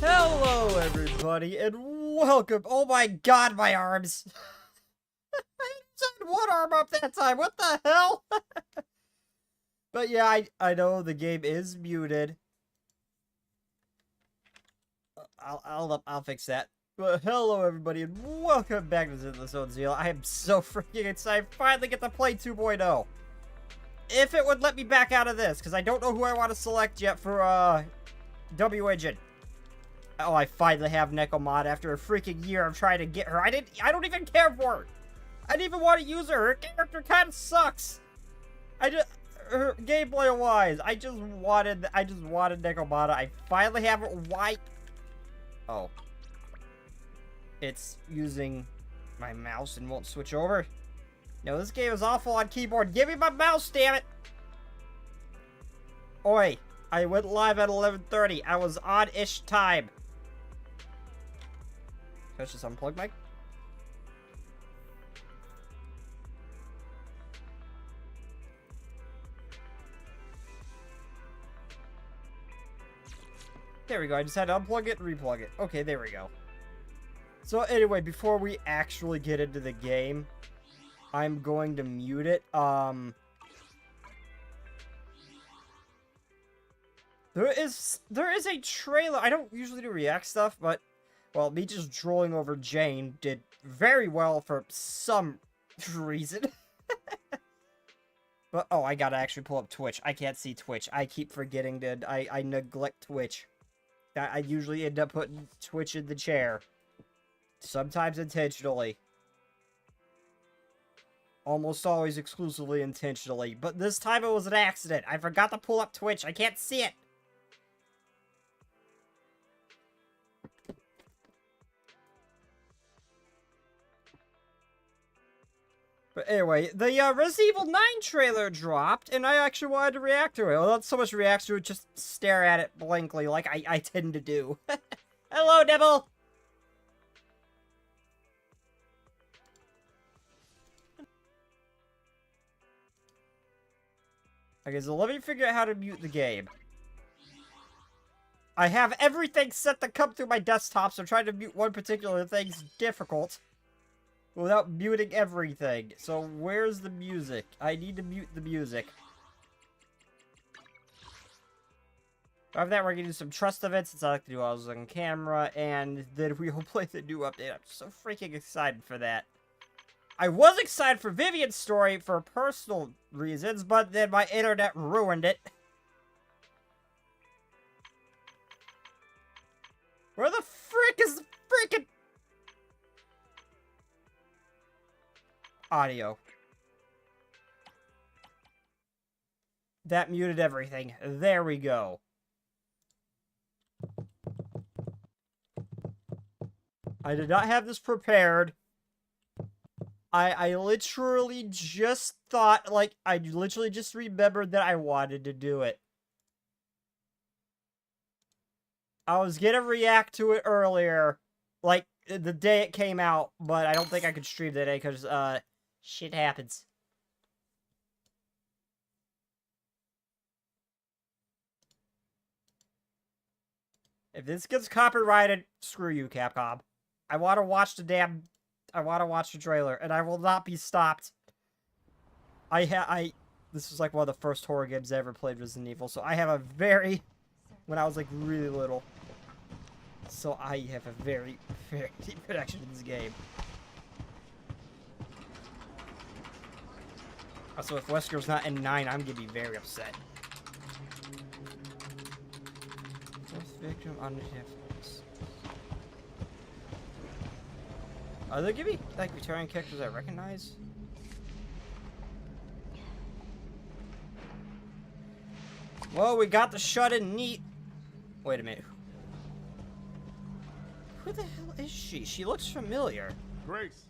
Hello, everybody, and welcome. Oh my god, my arms. I just had one arm up that time. What the hell? But yeah, I know the game is muted. I'll fix that. But hello, everybody, and welcome back to Zenless. I am so freaking excited. I finally get to play 2.0. If it would let me back out of this, because I don't know who I want to select yet for W Engine. Oh, I finally have Neko Mod after a freaking year of trying to get her. I don't even care for her. I didn't even want to use her. Her character kind of sucks. Her gameplay wise, I just wanted Neko Mod. I finally have it. Why? Oh. It's using my mouse and won't switch over. No, this game is awful on keyboard. Give me my mouse, damn it. Oi, I went live at 11:30. I was on-ish time. Let's just unplug mic. There we go. I just had to unplug it and replug it. Okay, there we go. So anyway, before we actually get into the game, I'm going to mute it. There is a trailer. I don't usually do react stuff, but well, me just drooling over Jane did very well for some reason. But oh, I gotta actually pull up Twitch. I can't see Twitch. I keep forgetting to. I neglect Twitch. I usually end up putting Twitch in the chair. Sometimes intentionally. Almost always exclusively intentionally. But this time it was an accident. I forgot to pull up Twitch. I can't see it. But anyway, the Resident Evil 9 trailer dropped, and I actually wanted to react to it. Well, not so much react to it, just stare at it blankly like I tend to do. Hello, Devil! Okay, so let me figure out how to mute the game. I have everything set to come through my desktop, so trying to mute one particular thing's difficult. Without muting everything. So where's the music? I need to mute the music. After that, we're gonna do some trust events since I like to do all those on camera, and then we will play the new update. I'm so freaking excited for that. I was excited for Vivian's story for personal reasons, but then my internet ruined it. Where the frick is the freaking audio? That muted everything. There we go. I did not have this prepared. I literally just thought, like, I literally just remembered that I wanted to do it. I was gonna react to it earlier, like, the day it came out, but I don't think I could stream that day because, shit happens. If this gets copyrighted, screw you, Capcom. I want to watch the trailer, and I will not be stopped. This was like one of the first horror games I ever played, Resident Evil, so I have a very, when I was like really little, so I have a very, very deep connection to this game. Also, if Wesker's not in 9, I'm gonna be very upset. Fourth victim on the Netflix. Are they giving me, like, returning characters I recognize? Well, we got the shut-in neat. Wait a minute. Who the hell is she? She looks familiar. Grace.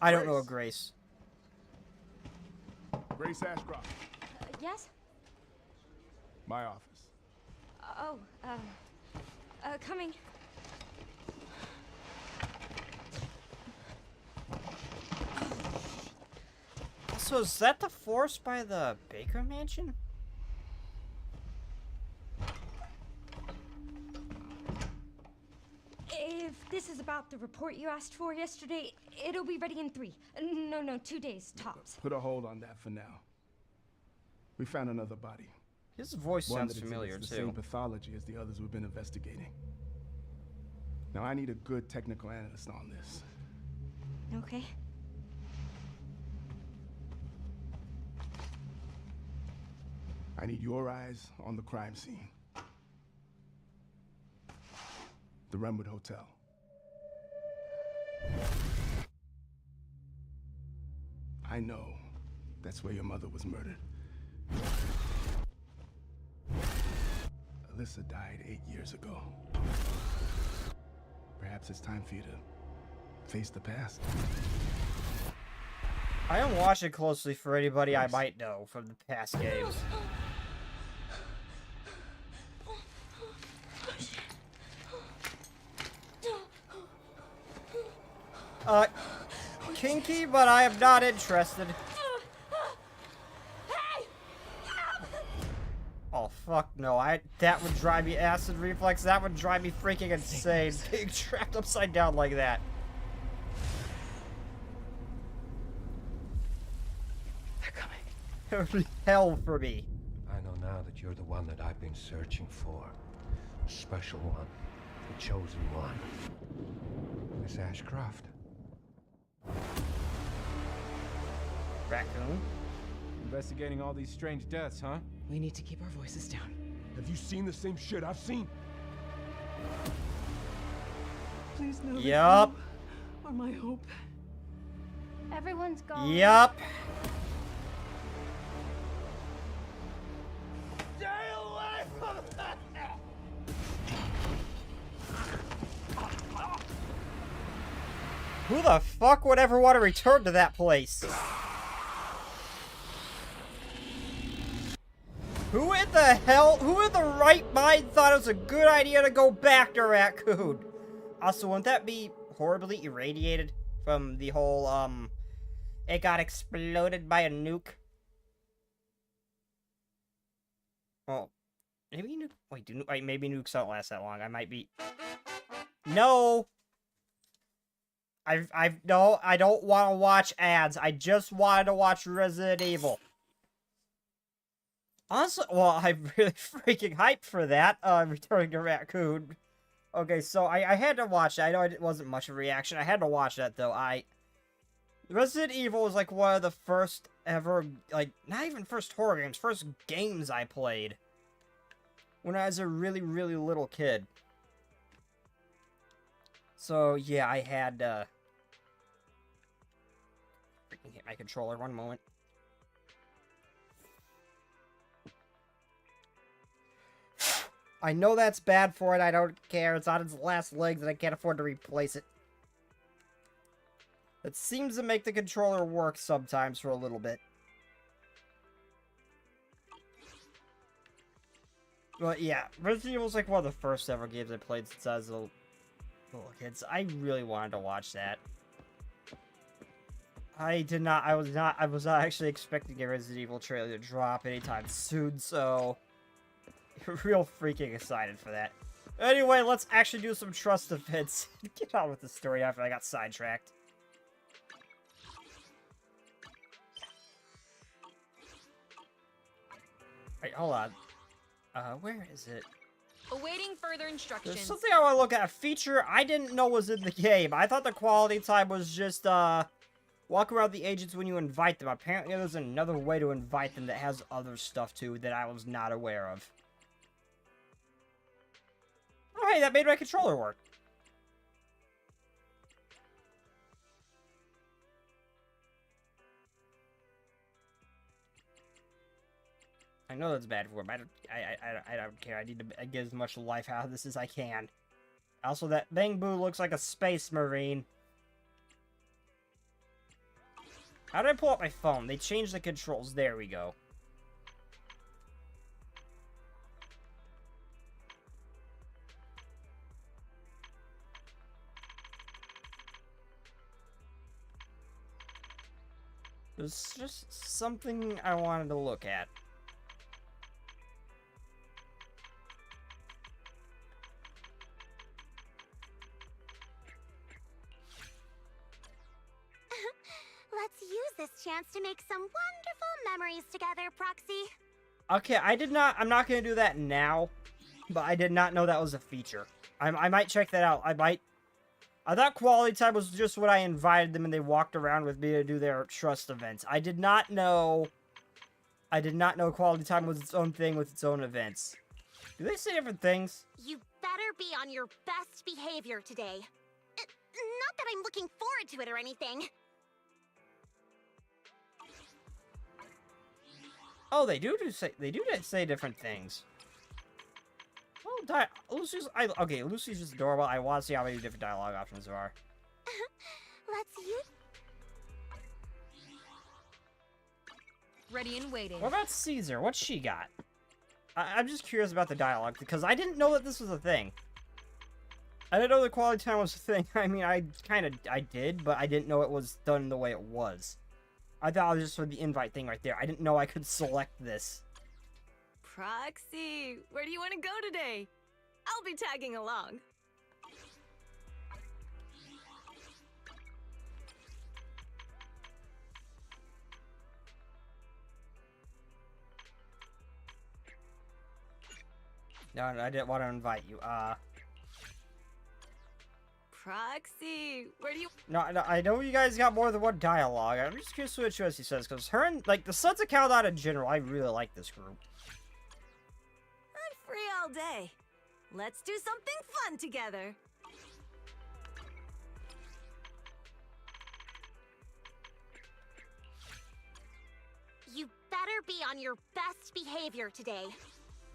I don't know a Grace. Grace Ashcroft. Yes? My office. Oh, coming. So is that the force by the Baker Mansion? if this is about the report you asked for yesterday, it'll be ready in 3. No, 2 days, tops. Put a hold on that for now. We found another body. His voice One sounds that familiar, exhibits the too. same pathology as the others we've been investigating. Now, I need a good technical analyst on this. Okay. I need your eyes on the crime scene. The Renwood Hotel. I know that's where your mother was murdered. Alyssa died 8 years ago. Perhaps it's time for you to face the past. I am watching closely for anybody I might know from the past games. Kinky, but I am not interested. Oh, fuck no. That would drive me acid reflex. That would drive me freaking insane. Being trapped upside down like that. They're coming. It would be hell for me. I know now that you're the one that I've been searching for. The special one. The chosen one. Miss Ashcroft. Raccoon? Investigating all these strange deaths, huh? We need to keep our voices down. Have you seen the same shit I've seen? Please know that Yup. you are my hope. Everyone's gone. Yup. Stay away from that! Who the fuck would ever want to return to that place? Who in the right mind thought it was a good idea to go back to Raccoon? Also, wouldn't that be horribly irradiated from the whole, it got exploded by a nuke? Oh, maybe nuke, wait, maybe nukes don't last that long. I might be, no! No, I don't want to watch ads. I just wanted to watch Resident Evil. Honestly, well, I'm really freaking hyped for that, Returning to Raccoon. Okay, so I had to watch it. I know it wasn't much of a reaction. I had to watch that, though. Resident Evil was, like, one of the first ever, like, not even first horror games, first games I played. When I was a really, really little kid. So, yeah, I had, freaking hit my controller, one moment. I know that's bad for it, I don't care, it's on its last legs and I can't afford to replace it. It seems to make the controller work sometimes for a little bit. But yeah, Resident Evil was like one of the first ever games I played since I was a little kid, so I really wanted to watch that. I was not actually expecting a Resident Evil trailer to drop anytime soon, so real freaking excited for that. Anyway, let's actually do some trust events. Get on with the story after I got sidetracked. Wait, hold on. Where is it? Awaiting further instructions. There's something I want to look at. A feature I didn't know was in the game. I thought the quality time was just, walk around the agents when you invite them. Apparently there's another way to invite them that has other stuff, too, that I was not aware of. Oh, hey, that made my controller work. I know that's bad for him. I don't care. I need to get as much life out of this as I can. Also, that Bang Boo looks like a space marine. How did I pull up my phone? They changed the controls. There we go. There's just something I wanted to look at. this chance to make some wonderful memories together, Proxy. Okay, I'm not gonna do that now, but I did not know that was a feature. I might check that out. I thought quality time was just when I invited them and they walked around with me to do their trust events. I did not know quality time was its own thing with its own events. Do they say different things? You better be on your best behavior today. Not that I'm looking forward to it or anything. Oh, they do say different things. Oh, Lucy's just adorable. I want to see how many different dialogue options there are. Let's use... Ready and waiting. What about Caesar? What's she got? I'm just curious about the dialogue, because I didn't know that this was a thing. I didn't know the quality time was a thing. I mean, I did, but I didn't know it was done the way it was. I thought it was just for the invite thing right there. I didn't know I could select this. Proxy, where do you want to go today? I'll be tagging along. No, I didn't want to invite you. Proxy, where do you... No, I know you guys got more than one dialogue. I'm just curious what she says, because her and, like, the Sons of Caldon in general, I really like this group. I'm free all day. Let's do something fun together. You better be on your best behavior today.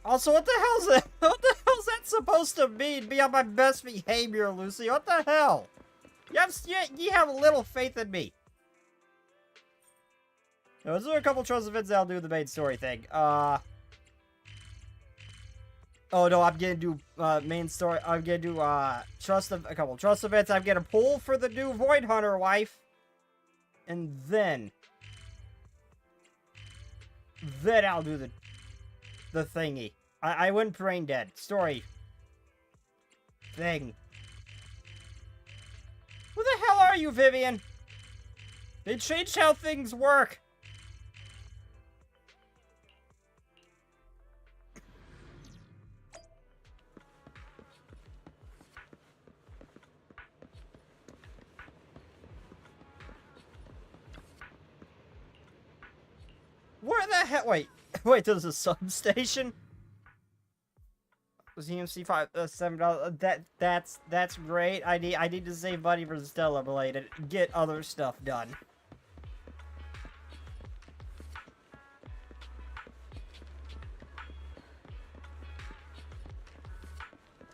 Also, what the hell's that? What the hell's that supposed to mean? Be on my best behavior, Lucy. What the hell? You have little faith in me. Now, is there a couple trust events that'll do the main story thing? Oh no, I'm gonna do main story. I'm gonna do a couple trust events. I'm gonna pull for the new Void Hunter wife, and then I'll do the thingy. I went brain dead. Story. Thing. Who the hell are you, Vivian? They changed how things work. Where the hell? Wait, there's a substation? Was EMC 7? That's great. I need to save money for the Stellar Blade and get other stuff done.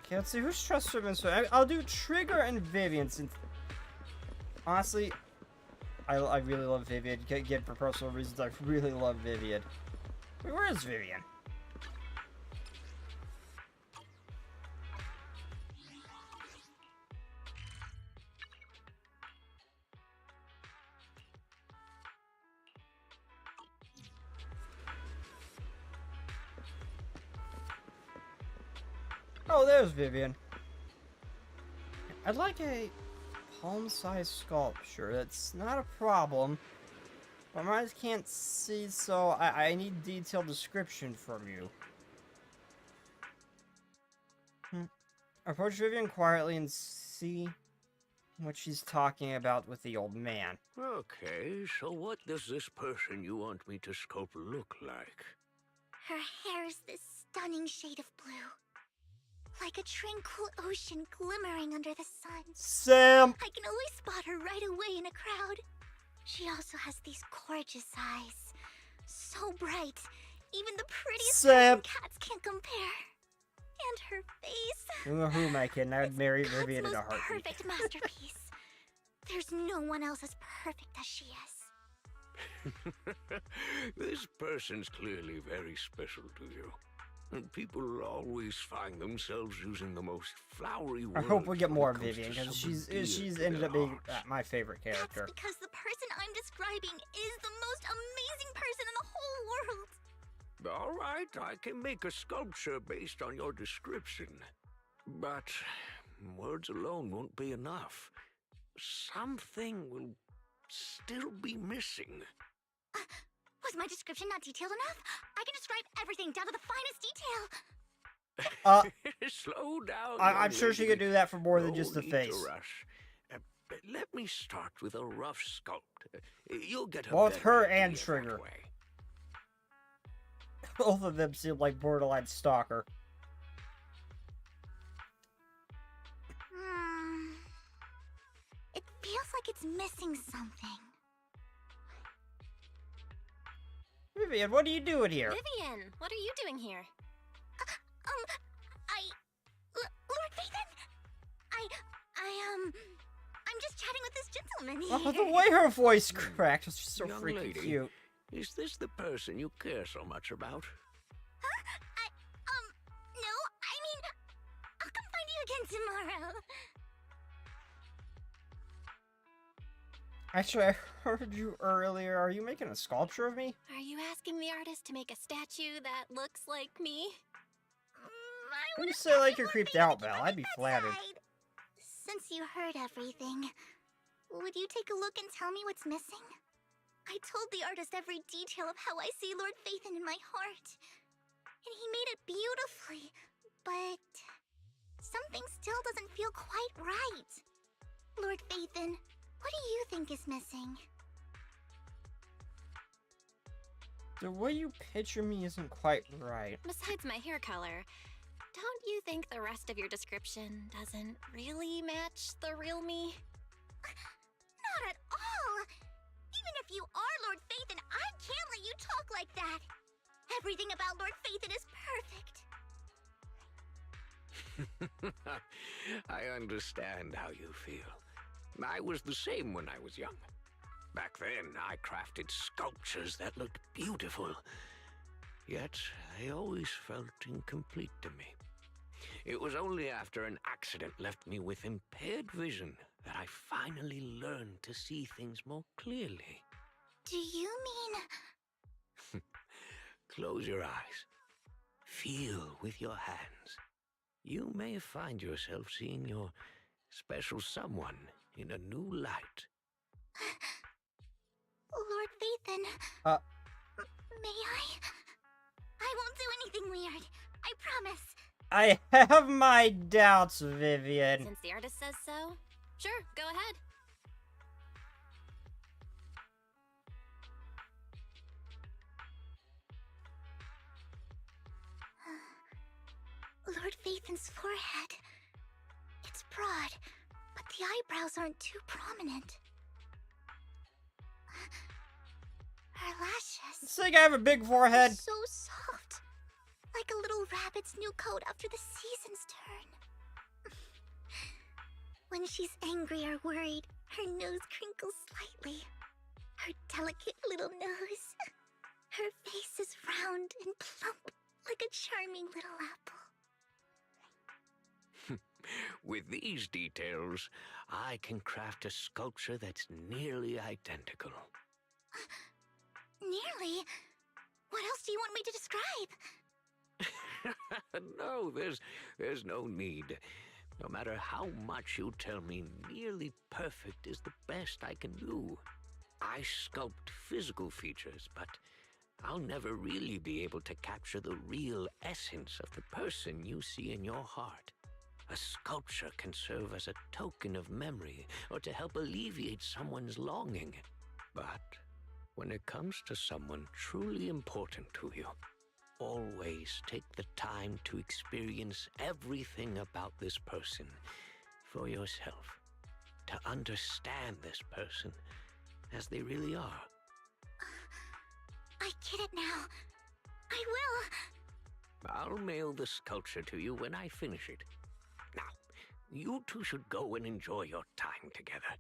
Okay, let's see who's trustworthy. I'll do Trigger and Vivian since honestly, I really love Vivian. Again, for personal reasons, I really love Vivian. Wait, where is Vivian? Oh, there's Vivian. I'd like a palm-sized sculpture. That's not a problem. But my eyes can't see, so I need detailed description from you. Approach Vivian quietly and see what she's talking about with the old man. Okay, so what does this person you want me to sculpt look like? Her hair is this stunning shade of blue. Like a tranquil ocean glimmering under the sun. Sam! I can always spot her right away in a crowd. She also has these gorgeous eyes. So bright, even the prettiest Sam! cats can't compare. And her face. Who am I kidding? I would marry God's Vivian in a most heartbeat. perfect masterpiece. There's no one else as perfect as she is. This person's clearly very special to you. And people always find themselves using the most flowery words. I hope we get more of when it comes Vivian, to because someone she's dear to ended up their being hearts. my favorite character. That's because the person I'm describing is the most amazing person in the whole world. All right, I can make a sculpture based on your description. But words alone won't be enough. Something will still be missing. Was my description not detailed enough? I can describe everything down to the finest detail. Slow down. I'm young sure she lady. could do that for more than No just the need face. To rush. But let me start with a rough sculpt. You'll get a Both better her idea and that Trigger. way. Both of them seem like borderline stalker. It feels like it's missing something. Vivian, what are you doing here? Vivian, what are you doing here? Lord Phaethon? I'm just chatting with this gentleman. Oh, the way her voice cracked was just so Young freaking lady. cute. Is this the person you care so much about? No, I mean, I'll come find you again tomorrow. Actually, I heard you earlier. Are you making a sculpture of me? Are you asking the artist to make a statue that looks like me? When you say like you're creeped out, Belle, I'd be flattered. Since you heard everything, would you take a look and tell me what's missing? I told the artist every detail of how I see Lord Phaethon in my heart. And he made it beautifully, but something still doesn't feel quite right. Lord Phaethon, what do you think is missing? The way you picture me isn't quite right. Besides my hair color, don't you think the rest of your description doesn't really match the real me? Not at all! Even if you are Lord Phaethon, I can't let you talk like that! Everything about Lord Phaethon is perfect. I understand how you feel. I was the same when I was young. Back then, I crafted sculptures that looked beautiful. Yet, they always felt incomplete to me. It was only after an accident left me with impaired vision that I finally learned to see things more clearly. Do you mean... Close your eyes. Feel with your hands. You may find yourself seeing your special someone in a new light. Lord Phaethon... May I? I won't do anything weird. I promise. I have my doubts, Vivian. Since the artist says so, sure, go ahead. Lord Phaethon's forehead. It's broad, but the eyebrows aren't too prominent. Her lashes... Saying I have a big forehead. So soft. Like a little rabbit's new coat after the seasons turn. When she's angry or worried, her nose crinkles slightly. Her delicate little nose. Her face is round and plump, like a charming little apple. With these details, I can craft a sculpture that's nearly identical. Nearly? What else do you want me to describe? No, there's no need. No matter how much you tell me, nearly perfect is the best I can do. I sculpt physical features, but I'll never really be able to capture the real essence of the person you see in your heart. A sculpture can serve as a token of memory or to help alleviate someone's longing. But when it comes to someone truly important to you, always take the time to experience everything about this person for yourself, to understand this person as they really are. I get it now. I will. I'll mail the sculpture to you when I finish it. Now, you two should go and enjoy your time together.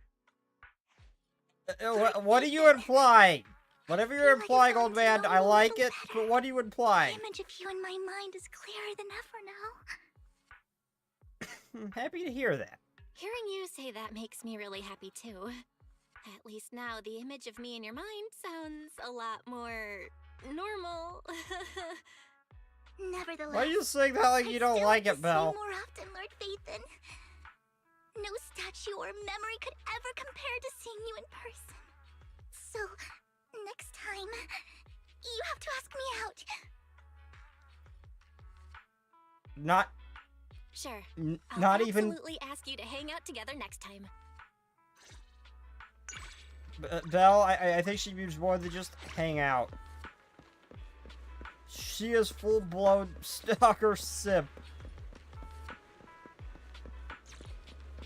What are you implying? Whatever you're Feel like implying, I've old gotten man, to know I you a like little it, better. but what are you implying? The image of you in my mind is clearer than ever now. I'm happy to hear that. Hearing you say that makes me really happy too. At least now the image of me in your mind sounds a lot more normal. Nevertheless, Why are you saying that like you I'd don't still like to it, Belle? See you more often, Lord Phaethon. No statue or memory could ever compare to seeing you in person. So, next time, you have to ask me out. Not, Sure. not I'll even, absolutely ask you to hang out together next time. Belle, I think she means more than just hang out. She is full-blown stalker simp.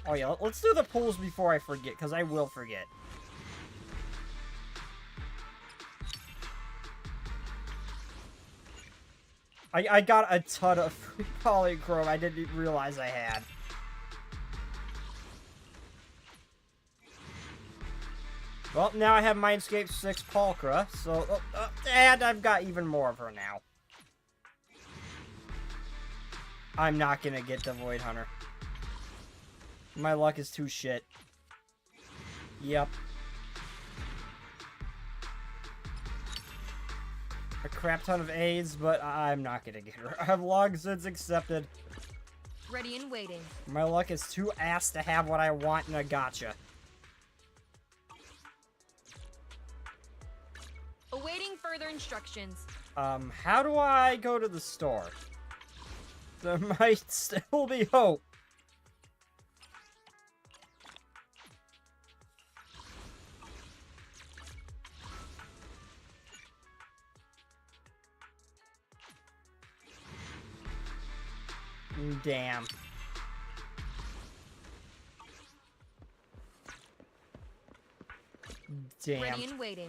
Oh yeah, let's do the pools before I forget, because I will forget. I got a ton of free polychrome I didn't even realize I had. Well, now I have Mindscape 6 Pulchra, so... and I've got even more of her now. I'm not gonna get the Void Hunter. My luck is too shit. Yep. A crap ton of AIDS, but I'm not gonna get her. I've long since accepted. Ready and waiting. My luck is too ass to have what I want in a gacha. Awaiting further instructions. How do I go to the store? There might still be hope. Damn. Damn. Ready and waiting.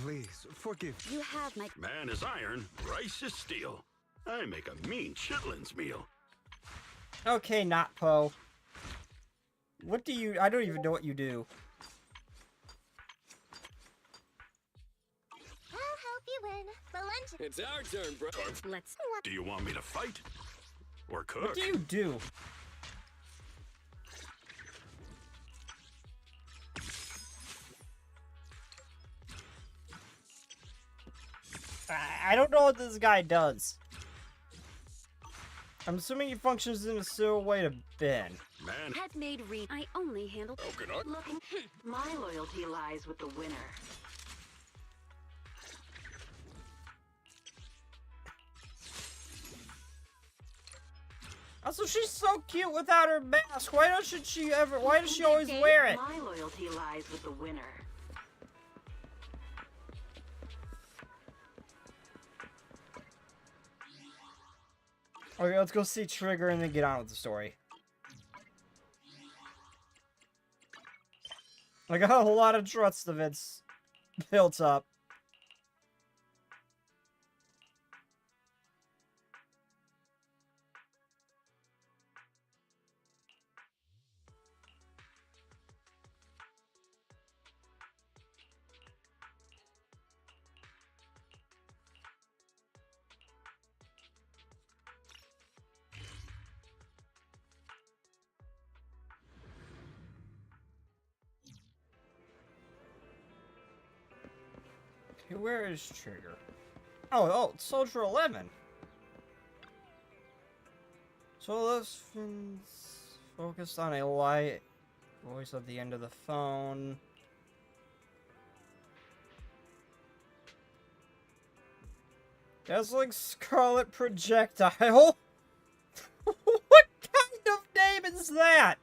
Please, forgive. You have my... Man is iron, rice is steel. I make a mean chitlins meal. Okay, not Poe. What do you... I don't even know what you do. I'll help you win. The lunch... It's our turn, bro. Let's... Do you want me to fight? Or cook? What do you do? I don't know what this guy does. I'm assuming he functions in a similar way to Ben. Man, Had made read. I only handled coconut. looking. My loyalty lies with the winner. Also, she's so cute without her mask. Why does she always wear it? My loyalty lies with the winner. Okay, let's go see Trigger and then get on with the story. I got a whole lot of trust of it's built up. Okay, where is Trigger? Oh, Soldier 11. So this one's focused on a light voice at the end of the phone. Dazzling Scarlet Projectile? What kind of name is that?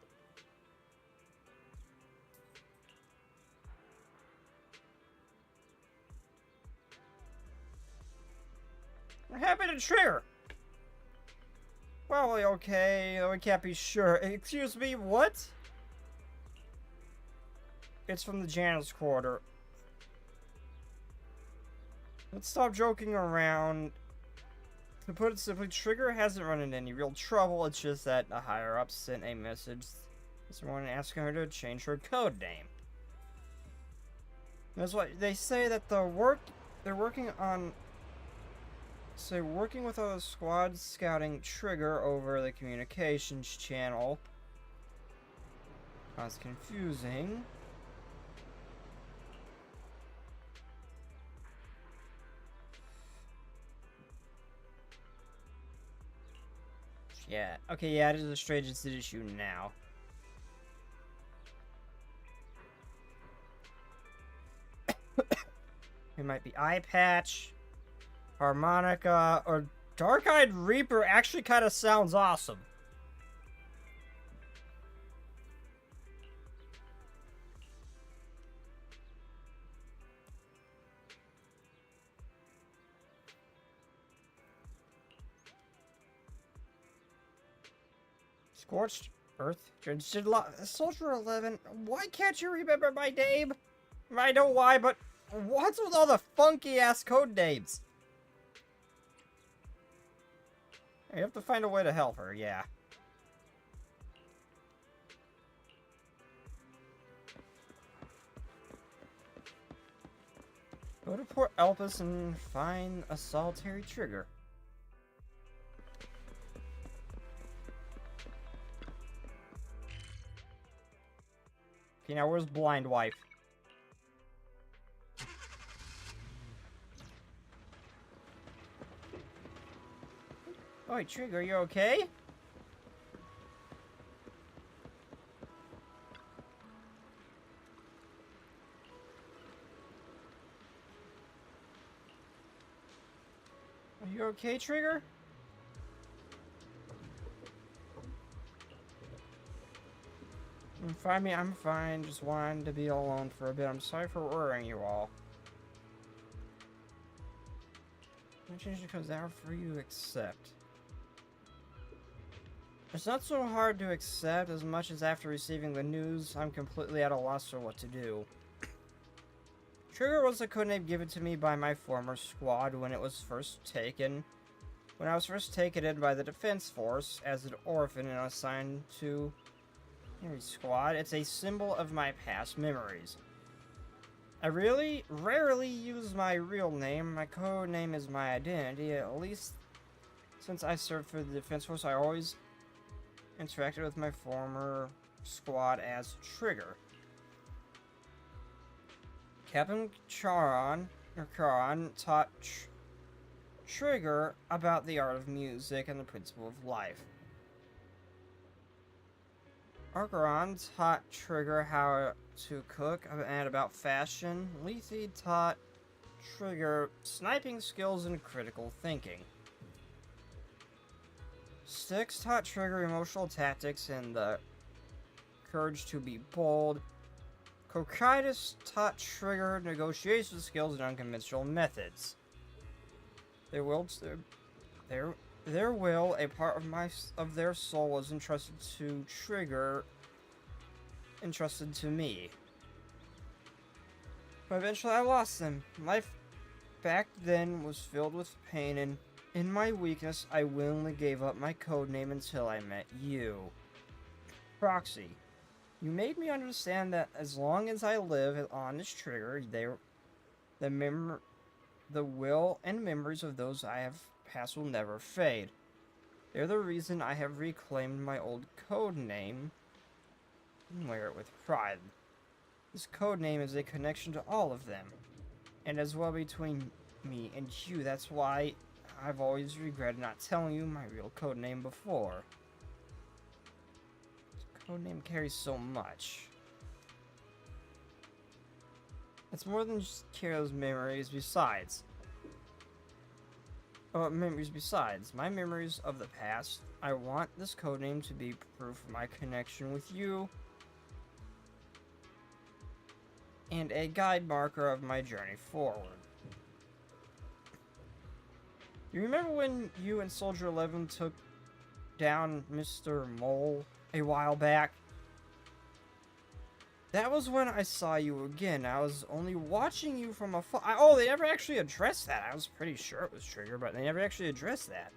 What happened to Trigger? Well, okay, we can't be sure. Excuse me, what? It's from the janitor's quarter. Let's stop joking around. To put it simply, Trigger hasn't run into any real trouble. It's just that a higher-up sent a message to someone asking her to change her code name. That's why they say that they're working with other squads scouting Trigger over the communications channel. That's confusing. Yeah, okay, yeah, it is a strangest issue now. It might be Eye Patch, Harmonica, or Dark-Eyed Reaper actually kind of sounds awesome. Scorched Earth, Soldier 11. Why can't you remember my name? I know why, but what's with all the funky ass code names? You have to find a way to help her, yeah. Go to Port Elpis and find a solitary trigger. Okay, now where's Blind Wife? Oh, hey, Trigger, you okay? Are you okay, Trigger? Find me, I'm fine. Just wanted to be alone for a bit. I'm sorry for worrying you all. I changed because out for you to accept. It's not so hard to accept as much as after receiving the news, I'm completely at a loss for what to do. Trigger was a codename given to me by my former squad when it was first taken. When I was first taken in by the Defense Force as an orphan and assigned to squad, it's a symbol of my past memories. I really rarely use my real name. My code name is my identity. At least since I served for the Defense Force, I always interacted with my former squad as Trigger. Captain Charon taught Trigger about the art of music and the principle of life. Archeron taught Trigger how to cook and about fashion. Lethe taught Trigger sniping skills and critical thinking. Styx taught Trigger emotional tactics and the courage to be bold. Cocytus taught Trigger negotiation skills and unconventional methods. Their will, a part of their soul was entrusted to Trigger, entrusted to me. But eventually I lost them. Life back then was filled with pain, and in my weakness, I willingly gave up my codename until I met you. Proxy, you made me understand that as long as I live on this Trigger, the will and memories of those I have passed will never fade. They're the reason I have reclaimed my old codename and wear it with pride. This codename is a connection to all of them, and as well between me and you. That's why I've always regretted not telling you my real codename before. This codename carries so much. It's more than just Kira's memories besides. My memories of the past. I want this codename to be proof of my connection with you and a guide marker of my journey forward. You remember when you and Soldier 11 took down Mr. Mole a while back? That was when I saw you again. I was only watching you from afar. Oh, they never actually addressed that. I was pretty sure it was Trigger, but they never actually addressed that.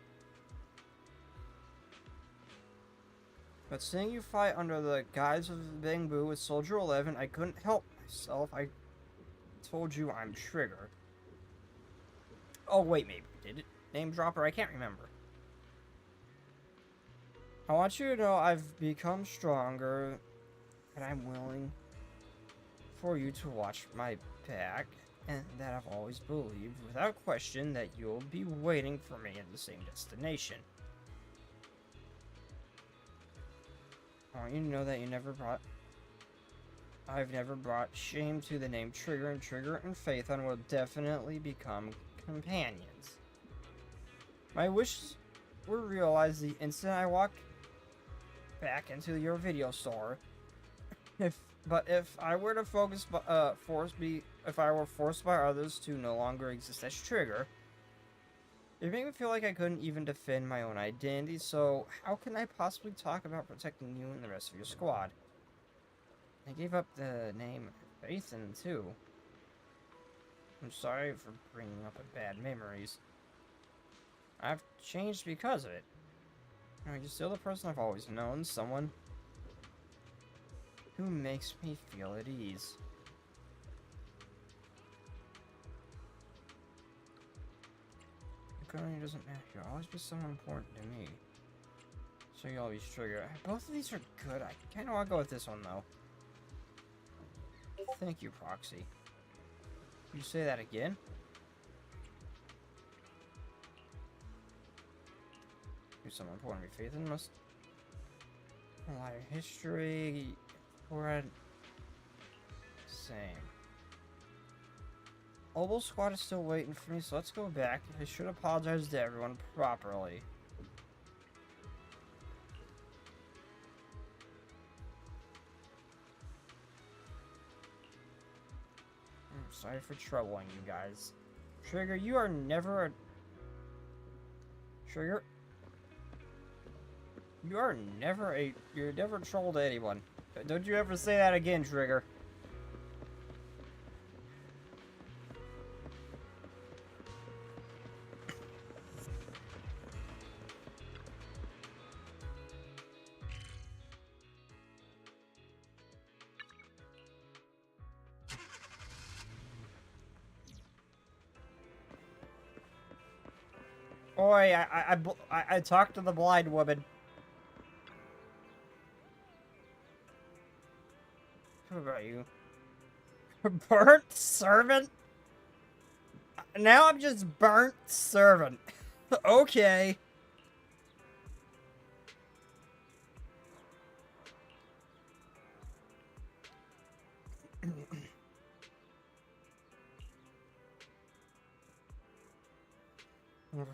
But seeing you fight under the guise of Bang Boo with Soldier 11, I couldn't help myself. I told you I'm Trigger. Oh, wait, maybe. Did it? Name dropper? I can't remember. I want you to know I've become stronger, and I'm willing for you to watch my back, and that I've always believed, without question, that you'll be waiting for me at the same destination. I want you to know that you never brought I've never brought shame to the name Trigger, and Trigger and Phaethon will definitely become companions. My wishes were realized the instant I walked back into your video store. If I were to if I were forced by others to no longer exist as Trigger, it made me feel like I couldn't even defend my own identity, so how can I possibly talk about protecting you and the rest of your squad? I gave up the name Phaethon, too. I'm sorry for bringing up bad memories. I've changed because of it. You're still the person I've always known, someone who makes me feel at ease. It doesn't matter. You'll always be someone important to me. So you'll always Trigger. Both of these are good. I kind of want to go with this one, though. Thank you, Proxy. You say that again? You're someone important to me. Phaethon must... A lot of history... We're same. Obel Squad is still waiting for me, so let's go back. I should apologize to everyone properly. I'm sorry for troubling you guys. Trigger, you are never a... Trigger? You are never a... You're never trolled anyone. Don't you ever say that again, Trigger. Oi, I talked to the blind woman. What about you? Burnt servant? Now I'm just burnt servant. Okay.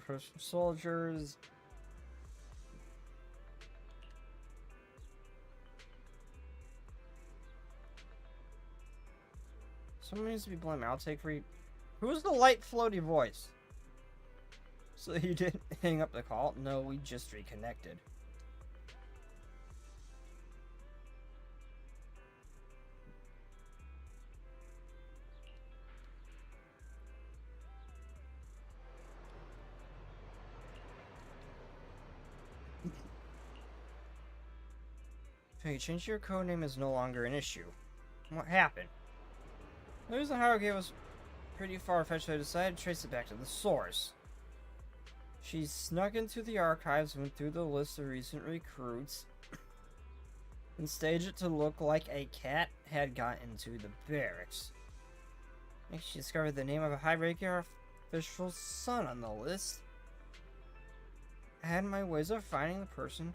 For some soldiers. Someone needs to be blamed. I'll take for you. Who's the light floaty voice? So you didn't hang up the call? No, we just reconnected. Hey, change your codename is no longer an issue. What happened? The reason Haruge was pretty far-fetched, so I decided to trace it back to the source. She snuck into the archives, went through the list of recent recruits, and staged it to look like a cat had got into the barracks. Next, she discovered the name of a high-ranking official's son on the list. I had my ways of finding the person.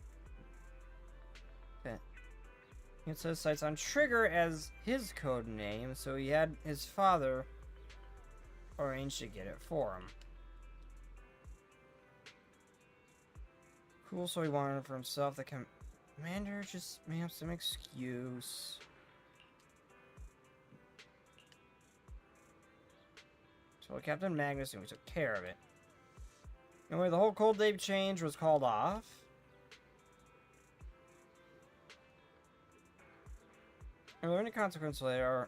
It says sights on Trigger as his code name, so he had his father arrange to get it for him. Cool, so he wanted it for himself. The commander just made up some excuse. So Captain Magnus, and we took care of it. Anyway, the whole cold name change was called off. Are there any consequences later?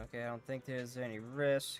Okay, I don't think there's any risk.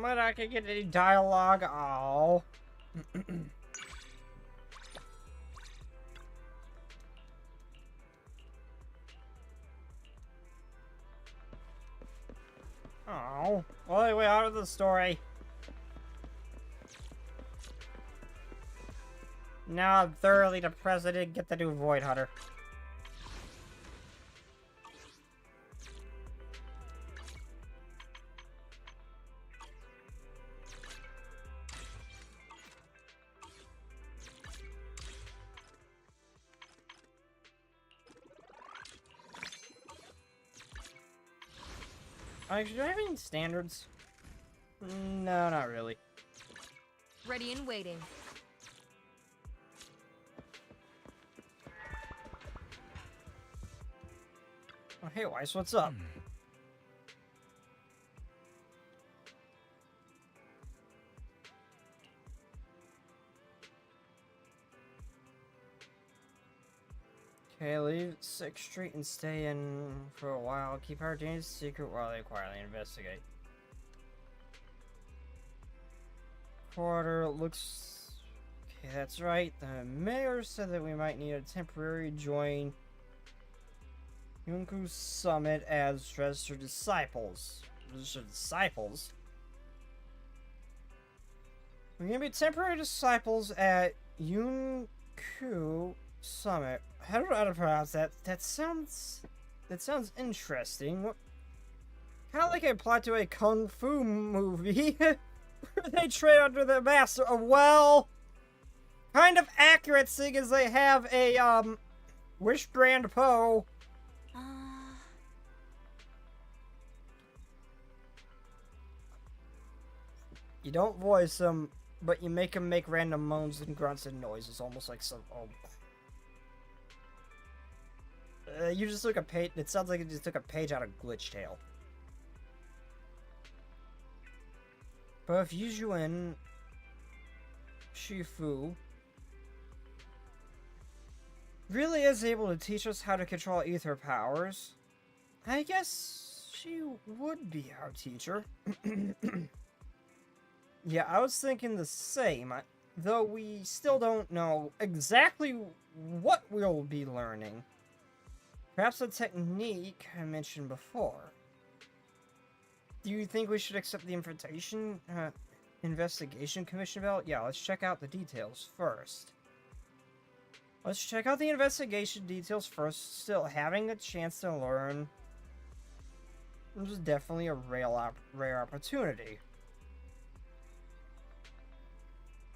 I'm not gonna get any dialogue. Oh. Oh. Well, way out of the story. Now I'm thoroughly depressed I didn't get the new Void Hunter. Actually, do I have any standards? No, not really. Ready and waiting. Oh, hey, Weiss, what's up? Okay, leave 6th Street and stay in for a while. Keep our James secret while they quietly investigate. Quarter looks... Okay, that's right. The mayor said that we might need a temporary join Yunku Summit as registered disciples. Registered disciples? We're gonna be temporary disciples at Yunku Summit. I don't know how to pronounce that. That sounds interesting. Kind of like a plot to a kung fu movie where they train under the master. Well, kind of accurate, seeing as they have a Wishbrand Poe. You don't voice them, but you make them make random moans and grunts and noises, almost like some. Oh. You just took a page. It sounds like you just took a page out of Glitch Tale. But if Yuzhuan Shifu really is able to teach us how to control ether powers, I guess she would be our teacher. Yeah, I was thinking the same, though we still don't know exactly what we'll be learning. Perhaps the technique I mentioned before. Do you think we should accept the investigation commission belt? Yeah, let's check out the details first. Let's check out the investigation details first. Still, having a chance to learn, this is definitely a rare opportunity.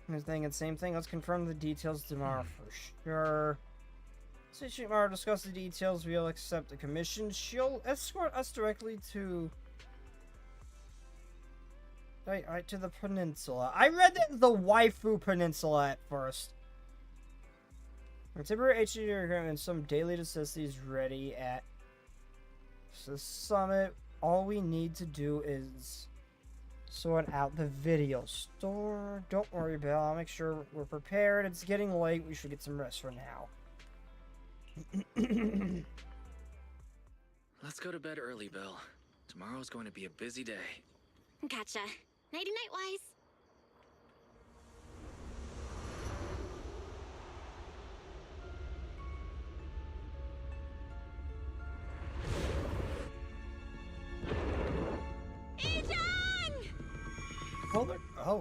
I'm thinking the same thing. Let's confirm the details tomorrow for sure. Since Shimara discuss the details, we'll accept the commission. She'll escort us directly to... Right to the peninsula. I read that the Waifu Peninsula at first. Our temporary HDD and some daily necessities ready at the summit. All we need to do is sort out the video store. Don't worry, Bill. I'll make sure we're prepared. It's getting late. We should get some rest for now. Let's go to bed early, Bill. Tomorrow's going to be a busy day. Gotcha. Nighty-night, Wise.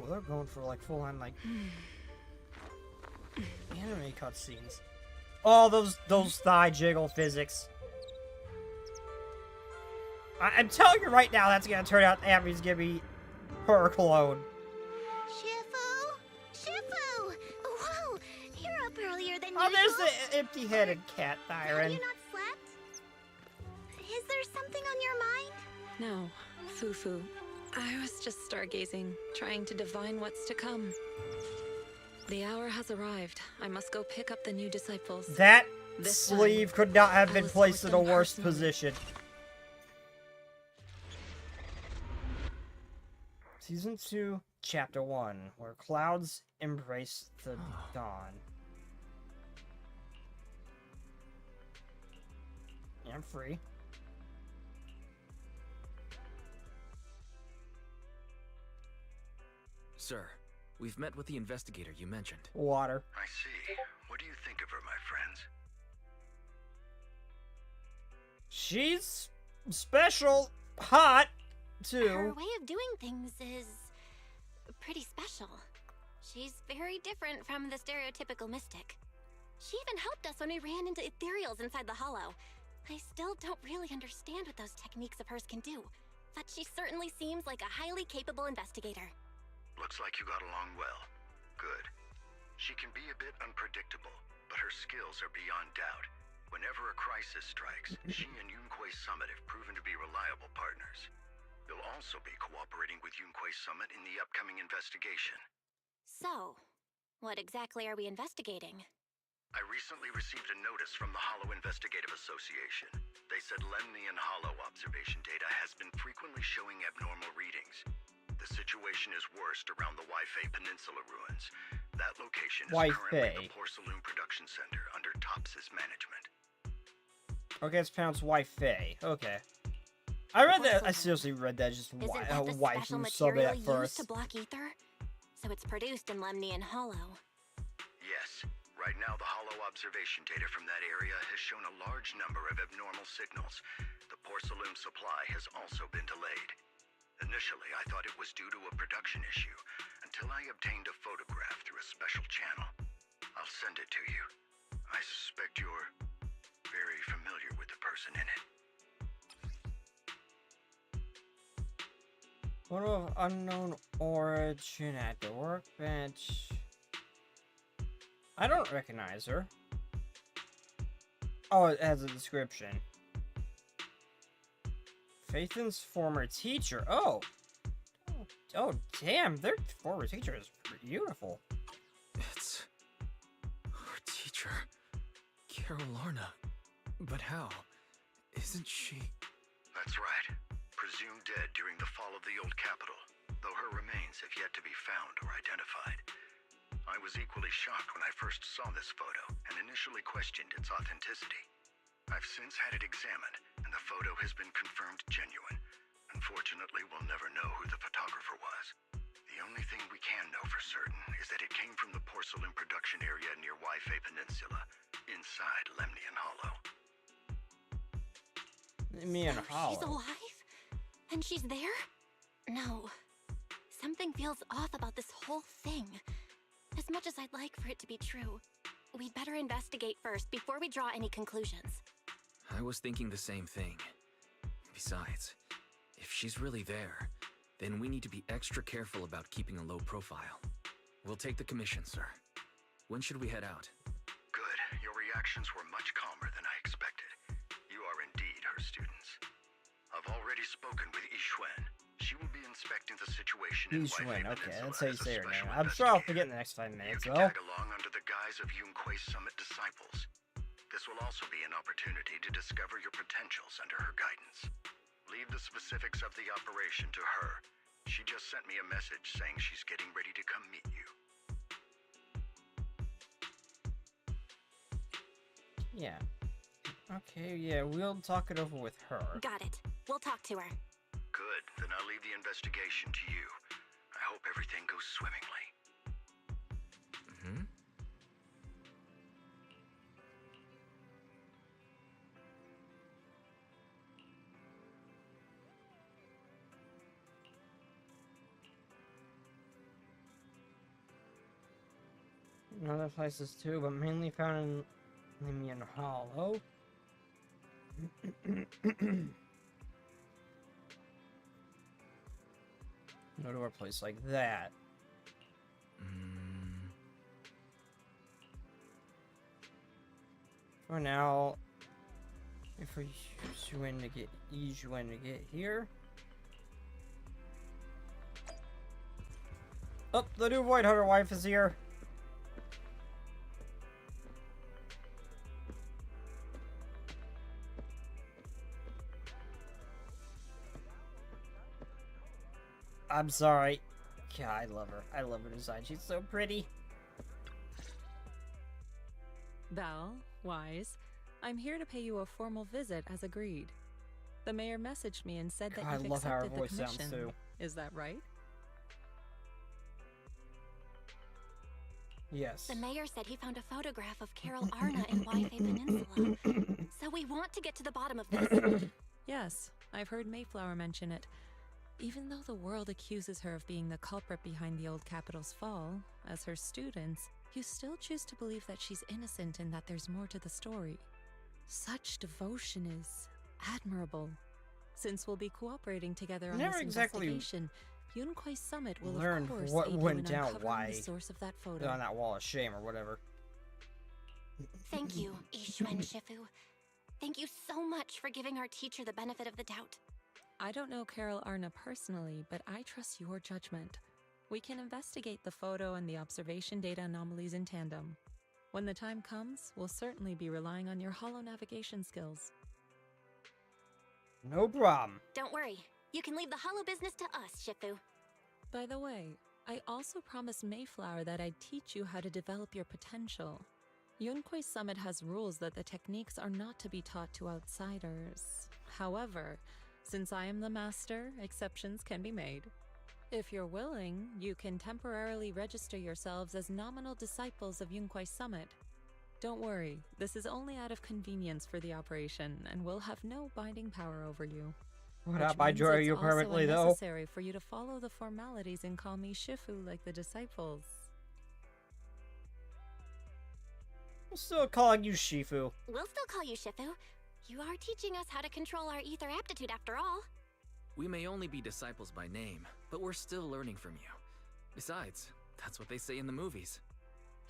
They're going for like full-on like anime cutscenes. Oh, those thigh jiggle physics. I'm telling you right now, that's gonna turn out Abby's gonna be her clone. Shifu! Whoa! You're up earlier than usual. Oh, there's the empty-headed cat, Thyron. Have you not slept? Is there something on your mind? No, Fufu. I was just stargazing, trying to divine what's to come. The hour has arrived. I must go pick up the new disciples. That sleeve could not have been placed in a worse position. Season 2, Chapter 1, where clouds embrace the dawn. Yeah, I'm free. Sir, we've met with the investigator you mentioned. Water. I see. What do you think of her, my friends? She's special, hot, too. Her way of doing things is pretty special. She's very different from the stereotypical mystic. She even helped us when we ran into ethereals inside the hollow. I still don't really understand what those techniques of hers can do, but she certainly seems like a highly capable investigator. Looks like you got along well. Good. She can be a bit unpredictable, but her skills are beyond doubt. Whenever a crisis strikes, she and Yunquei Summit have proven to be reliable partners. You'll also be cooperating with Yunquei Summit in the upcoming investigation. So, what exactly are we investigating? I recently received a notice from the Hollow Investigative Association. They said Lemnian Hollow observation data has been frequently showing abnormal readings. The situation is worst around the Waifei Peninsula ruins. That location is currently the Porcelain Production Center under Tops's management. Okay, it's pronounced Waifei. Okay. I read that. I seriously read that just Isn't that the special material used to block ether? So it's produced in Lemnian Hollow. Yes. Right now, the Hollow observation data from that area has shown a large number of abnormal signals. The porcelain supply has also been delayed. Initially, I thought it was due to a production issue, until I obtained a photograph through a special channel. I'll send it to you. I suspect you're very familiar with the person in it. Photo of unknown origin at the workbench. I don't recognize her. Oh, it has a description. Phaethon's former teacher. Oh, damn, their former teacher is beautiful. It's our teacher, Carol Lorna. But how? Isn't she? That's right. Presumed dead during the fall of the old capital, though her remains have yet to be found or identified. I was equally shocked when I first saw this photo and initially questioned its authenticity. I've since had it examined, and the photo has been confirmed genuine. Unfortunately, we'll never know who the photographer was. The only thing we can know for certain is that it came from the porcelain production area near Waifei Peninsula, inside Lemnian Hollow. Lemnian Hollow? She's alive? And she's there? No. Something feels off about this whole thing. As much as I'd like for it to be true, we'd better investigate first before we draw any conclusions. I was thinking the same thing. Besides, if she's really there, then we need to be extra careful about keeping a low profile. We'll take the commission, sir. When should we head out? Good. Your reactions were much calmer than I expected. You are indeed her students. I've already spoken with Yixuan. She will be inspecting the situation in Waifei Peninsula. Okay, that's how you say her name. I'm sure I'll forget in the next 5 minutes, though. Tag along under the guise of Yunquei Summit disciples. This will also be an opportunity to discover your potentials under her guidance. Leave the specifics of the operation to her. She just sent me a message saying she's getting ready to come meet you. Yeah. Okay, yeah, we'll talk it over with her. Got it. We'll talk to her. Good. Then I'll leave the investigation to you. I hope everything goes swimmingly. Mm-hmm. In other places too, but mainly found in Lemnian Hollow. Go to a place like that. For now, if we Yixuan to get here. Oh, the new Void Hunter wife is here. I'm sorry. Yeah, I love her. I love her design. She's so pretty. Belle, Wise, I'm here to pay you a formal visit as agreed. The mayor messaged me and said that God, you've I love how her accepted the voice sounds commission. too. Is that right? Yes. The mayor said he found a photograph of Carol Arna in Wi-Fi Peninsula. So we want to get to the bottom of this. Yes, I've heard Mayflower mention it. Even though the world accuses her of being the culprit behind the old capital's fall, as her students, you still choose to believe that she's innocent and that there's more to the story. Such devotion is admirable. Since we'll be cooperating together on Never this exactly investigation, Yunquai Summit will learn of course what aid you went in down, uncovering why the source of that photo. on that wall of shame or whatever. Thank you, Yixuan Shifu. Thank you so much for giving our teacher the benefit of the doubt. I don't know Carol Arna personally, but I trust your judgment. We can investigate the photo and the observation data anomalies in tandem. When the time comes, we'll certainly be relying on your holo navigation skills. No problem. Don't worry. You can leave the holo business to us, Shifu. By the way, I also promised Mayflower that I'd teach you how to develop your potential. Yunquai Summit has rules that the techniques are not to be taught to outsiders. However, since I am the master, exceptions can be made. If you're willing, you can temporarily register yourselves as nominal disciples of Yunquai Summit. Don't worry, this is only out of convenience for the operation and will have no binding power over you. What up? I join you permanently, though. It's necessary for you to follow the formalities and call me Shifu like the disciples. I'm still calling you Shifu. We'll still call you Shifu. You are teaching us how to control our ether aptitude after all. We may only be disciples by name, but we're still learning from you. Besides, that's what they say in the movies.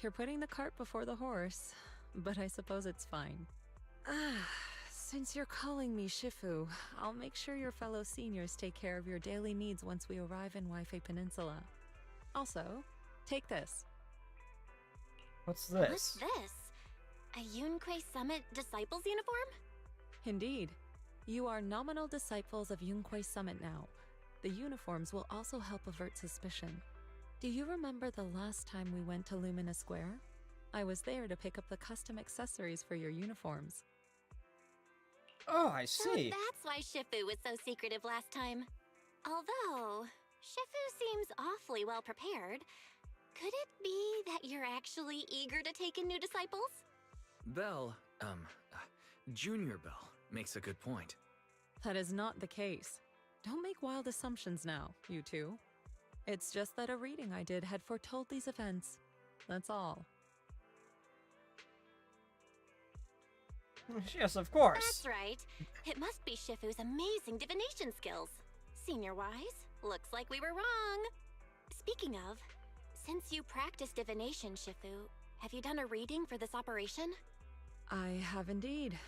You're putting the cart before the horse, but I suppose it's fine. Since you're calling me Shifu, I'll make sure your fellow seniors take care of your daily needs once we arrive in Wi-Fi Peninsula. Also, take this. What's this? What's this? A Yunquai Summit Disciples uniform? Indeed. You are nominal disciples of Yunquai Summit now. The uniforms will also help avert suspicion. Do you remember the last time we went to Lumina Square? I was there to pick up the custom accessories for your uniforms. Oh, I see. So that's why Shifu was so secretive last time. Although, Shifu seems awfully well prepared. Could it be that you're actually eager to take in new disciples? Belle, Junior Belle, makes a good point. That is not the case. Don't make wild assumptions now, you two. It's just that a reading I did had foretold these events. That's all. Yes, of course. That's right. It must be Shifu's amazing divination skills. Senior-wise, looks like we were wrong. Speaking of, since you practice divination, Shifu, have you done a reading for this operation? I have indeed,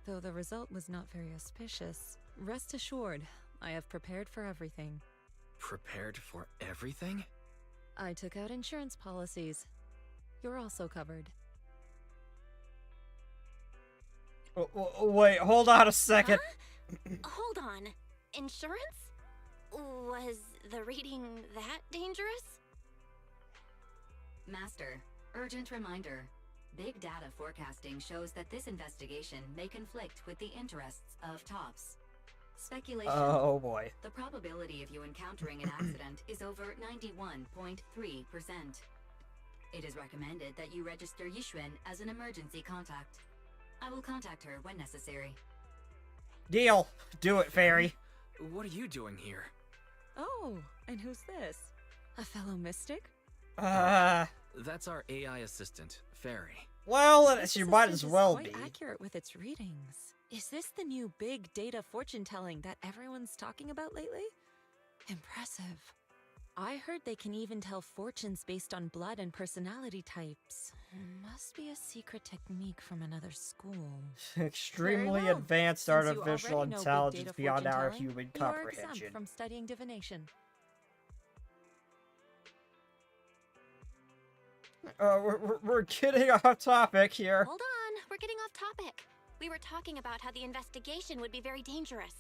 though the result was not very auspicious. Rest assured, I have prepared for everything. Prepared for everything? I took out insurance policies. You're also covered. Wait, hold on a second. Huh? Hold on. Insurance? Was the reading that dangerous? Master, urgent reminder. Big data forecasting shows that this investigation may conflict with the interests of TOPS. Speculation. Oh boy. The probability of you encountering an accident is over 91.3%. It is recommended that you register Yixuan as an emergency contact. I will contact her when necessary. Deal. Do it, Fairy. What are you doing here? Oh, and who's this? A fellow mystic? That's our AI assistant, Fairy. Well, This she might assistant as well is be. quite accurate with its readings. Is this the new big data fortune telling that everyone's talking about lately? Impressive. I heard they can even tell fortunes based on blood and personality types. Must be a secret technique from another school. Extremely Very well. advanced Since you artificial already know big intelligence data beyond our fortune-telling, human you are exempt comprehension. from studying divination. We're getting off topic here. Hold on, we're getting off topic. We were talking about how the investigation would be very dangerous.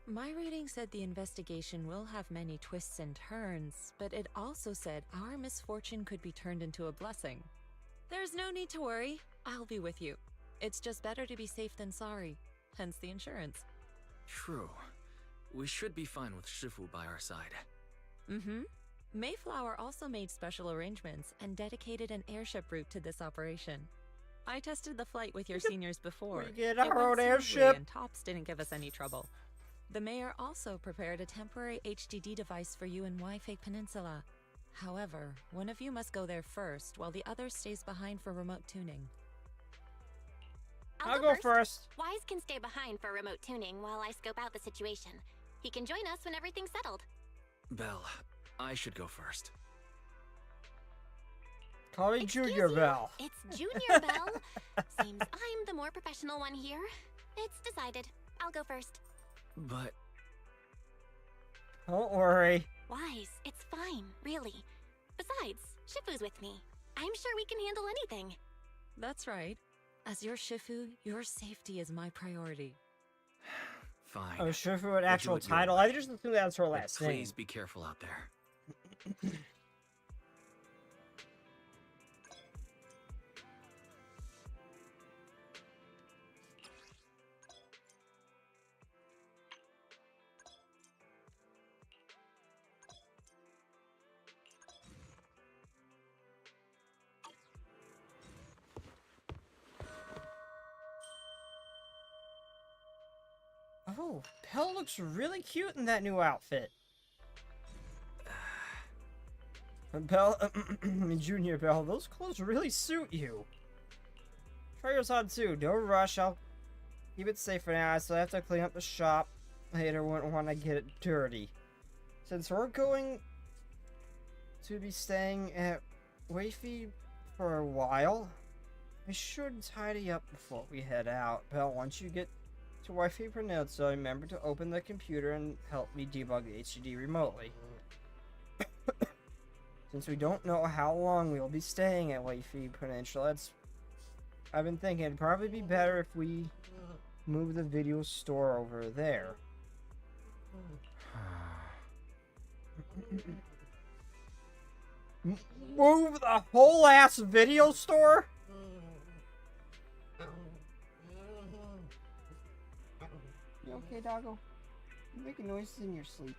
My reading said the investigation will have many twists and turns, but it also said our misfortune could be turned into a blessing. There's no need to worry. I'll be with you. It's just better to be safe than sorry, hence the insurance. True. We should be fine with Shifu by our side. Mm-hmm. Mayflower also made special arrangements and dedicated an airship route to this operation. I tested the flight with your seniors before. We get It our went own smoothly airship. and Tops didn't give us any trouble. The mayor also prepared a temporary HDD device for you in Wi-Fi Peninsula. However, one of you must go there first, while the other stays behind for remote tuning. I'll go first. Wise can stay behind for remote tuning while I scope out the situation. He can join us when everything's settled. Belle, I should go first. Call me Junior Bell. It's Junior Bell. Seems I'm the more professional one here. It's decided. I'll go first. But... Don't worry. Wise, it's fine, really. Besides, Shifu's with me. I'm sure we can handle anything. That's right. As your Shifu, your safety is my priority. Fine. Oh, Shifu, an We'll actual do it your title? way. I just assumed that's her But last name. please be careful out there. Oh, Belle looks really cute in that new outfit. Belle, Junior Belle, those clothes really suit you. Try yours on too. Don't rush. I'll keep it safe for now. I still have to clean up the shop later when I get it dirty. Since we're going to be staying at Wayfie for a while, I should tidy up before we head out. Belle, once you get to Wi-Fi Peninsula, remember to open the computer and help me debug the HDD remotely. Since we don't know how long we'll be staying at Wi-Fi Peninsula, I've been thinking it'd probably be better if we move the video store over there. Move the whole ass video store? You okay, doggo? You're making noises in your sleep.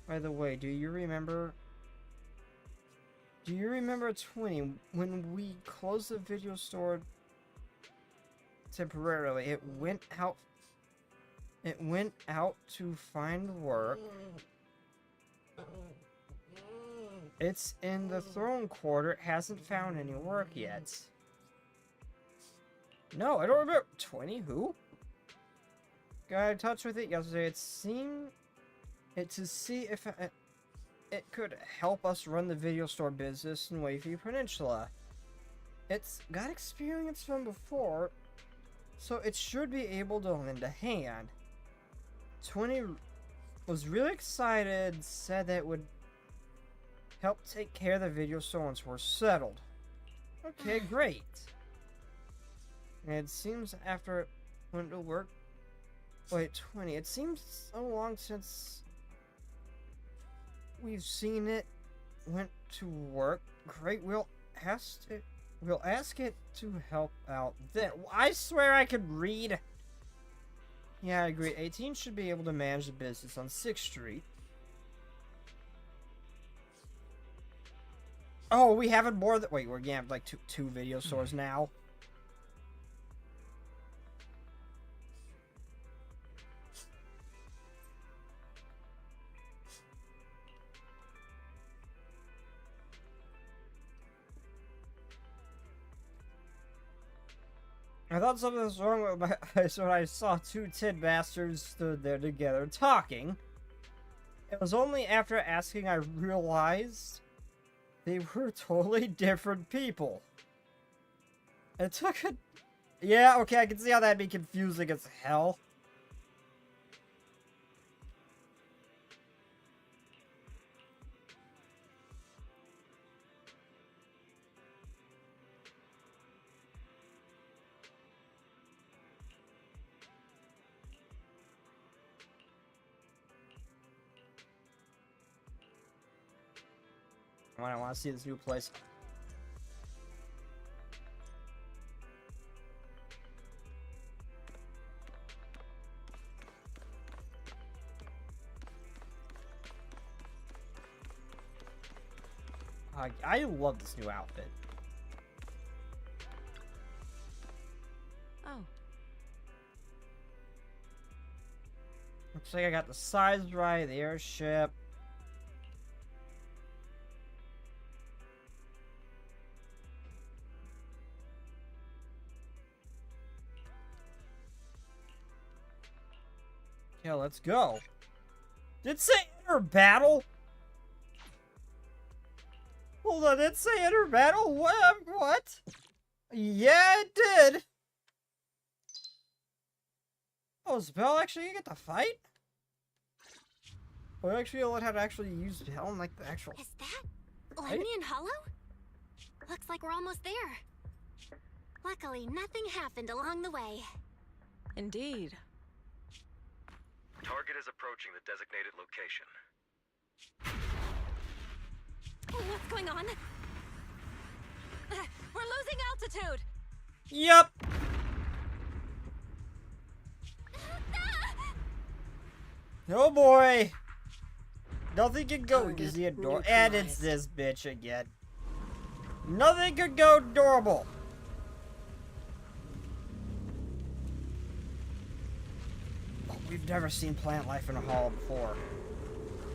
By the way, do you remember 20 when we closed the video store temporarily? It went out to find work. It's in the throne quarter. It hasn't found any work yet. No, I don't remember. 20 who? Got in touch with it yesterday. It seemed to see if it could help us run the video store business in Wayview Peninsula. It's got experience from before, so it should be able to lend a hand. 20 was really excited, said that it would help take care of the video store once we're settled. Okay, great. And it seems after it went to work... Wait, 20. It seems so long since we've seen it went to work. Great, we'll ask it to help out then. I swear I could read. Yeah, I agree. 18 should be able to manage the business on 6th Street. Oh, we haven't more than... Wait, we're gonna have like two video stores now? I thought something was wrong with my eyes when I saw two tin bastards stood there together talking. It was only after asking I realized they were totally different people. It took a... Yeah, okay, I can see how that'd be confusing as hell. I want to see this new place. I love this new outfit. Oh. Looks like I got the size right, the airship. Yeah, let's go. Did it say enter battle? Hold on, did it say enter battle? What? Yeah, it did. Oh, is Belle actually gonna get to fight? We're actually gonna learn how to actually use Belle in like the actual. Is that Lemnian Hollow? Looks like we're almost there. Luckily, nothing happened along the way. Indeed. Target is approaching the designated location. What's going on? We're losing altitude! Yep. Oh boy. Nothing can go because the adorable. And it's this bitch again. Nothing could go adorable. We've never seen plant life in a hollow before.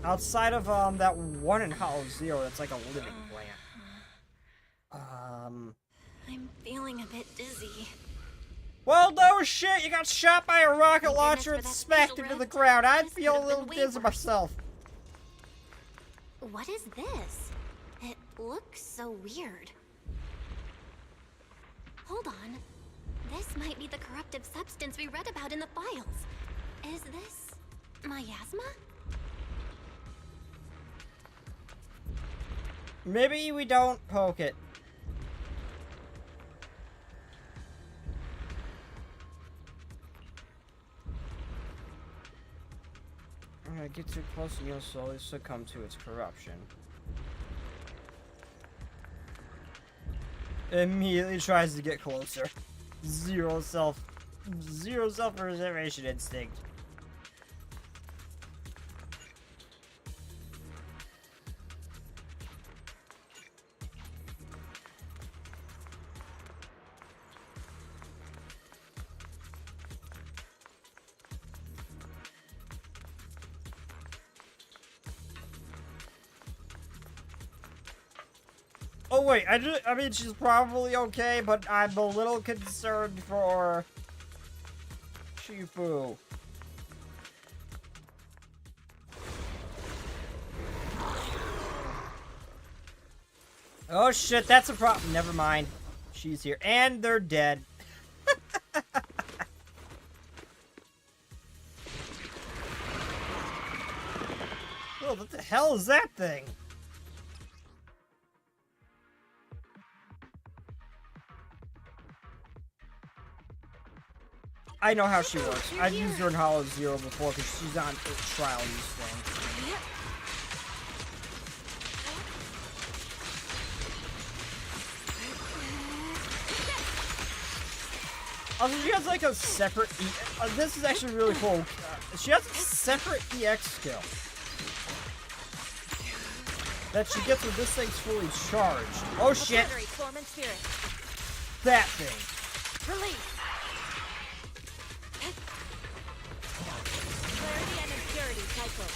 Outside of that one in Hollow Zero, that's like a living plant. I'm feeling a bit dizzy. Well, no shit. You got shot by a rocket launcher and smacked into the ground. I'd feel a little dizzy myself. What is this? It looks so weird. Hold on. This might be the corruptive substance we read about in the files. Is this miasma? Maybe we don't poke it. I'm gonna get too close and you'll slowly succumb to its corruption. Immediately tries to get closer. Zero self-preservation instinct. Oh wait, I mean she's probably okay, but I'm a little concerned for Shifu. Oh shit, that's a problem. Never mind. She's here. And they're dead. Oh, what the hell is that thing? I know how she works. I've used her in Hollow Zero before because she's on a trial use thing. Also, she has like a separate this is actually really cool. She has a separate EX skill that she gets when this thing's fully charged. Oh shit! That thing. Release. Clarity and impurity cycle.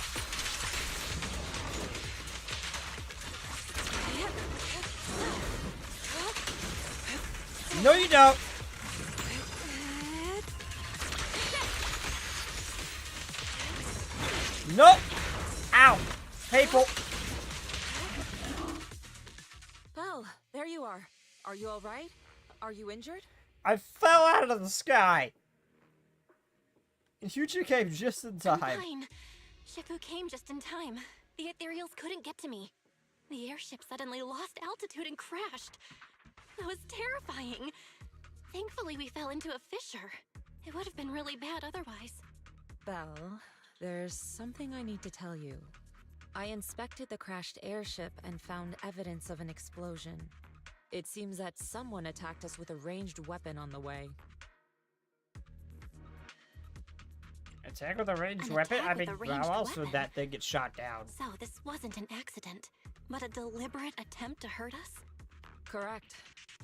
No, you don't. Nope. Ow. Hateful. Belle, there you are. Are you all right? Are you injured? I fell out of the sky. Yuji came just in time. I'm fine. Shifu came just in time. The ethereals couldn't get to me. The airship suddenly lost altitude and crashed. That was terrifying. Thankfully, we fell into a fissure. It would have been really bad otherwise. Belle, there's something I need to tell you. I inspected the crashed airship and found evidence of an explosion. It seems that someone attacked us with a ranged weapon on the way. Attack with a ranged weapon? I mean, how else would that thing get shot down? So this wasn't an accident. but a deliberate attempt to hurt us? Correct.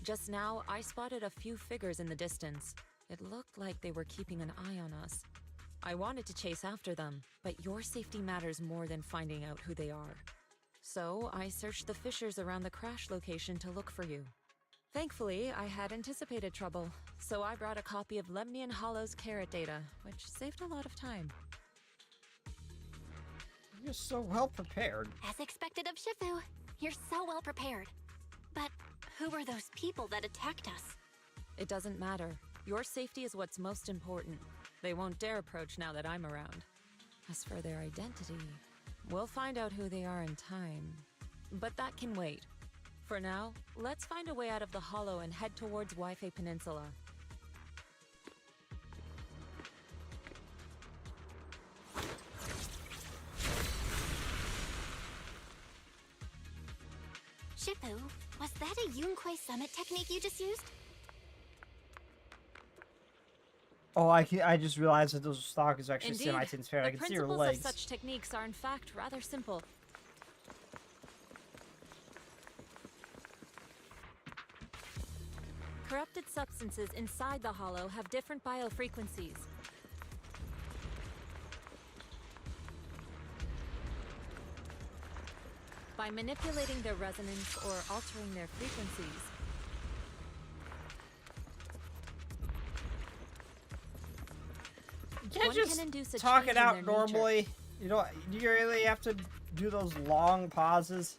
Just now, I spotted a few figures in the distance. It looked like they were keeping an eye on us. I wanted to chase after them, but your safety matters more than finding out who they are. So, I searched the fissures around the crash location to look for you. Thankfully, I had anticipated trouble, so I brought a copy of Lemnian Hollow's carrot data, which saved a lot of time. You're so well prepared. As expected of Shifu, you're so well prepared. But who were those people that attacked us? It doesn't matter. Your safety is what's most important. They won't dare approach now that I'm around. As for their identity, we'll find out who they are in time. But that can wait. For now, let's find a way out of the hollow and head towards Waifei Peninsula. Shifu, was that a Yunquei Summit technique you just used? Oh, I just realized that those stock is actually Indeed. semi-transparent. I The can see her principles legs. of such techniques are in fact rather simple. Corrupted substances inside the hollow have different biofrequencies. By manipulating their resonance or altering their frequencies, You can't one just can induce a talk change it in out their normally. You know, do you really have to do those long pauses?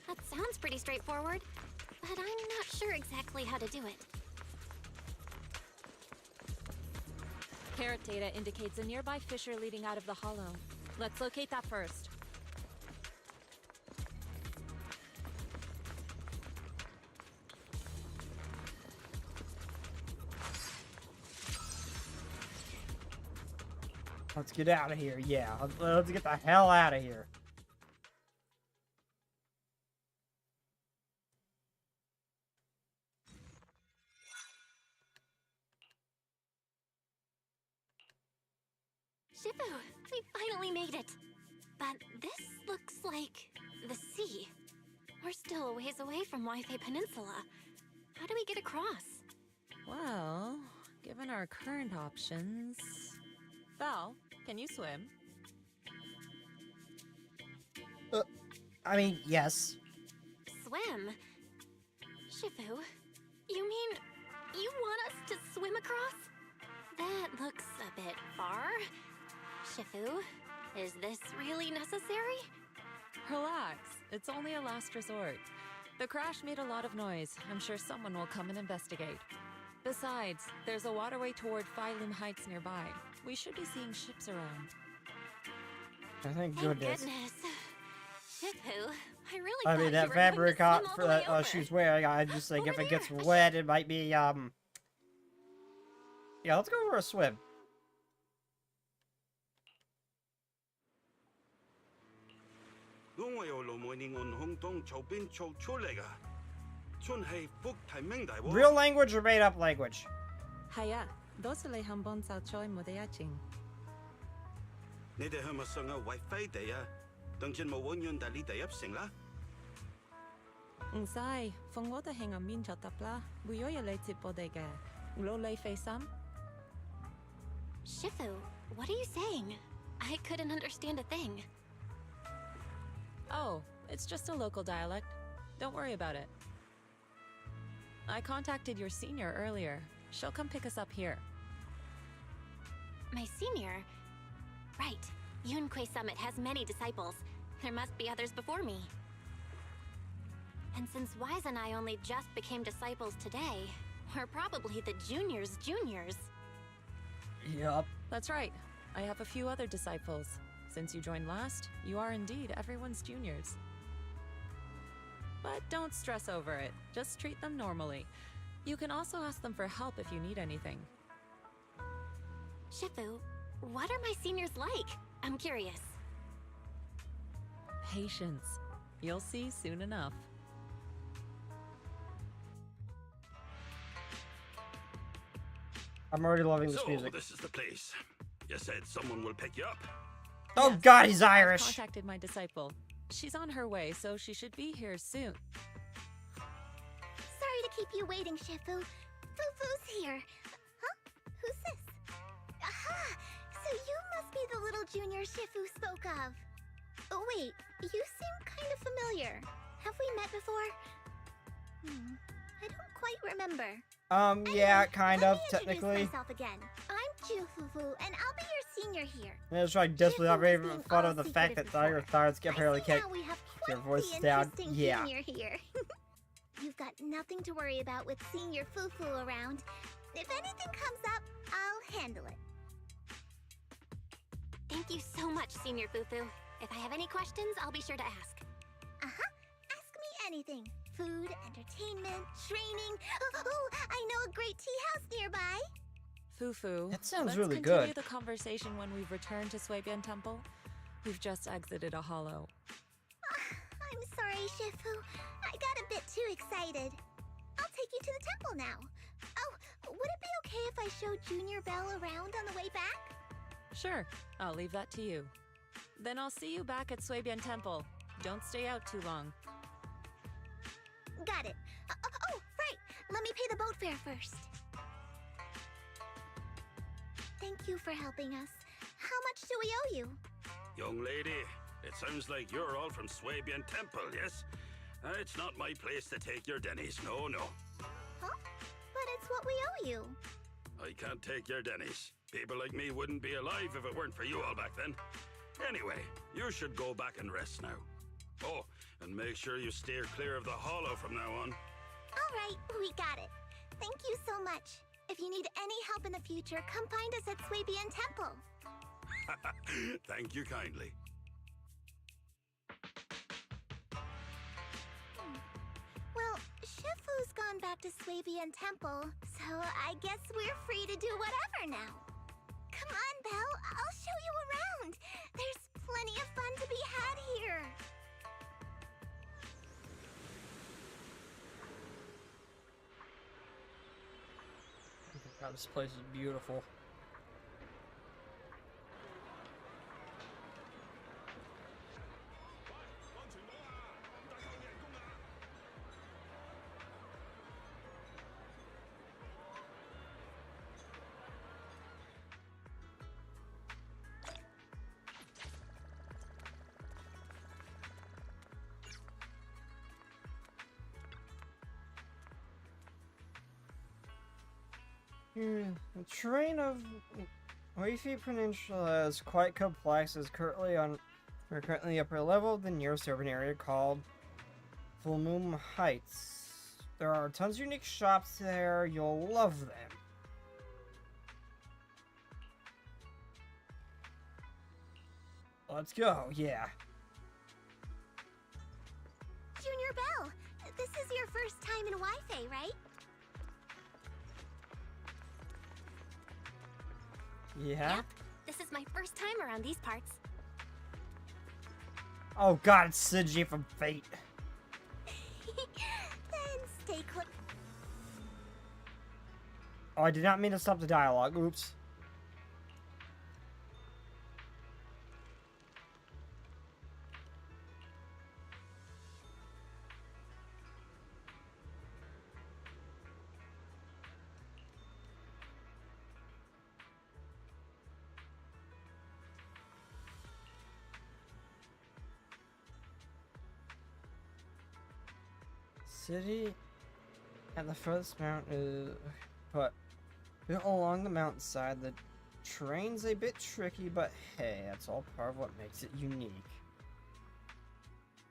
That sounds pretty straightforward, but I'm not sure exactly how to do it. Carrot data indicates a nearby fissure leading out of the hollow. Let's locate that first. Let's get out of here. Yeah, let's get the hell out of here. Shifu, we finally made it. But this looks like the sea. We're still a ways away from Waifei Peninsula. How do we get across? Well, given our current options... Val, can you swim? I mean, yes. Swim? Shifu, you mean you want us to swim across? That looks a bit far. Shifu, is this really necessary? Relax, it's only a last resort. The crash made a lot of noise. I'm sure someone will come and investigate. Besides, there's a waterway toward Phylum Heights nearby. We should be seeing ships around. Thank Thank goodness. Shifu, I really I thought mean, you that were going to fabric swim all for the way that over. she's wearing, I just like, if it gets wet, it might be, Yeah, let's go for a swim. Real language or made up language? Haya, 도시를 한번 살펴 모대야징. 你哋係咪上嘅為飛地啊？當然冇永遠地呢地入城啦。唔使，逢我哋喺暗面就得啦，會有嘢嚟接我哋嘅。攞你飛心。Shifu, what are you saying? I couldn't understand a thing. Oh, it's just a local dialect. Don't worry about it. I contacted your senior earlier. She'll come pick us up here. My senior? Right. Yunquei Summit has many disciples. There must be others before me. And since Wise and I only just became disciples today, we're probably the juniors' juniors. Yup. That's right. I have a few other disciples. Since you joined last, you are indeed everyone's juniors. But don't stress over it. Just treat them normally. You can also ask them for help if you need anything. Shifu, what are my seniors like? I'm curious. Patience. You'll see soon enough. I'm already loving this So, music. this is the place. You said someone will pick you up. Oh God, he's I've Irish. contacted my disciple. She's on her way, so she should be here soon. Sorry to keep you waiting, Shifu. Fufu's here. Huh? Who's this? Aha! So you must be the little junior Shifu spoke of. Oh, wait. You seem kind of familiar. Have we met before? I don't quite remember. Yeah, kind of, Let me technically. introduce myself again. I'm Fufu, and I'll be your senior here. That's right, definitely not making fun of the fact that your thoughts apparently can't Now we have keep their quite voice the down. interesting Yeah. senior here. You've got nothing to worry about with senior Fufu around. If anything comes up, I'll handle it. Thank you so much, Senior Fufu. If I have any questions, I'll be sure to ask. Ask me anything. Food, entertainment, training. Oh, I know a great tea house nearby. Fufu, That sounds let's really continue good. the conversation when we've returned to Suibian Temple. We've just exited a hollow. I'm sorry, Shifu. I got a bit too excited. I'll take you to the temple now. Oh, would it be okay if I showed Junior Belle around on the way back? Sure, I'll leave that to you. Then I'll see you back at Suibian Temple. Don't stay out too long. Got it. Oh, right. Let me pay the boat fare first. Thank you for helping us. How much do we owe you? Young lady, it sounds like you're all from Suibian Temple, yes? It's not my place to take your dennies, no. Huh? But it's what we owe you. I can't take your dennies. People like me wouldn't be alive if it weren't for you all back then. Anyway, you should go back and rest now. Oh, and make sure you steer clear of the hollow from now on. All right, we got it. Thank you so much. If you need any help in the future, come find us at Suibian Temple. Thank you kindly. Well, Shifu's gone back to Suibian Temple, so I guess we're free to do whatever now. Come on, Belle, I'll show you around. There's plenty of fun to be had here. God, this place is beautiful. The terrain of Weifi Peninsula is quite complex. We're currently upper level of the nearest urban area called Fulmum Heights. There are tons of unique shops there. You'll love them. Let's go. Yeah. Junior Belle, this is your first time in Wi-Fi, right? Yeah? Yep, this is my first time around these parts. Oh god, it's Shinji from Fate. Then stay close. Oh, I did not mean to stop the dialogue. Oops. City at the furthest mountain, but built along the mountainside. The terrain's a bit tricky, but hey, that's all part of what makes it unique.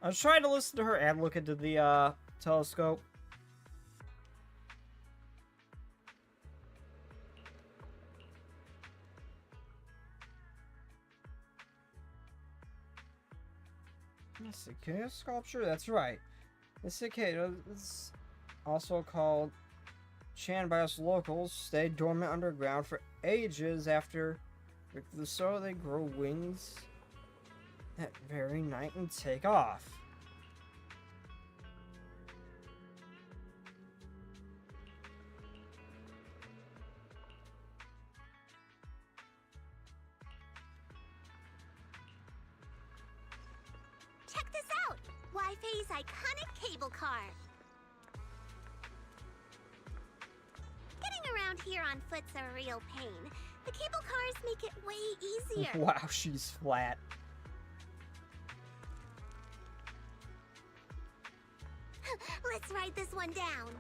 I was trying to listen to her and look into the telescope. Cicada sculpture? That's right. The cicada is also called Chan by us locals, stayed dormant underground for ages after so they grow wings that very night and take off. Check this out! Wi-Fi's iconic cable car. Getting around here on foot's a real pain. The cable cars make it way easier. Wow, she's flat. Let's ride this one down.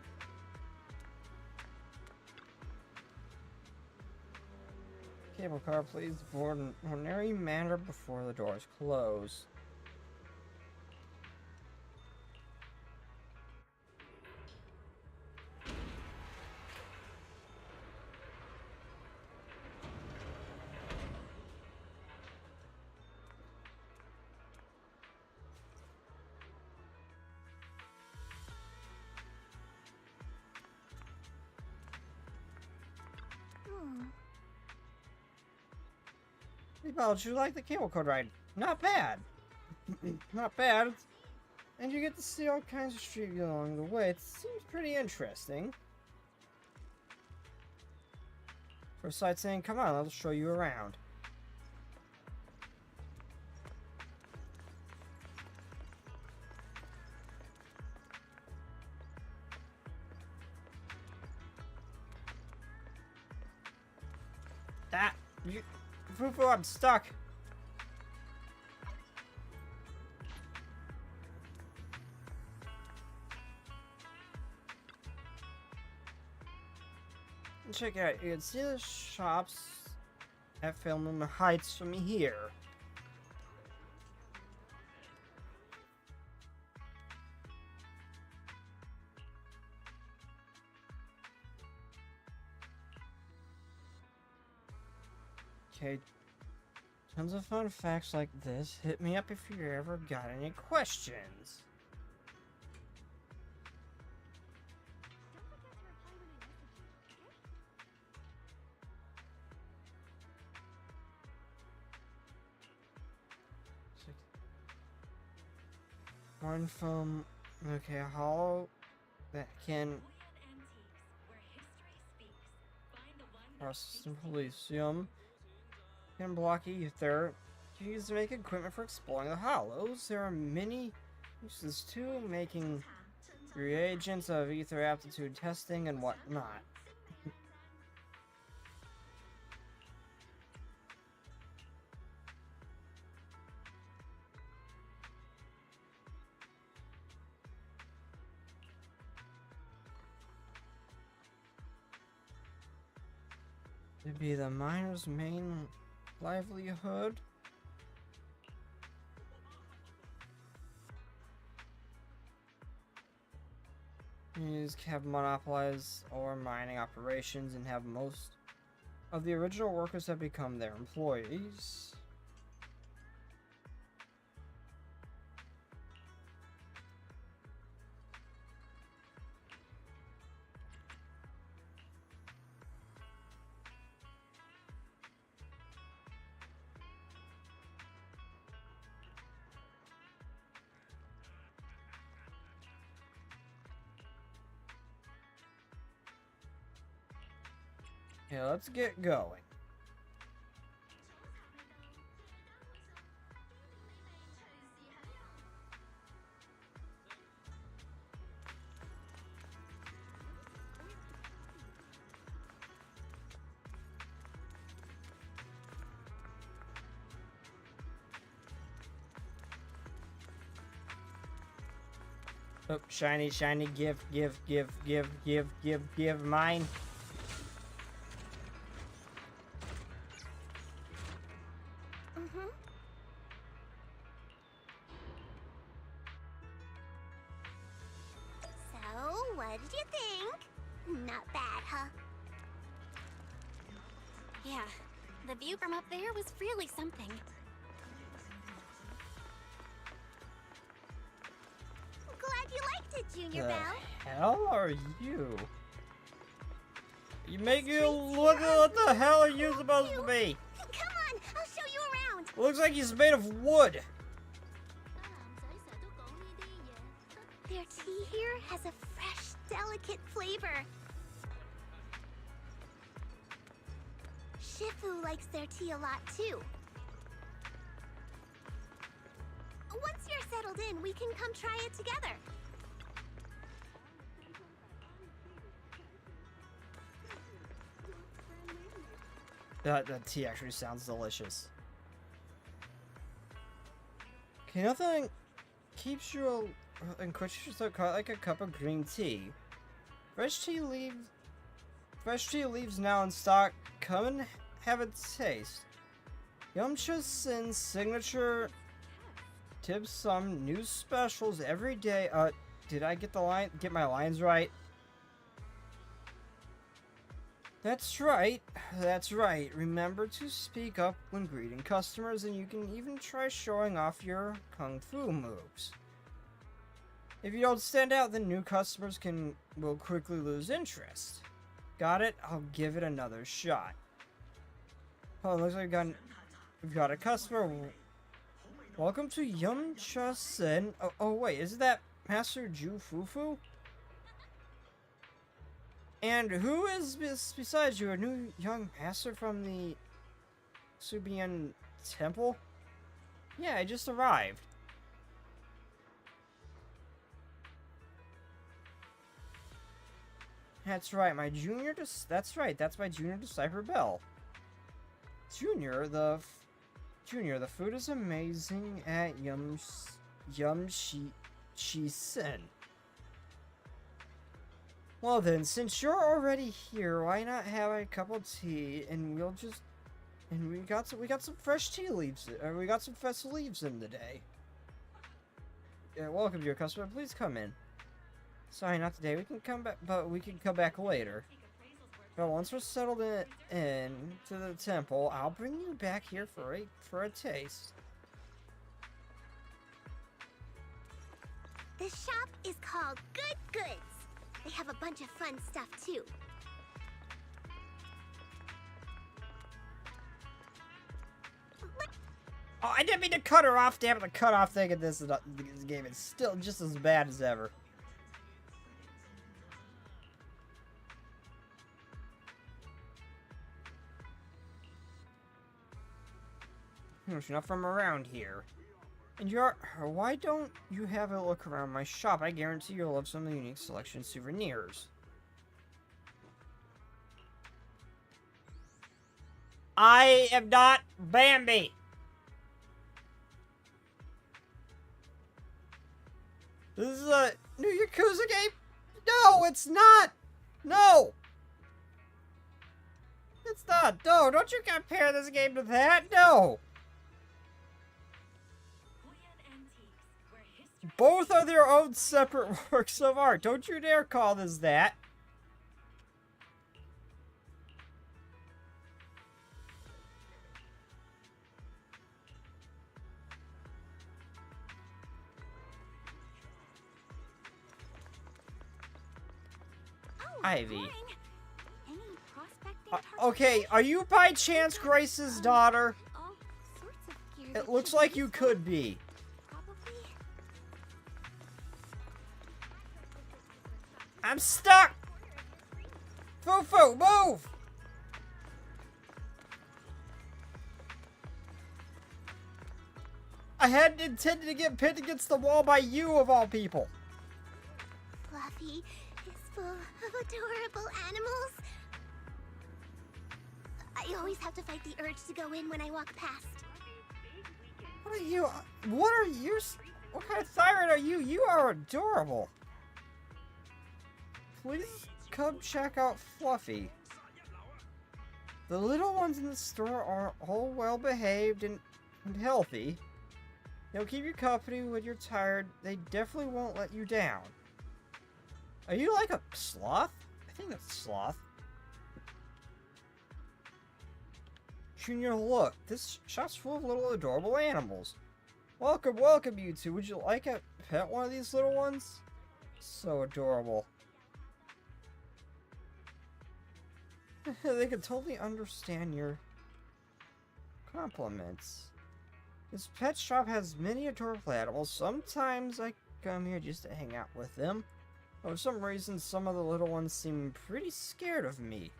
Cable car, please board in an ordinary manner before the doors close. Did you like the cable car ride? Not bad. Not bad. And you get to see all kinds of street view along the way. It seems pretty interesting. For sightseeing, come on, I'll show you around. Fufu, I'm stuck. Check it out. You can see the shops at Film Heights from here. Okay, tons of fun facts like this. Hit me up if you ever got any questions. One film, okay, hollow that can process and Polysium. Can block ether. Used to make equipment for exploring the hollows. There are many uses too, making reagents of ether aptitude testing and whatnot. It'd be the miner's main livelihood. These have monopolized ore mining operations and have most of the original workers have become their employees. Okay, let's get going. Oh, shiny, shiny, give, mine. What did you think? Not bad, huh? Yeah, the view from up there was really something. Glad you liked it, Junior The Belle. hell are you? You make you look at what the hell are you supposed to be? Come on, I'll show you around. Looks like he's made of wood. Their tea here has a fresh, delicate flavor. Shifu likes their tea a lot too. once you're settled in, we can come try it together. That tea actually sounds delicious. Okay, nothing keeps you and quenches your throat like a cup of green tea. Fresh tea leaves now in stock. Come and have a taste. Yumcha's signature tips some new specials every day. Did I get my lines right? That's right. That's right. Remember to speak up when greeting customers, and you can even try showing off your kung fu moves. If you don't stand out, then new customers will quickly lose interest. Got it? I'll give it another shot. Oh, looks like we've got a customer. Welcome to Yumcha-sen. Oh wait, is that Master Ju Fufu? And who is besides you, a new young master from the Subian Temple? Yeah, I just arrived. That's right, that's my junior disciple Bell. Junior, the food is amazing at Yumchi-sen. Well then, since you're already here, why not have a cup of tea and we got some fresh tea leaves. We got some fresh leaves in today. Welcome to your customer. Please come in. Sorry, not today. We can come back, but we can come back later. But once we're settled in to the temple, I'll bring you back here for a taste. The shop is called Good Goods. They have a bunch of fun stuff too. Oh, I didn't mean to cut her off. Damn it, the cutoff thing in this game is still just as bad as ever. She's not from around here. And why don't you have a look around my shop? I guarantee you'll love some of the unique selection souvenirs. I am not Bambi! This is a new Yakuza game? No, it's not! No! It's not. No, don't you compare this game to that? No! Both are their own separate works of art. Don't you dare call this that. Ivy. Okay, are you by chance Grace's daughter? It looks like you could be. I'm stuck! Fufu, move! I hadn't intended to get pinned against the wall by you, of all people. Fluffy is full of adorable animals. I always have to fight the urge to go in when I walk past. What are you? What kind of tyrant are you? You are adorable. Please come check out Fluffy. The little ones in the store are all well behaved and healthy. They'll keep you company when you're tired. They definitely won't let you down. Are you like a sloth? I think that's sloth. Junior, look. This shop's full of little adorable animals. Welcome, welcome, you two. Would you like to pet one of these little ones? So adorable. They can totally understand your compliments. This pet shop has many adorable animals. Sometimes I come here just to hang out with them. For some reason, some of the little ones seem pretty scared of me.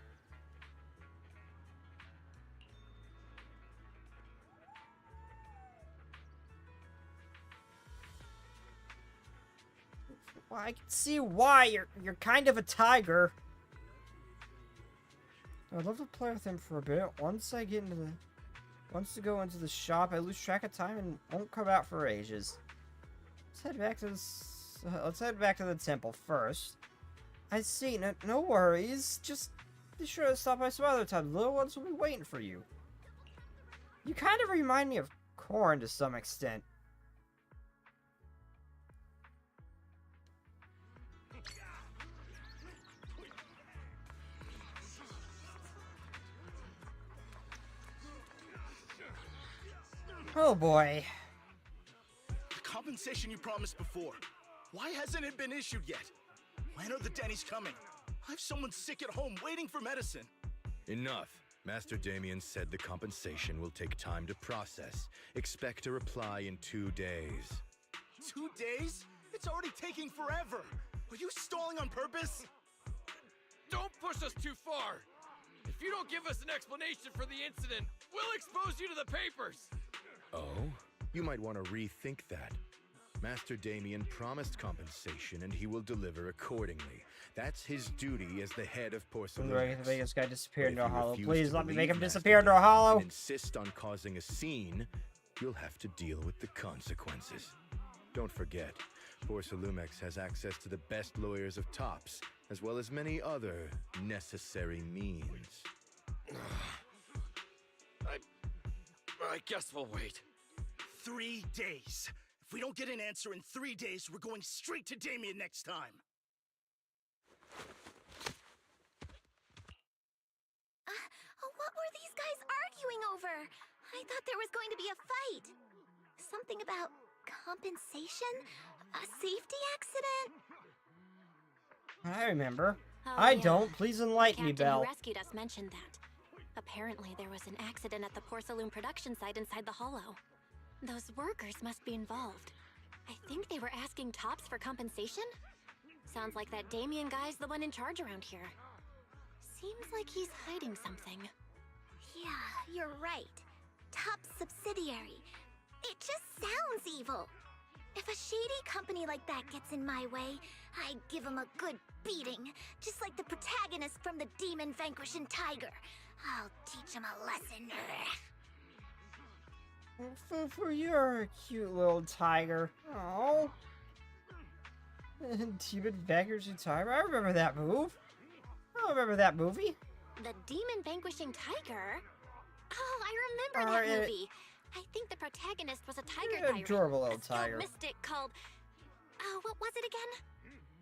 Well, I can see why. You're kind of a tiger. I'd love to play with him for a bit. Once to go into the shop, I lose track of time and won't come out for ages. Let's head back to the temple first. I see. No worries. Just be sure to stop by some other time. The little ones will be waiting for you. You kind of remind me of Corn to some extent. Oh boy. The compensation you promised before. Why hasn't it been issued yet? When are the Denny's coming? I have someone sick at home waiting for medicine. Enough. Master Damien said the compensation will take time to process. Expect a reply in 2 days. 2 days? It's already taking forever. Are you stalling on purpose? Don't push us too far. If you don't give us an explanation for the incident, we'll expose you to the papers. Oh? You might want to rethink that. Master Damien promised compensation and he will deliver accordingly. That's his duty as the head of Porcelain. Do I get to make this guy disappear into a hollow? Refuse Please to let me believe make him Master disappear into a Damien hollow. and insist on causing a scene, you'll have to deal with the consequences. Don't forget, Porcelumex has access to the best lawyers of Tops, as well as many other necessary means. I guess we'll wait. 3 days. If we don't get an answer in 3 days, we're going straight to Damien next time. What were these guys arguing over? I thought there was going to be a fight. Something about compensation? A safety accident? I remember. Oh, I yeah. don't. Please enlighten me, Captain Belle. who rescued us mentioned that. Apparently, there was an accident at the Porcelain production site inside the Hollow. Those workers must be involved. I think they were asking Tops for compensation? Sounds like that Damien guy's the one in charge around here. Seems like he's hiding something. Yeah, you're right. Top subsidiary. It just sounds evil. If a shady company like that gets in my way, I'd give him a good beating. Just like the protagonist from the Demon Vanquishing Tiger. I'll teach him a lesson. Fufu, you're a cute little tiger. Oh. Demon Vanquishing Tiger? I remember that move. I remember that movie. The Demon Vanquishing Tiger? Oh, I remember that movie. I think the protagonist was a tiger tyrant. Adorable little a scout tiger. mystic called... Oh, what was it again?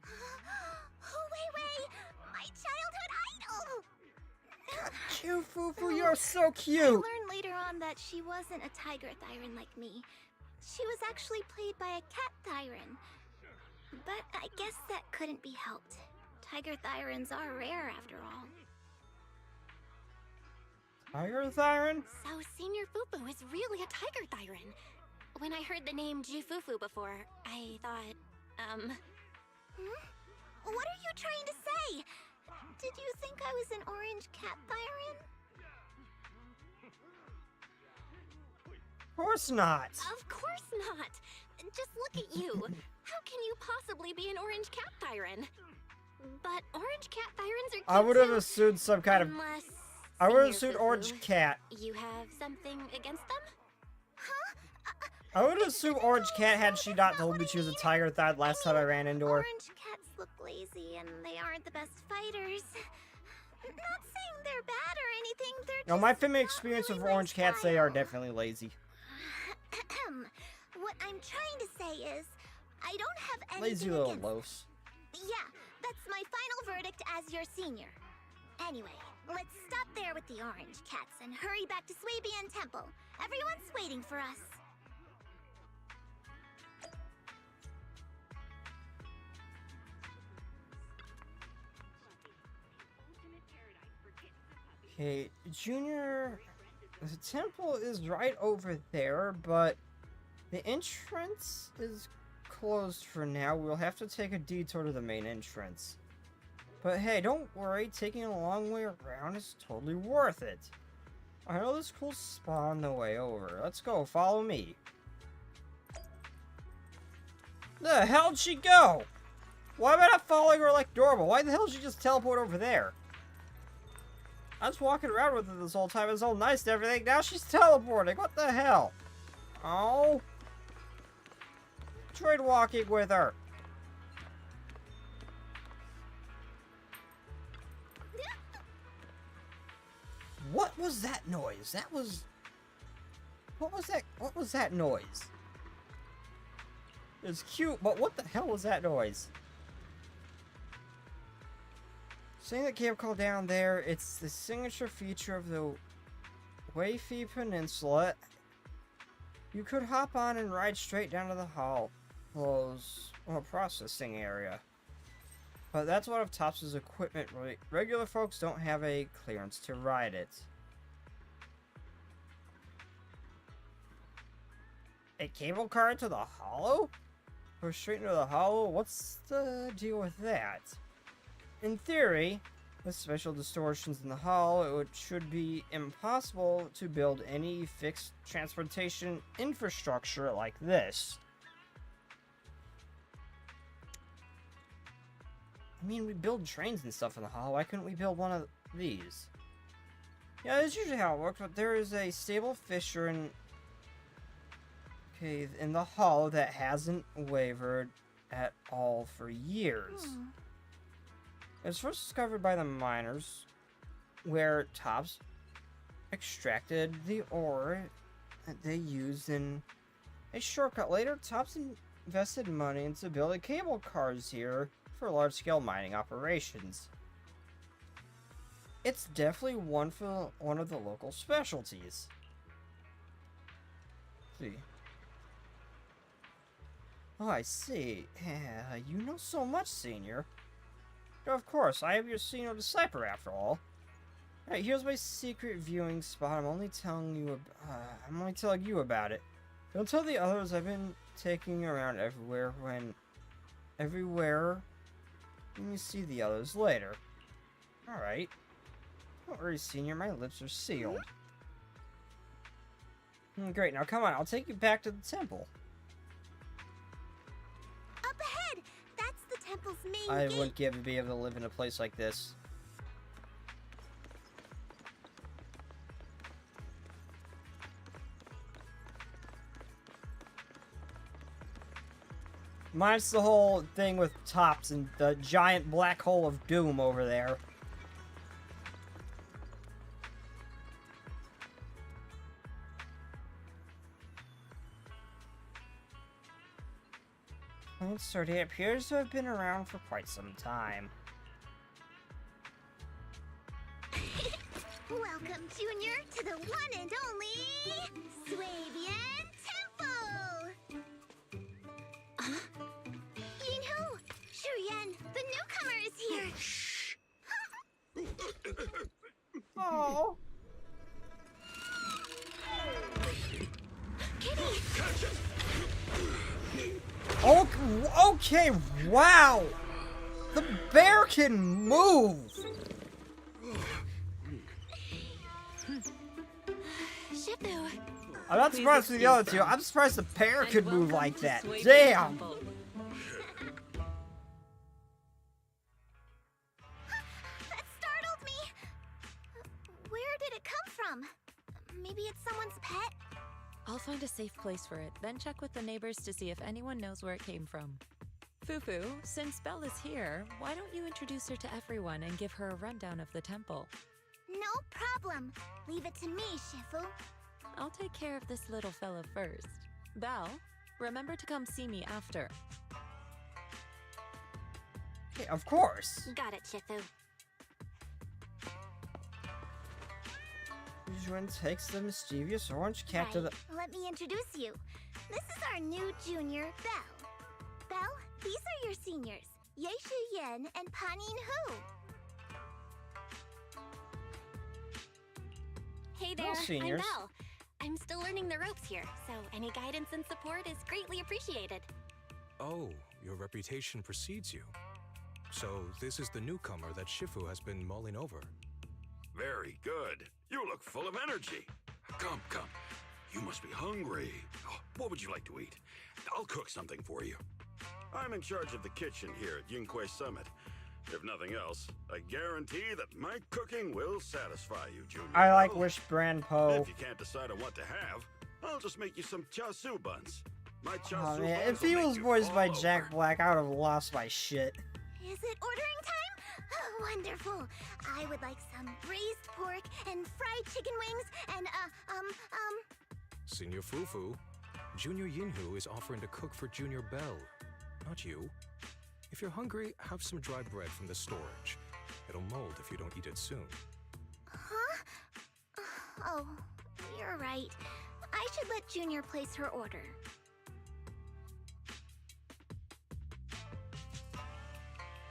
Wei, my childhood idol! Cute, Fufu, you're so I cute. learned later on that she wasn't a tiger thyran like me. She was actually played by a cat thyran. But I guess that couldn't be helped. Tiger thyrans are rare after all. Tiger Thyran? So Senior Fufu is really a tiger thyran. When I heard the name Jufufu before, I thought, What are you trying to say? Did you think I was an orange cat thyran? Of course not. Of course not. Just look at you. How can you possibly be an orange cat thyran? But orange cat thyrans are cute I would have too, assumed some kind of... unless I would have Senior assumed Fufu, Orange Cat. You have something against them? I would assume Orange Cat had she not told me she was a tiger thought last time I ran into her. Orange cats look lazy and they aren't the best fighters. Not saying they're bad or anything, they're No, my family experience with Orange Cats, they are definitely lazy. What I'm trying to say is, I don't have anything Lazy little against... loafs. Yeah, that's my final verdict as your senior. Anyway, let's stop there with the orange cats and hurry back to Swabian Temple. Everyone's waiting for us. Okay, Junior, the temple is right over there, but the entrance is closed for now. We'll have to take a detour to the main entrance. But hey, don't worry, taking a long way around is totally worth it. I know this cool spot on the way over. Let's go, follow me. The hell'd she go? Why am I not following her like normal? Why the hell did she just teleport over there? I was walking around with her this whole time. It was all nice and everything. Now she's teleporting. What the hell? Oh. Tried walking with her. What was that noise? That was... What was that? What was that noise? It was cute, but what the hell was that noise? Seeing the cable car down there, it's the signature feature of the Weifi Peninsula. You could hop on and ride straight down to the hollow's processing area. But that's one of Topps' equipment. Regular folks don't have a clearance to ride it. A cable car to the hollow? Or straight into the hollow? What's the deal with that? In theory, with special distortions in the hull, it should be impossible to build any fixed transportation infrastructure like this. I mean, we build trains and stuff in the hull. Why couldn't we build one of these? Yeah, that's usually how it works, but there is a stable fissure in the hull that hasn't wavered at all for years. It was first discovered by the miners, where Topps extracted the ore that they used in a shortcut. Later, Topps invested money into building cable cars here for large-scale mining operations. It's definitely one of the local specialties. Let's see. Oh, I see. You know so much, Senior. Of course, I am your senior disciple after all. Alright, here's my secret viewing spot. I'm only telling you about it. Don't tell the others. I've been taking you around everywhere when you see the others later. Alright. Don't worry, Senior, my lips are sealed. Great, now come on, I'll take you back to the temple. Up ahead! That's the temple's main I gate. wouldn't be able to live in a place like this. Mine's the whole thing with Topps and the giant black hole of doom over there. Plain sturdy appears to have been around for quite some time. Welcome, Junior, to the one and only Swabian Temple! Yinhu! Shuyan, the newcomer is here! Oh. Kitty! Okay, wow! The bear can move! Shifu. I'm not surprised with the other two. I'm surprised the bear could move like that. Damn! That startled me! Where did it come from? Maybe it's someone's pet? I'll find a safe place for it, then check with the neighbors to see if anyone knows where it came from. Fufu, since Belle is here, why don't you introduce her to everyone and give her a rundown of the temple? No problem. Leave it to me, Shifu. I'll take care of this little fella first. Belle, remember to come see me after. Hey, of course. Got it, Shifu. Juan takes the mischievous orange cat to the... Let me introduce you. This is our new junior, Belle. Belle, these are your seniors, Yeishu Yen and Panin Hu. Hey there, Hello, I'm seniors. Belle. I'm still learning the ropes here, so any guidance and support is greatly appreciated. Oh, your reputation precedes you. So this is the newcomer that Shifu has been mulling over. Very good. You look full of energy. Come, come. You must be hungry. Oh, what would you like to eat? I'll cook something for you. I'm in charge of the kitchen here at Yunquay Summit. If nothing else, I guarantee that my cooking will satisfy you, Junior. I like Wish Brand Po. If you can't decide on what to have, I'll just make you some char siu buns. My char Oh siu man, buns if he will make was you voiced fall by over. Jack Black, I would have lost my shit. Is it ordering time? Oh, wonderful. I would like some braised pork and fried chicken wings and, Senior Fufu, Junior Yinhu is offering to cook for Junior Bell, not you. If you're hungry, have some dry bread from the storage. It'll mold if you don't eat it soon. Huh? Oh, you're right. I should let Junior place her order.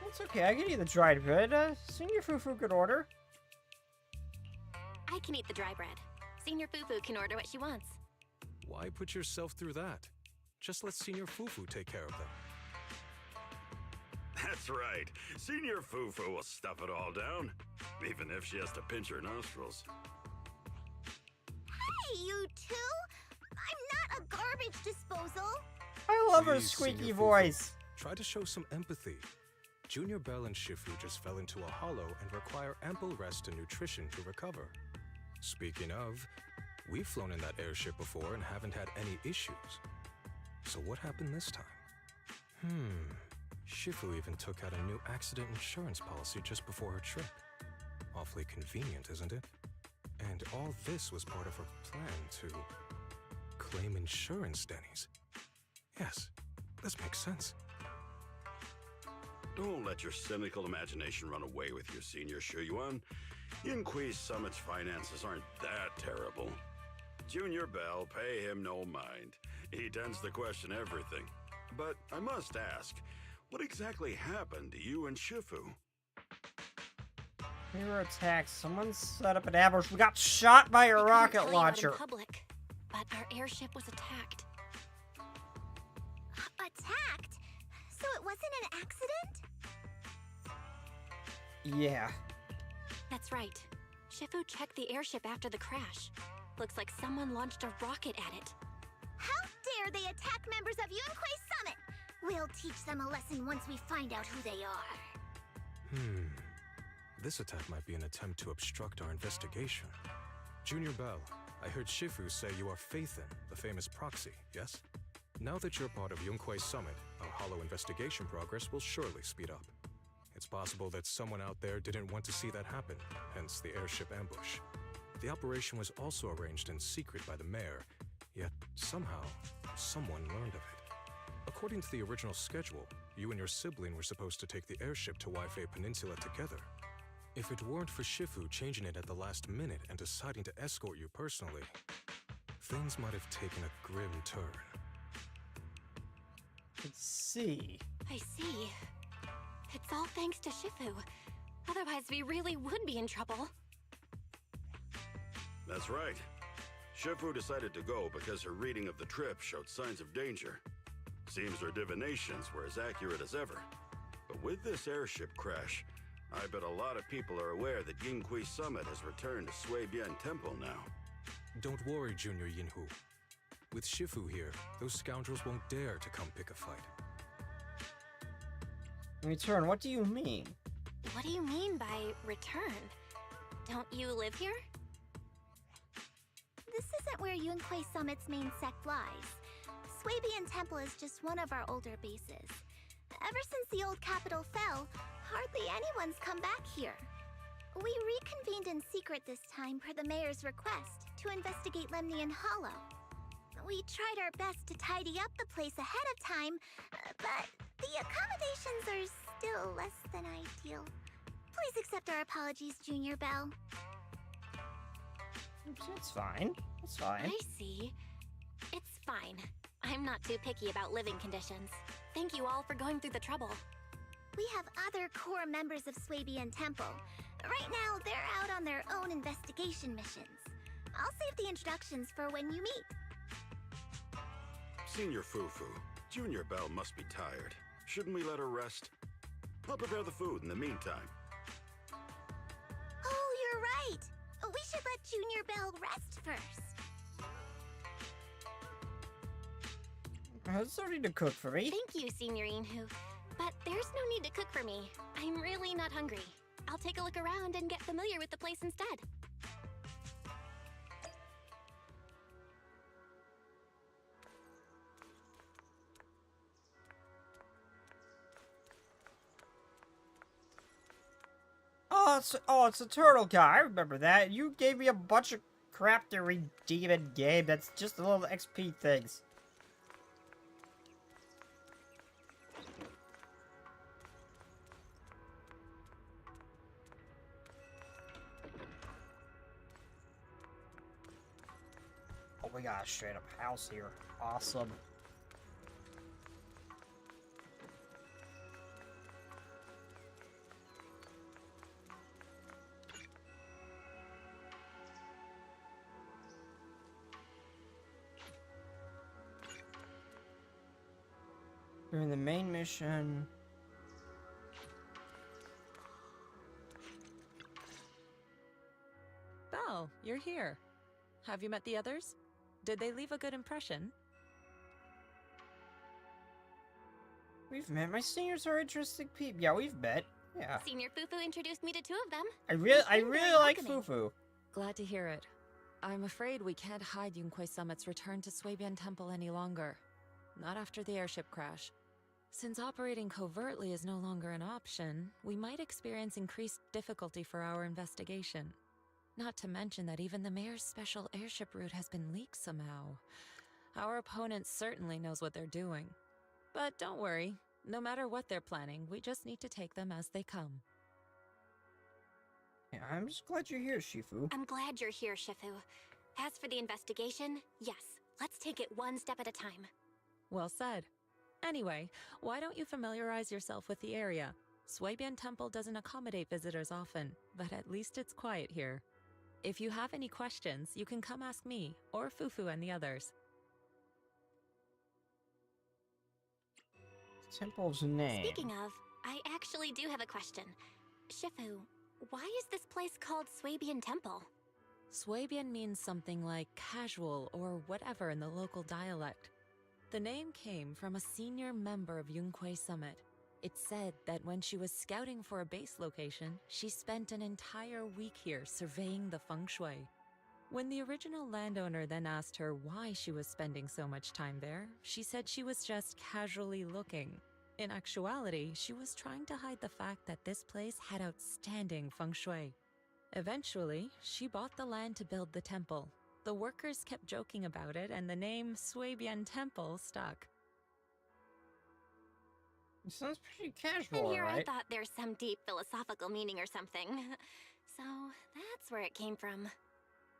It's okay, I can eat the dried bread. Senior Fufu could order. I can eat the dry bread. Senior Fufu can order what she wants. Why put yourself through that? Just let Senior Fufu take care of them. That's right. Senior Fufu will stuff it all down, even if she has to pinch her nostrils. Hey, you two! I'm not a garbage disposal! I love her Please, squeaky Senior Fufu, voice. Try to show some empathy. Junior Bell and Shifu just fell into a hollow and require ample rest and nutrition to recover. Speaking of, we've flown in that airship before and haven't had any issues. So what happened this time? Shifu even took out a new accident insurance policy just before her trip. Awfully convenient, isn't it? And all this was part of her plan to claim insurance, Denny's. Yes, this makes sense. Don't let your cynical imagination run away with you, Senior Shuyuan. Yunquay Summit's finances aren't that terrible. Junior Bell, pay him no mind. He tends to question everything. But I must ask, what exactly happened to you and Shifu? We were attacked. Someone set up an ambush. We got shot by a We couldn't rocket tell you out launcher. in public, but our airship was attacked. Attacked? So it wasn't an accident? Yeah. That's right. Shifu checked the airship after the crash. Looks like someone launched a rocket at it. How dare they attack members of Yunquay Summit? We'll teach them a lesson once we find out who they are. This attack might be an attempt to obstruct our investigation. Junior Bell, I heard Shifu say you are Faithin, the famous proxy, yes? Now that you're part of Yunquay Summit, our hollow investigation progress will surely speed up. It's possible that someone out there didn't want to see that happen, hence the airship ambush. The operation was also arranged in secret by the mayor, yet somehow, someone learned of it. According to the original schedule, you and your sibling were supposed to take the airship to Waifei Peninsula together. If it weren't for Shifu changing it at the last minute and deciding to escort you personally, things might have taken a grim turn. Let's see. I see. It's all thanks to Shifu. Otherwise, we really would be in trouble. That's right. Shifu decided to go because her reading of the trip showed signs of danger. Seems her divinations were as accurate as ever. But with this airship crash, I bet a lot of people are aware that Yunquay Summit has returned to Suibian Temple now. Don't worry, Junior Yinhu. With Shifu here, those scoundrels won't dare to come pick a fight. Return, what do you mean? What do you mean by return? Don't you live here? This isn't where Yunquay Summit's main sect lies. Suibian Temple is just one of our older bases. Ever since the old capital fell, hardly anyone's come back here. We reconvened in secret this time per the mayor's request to investigate Lemnian Hollow. We tried our best to tidy up the place ahead of time, but the accommodations are still less than ideal. Please accept our apologies, Junior Bell. It's fine. It's fine. I see. It's fine. I'm not too picky about living conditions. Thank you all for going through the trouble. We have other core members of Suibian Temple. Right now, they're out on their own investigation missions. I'll save the introductions for when you meet. Senior Fufu, Junior Bell must be tired. Shouldn't we let her rest? I'll prepare the food in the meantime. Oh, you're right. We should let Junior Bell rest first. There's no need to cook for me. Thank you, Senior Inhu. But there's no need to cook for me. I'm really not hungry. I'll take a look around and get familiar with the place instead. It's a turtle guy. I remember that. You gave me a bunch of crap to redeem in game. That's just a little XP things. Oh, we got a straight up house here. Awesome. During the main mission. Belle, you're here. Have you met the others? Did they leave a good impression? We've met. My seniors are interesting people. Yeah, we've met. Yeah. Senior Fufu introduced me to two of them. I really like Fufu. Glad to hear it. I'm afraid we can't hide Yunquei Summit's return to Suibian Temple any longer. Not after the airship crash. Since operating covertly is no longer an option, we might experience increased difficulty for our investigation. Not to mention that even the mayor's special airship route has been leaked somehow. Our opponent certainly knows what they're doing. But don't worry, no matter what they're planning, we just need to take them as they come. Yeah, I'm just glad you're here, Shifu. I'm glad you're here, Shifu. As for the investigation, yes, let's take it one step at a time. Well said. Anyway, why don't you familiarize yourself with the area? Suibian Temple doesn't accommodate visitors often, but at least it's quiet here. If you have any questions, you can come ask me, or Fufu and the others. Temple's name. Speaking of, I actually do have a question. Shifu, why is this place called Suibian Temple? Suibian means something like casual or whatever in the local dialect. The name came from a senior member of Yunquei Summit. It's said that when she was scouting for a base location, she spent an entire week here surveying the feng shui. When the original landowner then asked her why she was spending so much time there, she said she was just casually looking. In actuality, she was trying to hide the fact that this place had outstanding feng shui. Eventually, she bought the land to build the temple. The workers kept joking about it, and the name Suibian Temple stuck. It sounds pretty casual, And here right? I thought there's some deep philosophical meaning or something. So that's where it came from.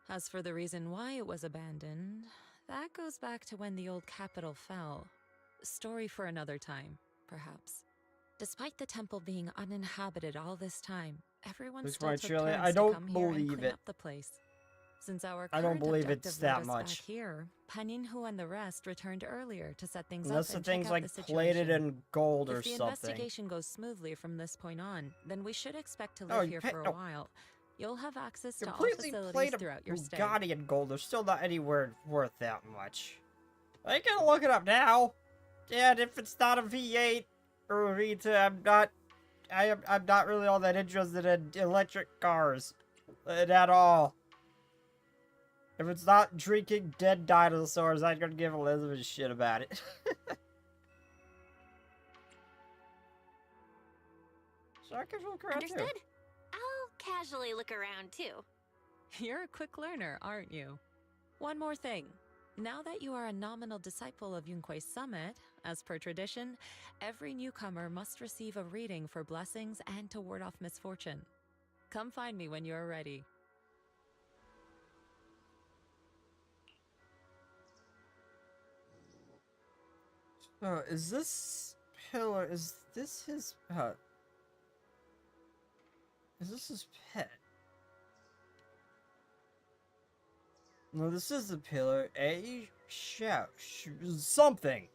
As for the reason why it was abandoned, that goes back to when the old capital fell. Story for another time, perhaps. Despite the temple being uninhabited all this time, everyone This still might took surely- turns I to don't come here and believe clean it. up the place. Since our I don't current believe objective it's led that us much. back here, Paninhu and the rest returned earlier to set things Unless up the and check thing's out like the plated situation. in gold or If the something. investigation goes smoothly from this point on, then we should expect to No, live you here pay- for a no. while. You'll have access to all Completely facilities plated throughout your stay. Bugatti in gold. There's still not anywhere worth that much. I ain't gonna look it up now. And if it's not a V8 or a V2, I'm not really all that interested in electric cars at all. If it's not drinking dead dinosaurs, I'm gonna give Elizabeth a shit about it. So I can look around too. Understood? I'll casually look around too. You're a quick learner, aren't you? One more thing. Now that you are a nominal disciple of Yunquei Summit, as per tradition, every newcomer must receive a reading for blessings and to ward off misfortune. Come find me when you are ready. So, is this pillar, is this his pet? No, this is the pillar. A shout. Something.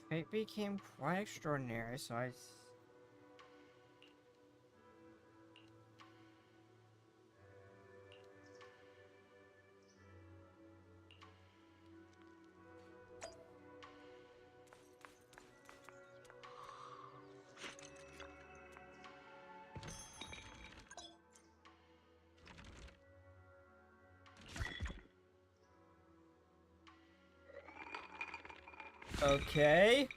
fate became quite extraordinary, so I... Okay.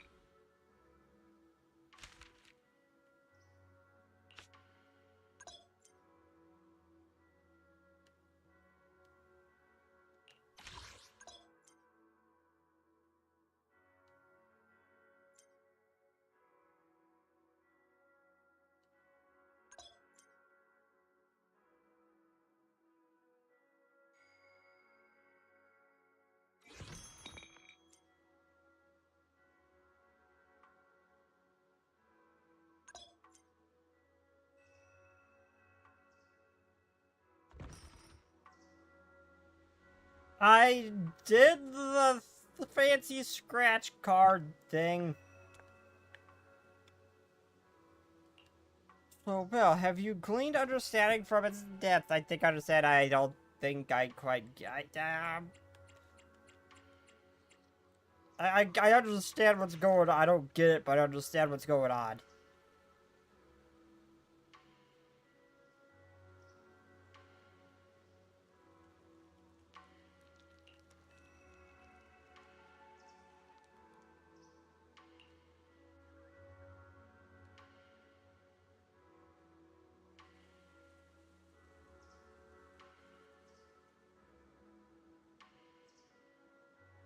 I did the fancy scratch card thing. So, Bill, have you gleaned understanding from its depth? I think I understand. I don't think I quite get... I understand what's going on. I don't get it, but I understand what's going on.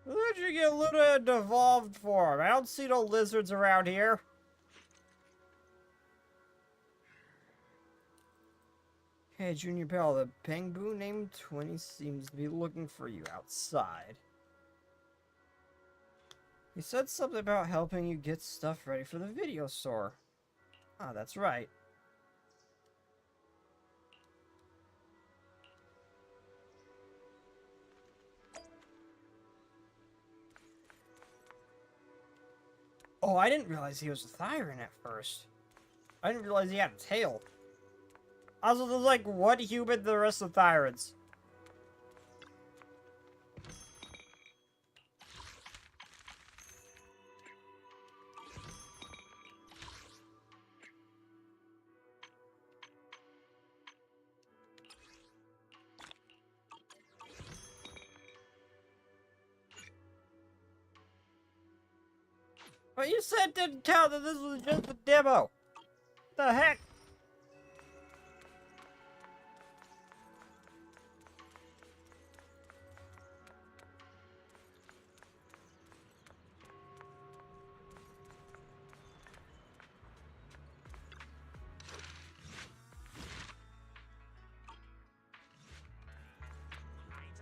Where'd you get Luna in devolved form? I don't see no lizards around here. Hey, Junior Bell, the Pengu named 20 seems to be looking for you outside. He said something about helping you get stuff ready for the video store. Ah, that's right. Oh, I didn't realize he was a Thyran at first. I didn't realize he had a tail. Also, there's like one human, the rest of Thyrans. But you said it didn't count, that this was just a demo. What the heck?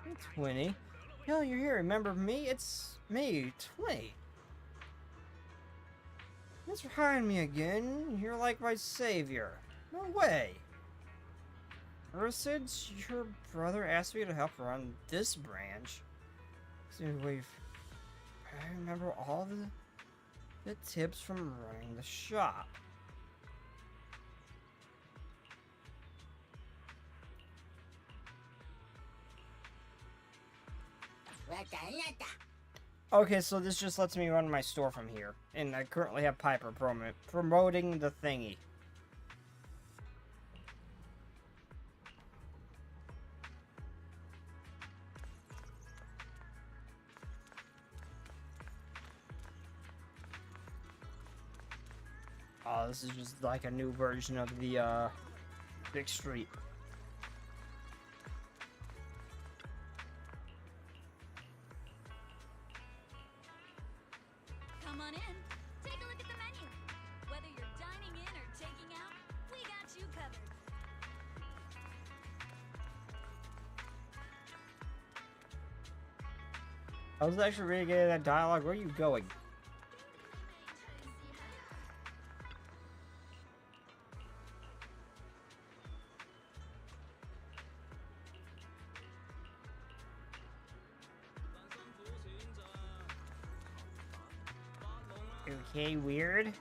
Hey, 20. Yo, you're here. Remember me? It's me, 20. Thanks for hiring me again. You're like my savior. No way. Ever since your brother asked me to help run this branch, I remember all the tips from running the shop. Okay, so this just lets me run my store from here. And I currently have Piper promoting the thingy. Oh, this is just like a new version of the, Big Street. Come on in. Take a look at the menu. Whether you're dining in or taking out, we got you covered. I was actually really getting that dialogue. Where are you going? Okay, weird.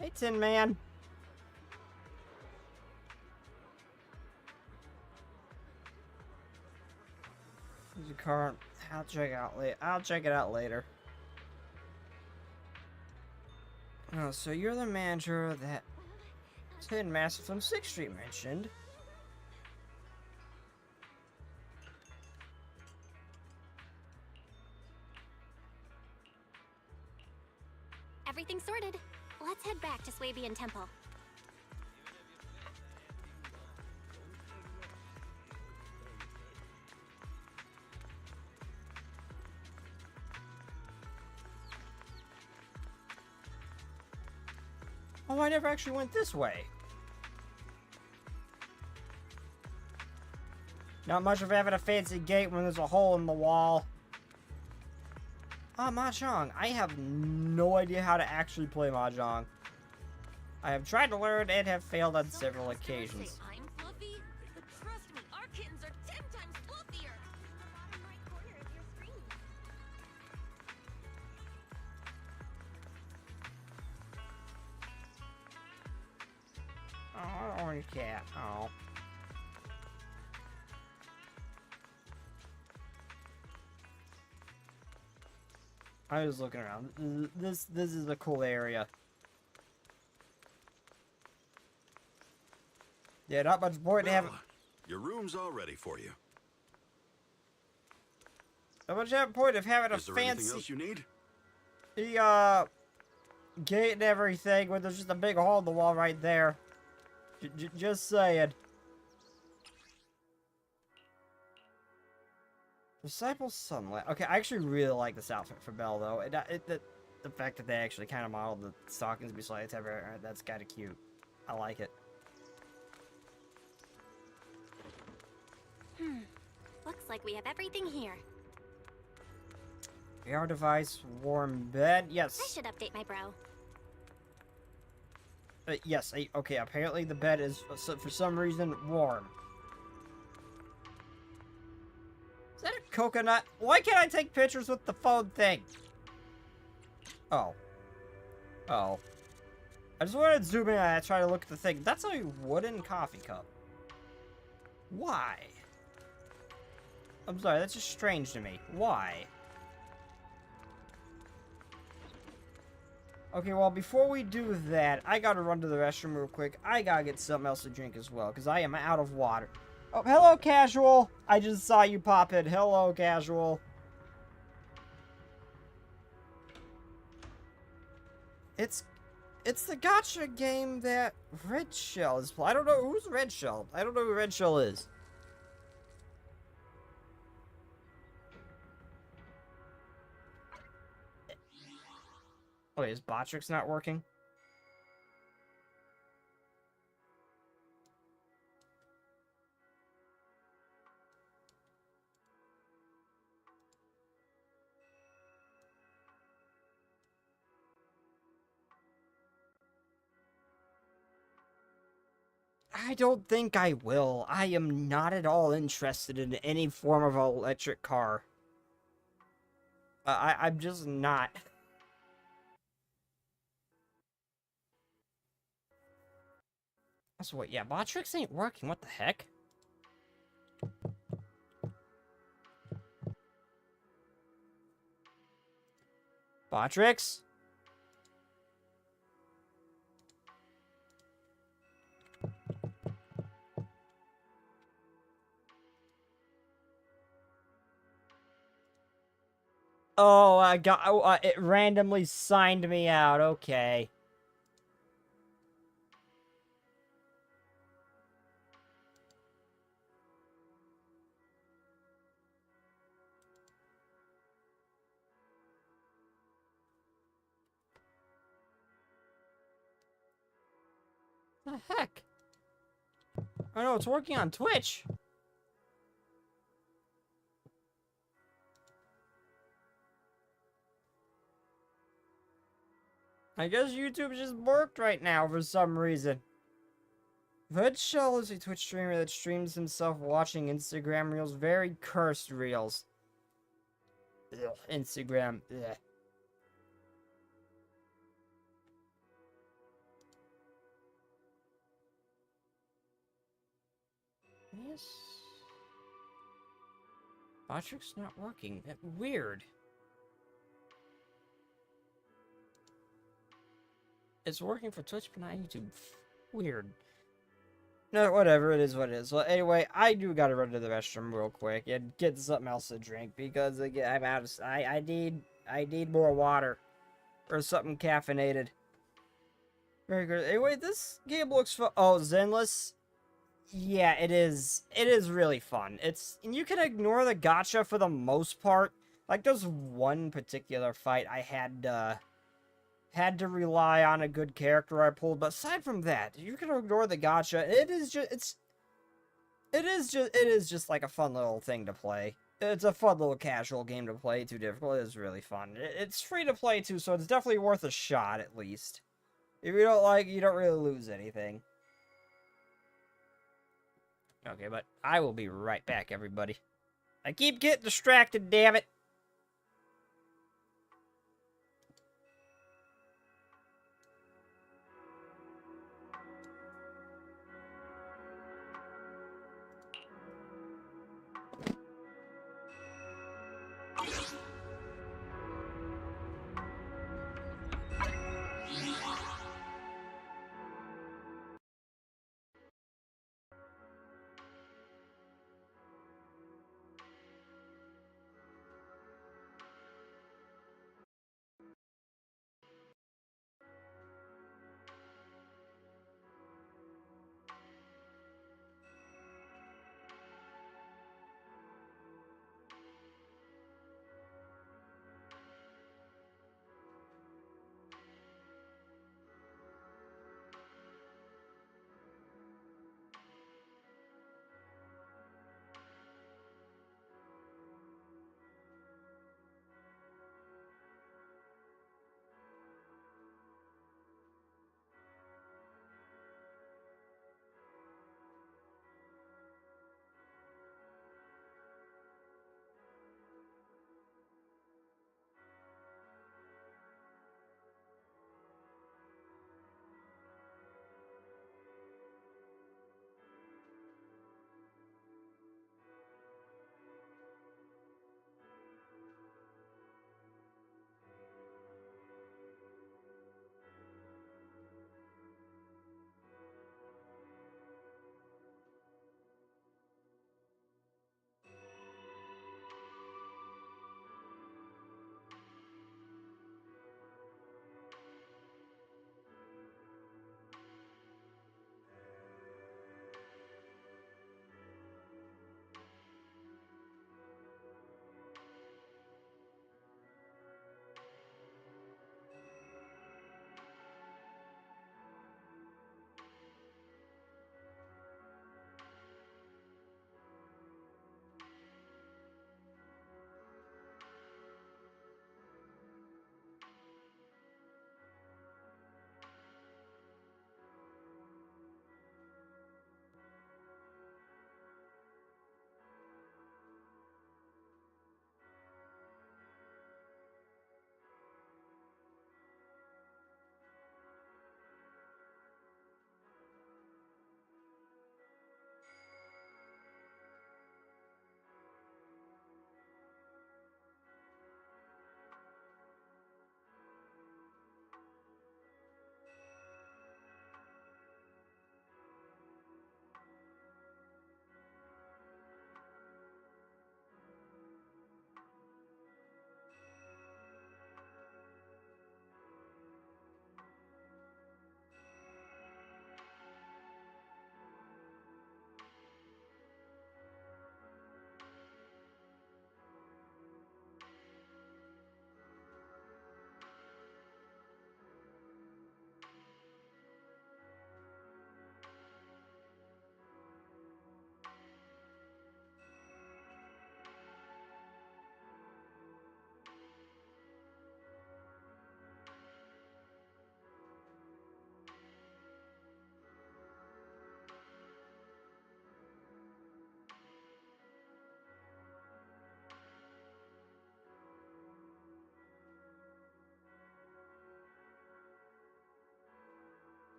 Hey, Tin Man. There's a car. I'll check it out later. Oh, so you're the manager that Tin Master from 6th Street mentioned. Everything's sorted. Let's head back to Swabian Temple. Oh, I never actually went this way. Not much of having a fancy gate when there's a hole in the wall. Ah, Mahjong. I have no idea how to actually play Mahjong. I have tried to learn and have failed on several occasions. I'm fluffy, but trust me, our kittens are 10 times fluffier. Oh, orange cat. Oh. I was looking around. This is a cool area. Yeah, not much point to have. Your room's all ready for you. Not much point of having a Is there anything fancy. else you need? The gate and everything, where there's just a big hole in the wall right there. Just saying. Disciple Sunlight. Okay, I actually really like this outfit for Belle, though. The fact that they actually kind of modeled the stockings beside the temporary, that's kind of cute. I like it. Looks like we have everything here. AR device, warm bed. Yes. I should update my bro. Yes. Okay. Apparently the bed is for some reason warm. Is that a coconut? Why can't I take pictures with the phone thing? Oh. Oh. I just wanted to zoom in and try to look at the thing. That's a wooden coffee cup. Why? I'm sorry, that's just strange to me. Why? Okay, well, before we do that, I gotta run to the restroom real quick. I gotta get something else to drink as well, because I am out of water. Oh, hello, Casual! I just saw you pop in. Hello, Casual. It's the gacha game that Red Shell is playing. I don't know who's Red Shell. I don't know who Red Shell is. Wait, is Botrix not working? I don't think I will. I am not at all interested in any form of electric car. I'm just not. So what, yeah, Botrix ain't working. What the heck? Botrix? Oh, I got. Oh, it randomly signed me out. Okay. The heck? Oh no, it's working on Twitch. I guess YouTube just borked right now for some reason. Red Shell is a Twitch streamer that streams himself watching Instagram reels. Very cursed reels. Ugh, Instagram. Ugh. this? Botric's not working. Weird. It's working for Twitch, but not YouTube. Weird. No, whatever. It is what it is. Well, anyway, I do gotta run to the restroom real quick and get something else to drink because again, I'm out of. I need more water or something caffeinated. Very good. Anyway, this game looks fun. Oh, Zenless. Yeah, it is. It is really fun. You can ignore the gacha for the most part. Like, there's one particular fight I had to rely on a good character I pulled, but aside from that, you can ignore the gacha. It is just like a fun little thing to play. It's a fun little casual game to play. Too difficult. It's really fun. It's free to play too, so it's definitely worth a shot at least. If you don't like, you don't really lose anything. Okay, but I will be right back, everybody. I keep getting distracted, damn it.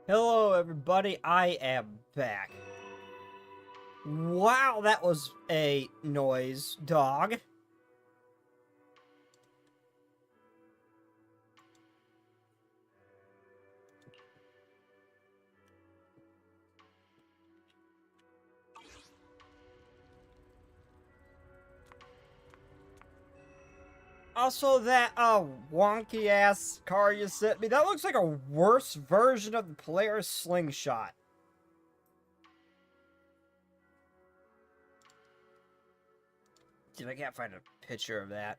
Hello, everybody. I am back. Wow, that was a noise, dog. Also, that wonky-ass car you sent me, that looks like a worse version of the Polaris slingshot. Dude, I can't find a picture of that.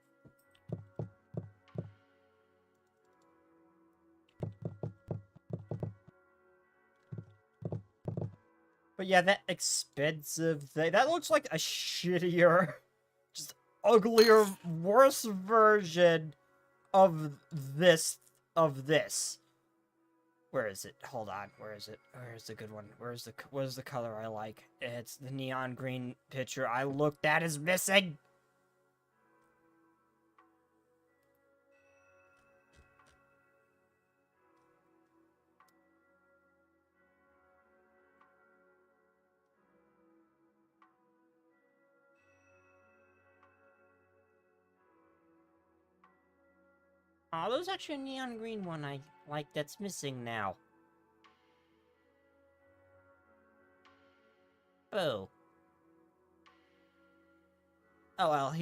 But yeah, that expensive thing, that looks like a shittier, just uglier, worse version of this, Where is it? Hold on, where is it? Where's the good one? Where's the color I like? It's the neon green picture I looked at is missing! Oh, there's actually a neon green one I like that's missing now. Oh. Oh well,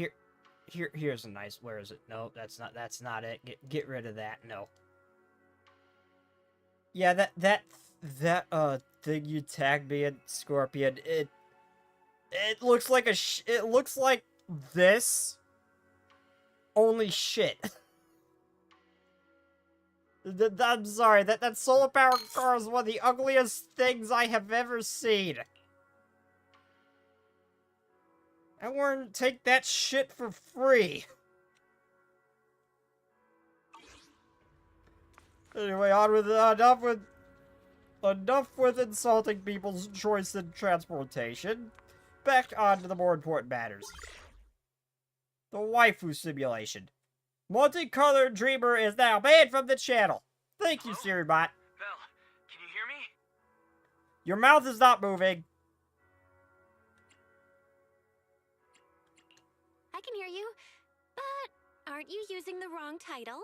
here's a nice. Where is it? No, that's not it. Get rid of that. No. Yeah, that thing you tagged me in, Scorpion. It looks like it looks like this. Only shit. I'm sorry, that solar powered car is one of the ugliest things I have ever seen. I wouldn't take that shit for free. Anyway, on with enough with insulting people's choice in transportation. Back on to the more important matters. The waifu simulation. Multicolored Dreamer is now banned from the channel. Thank you, SiriBot. Belle, can you hear me? Your mouth is not moving. I can hear you, but aren't you using the wrong title?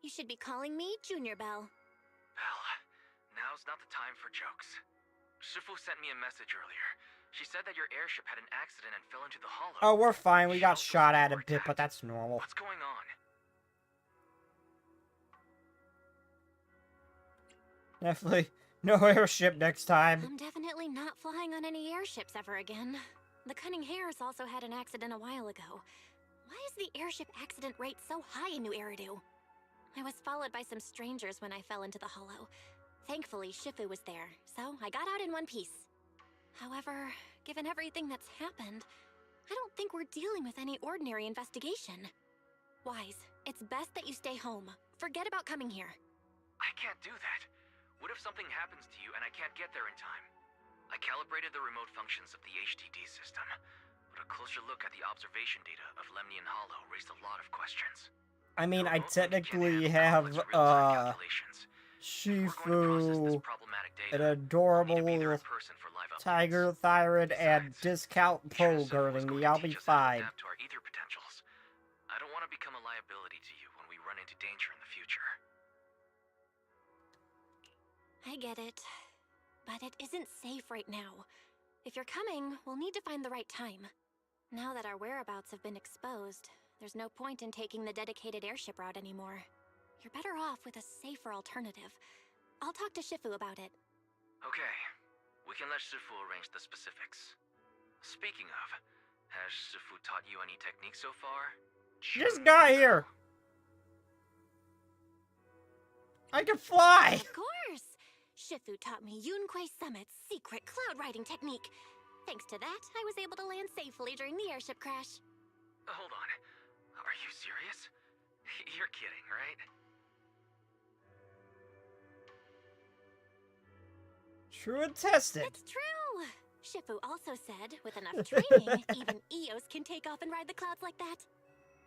You should be calling me Junior Belle. Belle, now's not the time for jokes. Shifu sent me a message earlier. She said that your airship had an accident and fell into the hollow. Oh, we're fine. We got shot at a bit, but that's normal. What's going on? Definitely no airship next time. I'm definitely not flying on any airships ever again. The Cunning Hares also had an accident a while ago. Why is the airship accident rate so high in New Eridu? I was followed by some strangers when I fell into the hollow. Thankfully, Shifu was there, so I got out in one piece. However, given everything that's happened, I don't think we're dealing with any ordinary investigation. Wise, it's best that you stay home. Forget about coming here. I can't do that. What if something happens to you and I can't get there in time? I calibrated the remote functions of the HDD system, but a closer look at the observation data of Lemnian Hollow raised a lot of questions. I mean, I technically have, Shifu, an adorable tiger thyroid, and discount Poe guarding me. I'll be fine. I don't want to become a liability to you when we run into danger in the future. I get it. But it isn't safe right now. If you're coming, we'll need to find the right time. Now that our whereabouts have been exposed, there's no point in taking the dedicated airship route anymore. You're better off with a safer alternative. I'll talk to Shifu about it. Okay. We can let Shifu arrange the specifics. Speaking of, has Shifu taught you any techniques so far? Just got here! I can fly! Of course! Shifu taught me Yunquei Summit's secret cloud riding technique. Thanks to that, I was able to land safely during the airship crash. Hold on. Are you serious? You're kidding, right? True and tested. It's true! Shifu also said, with enough training, even Eos can take off and ride the clouds like that.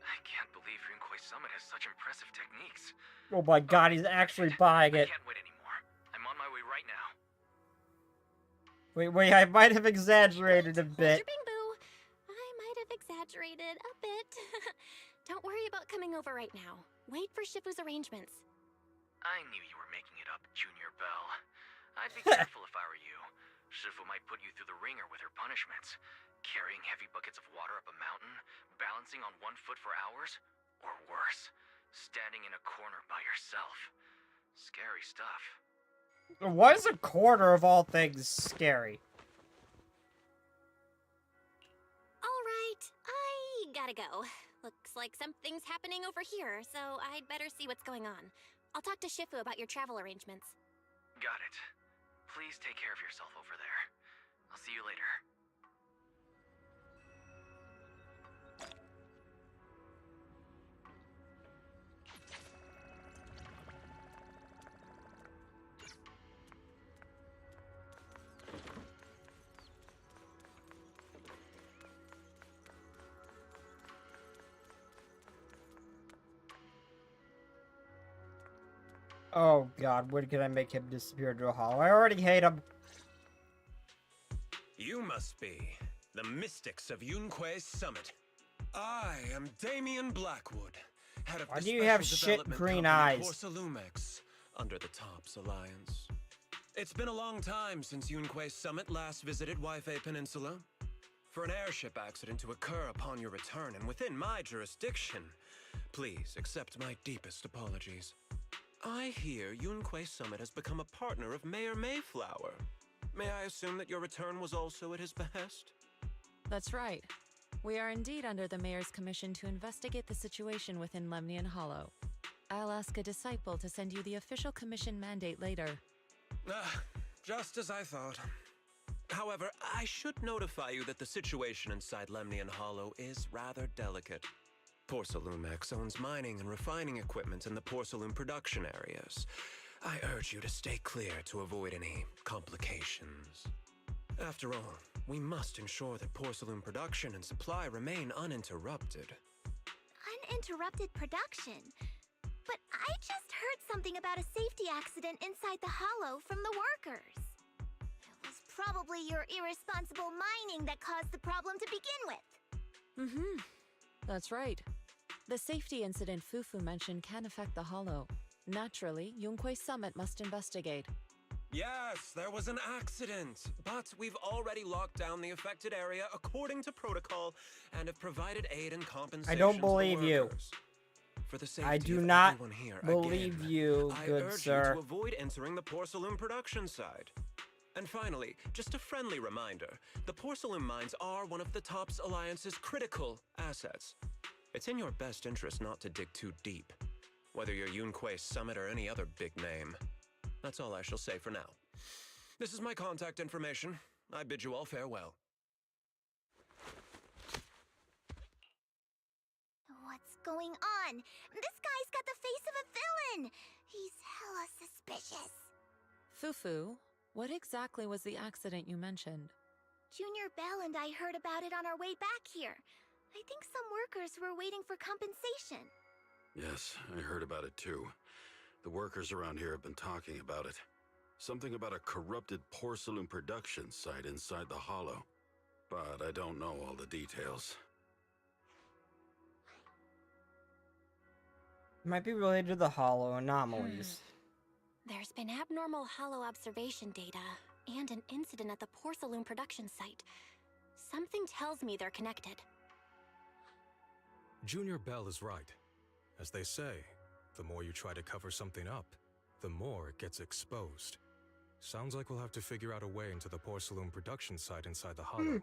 I can't believe Yunquay Summit has such impressive techniques. Oh my god, he's actually buying it. I can't wait anymore. I'm on my way right now. Wait, I might have exaggerated a bit. Bing Boo. I might have exaggerated a bit. Don't worry about coming over right now. Wait for Shifu's arrangements. I knew you were making it up, Junior Bell. I'd be careful if I were you. Shifu might put you through the ringer with her punishments. Carrying heavy buckets of water up a mountain, balancing on one foot for hours, or worse, standing in a corner by yourself. Scary stuff. Why is a corner of all things scary? Alright, I gotta go. Looks like something's happening over here, so I'd better see what's going on. I'll talk to Shifu about your travel arrangements. Got it. Please take care of yourself over there. I'll see you later. Oh god, when can I make him disappear into a hollow? I already hate him. You must be the mystics of Yunquay's Summit. I am Damien Blackwood, head of Why the do you have Special shit Development green Company eyes? Porcelumex, under the Tops Alliance. It's been a long time since Yunquay's Summit last visited Waifei Peninsula. For an airship accident to occur upon your return and within my jurisdiction, please accept my deepest apologies. I hear Yunquay Summit has become a partner of Mayor Mayflower. May I assume that your return was also at his behest? That's right. We are indeed under the Mayor's commission to investigate the situation within Lemnian Hollow. I'll ask a disciple to send you the official commission mandate later. Just as I thought. However, I should notify you that the situation inside Lemnian Hollow is rather delicate. Porcelumex owns mining and refining equipment in the porcelain production areas. I urge you to stay clear to avoid any complications. After all, we must ensure that porcelain production and supply remain uninterrupted. Uninterrupted production? But I just heard something about a safety accident inside the hollow from the workers. It was probably your irresponsible mining that caused the problem to begin with. That's right. The safety incident Fufu mentioned can affect the Hollow. Naturally, Yunquay Summit must investigate. Yes, there was an accident, but we've already locked down the affected area according to protocol and have provided aid and compensation. I don't believe you. For the safety I do of not everyone here, believe again, you, I good urge sir. you to avoid entering the porcelain production side. And finally, just a friendly reminder, the porcelain mines are one of the Tops Alliance's critical assets. It's in your best interest not to dig too deep, whether you're Yunquay Summit or any other big name. That's all I shall say for now. This is my contact information. I bid you all farewell. What's going on? This guy's got the face of a villain! He's hella suspicious. Fufu, what exactly was the accident you mentioned? Junior Bell and I heard about it on our way back here. I think some workers were waiting for compensation. Yes, I heard about it too. The workers around here have been talking about it. Something about a corrupted porcelain production site inside the hollow. But I don't know all the details. Might be related to the hollow anomalies. There's been abnormal hollow observation data and an incident at the porcelain production site. Something tells me they're connected. Junior Bell is right. As they say, the more you try to cover something up, the more it gets exposed. Sounds like we'll have to figure out a way into the porcelain production site inside the hollow.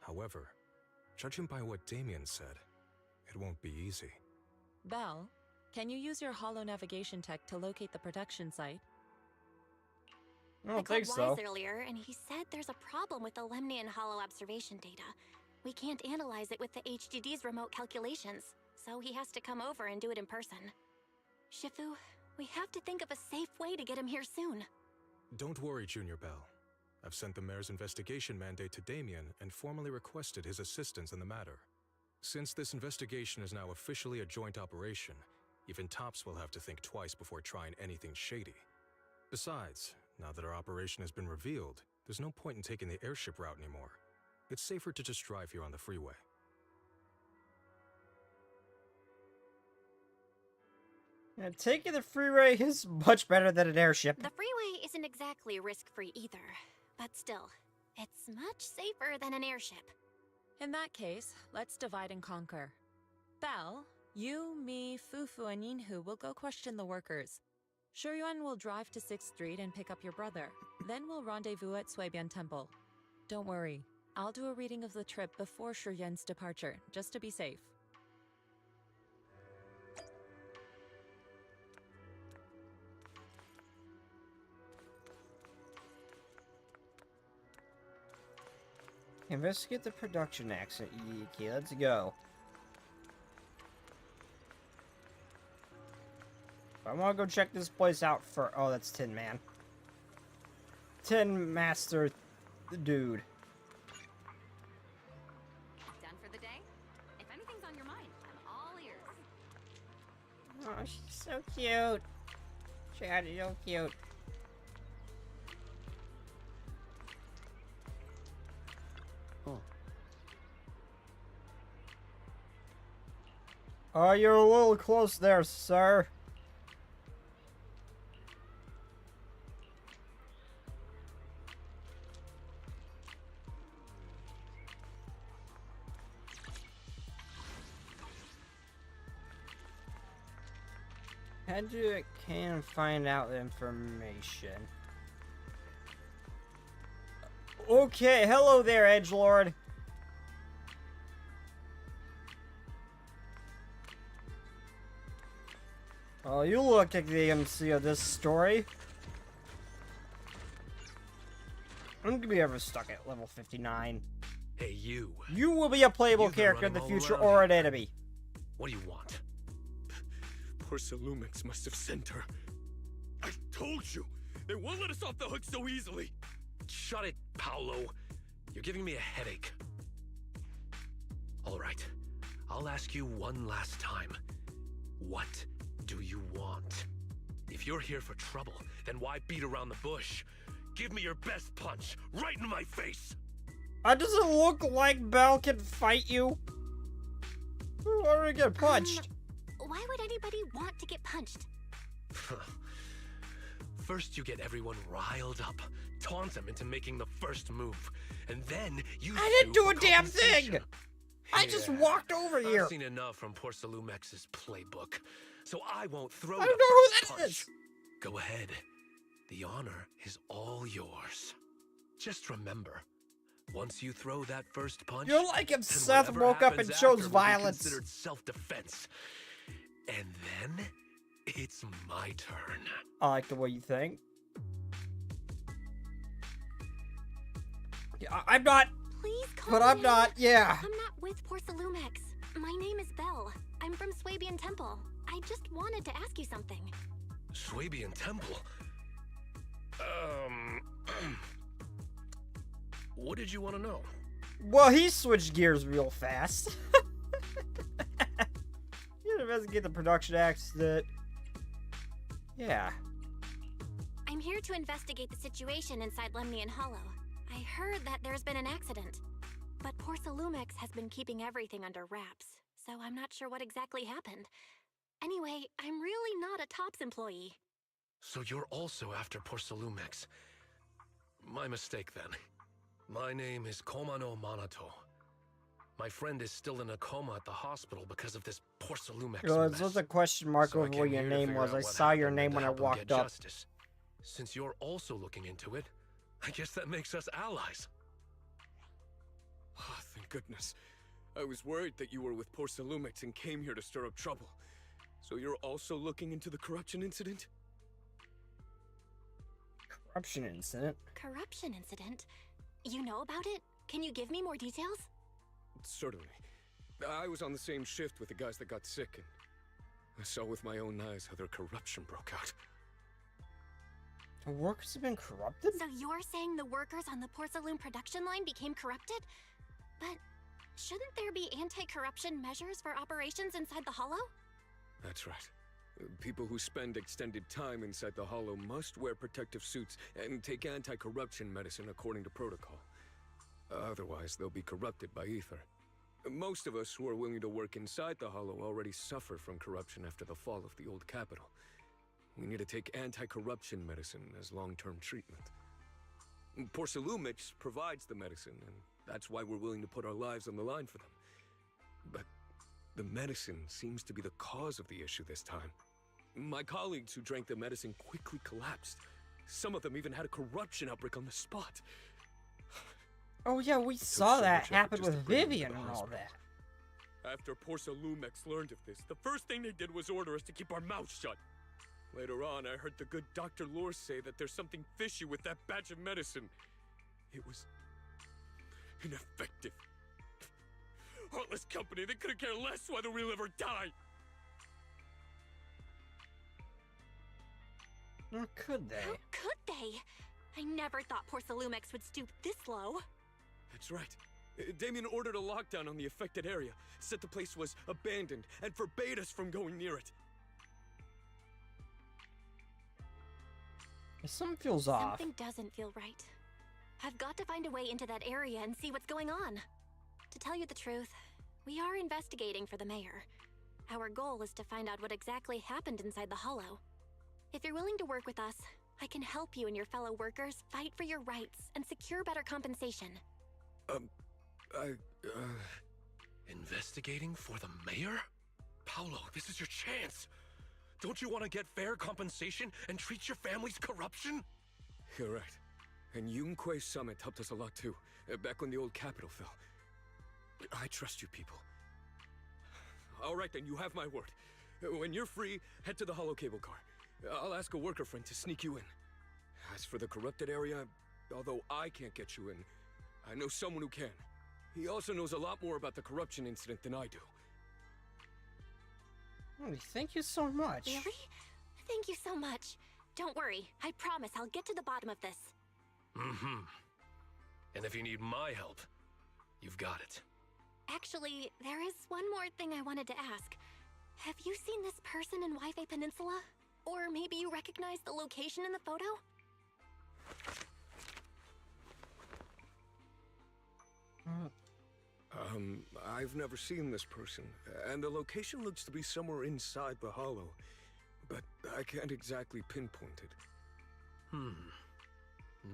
However, judging by what Damien said, it won't be easy. Bell, can you use your hollow navigation tech to locate the production site? I don't called think so. Wise earlier, and he said there's a problem with the Lemnian hollow observation data. We can't analyze it with the HDD's remote calculations, so he has to come over and do it in person. Shifu, we have to think of a safe way to get him here soon. Don't worry, Junior Bell. I've sent the mayor's investigation mandate to Damien and formally requested his assistance in the matter. Since this investigation is now officially a joint operation, even Tops will have to think twice before trying anything shady. Besides, now that our operation has been revealed, there's no point in taking the airship route anymore. It's safer to just drive here on the freeway. Yeah, taking the freeway is much better than an airship. The freeway isn't exactly risk-free either, but still, it's much safer than an airship. In that case, let's divide and conquer. Belle, you, me, Fufu, and Yinhu will go question the workers. Shuyuan will drive to 6th Street and pick up your brother. Then we'll rendezvous at Suibian Temple. Don't worry, I'll do a reading of the trip before Shuyuan's departure, just to be safe. Investigate the production accident. Okay, let's go. I want to go check this place out for... Oh, that's Tin Man. Tin Master dude. Done for the day? If anything's on your mind, I'm all ears. Oh, she's so cute. Chad is so cute. Oh, you're a little close there, sir. Head to can find out information. Okay, hello there, Edgelord. Oh, you look at the MC of this story. I'm gonna be ever stuck at level 59. Hey, you. You will be a playable character in the future or an enemy. What do you want? Poor Salumix must have sent her. I told you! They won't let us off the hook so easily! Shut it, Paolo. You're giving me a headache. All right. I'll ask you one last time. What do you want? If you're here for trouble, then why beat around the bush? Give me your best punch, right in my face! Does it look like Belle can fight you? Why would I get punched? Why would anybody want to get punched? First you get everyone riled up, taunt them into making the first move, and then you I didn't do a damn thing! compensation. I just walked over here. I've seen enough from poor Salumex's playbook, so I won't throw I the don't know who first that punch. is. Go ahead. The honor is all yours. Just remember, once you throw that first punch, You're like if then Seth whatever woke up and happens chose after will be violence. considered self-defense. And then it's my turn. I like the way you think. Yeah, I'm not. Please calm But I'm down. not, yeah. I'm not with poor Salumex. My name is Belle. I'm from Suibian Temple. I just wanted to ask you something. Suibian Temple? What did you want to know? Well, he switched gears real fast. You investigate the production accident. Yeah. I'm here to investigate the situation inside Lemnian Hollow. I heard that there's been an accident, but poor Salumex has been keeping everything under wraps, so I'm not sure what exactly happened. Anyway, I'm really not a TOPS employee. So you're also after poor Salumex. My mistake then. My name is Komano Manato. My friend is still in a coma at the hospital because of this poor Salumex Well, mess. there's a question mark So I over came what your here to name figure was. out I what saw your happened name and when I help him walked get up. justice. Since you're also looking into it, I guess that makes us allies. Oh, thank goodness. I was worried that you were with poor Salumix and came here to stir up trouble. So you're also looking into the corruption incident? Corruption incident? Corruption incident? You know about it? Can you give me more details? Certainly. I was on the same shift with the guys that got sick, and I saw with my own eyes how their corruption broke out. The workers have been corrupted? So you're saying the workers on the porcelain production line became corrupted? But Shouldn't there be anti-corruption measures for operations inside the Hollow? That's right. People who spend extended time inside the Hollow must wear protective suits and take anti-corruption medicine according to protocol. Otherwise, they'll be corrupted by ether. Most of us who are willing to work inside the Hollow already suffer from corruption after the fall of the old capital. We need to take anti-corruption medicine as long-term treatment. Porcelumix provides the medicine, and that's why we're willing to put our lives on the line for them. But the medicine seems to be the cause of the issue this time. My colleagues who drank the medicine quickly collapsed. Some of them even had a corruption outbreak on the spot. Oh yeah, we saw that happen with Vivian and all that. After Porcelumix learned of this, the first thing they did was order us to keep our mouths shut. Later on, I heard the good Dr. Lore say that there's something fishy with that batch of medicine. It was ineffective. Heartless company, they couldn't care less whether we live or die. Or could they? How could they? I never thought Porcelumix would stoop this low. That's right. Damien ordered a lockdown on the affected area, said the place was abandoned, and forbade us from going near it. Something feels off. Something doesn't feel right. I've got to find a way into that area and see what's going on. To tell you the truth, we are investigating for the mayor. Our goal is to find out what exactly happened inside the Hollow. If you're willing to work with us, I can help you and your fellow workers fight for your rights and secure better compensation. Investigating for the mayor? Paolo, this is your chance. Don't you want to get fair compensation and treat your family's corruption? You're right. And Yunquei Summit helped us a lot too, back when the old capital fell. I trust you people. All right then, you have my word. When you're free, head to the hollow cable car. I'll ask a worker friend to sneak you in. As for the corrupted area, although I can't get you in, I know someone who can. He also knows a lot more about the corruption incident than I do. Oh, thank you so much. Really? Thank you so much. Don't worry. I promise I'll get to the bottom of this. Mm-hmm. And if you need my help, you've got it. Actually, there is one more thing I wanted to ask. Have you seen this person in Waifei Peninsula? Or maybe you recognize the location in the photo? I've never seen this person, and the location looks to be somewhere inside the Hollow, but I can't exactly pinpoint it.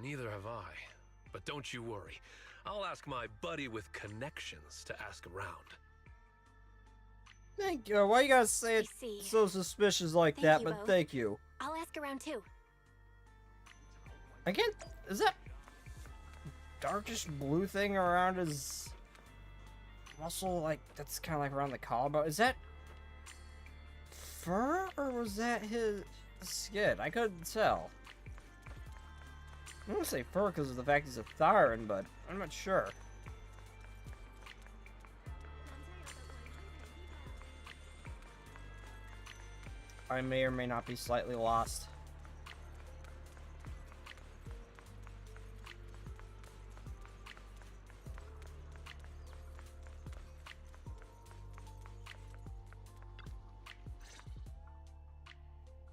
Neither have I. But don't you worry. I'll ask my buddy with connections to ask around. Thank you. Why you guys say it so suspicious like Thank that, you but both. thank you. I'll ask around too. Again, is that darkish blue thing around his muscle, like, that's kind of like around the collarbone? Is that fur, or was that his skin? I couldn't tell. I'm gonna say fur because of the fact he's a Thyran, but I'm not sure. I may or may not be slightly lost.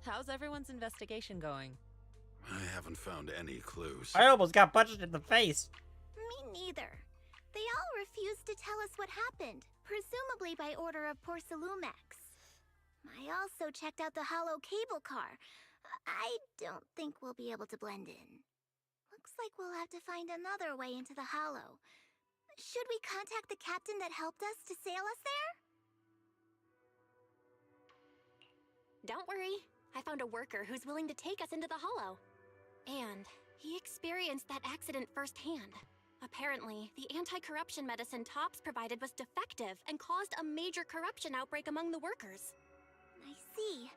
How's everyone's investigation going? I haven't found any clues. I almost got punched in the face. Me neither. They all refused to tell us what happened, presumably by order of Porcelumix. I also checked out the hollow cable car. I don't think we'll be able to blend in. Looks like we'll have to find another way into the hollow. Should we contact the captain that helped us to sail us there? Don't worry. I found a worker who's willing to take us into the Hollow. And he experienced that accident firsthand. Apparently, the anti-corruption medicine Tops provided was defective and caused a major corruption outbreak among the workers. I see.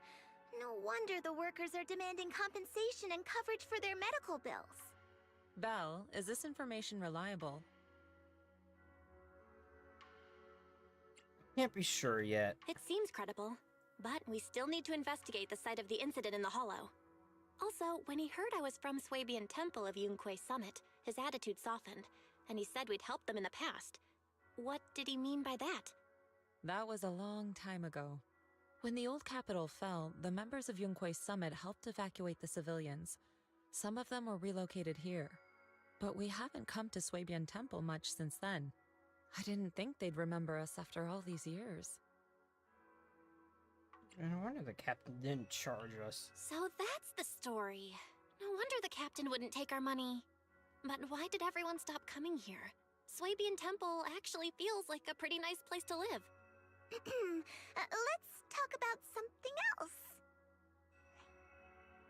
No wonder the workers are demanding compensation and coverage for their medical bills. Belle, is this information reliable? Can't be sure yet. It seems credible, but we still need to investigate the site of the incident in the Hollow. Also, when he heard I was from Swabian Temple of Yunquei Summit, his attitude softened, and he said we'd helped them in the past. What did he mean by that? That was a long time ago. When the old capital fell, the members of Yunquei Summit helped evacuate the civilians. Some of them were relocated here. But we haven't come to Swabian Temple much since then. I didn't think they'd remember us after all these years. No wonder the captain didn't charge us. So that's the story. No wonder the captain wouldn't take our money. But why did everyone stop coming here? Swabian Temple actually feels like a pretty nice place to live. Let's talk about something else.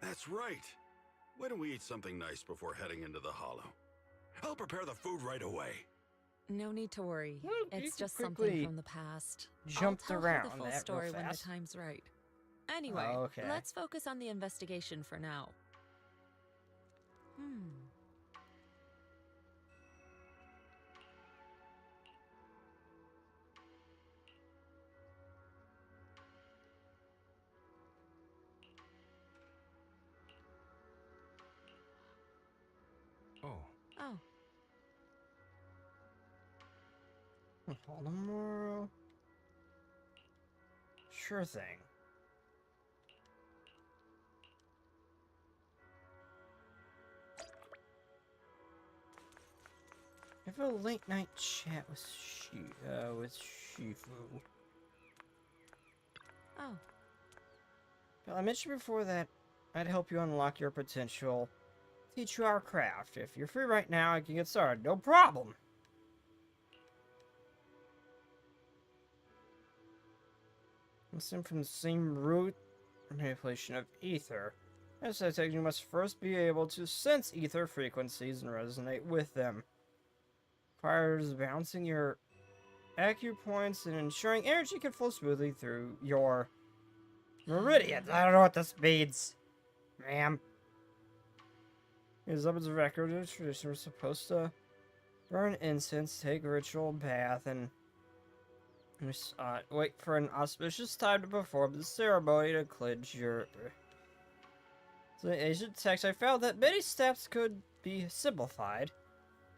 That's right. Why don't we eat something nice before heading into the hollow? I'll prepare the food right away. No need to worry. It's just quickly something from the past. jumped I'll tell around her the full that real story when the fast. time's right. Anyway, Okay. let's focus on the investigation for now. Oh. Oh. Tomorrow? Sure thing. Have a late night chat with Shifu. Oh. Well, I mentioned before that I'd help you unlock your potential, teach you our craft. If you're free right now, I can get started. No problem. Listen from the same root manipulation of ether. As I said, you must first be able to sense ether frequencies and resonate with them. Requires balancing your acupoints and ensuring energy can flow smoothly through your meridians. I don't know what this means, ma'am. His Ubun's record of tradition we're supposed to burn incense, take a ritual bath, and wait for an auspicious time to perform the ceremony to cleanse your... So in ancient text, I found that many steps could be simplified.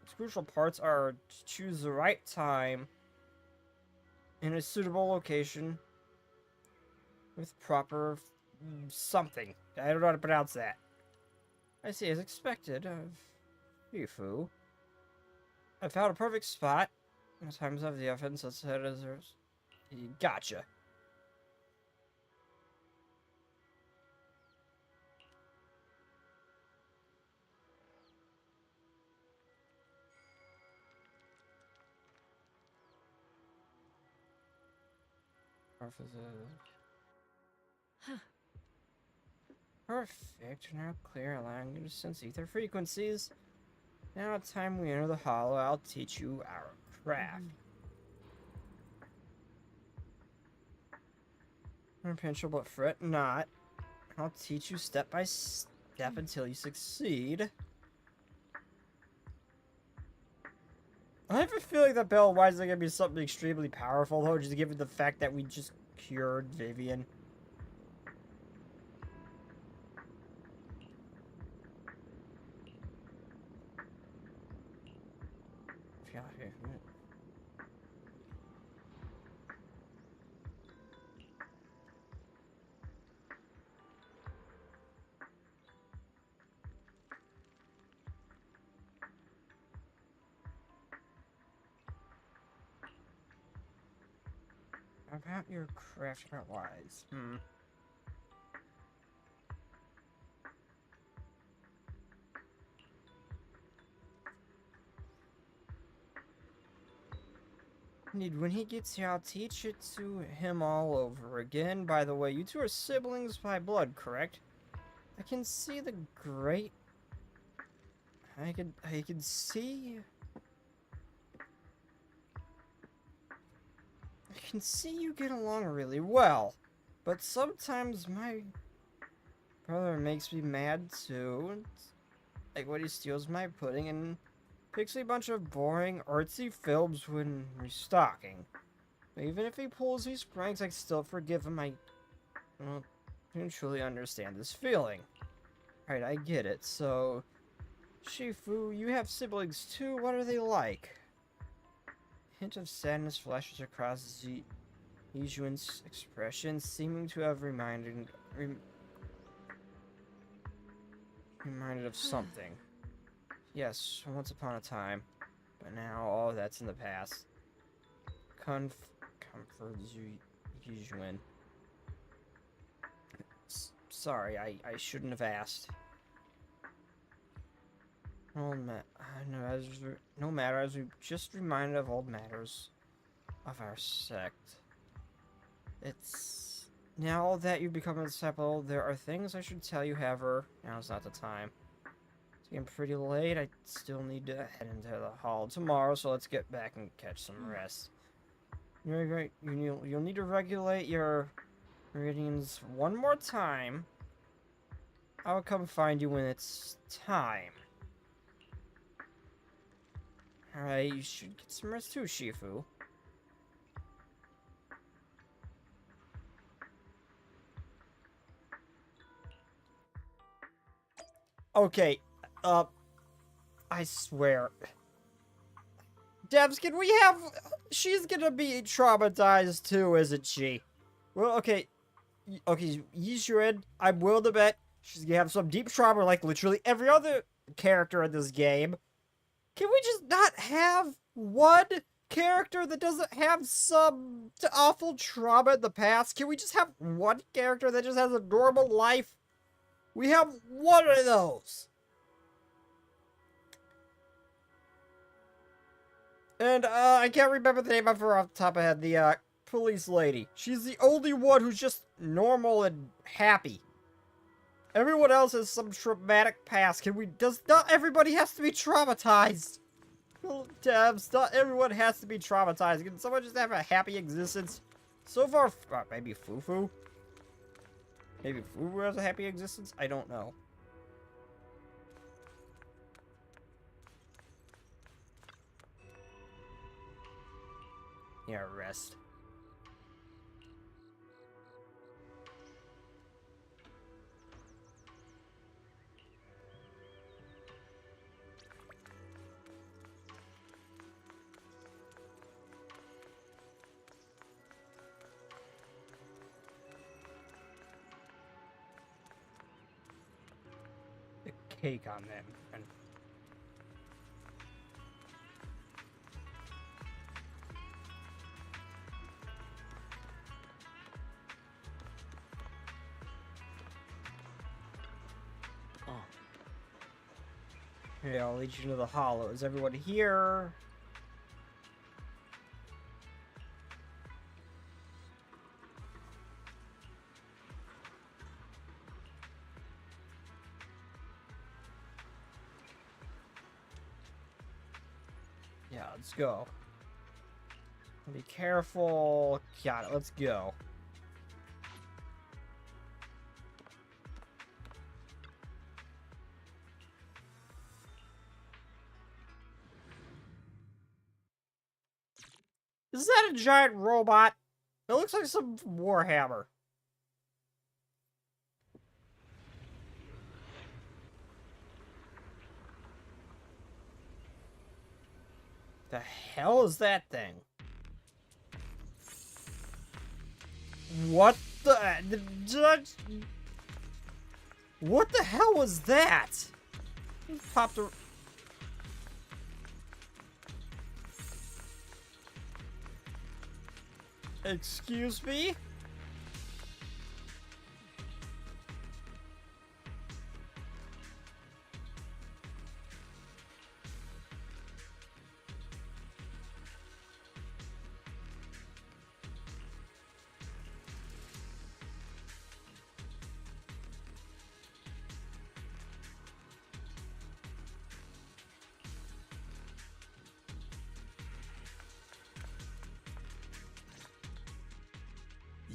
Its crucial parts are to choose the right time in a suitable location with proper something. I don't know how to pronounce that. I see, as expected of Yifu. I found a perfect spot. The times of the offense, let's head as there's. Gotcha. Huh. Perfect. Now clear, allowing you to sense ether frequencies. Now it's time we enter the hollow. I'll teach you our craft. Pinch but fret not. I'll teach you step by step until you succeed. I have a feeling that Bell Wise is going to be something extremely powerful, though, just given the fact that we just cured Vivian. About your craft wise. When he gets here, I'll teach it to him all over again. By the way, you two are siblings by blood, correct? I can see the great... I can see... I can see you get along really well. But sometimes my brother makes me mad too. Like when he steals my pudding and picks a bunch of boring, artsy films when restocking. Even if he pulls these pranks, I still forgive him. I don't truly understand this feeling. Alright, I get it. So, Shifu, you have siblings too? What are they like? hint of sadness flashes across Yijuan's expression, seeming to have reminded of something. Yes, once upon a time, but now all that's in the past. Comfort Yijuan. Sorry, I shouldn't have asked. No matter, as we just reminded of old matters of our sect. It's... Now that you've become a disciple, there are things I should tell you, however, now's not the time. It's getting pretty late, I still need to head into the hall tomorrow, so let's get back and catch some rest. You'll need to regulate your meridians one more time. I'll come find you when it's time. Alright, you should get some rest too, Shifu. Okay, I swear. Devs, can we have... She's gonna be traumatized too, isn't she? Well, okay. Okay, Yijuan, I'm willing to bet she's gonna have some deep trauma like literally every other character in this game. Can we just not have one character that doesn't have some awful trauma in the past? Can we just have one character that just has a normal life? We have one of those. And, I can't remember the name of her off the top of my head. The, police lady. She's the only one who's just normal and happy. Everyone else has some traumatic past. Not everybody has to be traumatized. Devs, not everyone has to be traumatized. Can someone just have a happy existence? So far, maybe Fufu? Maybe Fufu has a happy existence? I don't know. Yeah, rest. The cake on that, man. Okay, I'll lead you to the hollow. Is everyone here? Yeah, let's go. Be careful. Got it, let's go. Is that a giant robot? It looks like some Warhammer. The hell is that thing? What the... What the hell was that? Popped a... Excuse me?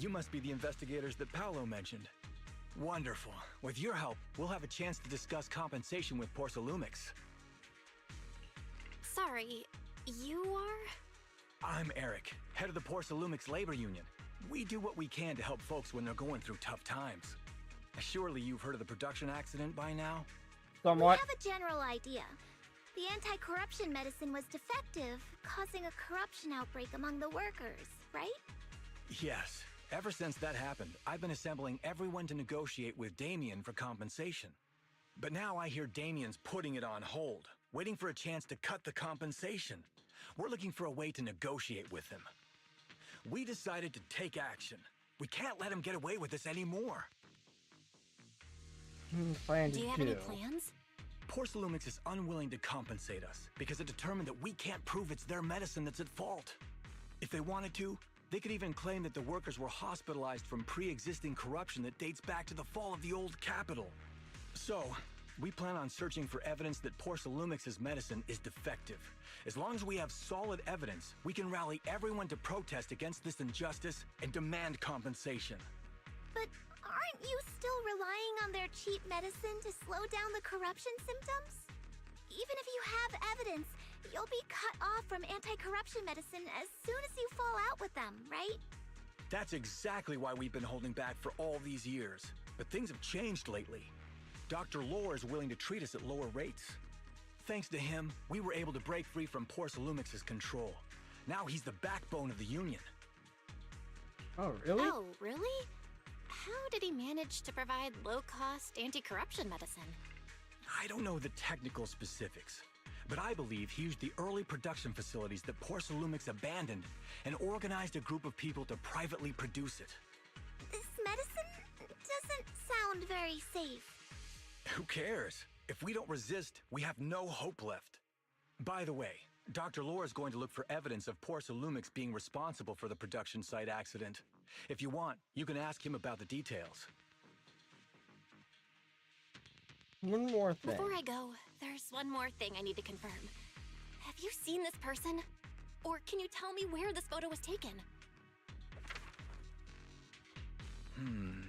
You must be the investigators that Paolo mentioned. Wonderful. With your help, we'll have a chance to discuss compensation with Porcelumix. Sorry, you are? I'm Eric, head of the Porcelumix Labor Union. We do what we can to help folks when they're going through tough times. Surely you've heard of the production accident by now? Somewhat. We have a general idea. The anti-corruption medicine was defective, causing a corruption outbreak among the workers, right? Yes. Ever since that happened, I've been assembling everyone to negotiate with Damien for compensation. But now I hear Damien's putting it on hold, waiting for a chance to cut the compensation. We're looking for a way to negotiate with him. We decided to take action. We can't let him get away with this anymore. Do you have any plans? Porcelumix is unwilling to compensate us because it determined that we can't prove it's their medicine that's at fault. If they wanted to, they could even claim that the workers were hospitalized from pre-existing corruption that dates back to the fall of the old capital. So, we plan on searching for evidence that Porcelumix's medicine is defective. As long as we have solid evidence, we can rally everyone to protest against this injustice and demand compensation. But aren't you still relying on their cheap medicine to slow down the corruption symptoms? Even if you have evidence, you'll be cut off from anti-corruption medicine as soon as you fall out with them, right? That's exactly why we've been holding back for all these years. But things have changed lately. Dr. Lore is willing to treat us at lower rates. Thanks to him, we were able to break free from Porcelumix's control. Now he's the backbone of the Union. Oh, really? Oh, really? How did he manage to provide low-cost anti-corruption medicine? I don't know the technical specifics, but I believe he used the early production facilities that Porcelumix abandoned and organized a group of people to privately produce it. This medicine doesn't sound very safe. Who cares? If we don't resist, we have no hope left. By the way, Dr. Lore is going to look for evidence of Porcelumix being responsible for the production site accident. If you want, you can ask him about the details. One more thing. Before I go, there's one more thing I need to confirm. Have you seen this person? Or can you tell me where this photo was taken?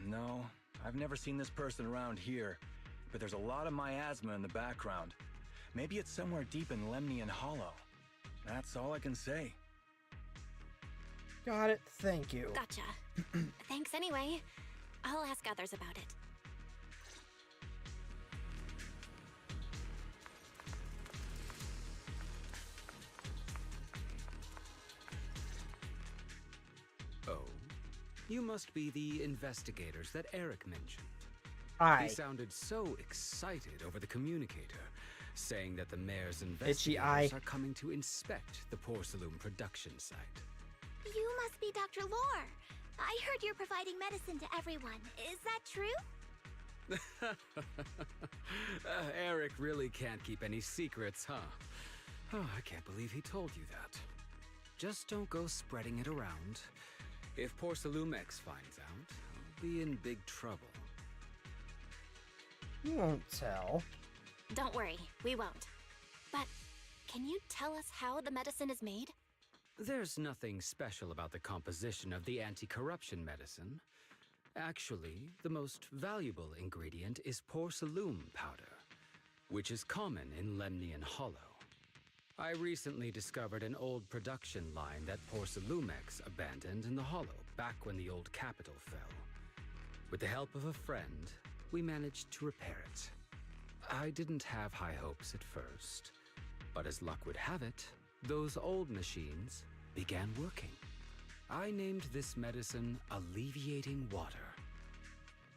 No. I've never seen this person around here, but there's a lot of miasma in the background. Maybe it's somewhere deep in Lemnian Hollow. That's all I can say. Got it. Thank you. Gotcha. Thanks anyway. I'll ask others about it. Oh, you must be the investigators that Eric mentioned. Hi. He sounded so excited over the communicator, saying that the mayor's Itchy eye. investigators are coming to inspect the Porcelain production site. You must be Dr. Lore. I heard you're providing medicine to everyone. Is that true? Eric really can't keep any secrets, huh? Oh, I can't believe he told you that. Just don't go spreading it around. If Porcelumex finds out, I'll be in big trouble. You won't tell. Don't worry, we won't. But can you tell us how the medicine is made? There's nothing special about the composition of the anti-corruption medicine. Actually, the most valuable ingredient is porcelain powder, which is common in Lemnian Hollow. I recently discovered an old production line that Porcelumex abandoned in the Hollow back when the old capital fell. With the help of a friend, we managed to repair it. I didn't have high hopes at first, but as luck would have it, those old machines began working. I named this medicine Alleviating Water.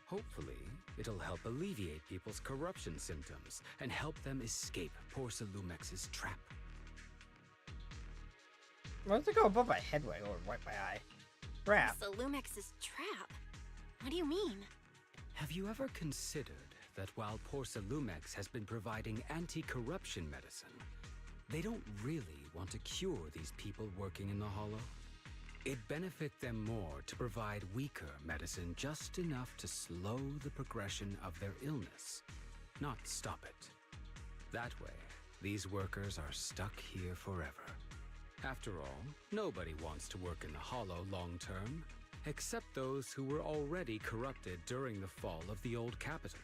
Hopefully, it'll help alleviate people's corruption symptoms and help them escape Porcelumex's trap. Why does it go above my head when I go and wipe my eye? Crap. Porcelumex's trap? What do you mean? Have you ever considered that while Porcelumex has been providing anti-corruption medicine, they don't really want to cure these people working in the Hollow? It'd benefit them more to provide weaker medicine just enough to slow the progression of their illness, not stop it. That way, these workers are stuck here forever. After all, nobody wants to work in the Hollow long term, except those who were already corrupted during the fall of the old capital.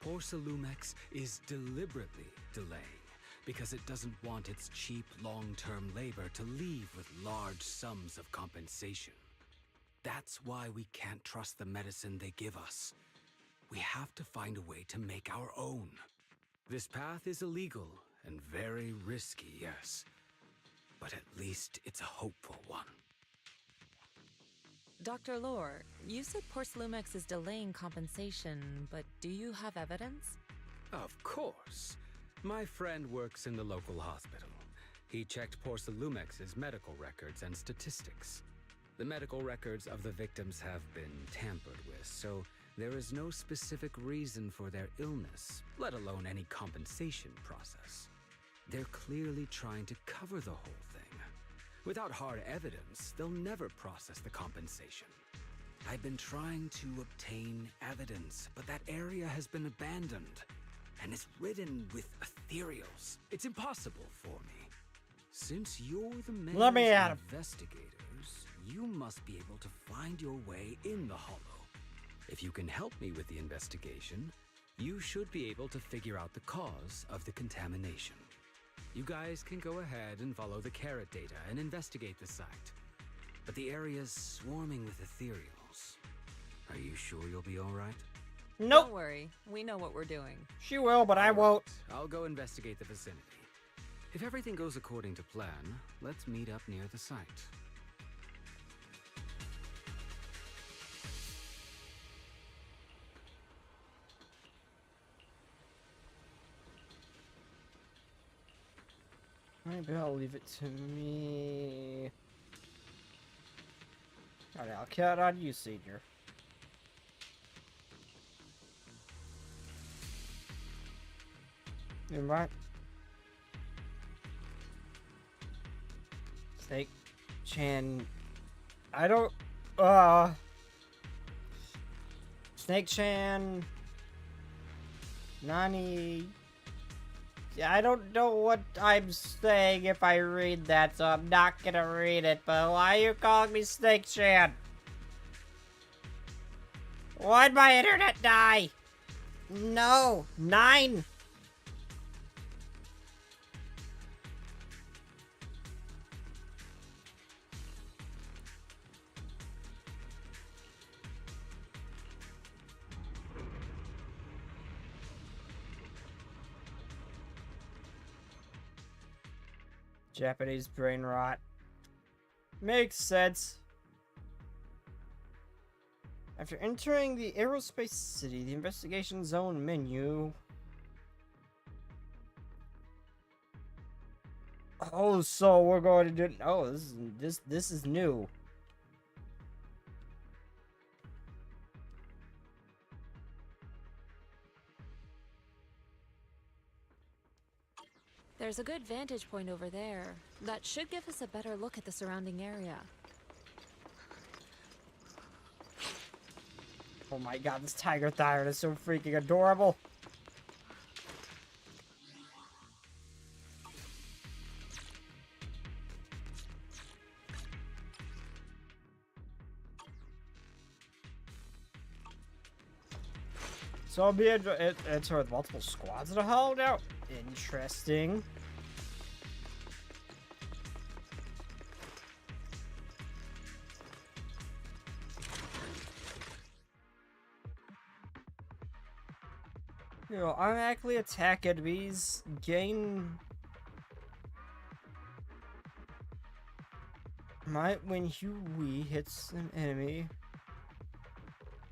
Porcelumex is deliberately delaying because it doesn't want its cheap long-term labor to leave with large sums of compensation. That's why we can't trust the medicine they give us. We have to find a way to make our own. This path is illegal and very risky, yes. But at least it's a hopeful one. Dr. Lore, you said Porcelumex is delaying compensation, but do you have evidence? Of course. My friend works in the local hospital. He checked Porcelumex's medical records and statistics. The medical records of the victims have been tampered with, so there is no specific reason for their illness, let alone any compensation process. They're clearly trying to cover the whole thing. Without hard evidence, they'll never process the compensation. I've been trying to obtain evidence, but that area has been abandoned, and it's ridden with ethereals. It's impossible for me. Since you're the mayor's investigators, you must be able to find your way in the Hollow. If you can help me with the investigation, you should be able to figure out the cause of the contamination. You guys can go ahead and follow the carrot data and investigate the site. But the area's swarming with ethereals. Are you sure you'll be alright? Nope. Don't worry, we know what we're doing. She will, but I won't. I'll go investigate the vicinity. If everything goes according to plan, let's meet up near the site. Maybe I'll leave it to me. Alright, I'll count on you, Senior. You right? Snake Chan. I don't. Snake Chan. Nani. Yeah, I don't know what I'm saying if I read that, so I'm not gonna read it, but why are you calling me Snake Chan? Why'd my internet die? No. 9. Japanese brain rot. Makes sense. After entering the aerospace city, the investigation zone menu. Oh, so we're going to do. Oh, this is new. There's a good vantage point over there. That should give us a better look at the surrounding area. Oh my god, this tiger thyroid is so freaking adorable. So I'll be it's with multiple squads in a hollow now. Interesting. You know, automatically attack enemies, gain might when Huey hits an enemy.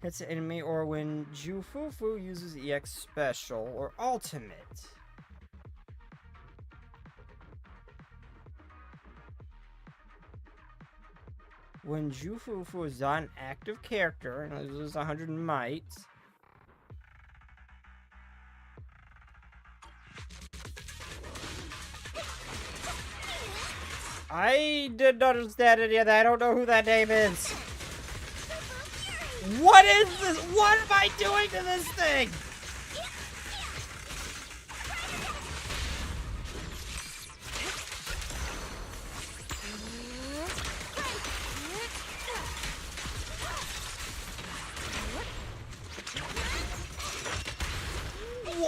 Hits an enemy, or when Jufufu uses EX special or ultimate. When Jufufu is not an active character and loses 100 might. I did not understand any of that. I don't know who that name is. What is this? What am I doing to this thing?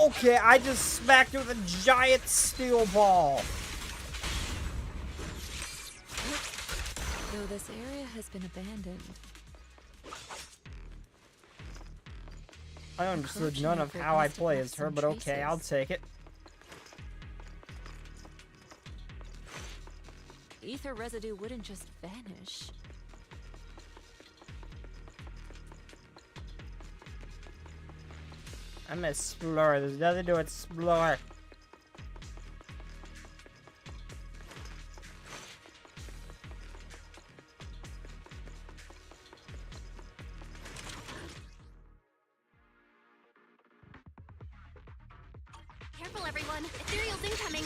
Okay, I just smacked her with a giant steel ball. Though this area has been abandoned. I understood none of how I play as her, but okay, I'll take it. ether residue wouldn't just vanish. I'm an explorer. There's nothing to explore. Careful, everyone. Ethereal's incoming.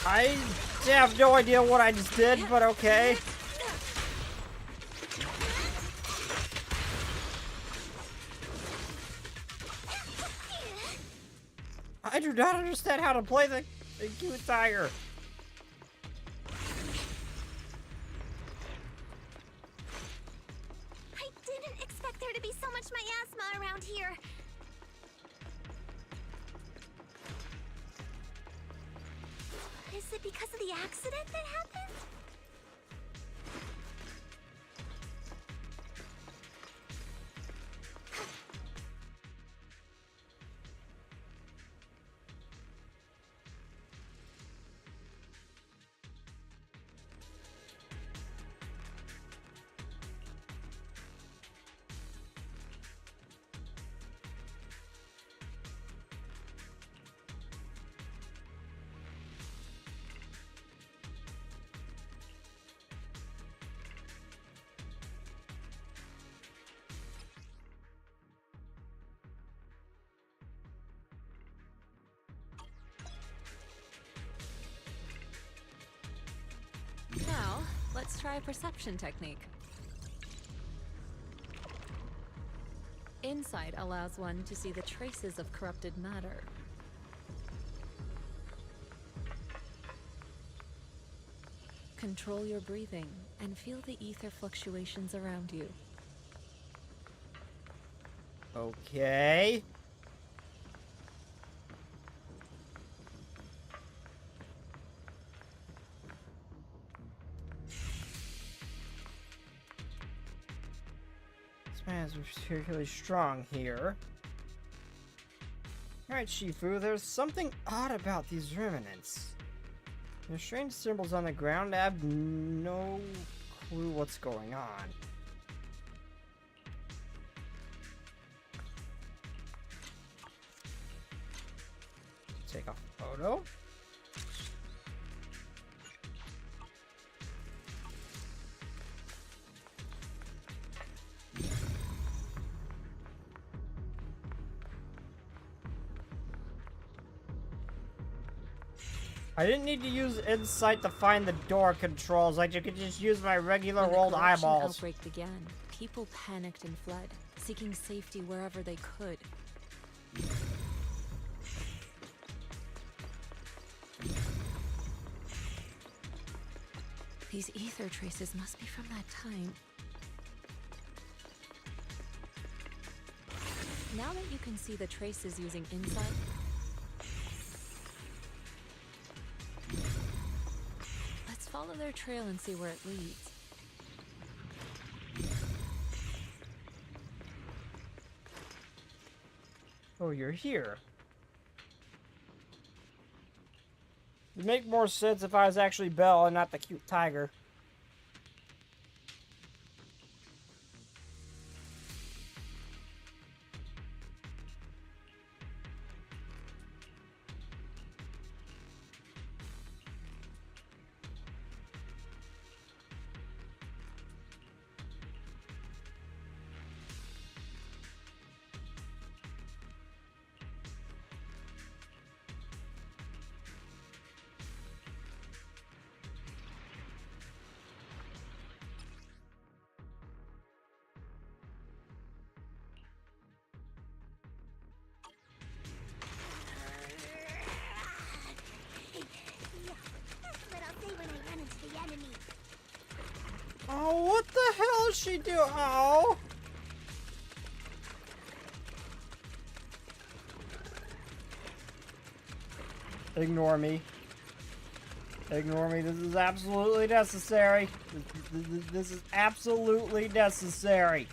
I have no idea what I just did, but okay. I do not understand how to play the cute tiger. I didn't expect there to be so much miasma around here. Is it because of the accident that happened? Now, let's try a perception technique. Insight allows one to see the traces of corrupted matter. Control your breathing and feel the ether fluctuations around you. Okay. This man is particularly strong here. Alright, Shifu, there's something odd about these remnants. There's strange symbols on the ground. I have no clue what's going on. Take a photo. I didn't need to use insight to find the door controls. Like, you could just use my regular When the old corruption eyeballs. outbreak began, people panicked and fled, seeking safety wherever they could. These ether traces must be from that time. Now that you can see the traces using insight, let's follow their trail and see where it leads. Oh, you're here. It'd make more sense if I was actually Belle and not the cute tiger. That's what I'll say when I run into the enemy. Oh, what the hell is she doing? Oh! Ignore me. Ignore me. This is absolutely necessary. This is absolutely necessary.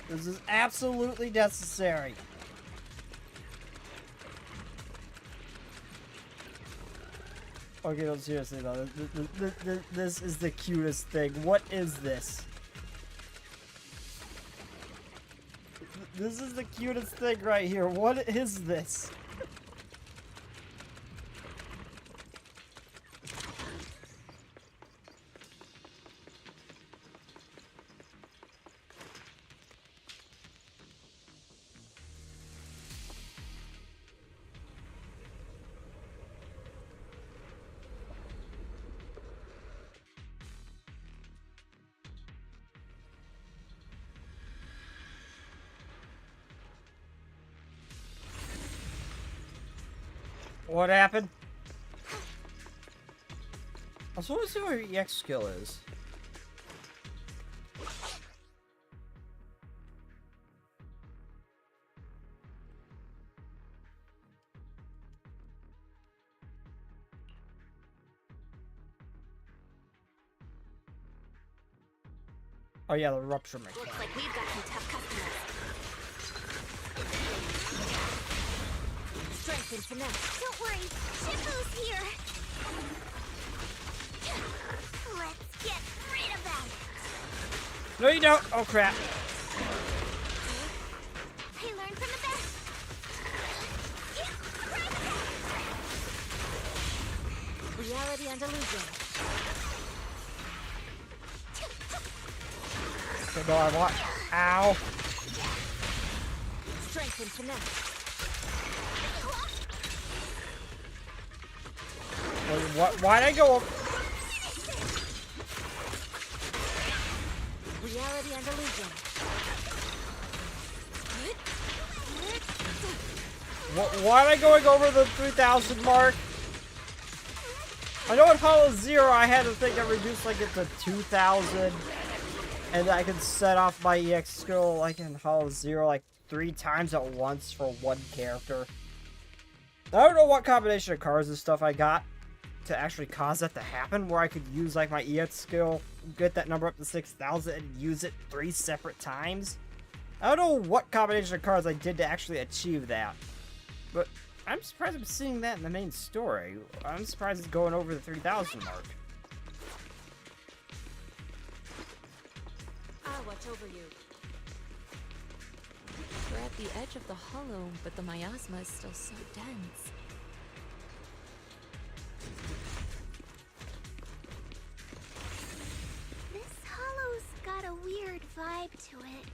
This is absolutely necessary. Okay, no, seriously though. This is the cutest thing. What is this? This is the cutest thing right here. What is this? What happened? I just want to see what your EX skill is. Oh yeah, the rupture mechanic. Looks like we've got some tough customers. Strength and finesse. Don't worry, Shifu's here. Let's get rid of them. No, you don't. Oh crap. I learned from the best. Reality and illusion. No, I want. Ow. Strength and finesse. Why'd I go? Reality and illusion. Why am I going over the 3,000 mark? I know in Hollow Zero I had a thing that reduced like it to 2,000. And I could set off my EX skill like in Hollow Zero like 3 times at once for one character. I don't know what combination of cards and stuff I got to actually cause that to happen, where I could use like my EX skill, get that number up to 6,000 and use it 3 separate times. I don't know what combination of cards I did to actually achieve that. But I'm surprised I'm seeing that in the main story. I'm surprised it's going over the 3,000 mark. I'll watch over you. We're at the edge of the hollow, but the miasma is still so dense. This hollow's got a weird vibe to it.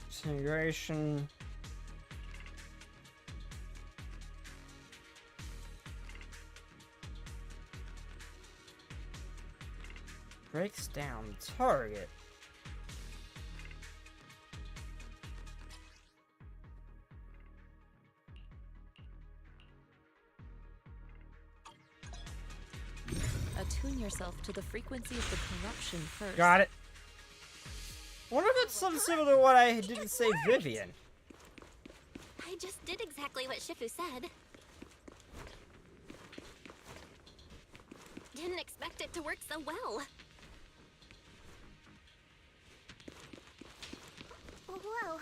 Disintegration. Breaks down target. Attune yourself to the frequency of the corruption first. Got it. I wonder if that's something similar to what I didn't say Vivian. I just did exactly what Shifu said. Didn't expect it to work so well. Whoa,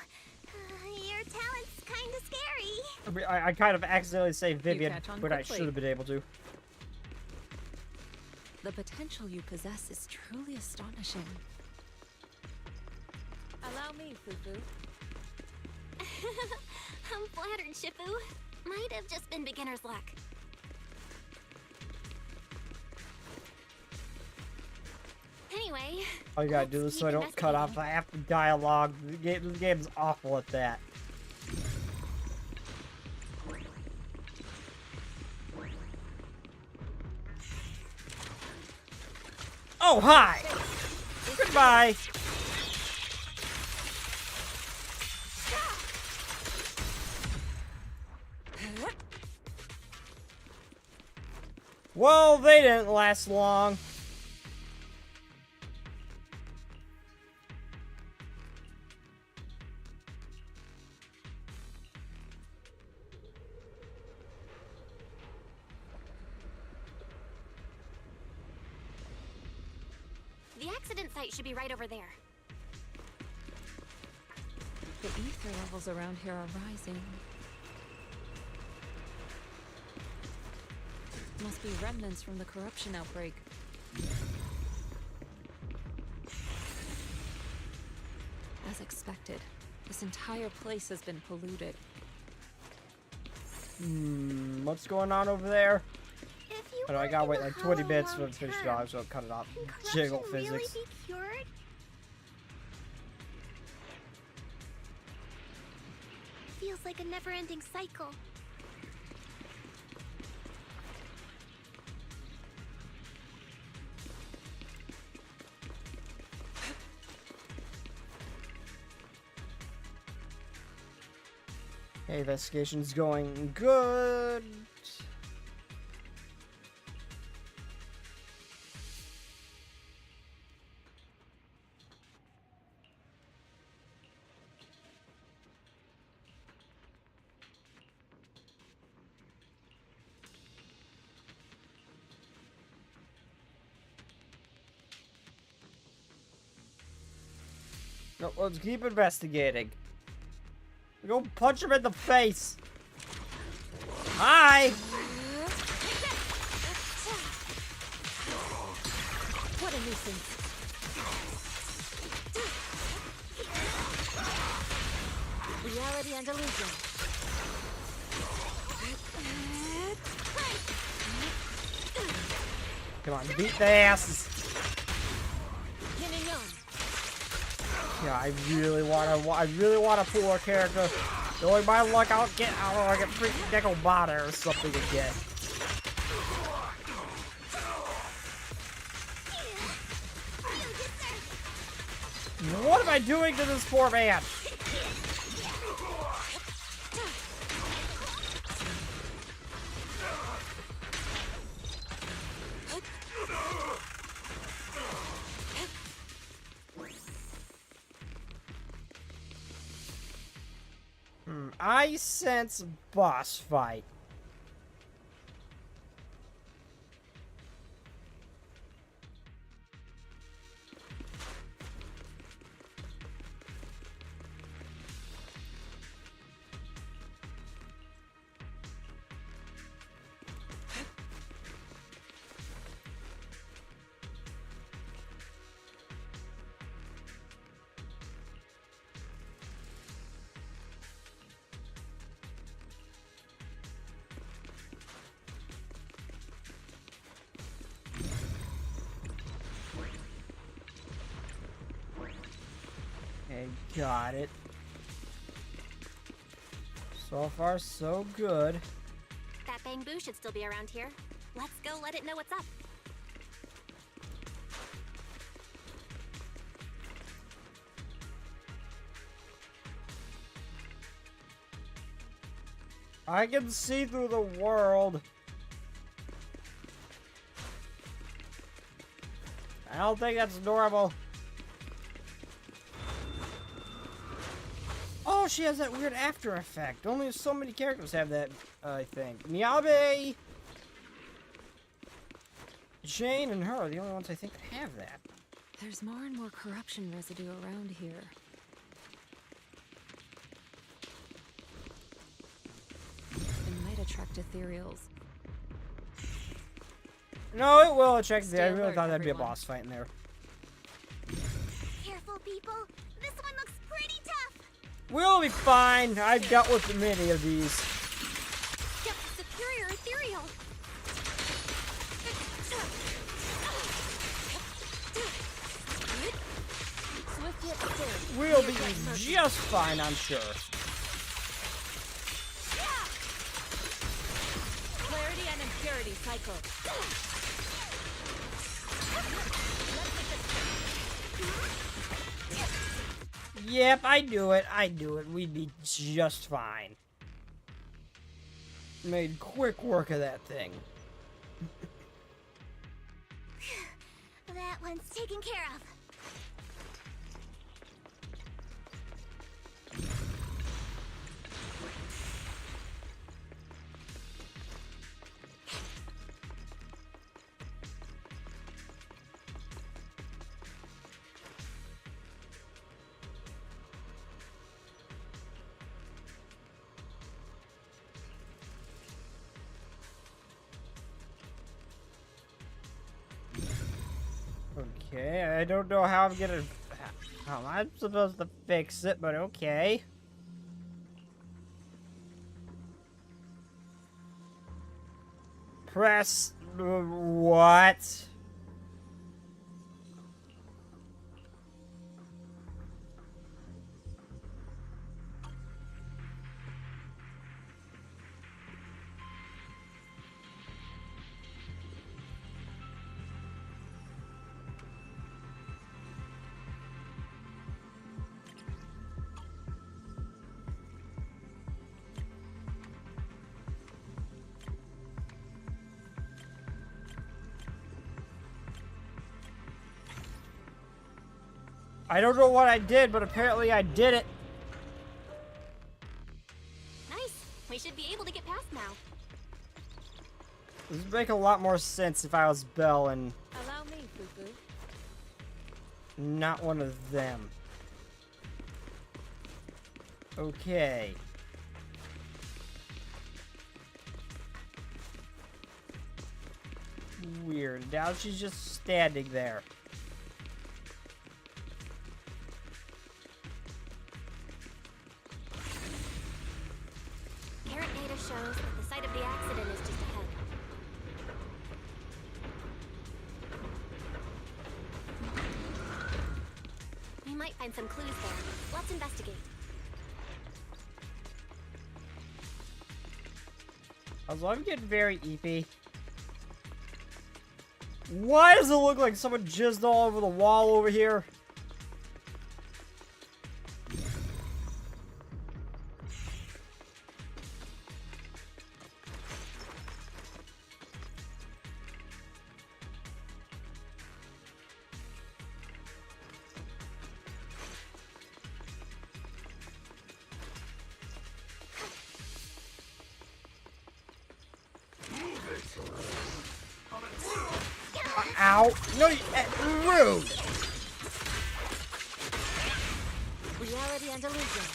your talent's kind of scary. I mean, I kind of accidentally say Vivian, catch on but I quickly. should have been able to. The potential you possess is truly astonishing. Allow me, Fufu. I'm flattered, Shifu. Might have just been beginner's luck. Anyway, All you gotta do is so I don't cut off half the dialogue. This game's awful at that. Oh, hi! Goodbye! Well, they didn't last long. The accident site should be right over there. The ether levels around here are rising. Must be remnants from the corruption outbreak. As expected, this entire place has been polluted. What's going on over there? If you I know I work gotta in wait the like 20 Hollow minutes for long it to finish term, dog, so I'll cut it off. can Jiggle corruption really physics. be cured? Feels like a never-ending cycle. Okay, investigation's going good. No, let's keep investigating. Go punch him in the face. Hi. What a nuisance. Reality and illusion. Come on, beat the asses. Pinning on. Yeah, I really wanna pull a character. Knowing my luck, I'll get like a freaking nickel bother or something again. What am I doing to this poor man? I sense boss fight. Okay, got it. So far, so good. That bamboo should still be around here. Let's go let it know what's up. I can see through the world. I don't think that's normal. Oh, she has that weird after effect. Only so many characters have that, I think. Miyabe, Jane, and her are the only ones I think that have that. There's more and more corruption residue around here. It might attract ethereals. No, it will attract the. I really alert, thought that'd be a everyone. boss fight in there. Careful, people. This one looks pretty tough. We'll be fine. I've dealt with many of these. Yep, superior ethereal. Swift yet still. We'll be just fine, I'm sure. Clarity and impurity cycle. Yep, I knew it. I knew it. We'd be just fine. Made quick work of that thing. That one's taken care of. Okay, I don't know how I'm gonna... How I'm supposed to fix it, but okay. Press... what? I don't know what I did, but apparently I did it. Nice. We should be able to get past now. This would make a lot more sense if I was Belle and Allow me, Fufu. not one of them. Okay. Weird. Now she's just standing there. Current data shows that the site of the accident is just ahead. We might find some clues there. Let's investigate. Also, I'm getting very eepy. Why does it look like someone jizzed all over the wall over here? Ow! No, rude! Reality and illusion.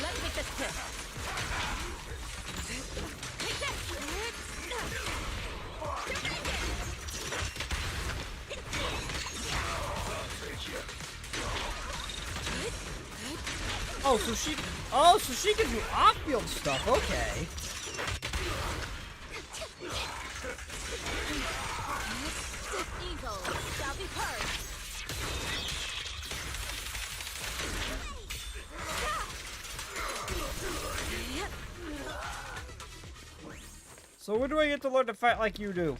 Let's make this quick. So she can do off-field stuff, okay. Evil shall be purged. So when do I get to learn to fight like you do?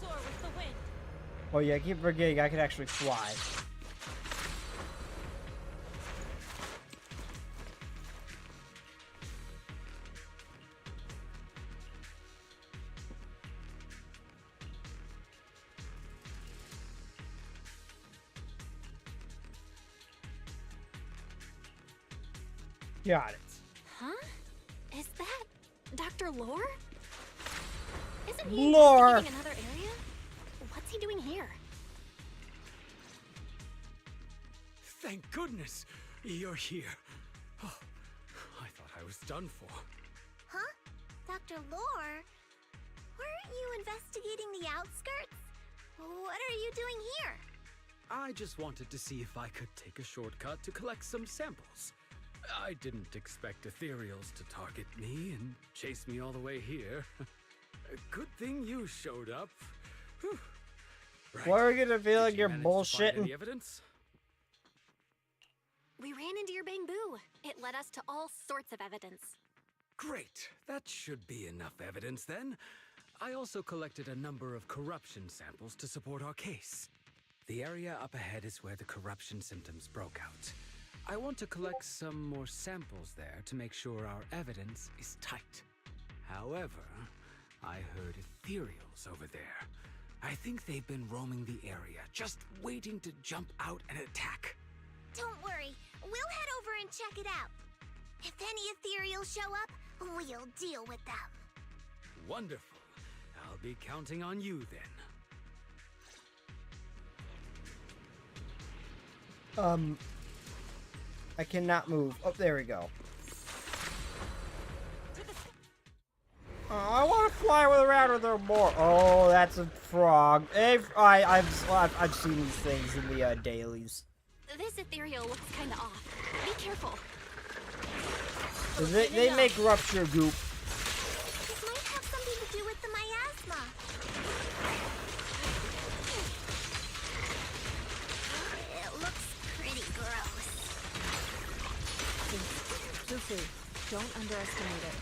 Soar with the wind. Oh yeah, I keep forgetting I can actually fly. Got it. Huh? Is that Dr. Lore? Isn't he Lore! investigating another area? What's he doing here? Thank goodness you're here. Oh, I thought I was done for. Huh? Dr. Lore? Weren't you investigating the outskirts? What are you doing here? I just wanted to see if I could take a shortcut to collect some samples. I didn't expect ethereals to target me and chase me all the way here. Good thing you showed up. Whew. Right. Why are we gonna feel like you're Manage to find bullshitting? any evidence? We ran into your bamboo. It led us to all sorts of evidence. Great. That should be enough evidence then. I also collected a number of corruption samples to support our case. The area up ahead is where the corruption symptoms broke out. I want to collect some more samples there to make sure our evidence is tight. However, I heard ethereals over there. I think they've been roaming the area, just waiting to jump out and attack. Don't worry, we'll head over and check it out. If any ethereals show up, we'll deal with them. Wonderful. I'll be counting on you then. I cannot move. Oh, there we go. Oh, I want to fly around with her more. Oh, that's a frog. Hey, I've seen these things in the dailies. This ethereal looks kinda off. Be careful. They make rupture goop. This might have something to do with the miasma. It looks pretty gross. Fufu, don't underestimate it.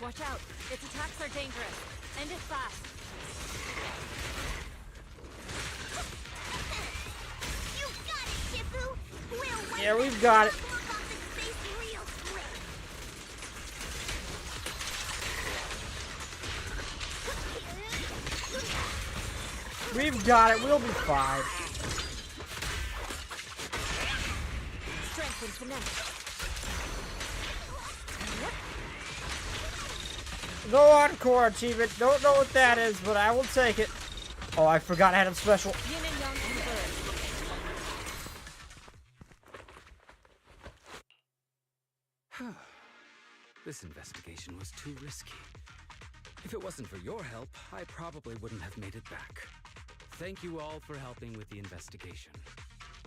Watch out! Its attacks are dangerous. End it fast. You got it, Shifu. We'll wipe Yeah, we've got it. that look off its face real quick. We've got it. We'll be fine. Strength and finesse. No encore achievement. Don't know what that is, but I will take it. Oh, I forgot I had a special. Yin and yang converge. This investigation was too risky. If it wasn't for your help, I probably wouldn't have made it back. Thank you all for helping with the investigation.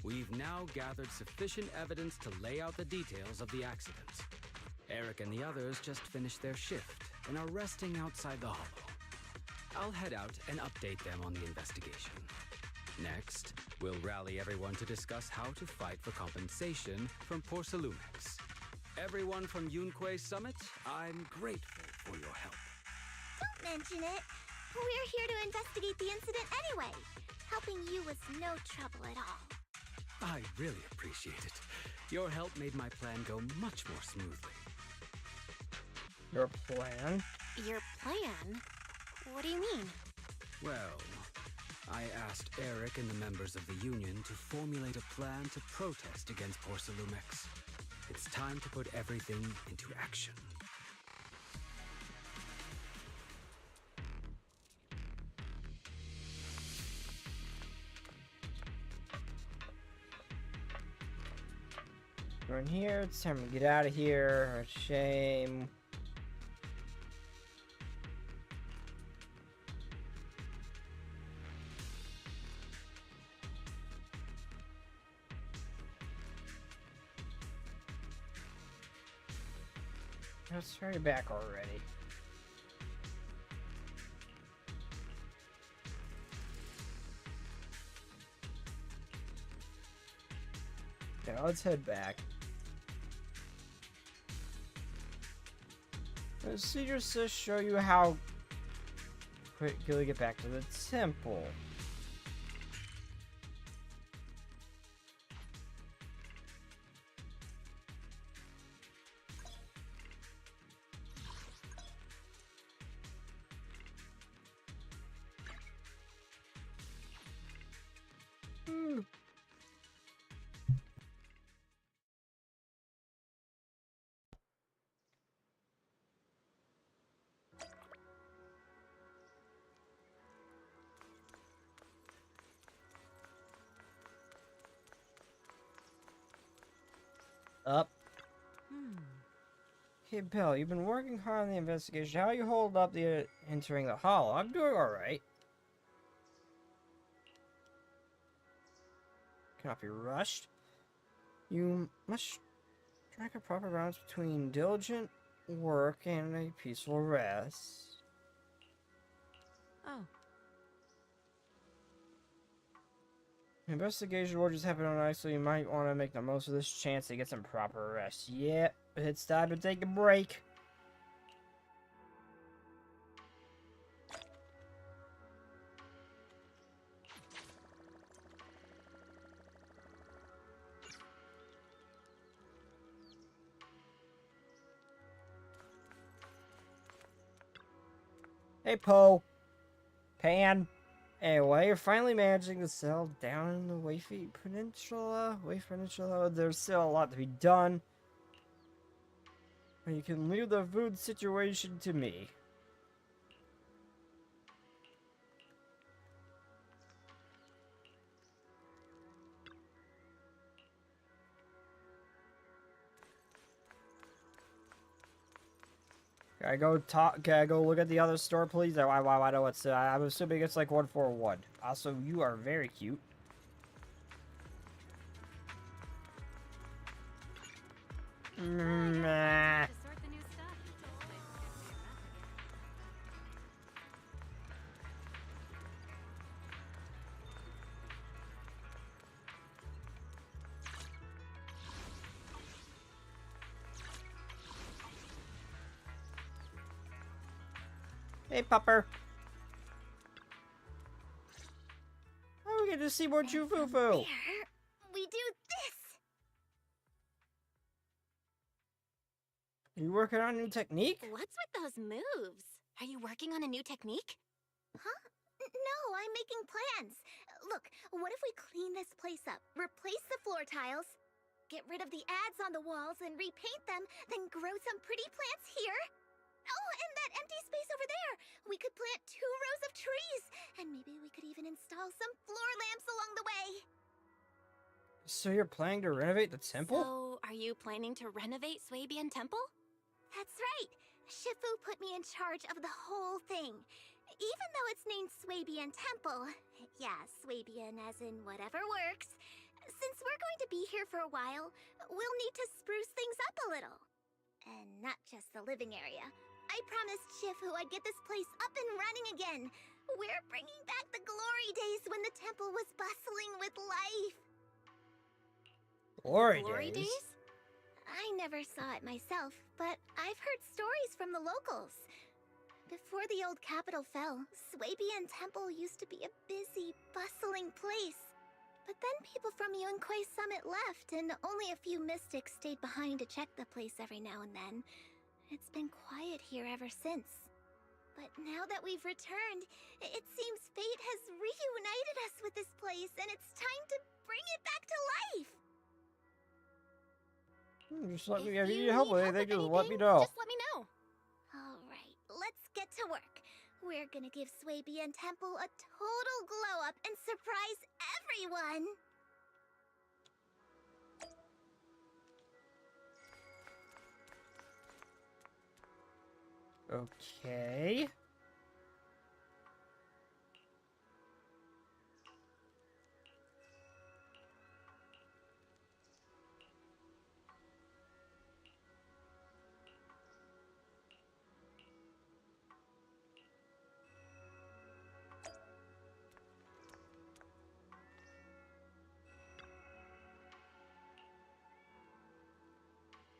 We've now gathered sufficient evidence to lay out the details of the accident. Eric and the others just finished their shift and are resting outside the hollow. I'll head out and update them on the investigation. Next, we'll rally everyone to discuss how to fight for compensation from Porcelumex. Everyone from Yunquay Summit, I'm grateful for your help. Don't mention it. We're here to investigate the incident anyway. Helping you was no trouble at all. I really appreciate it. Your help made my plan go much more smoothly. Your plan? Your plan? What do you mean? Well, I asked Eric and the members of the Union to formulate a plan to protest against Porcelumex. It's time to put everything into action. We're in here. It's time to get out of here. A shame. Let's hurry back already. Yeah, let's head back. The procedure says show you how quickly we get back to the temple. Up. Hey, Bill, you've been working hard on the investigation. How you hold up the entering the hollow? I'm doing alright. Cannot be rushed. You must strike a proper balance between diligent work and a peaceful rest. Oh. Investigation will just happen on ice, so you might want to make the most of this chance to get some proper rest. Yep, it's time to take a break. Hey, Poe. Pan. Anyway, you're finally managing to settle down in the Waif Peninsula. There's still a lot to be done. You can leave the food situation to me. Can I go talk? Can I go look at the other store, please? I know what's. I'm assuming it's like 141. Also, you are very cute. Nah. Hey, pupper. Oh, we get to see more Chufufu. We do this. Are you working on a new technique? What's with those moves? Are you working on a new technique? Huh? No, I'm making plans. Look, what if we clean this place up, replace the floor tiles, get rid of the ads on the walls and repaint them, then grow some pretty plants here? Oh, and that empty space over there! We could plant 2 rows of trees, and maybe we could even install some floor lamps along the way. So you're planning to renovate the temple? So, are you planning to renovate Swabian Temple? That's right. Shifu put me in charge of the whole thing. Even though it's named Swabian Temple. Yeah, Swabian as in whatever works. Since we're going to be here for a while, we'll need to spruce things up a little. And not just the living area. I promised Shifu I'd get this place up and running again. We're bringing back the glory days when the temple was bustling with life. Glory days? I never saw it myself, but I've heard stories from the locals. Before the old capital fell, Swabian Temple used to be a busy, bustling place. But then people from Yunquay Summit left, and only a few mystics stayed behind to check the place every now and then. It's been quiet here ever since. But now that we've returned, it seems fate has reunited us with this place, and it's time to bring it back to life! Just let me, if you need help with anything, just let me know. Just let me know. Alright, let's get to work. We're gonna give Swabian Temple a total glow-up and surprise everyone! Okay.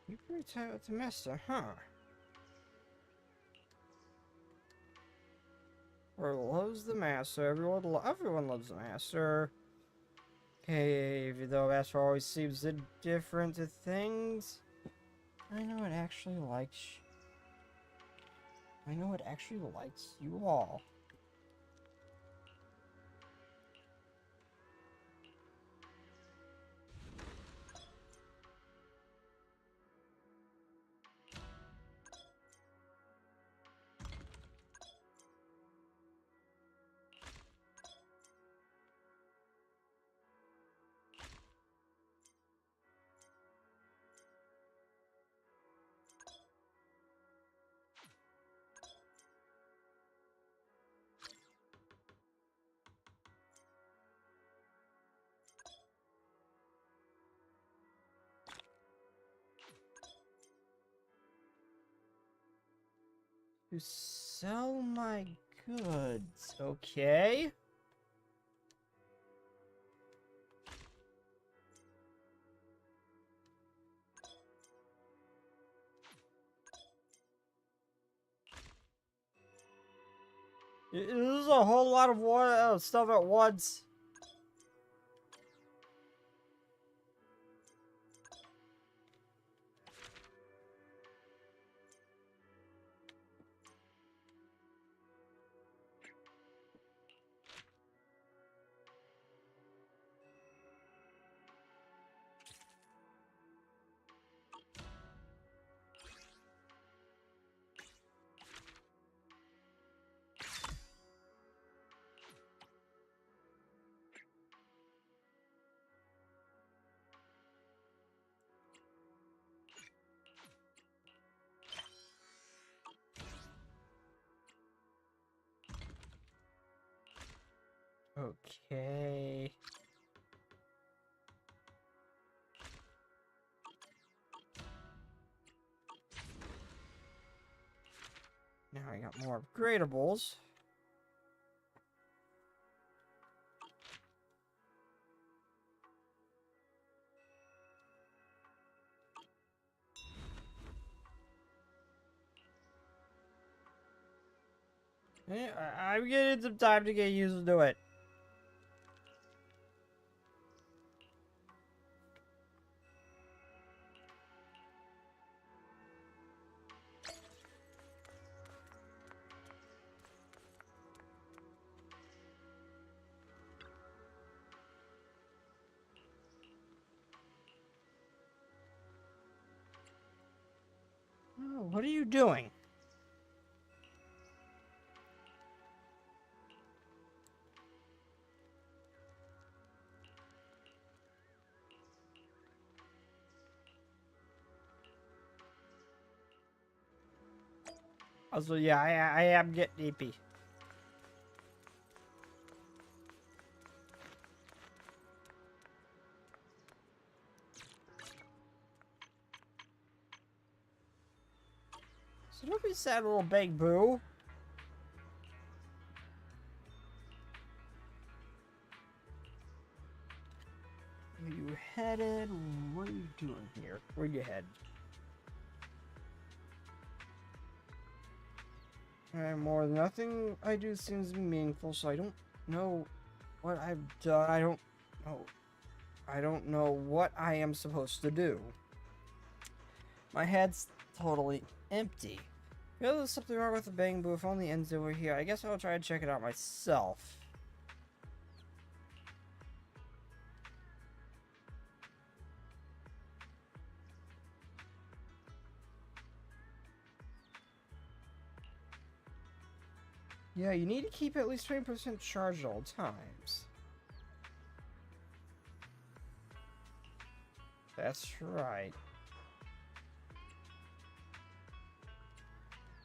You pretty tight with the master, huh? Everyone loves the master. Everyone loves the master. Okay, even though master always seems indifferent to things, I know it actually likes. I know it actually likes you all. To sell my goods, okay? This is a whole lot of stuff at once. Okay. Now I got more upgradables. I'm getting some time to get used to it. Oh, what are you doing? Also, yeah, I am getting EP. So don't be sad, little big boo. Where you headed? What are you doing here? Where you headed? More than nothing I do seems to be meaningful, so I don't know what I've done. I don't know. I don't know what I am supposed to do. My head's totally empty. Feel there's something wrong with the bang boo. If only ends over here. I guess I'll try and check it out myself. Yeah, you need to keep at least 20% charged at all times. That's right.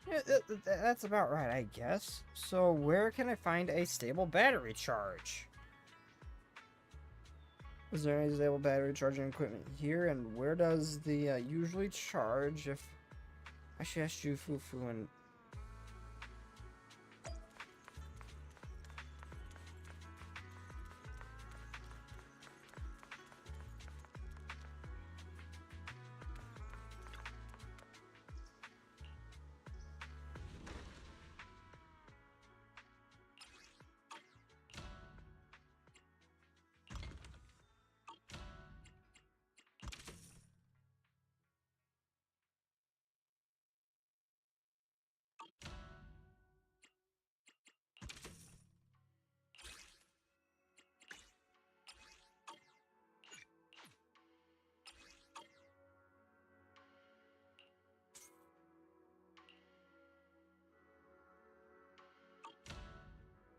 Yeah, that's about right, I guess. So where can I find a stable battery charge? Is there any stable battery charging equipment here? And where does the usually charge if... I should ask you, Fufu, and...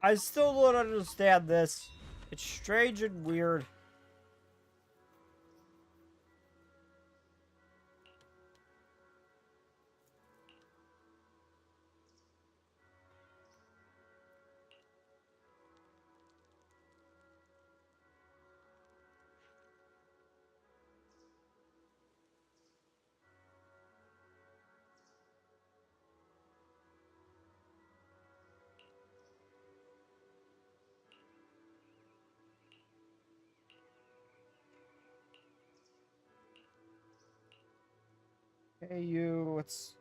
I still don't understand this. It's strange and weird. Hey, you, what's...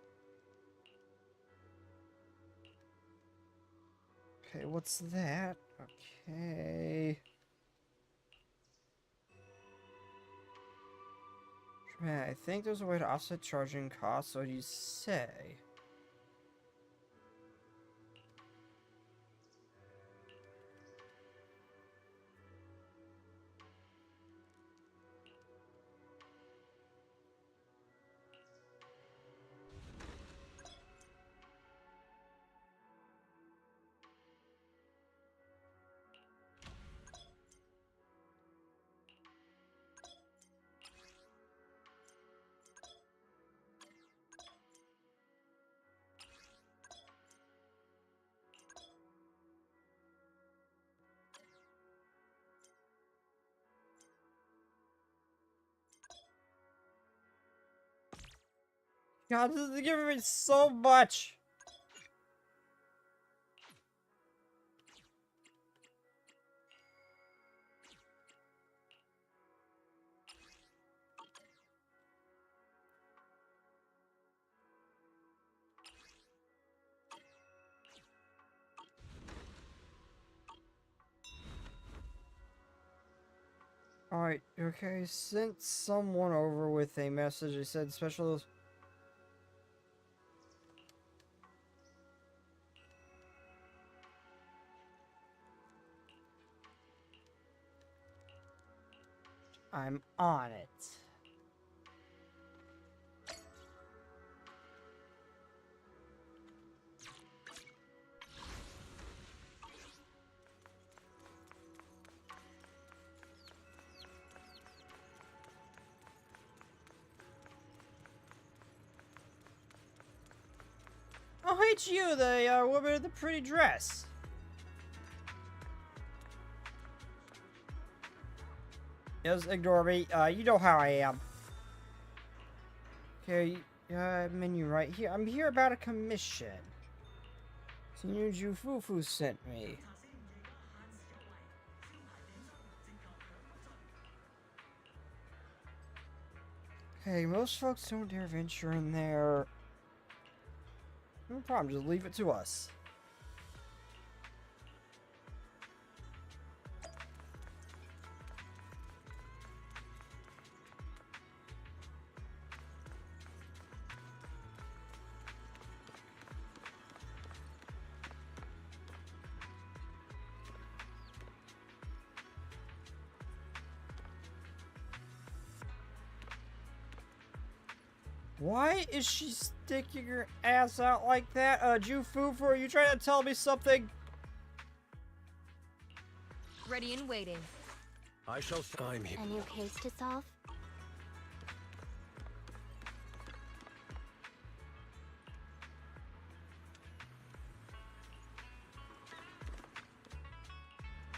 Okay, what's that? Okay... Man, I think there's a way to offset charging costs, so you say. God, this is giving me so much. Alright, okay, sent someone over with a message. They said special... I'm on it. Oh, it's you, the woman with the pretty dress. Just ignore me. You know how I am. Okay, menu right here. I'm here about a commission. Senior Jufufu sent me. Okay, most folks don't dare venture in there. No problem, just leave it to us. Why is she sticking her ass out like that? Jufufu, are you trying to tell me something? Ready and waiting. I shall find him. A new case to solve?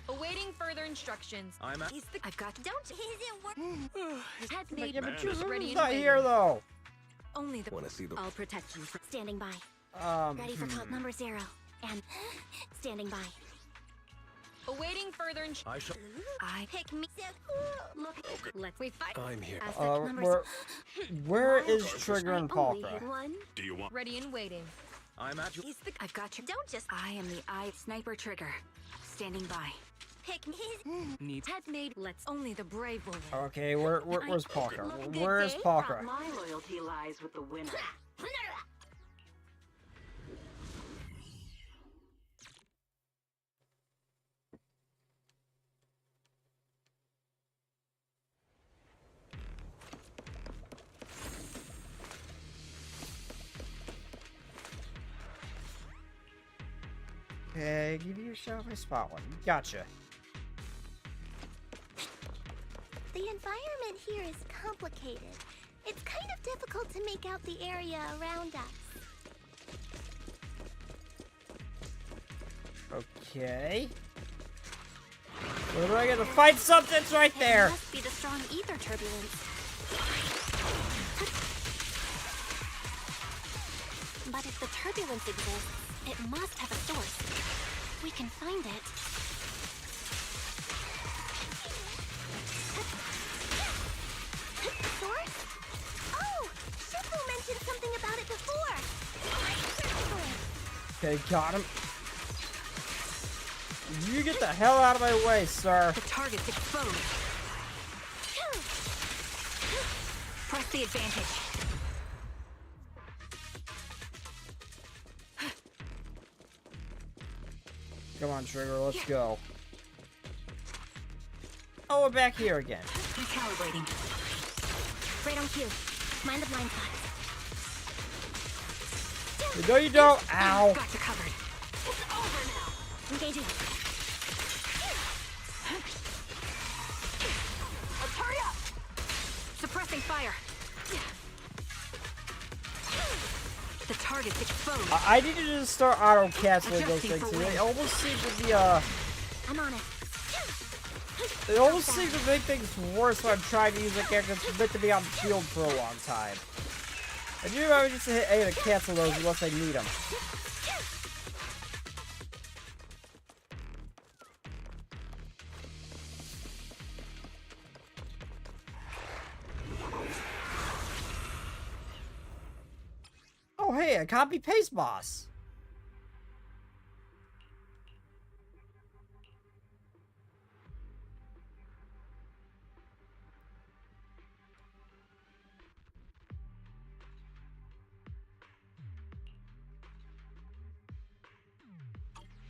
Awaiting further instructions. I've got. Don't. Isn't work. Has made. Yeah, but Ready Jufufu's and not waiting. here, though. Only the. Want to see the? I'll protect you. Standing by. Ready for comp number 0. And standing by. Awaiting further instructions. I shall. I pick me. Look. Okay. Let's we fight. I'm here. Where is Trigger and Only Palka? hit one. Do you want? Ready and waiting. I'm at you. I've got you. Don't just I am the eye sniper trigger. Standing by. pick me. Need. Has made. Let's only the brave will win. Okay, where's Palka? Good Where's day. Palka? My loyalty lies with the winner. Okay, give yourself a spot one. Gotcha. The environment here is complicated. It's kind of difficult to make out the area around us. Okay. Where do I get to fight something? It's right there. It must be the strong ether turbulence. But if the turbulence exists, it must have a source. We can find it. Source? Oh! Shifu mentioned something about it before. Okay, got him. You get the hell out of my way, sir. The target's exposed. Press the advantage. Come on, Trigger, let's go. Oh, we're back here again. Recalibrating. Right on cue. Mind the blind spot. No, you don't. Ow. Got you covered. It's over now. Engaging. Let's hurry up. Suppressing fire. The target's exposed. I need to just start auto-canceling those things. They almost seem to be, I'm on it. They almost seem to make things worse when I'm trying to use a character that's meant to be on the field for a long time. I do remember just to hit A to cancel those unless I need them. Oh, hey, a copy-paste boss.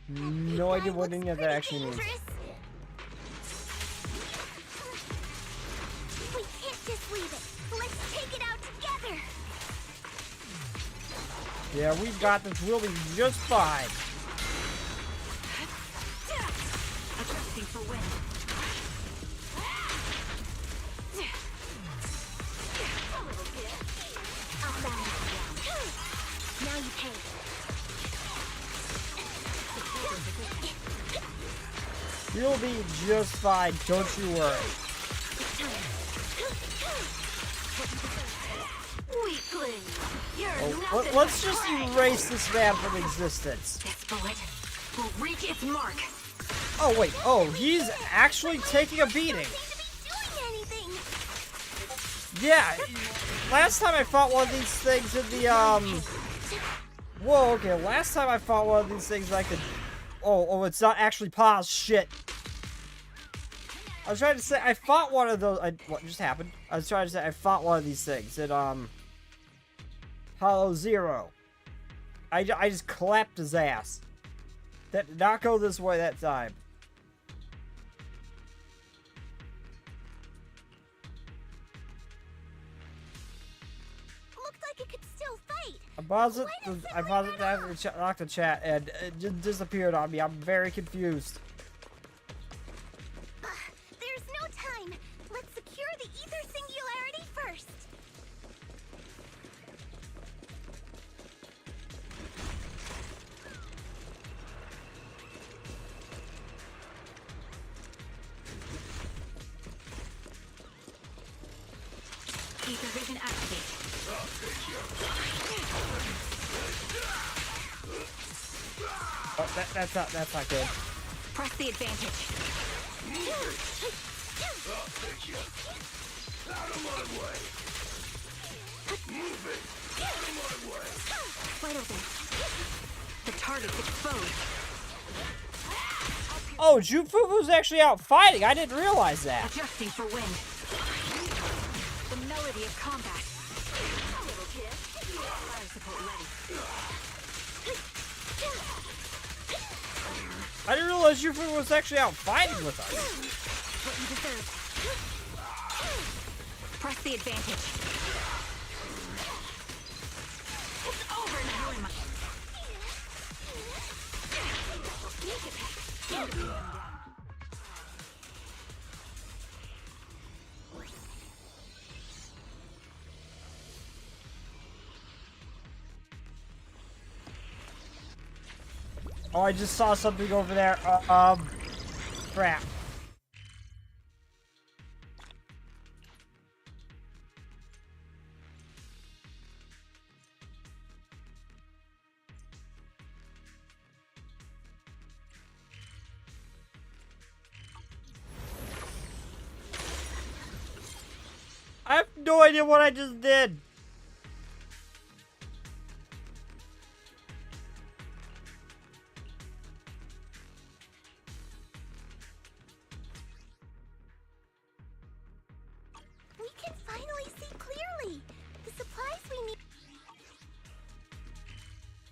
No idea what any of that actually means. We can't just leave it. Let's take it out together. Yeah, we've got this. We'll be just fine. Adjusting for wind. I'll balance it down. Now you pay. You'll be just fine, don't you worry. Weakling. You're Oh, nothing let's but just prey. erase this man from existence. This bullet will reach its mark. Oh, wait. Oh, he's actually taking a beating. Yeah. Last time I fought one of these things in the, Whoa, okay. Last time I fought one of these things, I could... Oh, it's not actually paused. Shit. I was trying to say, I fought one of those... what just happened? I was trying to say, I fought one of these things in, Hollow Zero. I just clapped his ass. That did not go this way that time. Looked like it could still fight. I paused it to lock the chat, and it just disappeared on me. I'm very confused. There's no time. Let's secure the ether singularity first. Ether vision activate. Oh, that's not good. Press the advantage. Out of my way! Move it! Out of my way! Wide open. The target's exposed. Oh, Jufufu's actually out fighting. I didn't realize that. Adjusting for wind. The melody of combat. Fire support ready. I didn't realize Jufufu was actually out fighting with us. What you deserve. Press the advantage. It's over now. Oh, I just saw something over there. Crap. I have no idea what I just did. We can finally see clearly. The supplies we need.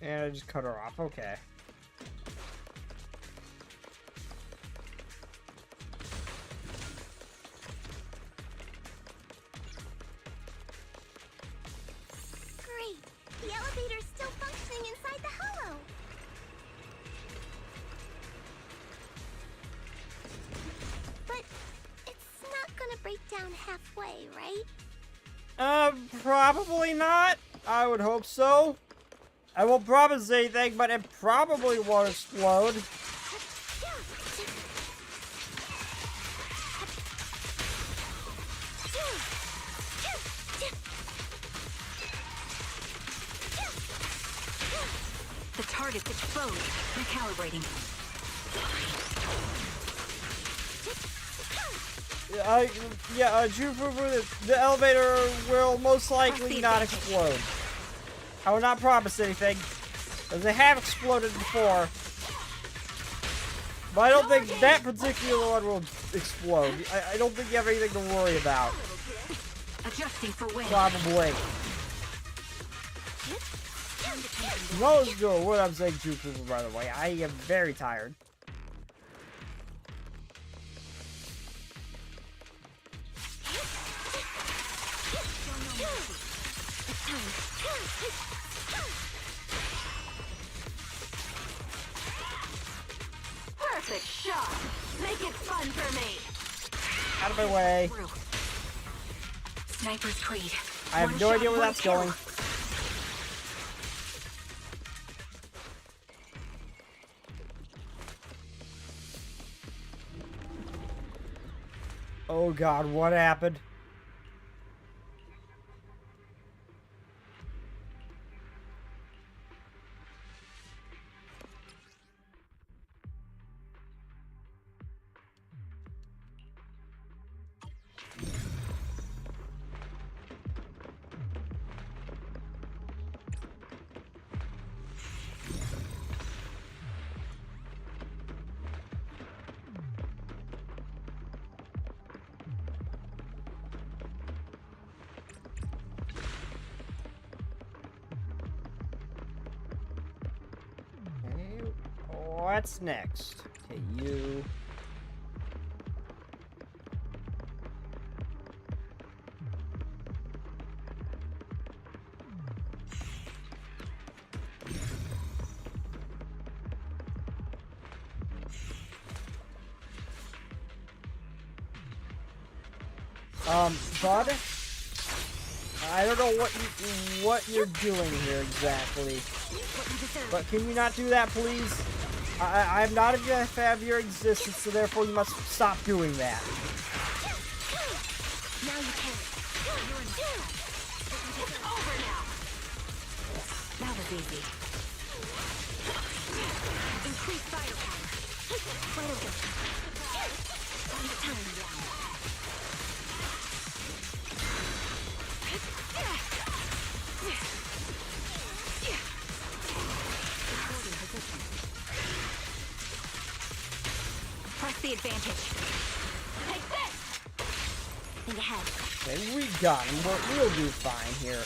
And I just cut her off. Okay. Great. The elevator's still functioning inside the hollow. But it's not gonna break down halfway, right? Probably not. I would hope so. I won't promise anything, but it probably won't explode. Target's exposed. Recalibrating. The elevator will most likely not explode. I will not promise anything, because they have exploded before. But I don't think that particular one will explode. I don't think you have anything to worry about. Adjusting for wind. Probably. Most do what I'm saying, Trooper, by the way. I am very tired. Perfect shot. Make it fun for me. Out of my way. Sniper's Creed. I have no idea where that's going. Oh god, what happened? What's next? Okay, you. Bud? I don't know what you're doing here exactly. But can you not do that, please? I'm not a fan of your existence, so therefore you must stop doing that. Now you can. It's over now. That was easy. Increase firepower. Vital hit. Time down. Press the advantage. Take this! Think ahead. Okay, we got him. We'll do fine here.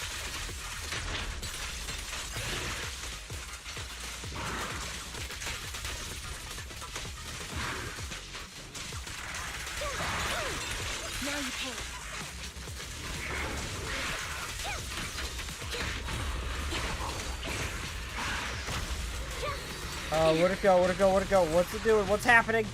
Now you pay. Where'd it go? Where'd it go? Where'd it go? What's it doing? What's happening?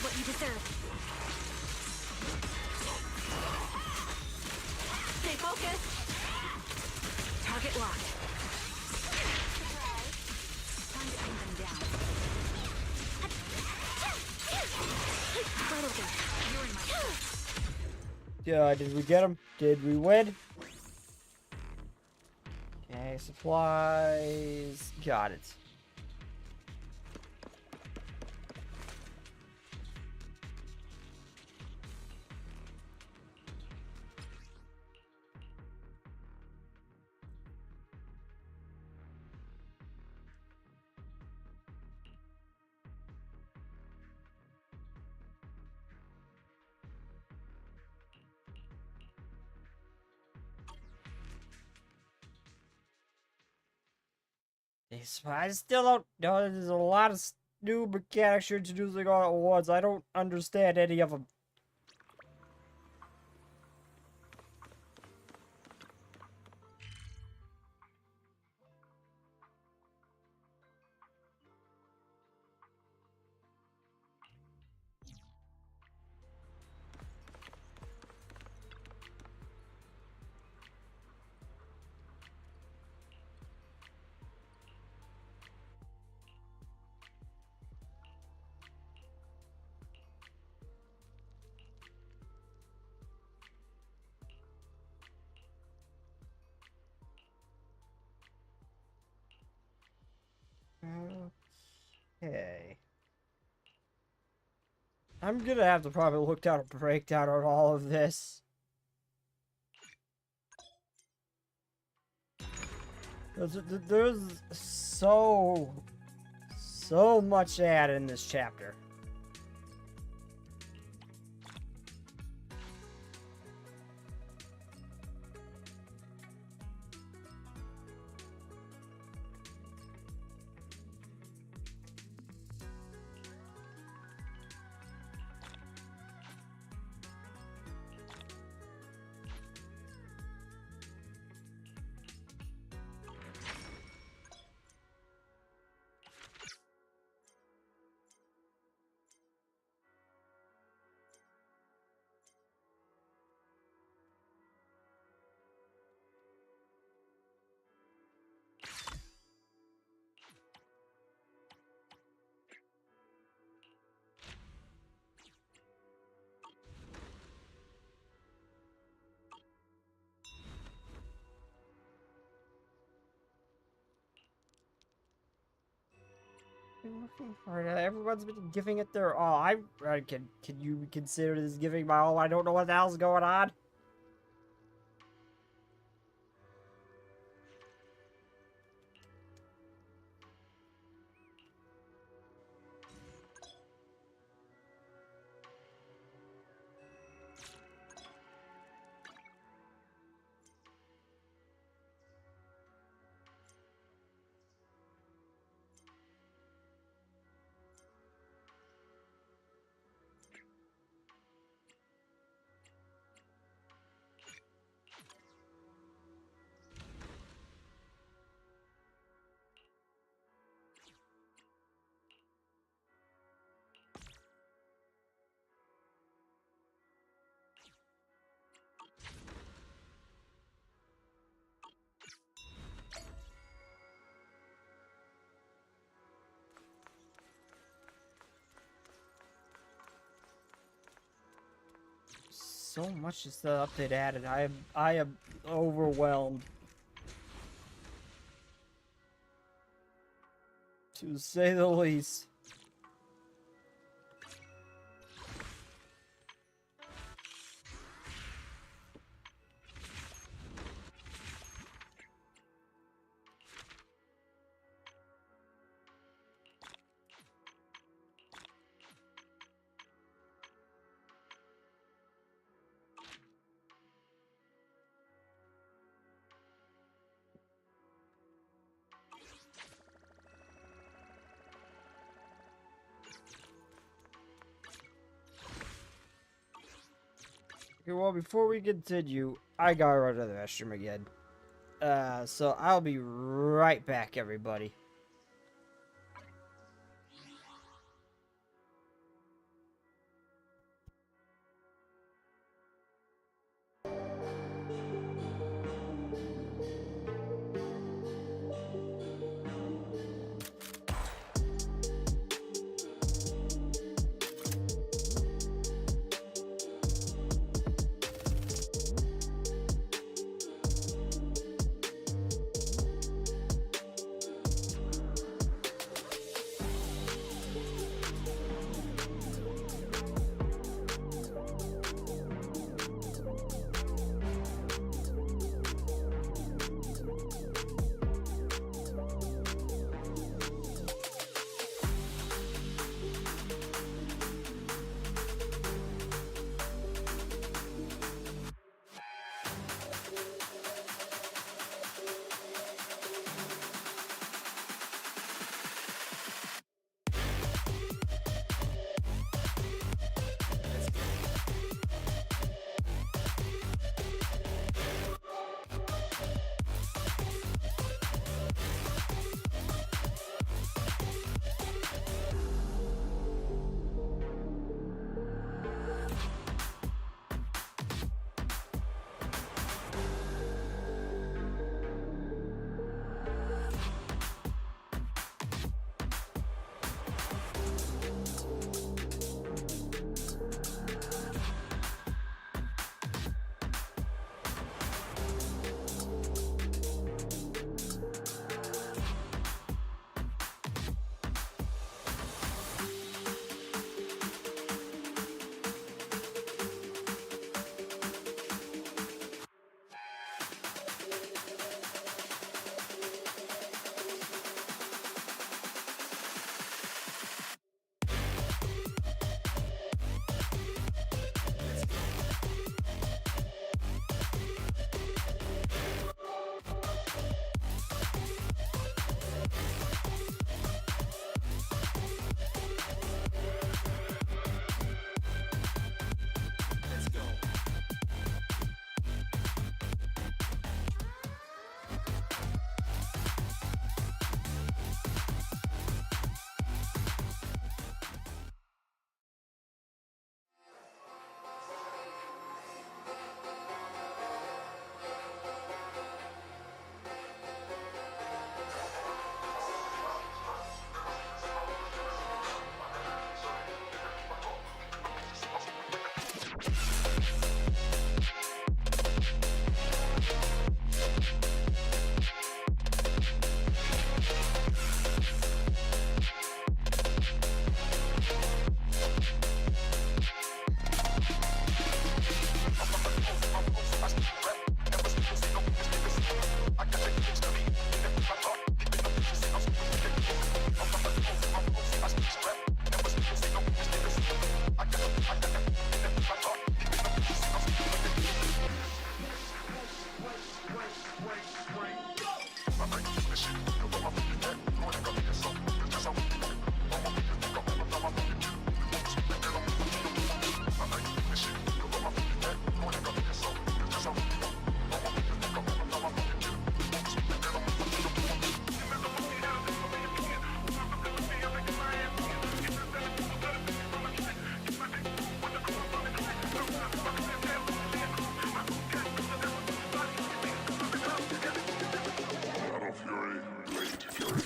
What you deserve. Stay focused. Target locked. Time to pin them down. Vital hit. You're in my sight. Did we get him? Did we win? Okay, supplies. Got it. I still don't know. There's a lot of new mechanics you're introducing all at once. I don't understand any of them. I'm gonna have to probably look down a breakdown on all of this. There's so much added in this chapter. Everyone's been giving it their all. Can you consider this giving my all? I don't know what the hell's going on. So much is the update added. I am overwhelmed. To say the least. Okay, well, before we continue, I gotta run to the restroom again. So I'll be right back, everybody. Battle Fury, Blade Fury.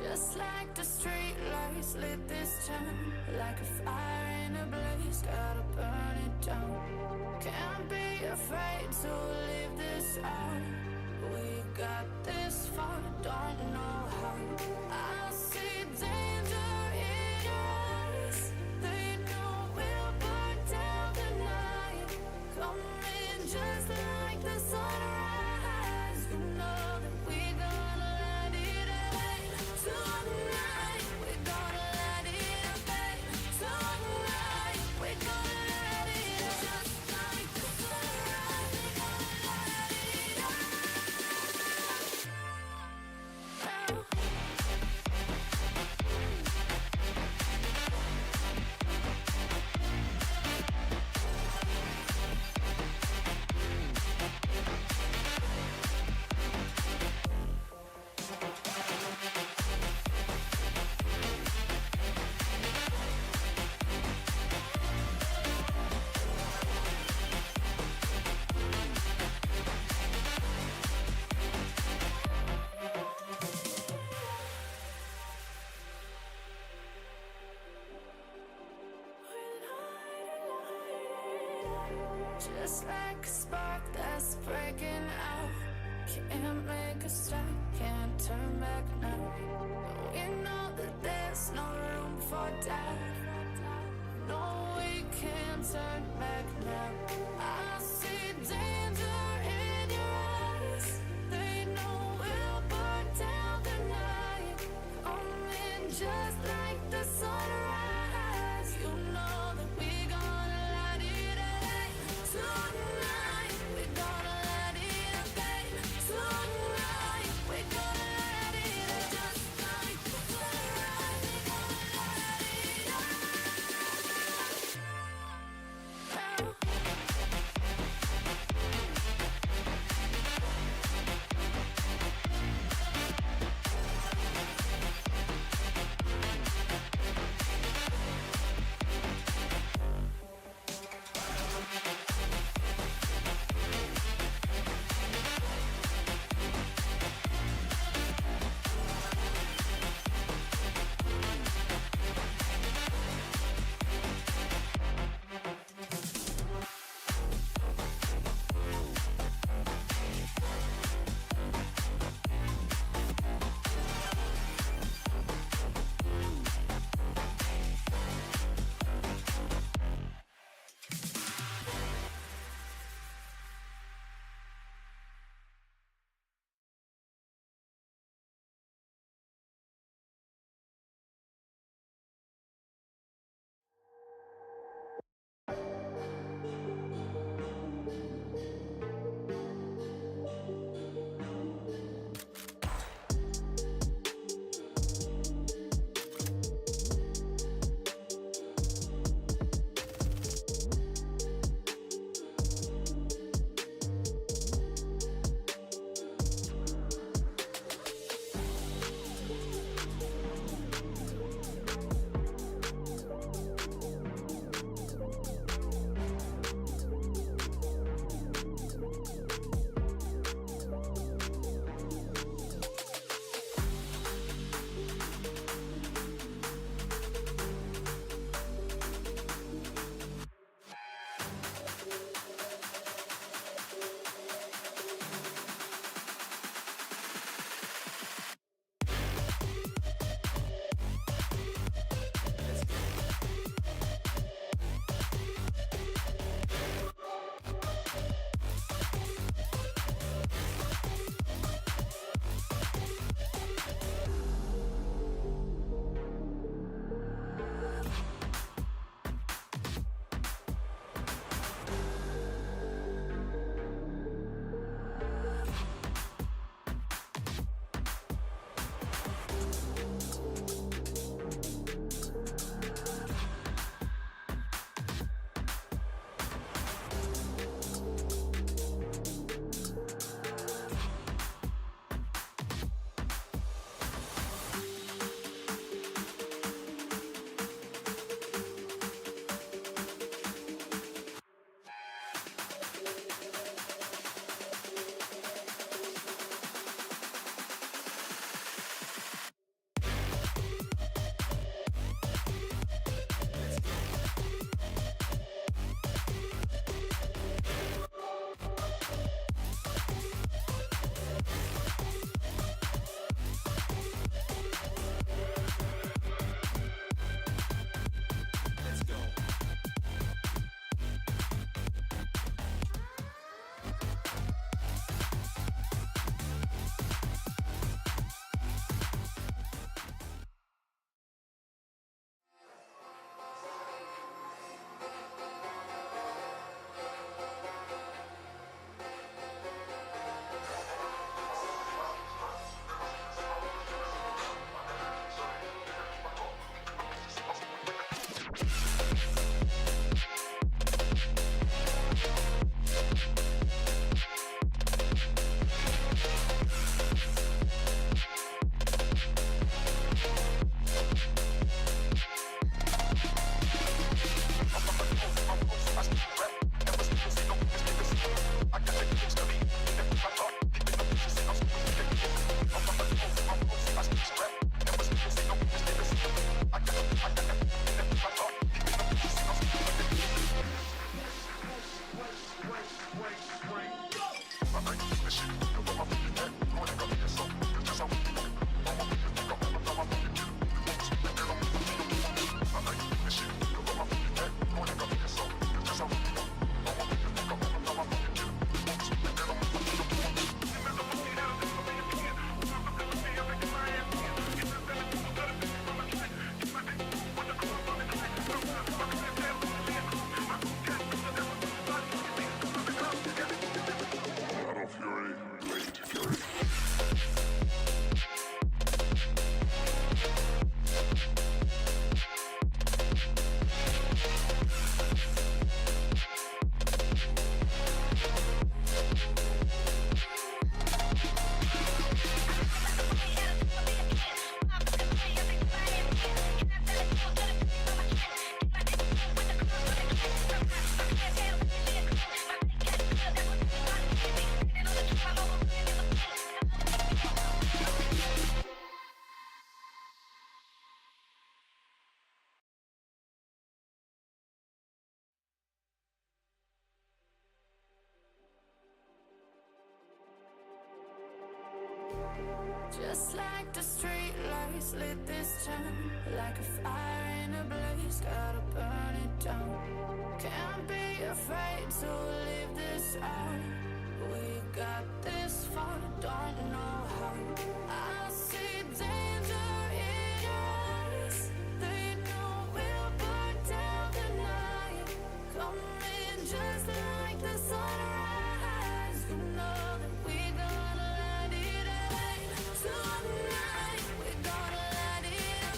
Just like the street lights lit this town, like a fire in a blaze, gotta burn it down. Can't be afraid to leave this out. We got this far, don't know how. I see danger in your eyes. They know we'll burn down the night. Coming just like the sunrise. You know that we gonna let it rain. Tonight, we gonna let it rain. Tonight, we gonna let it rain. Just like the sunrise, we gonna let it rain. Just like a spark that's breaking out. Can't make a stop, can't turn back now. We know that there's no room for doubt. No, we can't turn back now. I see danger in your eyes. They know we'll burn down the night. Coming just like the sunrise. You know that we gonna let it rain. Tonight, we gonna let it rain. Tonight, we gonna let it rain. Just like the sunrise, we gonna let it rain. Just like the street lights lit this town, like a fire in a blaze, gotta burn it down. Can't be afraid to leave this out. We got this far, don't know how. I see danger in your eyes. They know we'll burn down the night. Coming just like the sunrise. You know that we gonna let it rain. Tonight, we gonna let it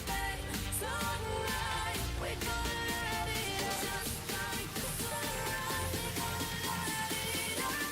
rain. Tonight, we gonna let it rain. Just like the sunrise, we gonna let it rain.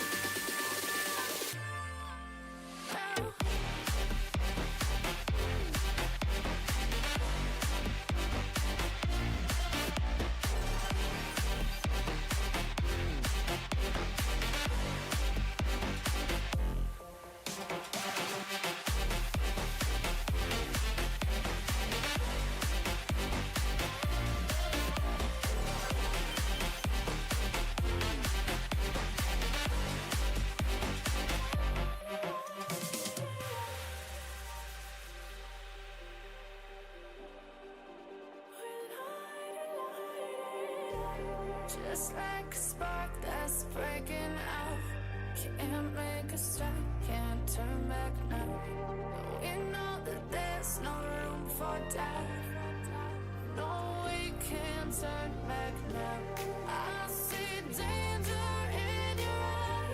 Just like a spark that's breaking out. Can't make a stop, can't turn back now. We know that there's no room for doubt. No, we can't turn back now. I see danger in your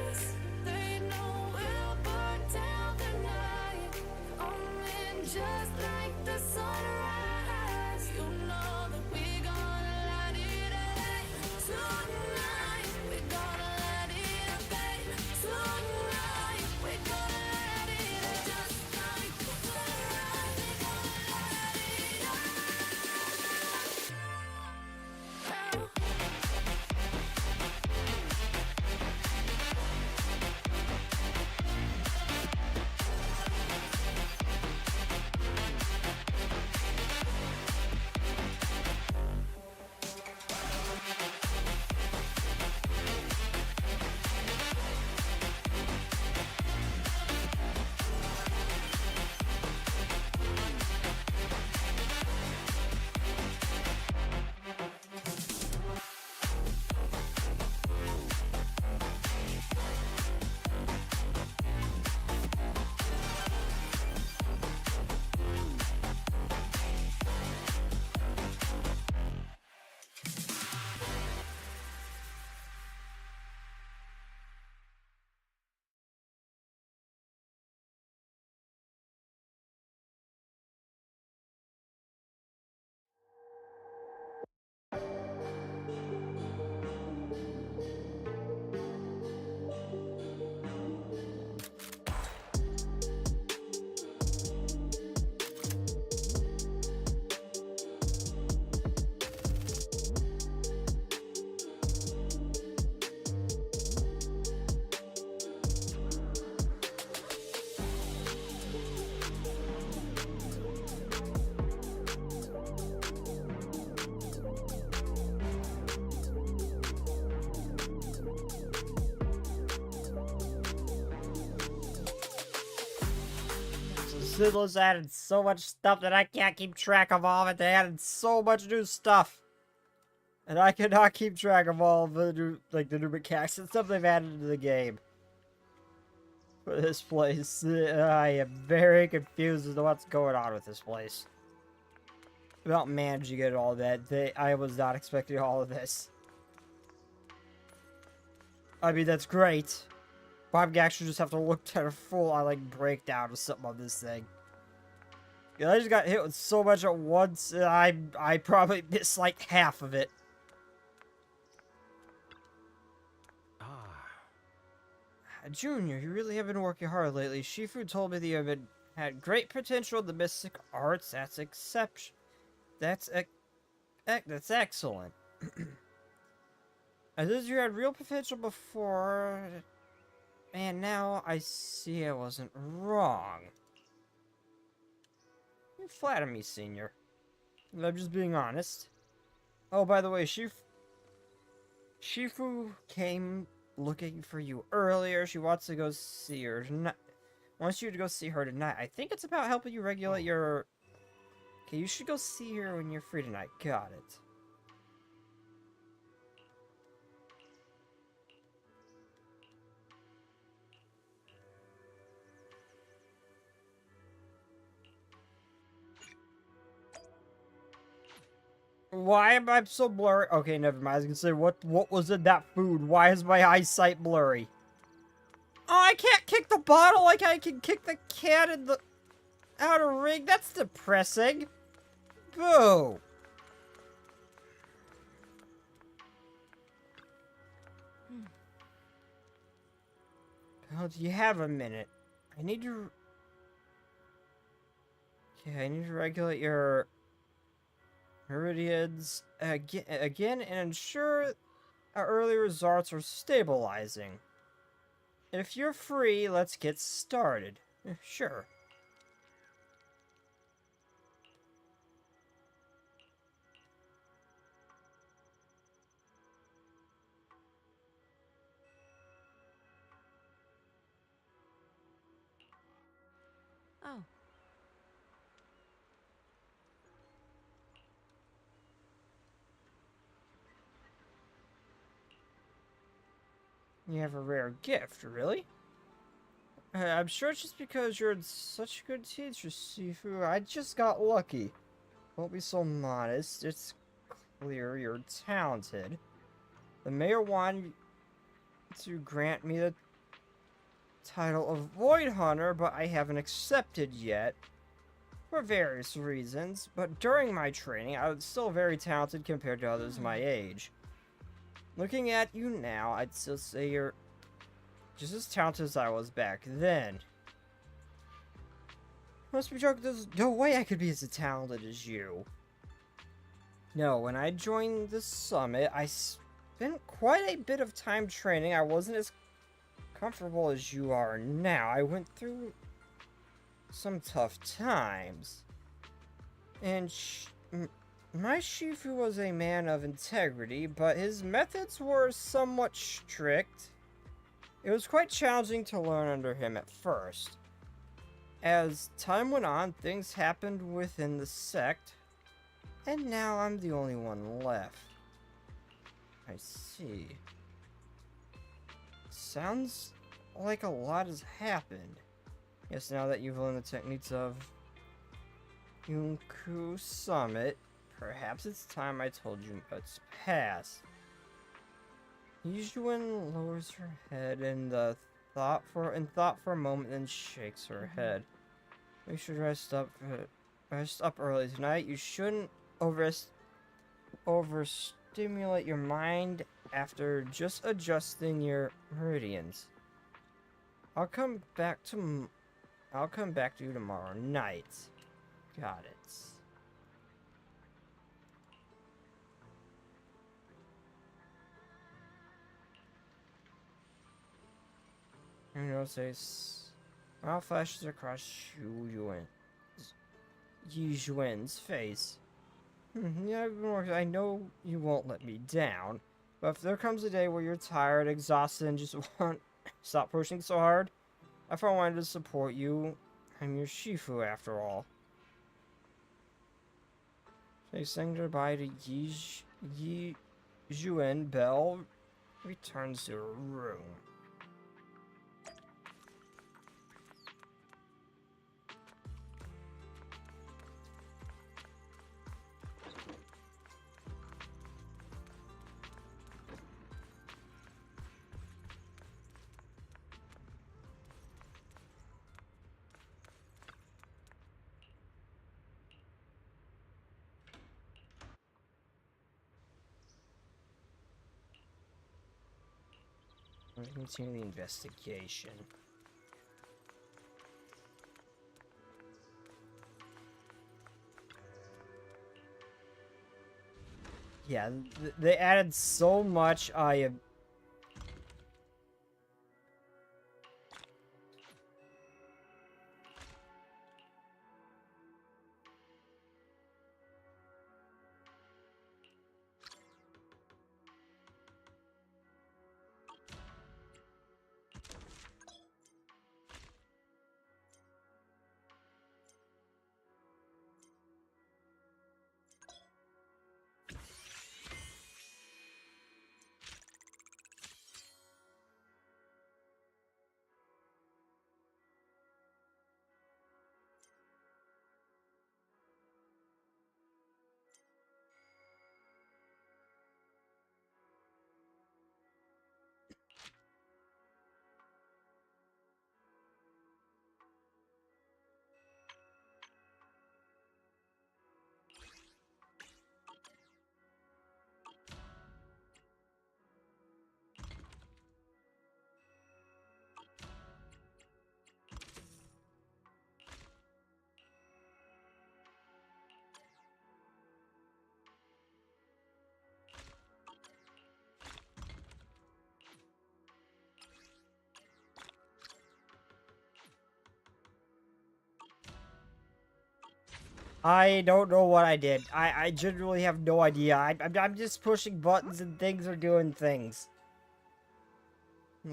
eyes. They know we'll burn down the night. Coming just like the sunrise. You know that we gonna let it rain. Tonight, we gonna let it rain. Tonight, we gonna let it rain. Just like the sunrise, we gonna let it Zenless added so much stuff that I can't keep track of all of it. They added so much new stuff. And I cannot keep track of all of the new, the new mechanics and stuff they've added into the game. For this place, I am very confused as to what's going on with this place. About managing it all that. I was not expecting all of this. I mean, that's great. But I actually just have to look at a full breakdown or something on this thing. Yeah, I just got hit with so much at once, and I probably missed like half of it. Junior, you really have been working hard lately. Shifu told me that you have had great potential in the mystic arts. That's exception. That's excellent. I said you had real potential before, and now I see I wasn't wrong. You flatter me, Senior. I'm just being honest. Oh, by the way, Shifu came looking for you earlier. She wants to go see her. wants you to go see her tonight. I think it's about helping you regulate your... Okay, you should go see her when you're free tonight. Got it. Why am I so blurry? Okay, never mind. I was gonna say, what was in that food? Why is my eyesight blurry? Oh, I can't kick the bottle like I can kick the cat in the outer ring. That's depressing. Boo. Oh, do you have a minute? I need to... Okay, I need to regulate your... meridians again and ensure our early results are stabilizing. If you're free, let's get started. Sure. Oh. You have a rare gift, really? I'm sure it's just because you're such a good teacher, Sifu. I just got lucky. Don't be so modest. It's clear you're talented. The mayor wanted to grant me the title of Void Hunter, but I haven't accepted yet. For various reasons, but during my training, I was still very talented compared to others my age. Looking at you now, I'd still say you're just as talented as I was back then. Must be joking, there's no way I could be as talented as you. No, when I joined the summit, I spent quite a bit of time training. I wasn't as comfortable as you are now. I went through some tough times. And my Shifu was a man of integrity, but his methods were somewhat strict. It was quite challenging to learn under him at first. As time went on, things happened within the sect, and now I'm the only one left. I see. Sounds like a lot has happened. Yes, now that you've learned the techniques of Yunku Summit, perhaps it's time I told you what's past. Yizhuan lowers her head and thought for a moment, then shakes her head. You should rest up early tonight. You shouldn't overstimulate your mind after just adjusting your meridians. I'll come back to you tomorrow night. Got it. You notice smile flashes across Yizhuan's face. Yeah, I know you won't let me down, but if there comes a day where you're tired, exhausted, and just want stop pushing so hard, if I wanted to support you, I'm your Shifu after all. So saying goodbye to Yizhuan, Belle returns to her room. Let's continue the investigation. Yeah, they added so much. I am. I don't know what I did. I genuinely have no idea. I'm just pushing buttons and things are doing things.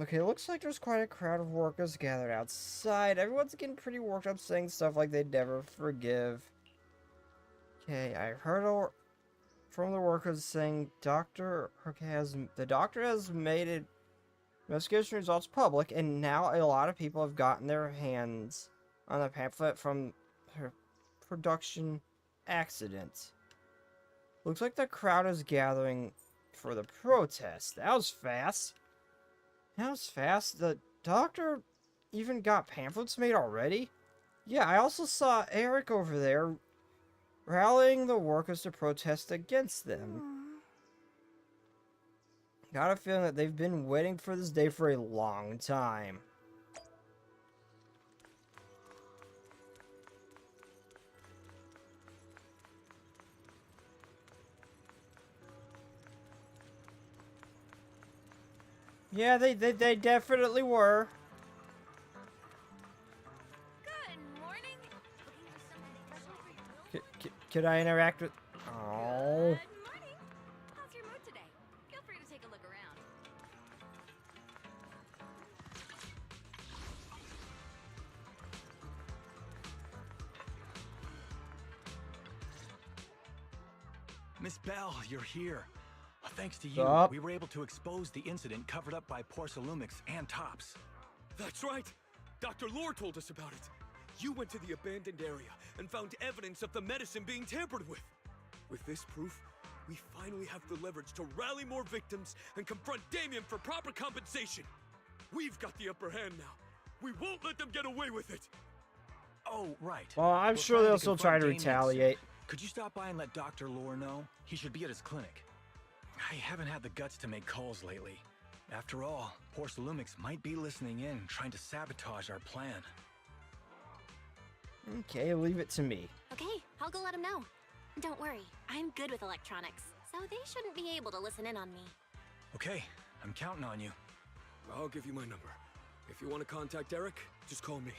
Okay, it looks like there's quite a crowd of workers gathered outside. Everyone's getting pretty worked up, saying stuff like they'd never forgive. Okay, I heard from the workers saying the doctor has made it investigation results public, and now a lot of people have gotten their hands on the pamphlet from her production accident. Looks like the crowd is gathering for the protest. That was fast. That was fast. The doctor even got pamphlets made already? Yeah, I also saw Eric over there rallying the workers to protest against them. Got a feeling that they've been waiting for this day for a long time. Yeah, they definitely were. Good morning. Could I interact with... Oh. Good morning. How's your mood today? Feel free to take a look around. Miss Bell, you're here. Thanks to you, Stop. we were able to expose the incident covered up by Porcelumix and Tops. That's right! Dr. Lore told us about it. You went to the abandoned area and found evidence of the medicine being tampered with. With this proof, we finally have the leverage to rally more victims and confront Damien for proper compensation. We've got the upper hand now. We won't let them get away with it. Oh, right. Well, I'm sure they'll still try to retaliate. Could you stop by and let Dr. Lore know? He should be at his clinic. I haven't had the guts to make calls lately. After all, Porcelumix might be listening in, trying to sabotage our plan. Okay, leave it to me. Okay, I'll go let him know. Don't worry, I'm good with electronics, so they shouldn't be able to listen in on me. Okay, I'm counting on you. I'll give you my number. If you want to contact Eric, just call me.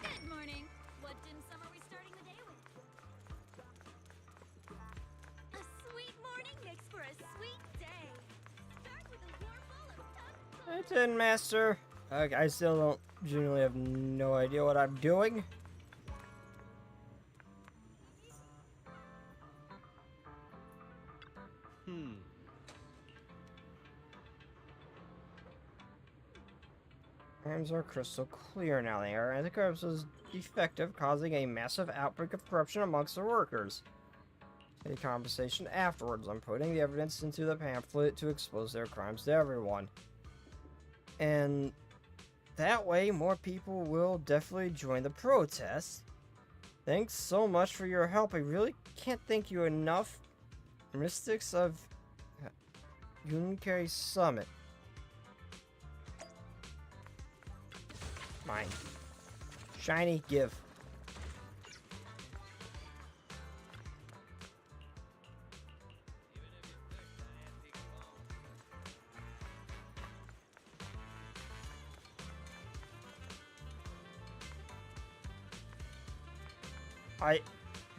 Good morning. What dim sum are we starting the day with? A sweet morning makes for a sweet day. Start with a warm bowl of That's it, Master. I still don't genuinely have no idea what I'm doing. Crimes are crystal clear now. They are anti-corruption was defective, causing a massive outbreak of corruption amongst the workers. A conversation afterwards. I'm putting the evidence into the pamphlet to expose their crimes to everyone. And that way, more people will definitely join the protest. Thanks so much for your help. I really can't thank you enough. Mystics of Yunkai Summit. Mine. Shiny, give.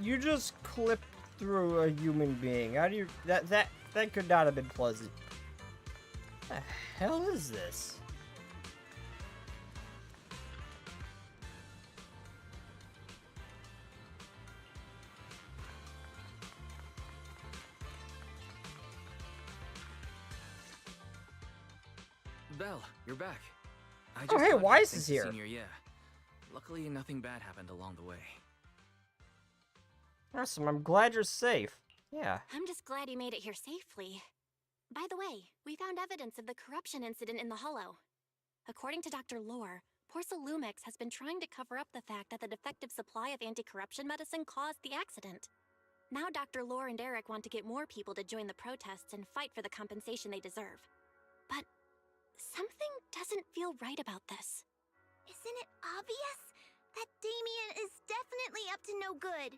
You just clipped through a human being. How do you, that could not have been pleasant. What the hell is this? Belle, you're back. I Oh, hey, got Weiss things is to here. Senior, yeah. Luckily, nothing bad happened along the way. Awesome, I'm glad you're safe. Yeah. I'm just glad you made it here safely. By the way, we found evidence of the corruption incident in the Hollow. According to Dr. Lore, Porcelumix has been trying to cover up the fact that the defective supply of anti-corruption medicine caused the accident. Now Dr. Lore and Eric want to get more people to join the protests and fight for the compensation they deserve. But something doesn't feel right about this. Isn't it obvious? That Damien is definitely up to no good.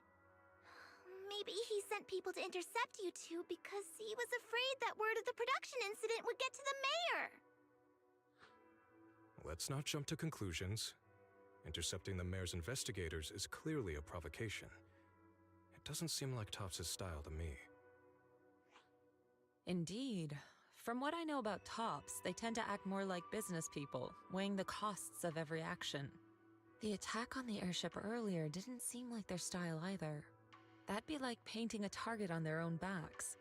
Maybe he sent people to intercept you two because he was afraid that word of the production incident would get to the mayor. Let's not jump to conclusions. Intercepting the mayor's investigators is clearly a provocation. It doesn't seem like Topps' style to me. Indeed. From what I know about Topps, they tend to act more like business people, weighing the costs of every action. The attack on the airship earlier didn't seem like their style either. That'd be like painting a target on their own backs.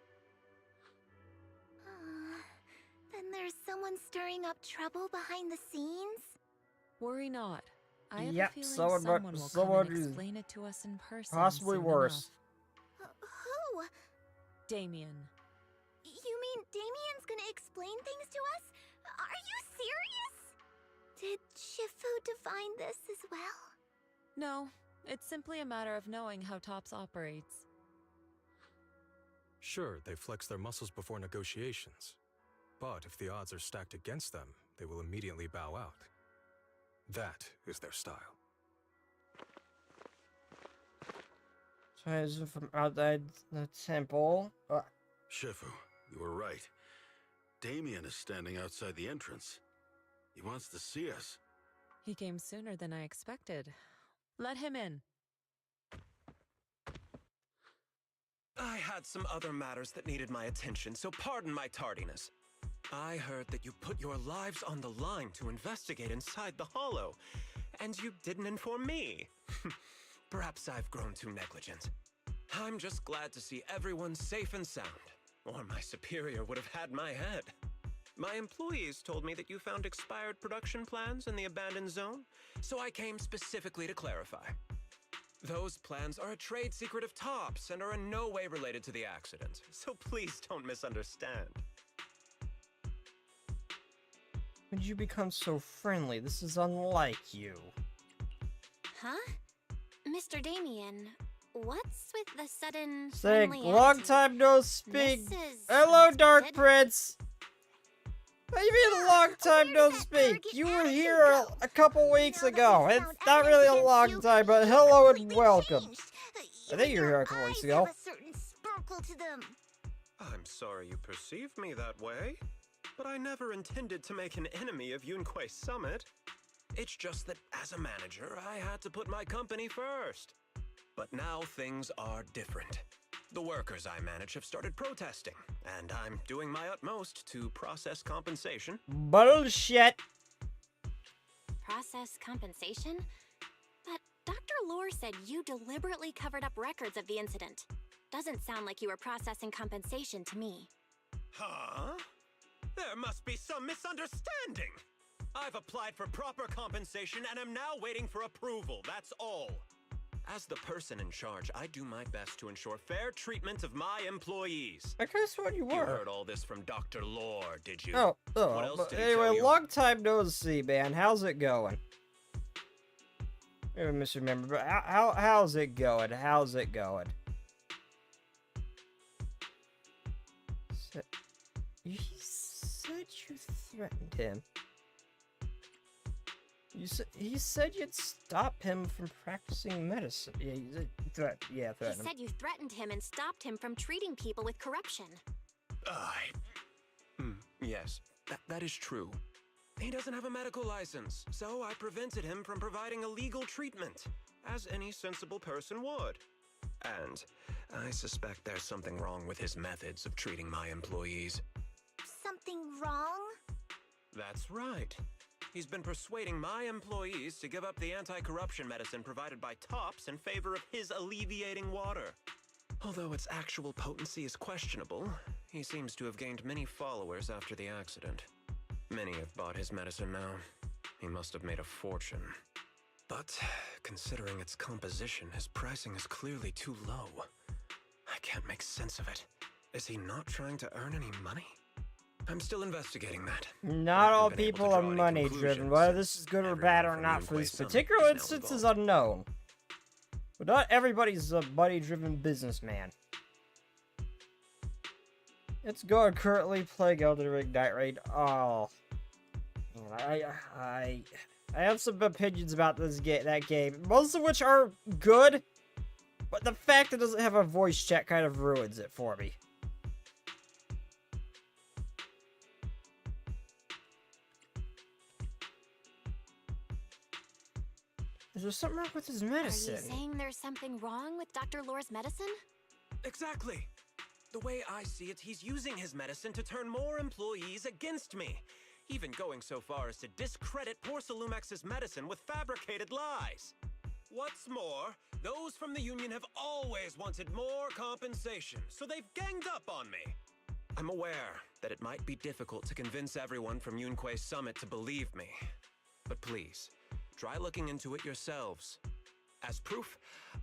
Then there's someone stirring up trouble behind the scenes? Worry not. I have Yep, a feeling someone will come and is explain it to us in person. possibly soon worse. enough. Who? Damien. You mean Damien's gonna explain things to us? Are you serious? Did Shifu divine this as well? No, it's simply a matter of knowing how Topps operates. Sure, they flex their muscles before negotiations. But if the odds are stacked against them, they will immediately bow out. That is their style. So from outside the temple. Shifu, you were right. Damien is standing outside the entrance. He wants to see us. He came sooner than I expected. Let him in. I had some other matters that needed my attention, so pardon my tardiness. I heard that you put your lives on the line to investigate inside the Hollow, and you didn't inform me. Perhaps I've grown too negligent. I'm just glad to see everyone safe and sound, or my superior would have had my head. My employees told me that you found expired production plans in the abandoned zone, so I came specifically to clarify. Those plans are a trade secret of Topps and are in no way related to the accident, so please don't misunderstand. When did you become so friendly? This is unlike you. Huh? Mr. Damien, what's with the sudden Saying, friendly long attitude? time no speak. This is Hello, Dark unexpected. Prince. What do you mean long time no speak? You were here a couple weeks ago. It's not really a long time, but hello and welcome. I think you were here a couple weeks ago. Have a certain sparkle to them. I'm sorry you perceived me that way, but I never intended to make an enemy of Yunquay Summit. It's just that as a manager, I had to put my company first. But now things are different. The workers I manage have started protesting, and I'm doing my utmost to process compensation. Bullshit. Process compensation? But Dr. Lore said you deliberately covered up records of the incident. Doesn't sound like you were processing compensation to me. Huh? There must be some misunderstanding. I've applied for proper compensation and am now waiting for approval, that's all. As the person in charge, I do my best to ensure fair treatment of my employees. I guess what you were. You heard all this from Dr. Lore, did you? Oh, What else but did he tell anyway, you? long time no see, man. How's it going? I misremember, but how's it going? How's it going? You said you threatened him. He said you'd stop him from practicing medicine. Yeah, threatened He him. said you threatened him and stopped him from treating people with corruption. Yes, that is true. He doesn't have a medical license, so I prevented him from providing illegal treatment, as any sensible person would. And I suspect there's something wrong with his methods of treating my employees. Something wrong? That's right. He's been persuading my employees to give up the anti-corruption medicine provided by Topps in favor of his alleviating water. Although its actual potency is questionable, he seems to have gained many followers after the accident. Many have bought his medicine now. He must have made a fortune. But considering its composition, his pricing is clearly too low. I can't make sense of it. Is he not trying to earn any money? I'm still investigating that. Not all people are money driven. Whether this is good or bad or not for this particular instance is unknown. But not everybody's a money-driven businessman. It's going currently playing Elden Ring Night Raid. Oh, man, I have some opinions about that game, most of which are good, but the fact it doesn't have a voice chat kind of ruins it for me. Is there something wrong with his medicine? Are you saying there's something wrong with Dr. Lore's medicine? Exactly. The way I see it, he's using his medicine to turn more employees against me. Even going so far as to discredit Porcelumex's medicine with fabricated lies. What's more, those from the Union have always wanted more compensation, so they've ganged up on me. I'm aware that it might be difficult to convince everyone from Yunquei Summit to believe me. But please, try looking into it yourselves. As proof,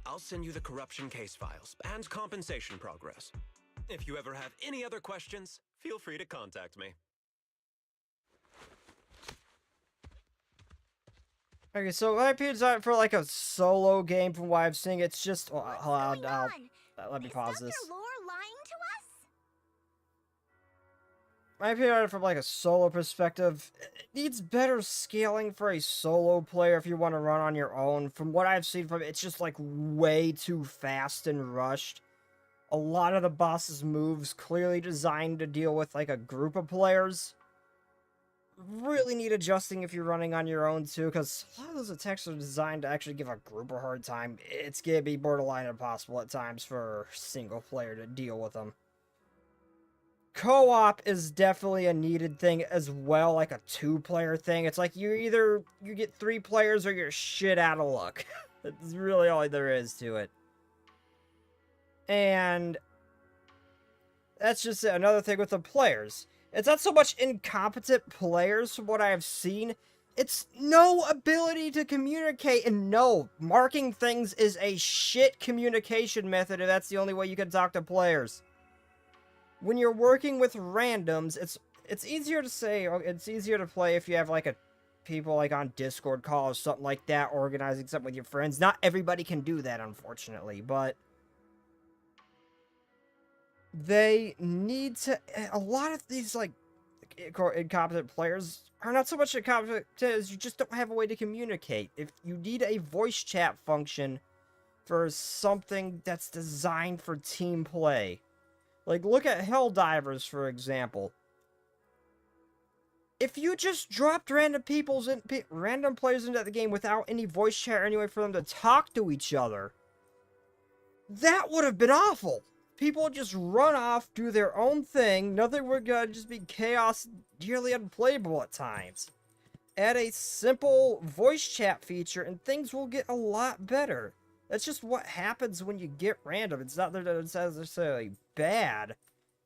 I'll send you the corruption case files and compensation progress. If you ever have any other questions, feel free to contact me. Okay, so my opinion's on for like a solo game from what I've seen. It's just hold on, let me pause this. Lore lying to us? My opinion on it from like a solo perspective, it needs better scaling for a solo player if you want to run on your own. From what I've seen from it, it's just like way too fast and rushed. A lot of the boss's moves clearly designed to deal with like a group of players. Really need adjusting if you're running on your own too, because a lot of those attacks are designed to actually give a group a hard time. It's gonna be borderline impossible at times for a single player to deal with them. Co-op is definitely a needed thing as well, like a 2-player thing. It's like you get 3 players or you're shit out of luck. That's really all there is to it. And that's just another thing with the players. It's not so much incompetent players from what I have seen. It's no ability to communicate. And no, marking things is a shit communication method, and that's the only way you can talk to players. When you're working with randoms, it's easier to say, it's easier to play if you have like people like on Discord call or something like that, organizing something with your friends. Not everybody can do that, unfortunately, but they need to. A lot of these like incompetent players are not so much incompetent as you just don't have a way to communicate. If you need a voice chat function for something that's designed for team play, like look at Helldivers for example. If you just dropped random players into the game without any voice chat or any way for them to talk to each other, that would have been awful. People would just run off, do their own thing. Nothing would just be chaos, nearly unplayable at times. Add a simple voice chat feature, and things will get a lot better. That's just what happens when you get random. It's not that it's necessarily bad.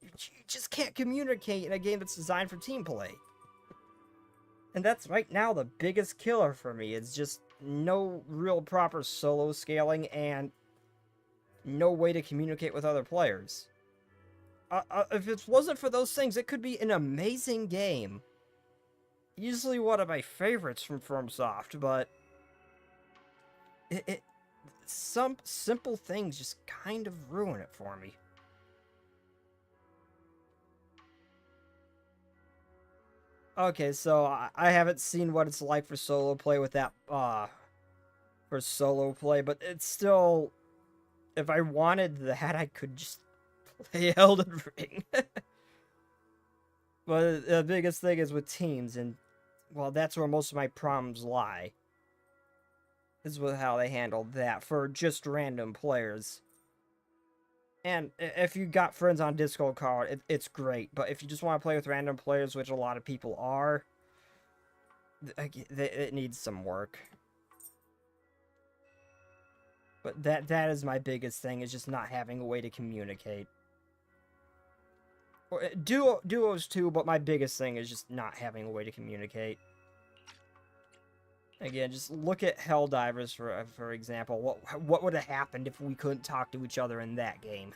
You just can't communicate in a game that's designed for team play. And that's right now the biggest killer for me. It's just no real proper solo scaling and no way to communicate with other players. If it wasn't for those things, it could be an amazing game. Easily one of my favorites from FromSoft, but some simple things just kind of ruin it for me. Okay, so I haven't seen what it's like for solo play with that, for solo play, but it's still, if I wanted that, I could just play Elden Ring. But the biggest thing is with teams, and, well, that's where most of my problems lie. Is with how they handle that for just random players. And if you got friends on Discord call, it's great. But if you just want to play with random players, which a lot of people are, it needs some work. But that is my biggest thing, is just not having a way to communicate. Or duos too, but my biggest thing is just not having a way to communicate. Again, just look at Helldivers for example. What would have happened if we couldn't talk to each other in that game?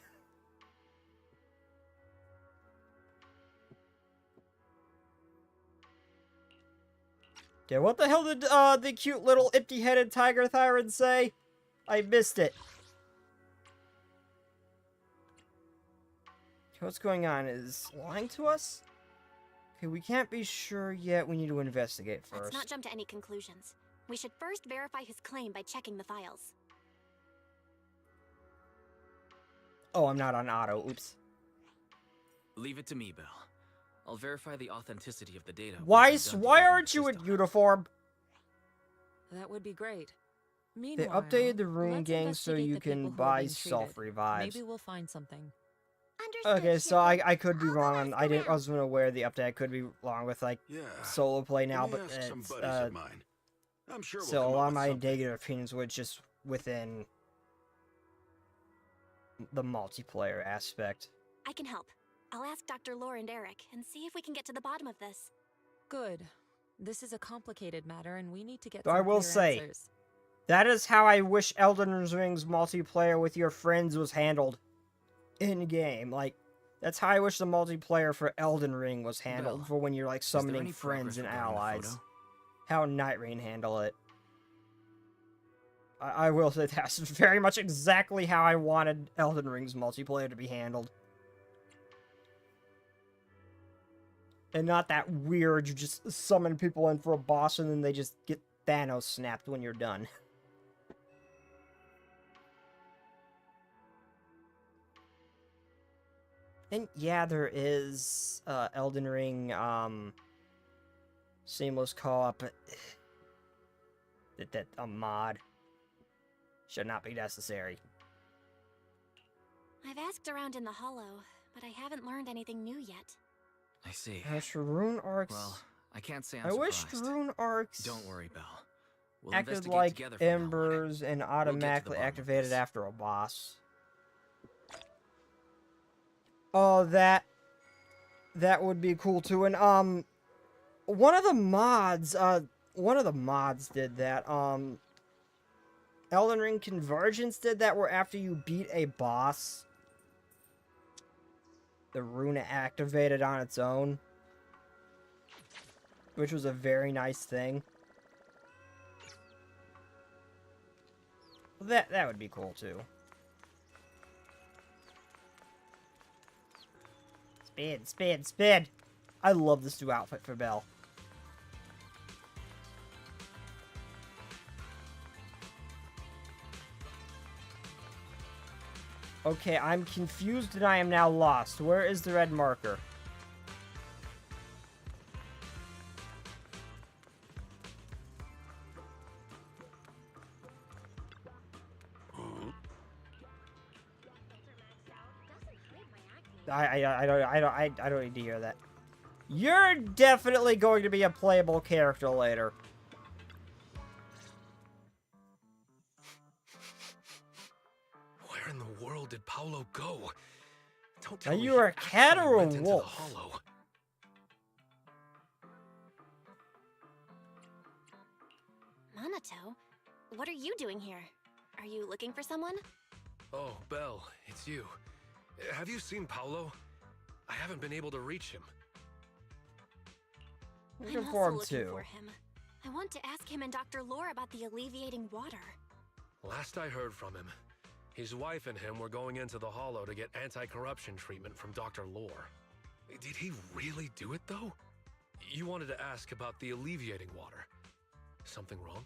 Okay, what the hell did the cute little empty-headed tiger Thyron say? I missed it. What's going on? Is lying to us? Okay, we can't be sure yet. We need to investigate first. Let's not jump to any conclusions. We should first verify his claim by checking the files. Oh, I'm not on auto. Oops. Leave it to me, Belle. I'll verify the authenticity of the data. Why aren't you in uniform? That would be great. They Meanwhile, updated the rune let's gang so investigate you the people can who are buy being treated. self-revives. Maybe we'll find something. Okay, so I could be wrong. I wasn't aware of the update. I could be wrong with like solo play now, but it's I'm sure we'll so a come up lot of with my something. negative opinions were just within the multiplayer aspect. I can help. I'll ask Dr. Lore and Eric and see if we can get to the bottom of this. Good. This is a complicated matter, and we need to get Though some I will clear say, answers. that is how I wish Elden Ring's multiplayer with your friends was handled in game. Like, that's how I wish the multiplayer for Elden Ring was handled Belle, for when you're like is there summoning any friends and progress regarding the allies. photo? How Night Rain handle it. I will say that's very much exactly how I wanted Elden Ring's multiplayer to be handled. And not that weird, you just summon people in for a boss and then they just get Thanos snapped when you're done. And yeah, there is Elden Ring seamless co-op, but that a mod should not be necessary. I've asked around in the Hollow, but I haven't learned anything new yet. I see. As for rune arcs, Well, I can't say I'm I wish surprised. rune arcs Don't worry, Belle. We'll acted investigate like together from now on. embers and automatically bottom of activated this. after a boss. Oh, that would be cool too. And one of the mods did that. Elden Ring Convergence did that, where after you beat a boss, the rune activated on its own, which was a very nice thing. That would be cool too. Spin! I love this new outfit for Belle. Okay, I'm confused and I am now lost. Where is the red marker? I don't need to hear that. You're definitely going to be a playable character later. Where in the world did Paolo go? Don't Now tell me you he are a cat actually or a went into the wolf? hollow. Monato, what are you doing here? Are you looking for someone? Oh, Belle, it's you. Have you seen Paolo? I haven't been able to reach him. Looking I'm for also him looking too. for him. I want to ask him and Dr. Lore about the alleviating water. Last I heard from him, his wife and him were going into the hollow to get anti-corruption treatment from Dr. Lore. Did he really do it, though? You wanted to ask about the alleviating water. Something wrong?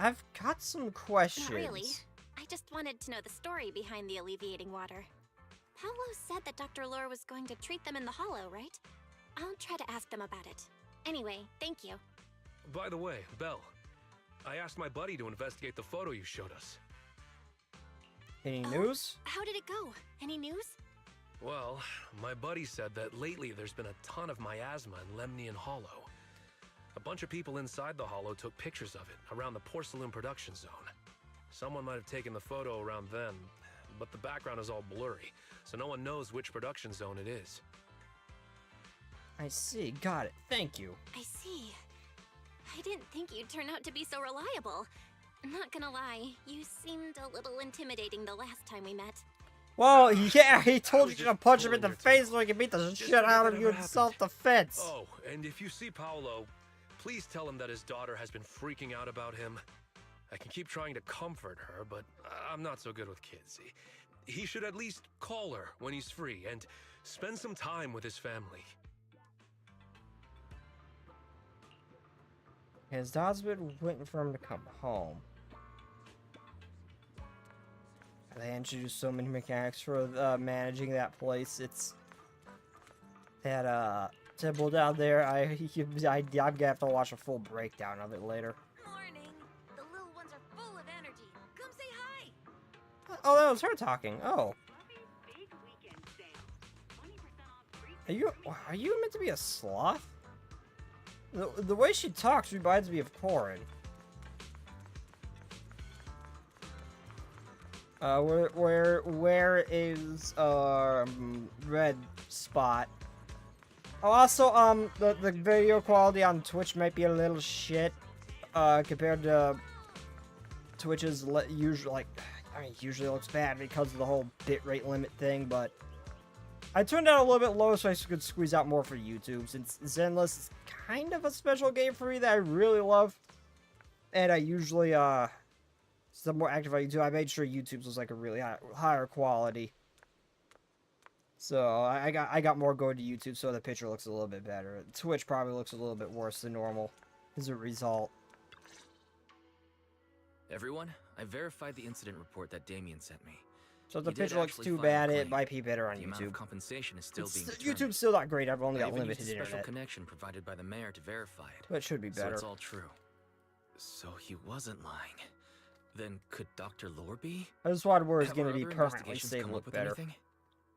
I've got some questions. Not really. I just wanted to know the story behind the alleviating water. Paolo said that Dr. Lore was going to treat them in the hollow, right? I'll try to ask them about it. Anyway, thank you. By the way, Belle, I asked my buddy to investigate the photo you showed us. Any news? How did it go? Any news? Well, my buddy said that lately there's been a ton of miasma in Lemnian Hollow. A bunch of people inside the hollow took pictures of it around the porcelain production zone. Someone might have taken the photo around then, but the background is all blurry, so no one knows which production zone it is. I see. Got it. Thank you. I see. I didn't think you'd turn out to be so reliable. Not gonna lie, you seemed a little intimidating the last time we met. Well, yeah, he told you to punch him in the face so he can beat the shit out of you in self-defense. Oh, and if you see Paolo, please tell him that his daughter has been freaking out about him. I can keep trying to comfort her, but I'm not so good with kids. He should at least call her when he's free and spend some time with his family. His dad's been waiting for him to come home. They introduced so many mechanics for managing that place. It's that temple down there. I'm gonna have to watch a full breakdown of it later. Morning. The little ones are full of energy. Come say hi. Oh, that was her talking. Oh. Are you meant to be a sloth? The way she talks reminds me of Corin. Where is red spot? Oh, also the video quality on Twitch might be a little shit compared to Twitch's usually usually looks bad because of the whole bitrate limit thing, but I turned it a little bit low so I could squeeze out more for YouTube, since Zenless is kind of a special game for me that I really love, and I usually since I'm more active on YouTube, I made sure YouTube's was like a really higher quality. So I got more going to YouTube, so the picture looks a little bit better. Twitch probably looks a little bit worse than normal as a result. Everyone, I verified the incident report that Damien sent me. So if the He did picture looks actually too file a bad, it claim. might be better on The amount of YouTube. compensation is still being YouTube's determined. still not great. I've only I got even limited used a special internet. connection provided by the mayor to verify it. But it should be So better. it's all true. So he wasn't lying. Then could Dr. Lore be? I just wanted where it's Have going our to be other permanently investigations safe come and up look with better. anything?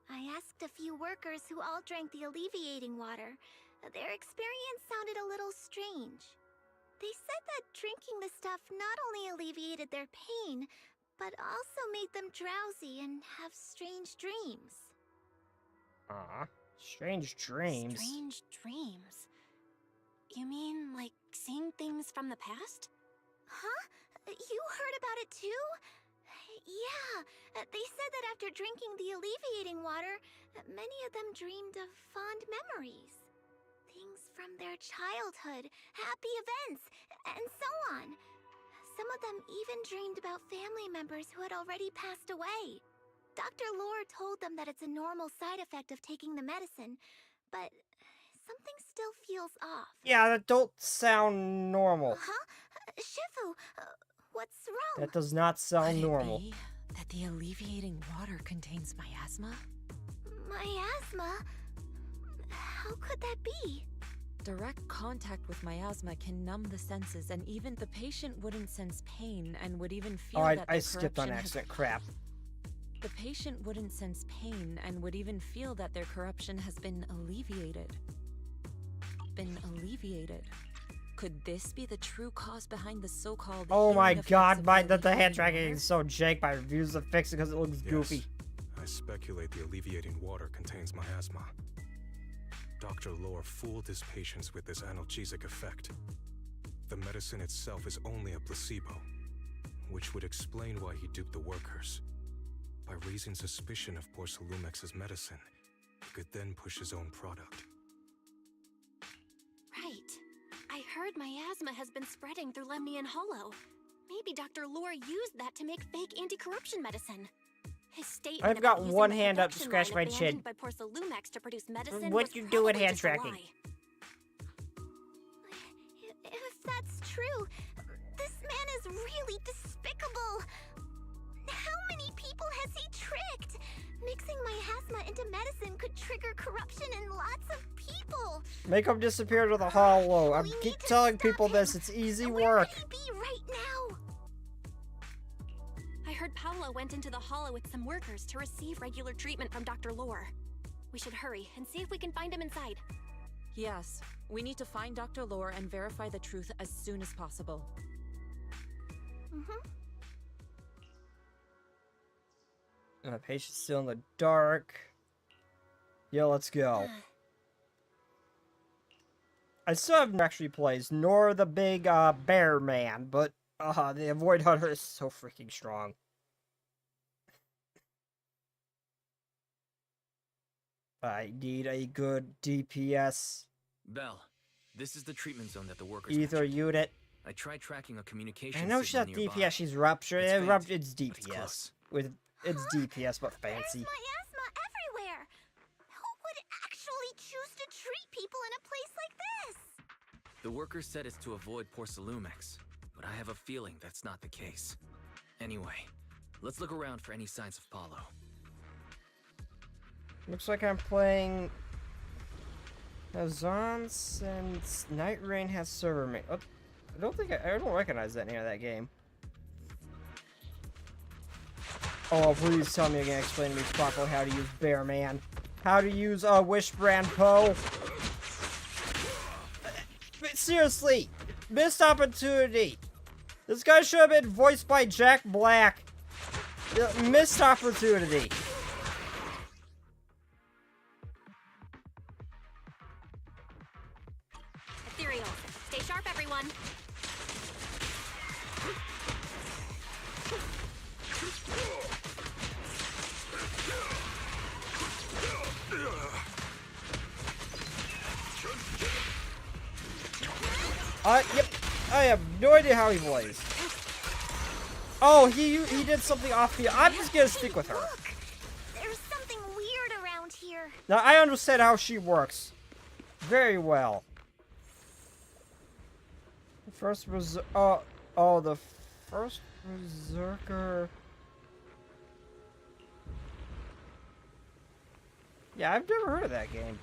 I asked a few workers who all drank the alleviating water. Their experience sounded a little strange. They said that drinking the stuff not only alleviated their pain, but also made them drowsy and have strange dreams. Strange dreams. Strange dreams? You mean like seeing things from the past? Huh? You heard about it too? Yeah, they said that after drinking the alleviating water, many of them dreamed of fond memories. Things from their childhood, happy events, and so on. Some of them even dreamed about family members who had already passed away. Dr. Lore told them that it's a normal side effect of taking the medicine, but something still feels off. Yeah, that don't sound normal. Huh? Shifu, what's wrong? That does not sound normal. Be that the alleviating water contains miasma? Miasma? How could that be? Direct contact with miasma can numb the senses, and even the patient wouldn't sense pain and would even feel Oh, that I the skipped on corruption accident. Crap. The patient wouldn't sense pain and would even feel that their corruption has been alleviated. Could this be the true cause behind the so-called Oh my healing effects god, of the hand alleviating tracking water? is so jank. I refuse to fix it because it looks goofy. I speculate the alleviating water contains miasma. Dr. Lore fooled his patients with this analgesic effect. The medicine itself is only a placebo, which would explain why he duped the workers. By raising suspicion of Porcelumex's medicine, he could then push his own product. Right. I heard miasma has been spreading through Lemnian Hollow. Maybe Dr. Lore used that to make fake anti-corruption medicine. His statement I've got about using one the hand up to production scratch line my abandoned chin. by Porcelumex to produce medicine What was you do with probably hand just a tracking? lie. If that's true, this man is really despicable. How many people has he tricked? Mixing miasma into medicine could trigger corruption in lots of people. Make them disappear to the hollow. I keep telling people this. It's easy work. Be right now. I heard Paolo went into the Hollow with some workers to receive regular treatment from Dr. Lore. We should hurry and see if we can find him inside. Yes, we need to find Dr. Lore and verify the truth as soon as possible. The patient's still in the dark. Yeah, let's go. I still haven't actually played, nor the big bear man, but the Avoid Hunter is so freaking strong. I need a good DPS Bell, this is the treatment zone that the workers ether mentioned. unit. I tried tracking a communication I know she's not signal nearby. DPS, she's ruptured. It's faint, It's but it's DPS. close. It's DPS, but fancy. My asthma everywhere. Who would actually choose to treat people in a place like this? The worker said it's to avoid Porcelumex, but I have a feeling that's not the case. Anyway, let's look around for any signs of Paulo. Looks like I'm playing Azance and Night Rain has server mate. Oh, I don't recognize that name of that game. Oh, please tell me again, explain to me properly how to use Bear Man. How to use Wishbrand Poe. But seriously, missed opportunity. This guy should have been voiced by Jack Black. Missed opportunity. Ethereal. Stay sharp, everyone. Yep. I have no idea how he plays. Oh, he did something off the. I'm just gonna stick with her. Look, there's something weird around here. Now I understand how she works very well. The first was the first Berserker. Yeah, I've never heard of that game.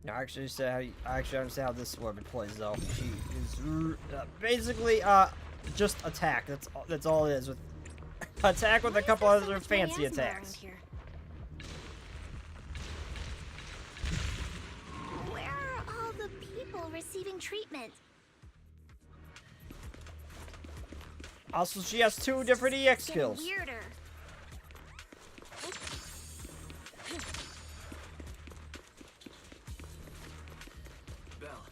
No, I actually understand how this woman plays though. She is basically just attack. That's all it is. With attack with a couple other fancy attacks. Where are all the people receiving treatment? Also, she has 2 different EX skills. Weirder. Belle,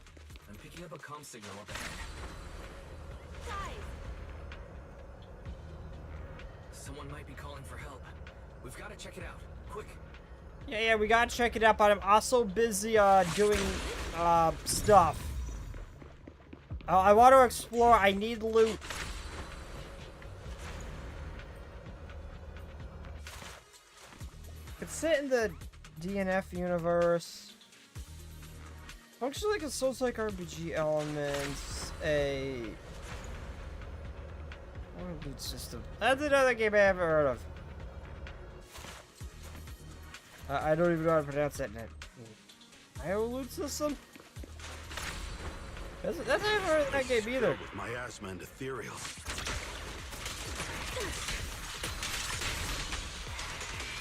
I'm picking up a comm signal up ahead. Someone might be calling for help. We've got to check it out. Quick. Yeah, we gotta check it out, but I'm also busy doing stuff. I want to explore. I need loot. Could sit in the DNF universe. Functions like a Souls-like RPG elements. Loot system. That's another game I haven't heard of. I don't even know how to pronounce that name. Loot system? I haven't heard of that game either. With miasma and ethereal.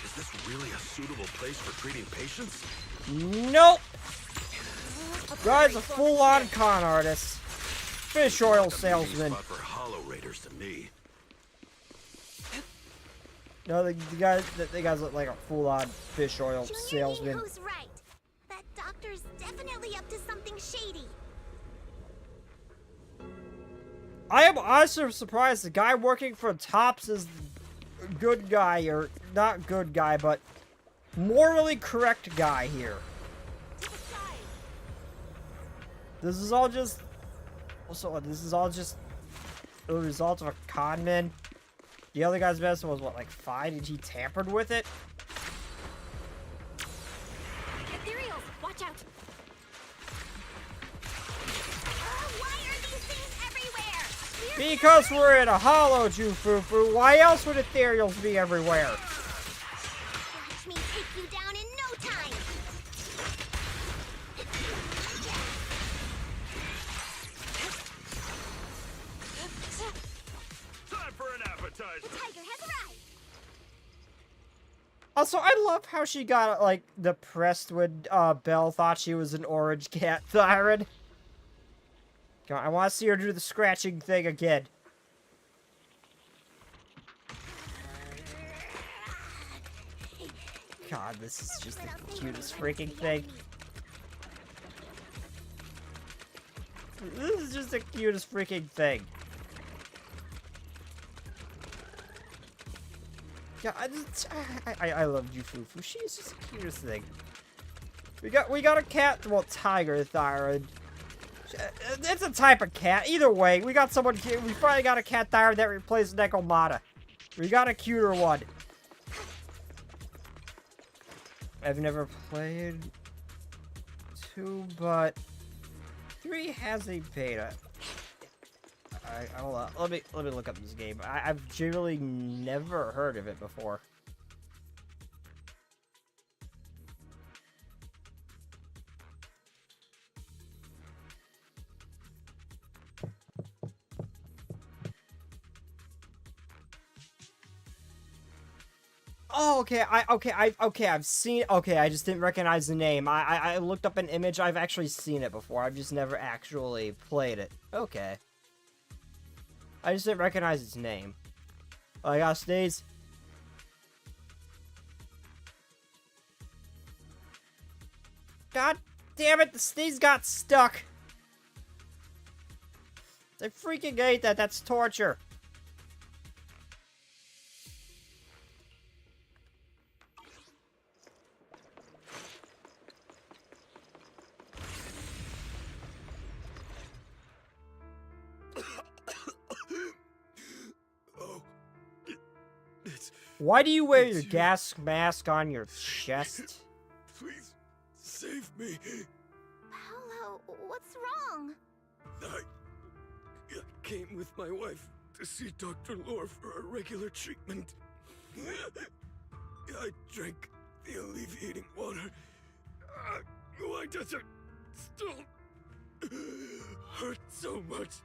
Is this really a suitable place for treating patients? Nope. Guy's a full-on con artist. Fish oil salesman. For hollow raiders to me. No, the guys look like a full-on fish oil salesman. Who's right? That doctor's definitely up to something shady. I am also surprised the guy working for Tops is good guy, or not good guy, but morally correct guy here. This is all just the result of a con man. The other guy's medicine was what, like 5, and he tampered with it? Ethereals, watch out. Why are these things everywhere? Because we're in a hollow, Jufufu. Why else would ethereals be everywhere? Watch me take you down in no time. Time for an appetizer. The tiger has arrived. Also, I love how she got, like, depressed when Belle thought she was an orange cat siren. Come on, I want to see her do the scratching thing again. God, this is just the cutest freaking thing. This is just the cutest freaking thing. Yeah, I love Jufufu. She is just the cutest thing. We got a cat, well, tiger thyroid. It's a type of cat. Either way, we got someone cute. We finally got a cat thyroid that replaced Nekomata. We got a cuter one. I've never played 2, but 3 has a beta. Hold on. Let me look up this game. I've generally never heard of it before. Oh, I've seen. Okay, I just didn't recognize the name. I looked up an image. I've actually seen it before. I've just never actually played it. Okay. I just didn't recognize its name. Oh, I gotta sneeze. God damn it, the sneeze got stuck. I freaking hate that. That's torture. Why do you wear your gas mask on your chest? Please, save me. Paolo, what's wrong? I came with my wife to see Dr. Lore for a regular treatment. I drank the alleviating water. Why does it still hurt so much?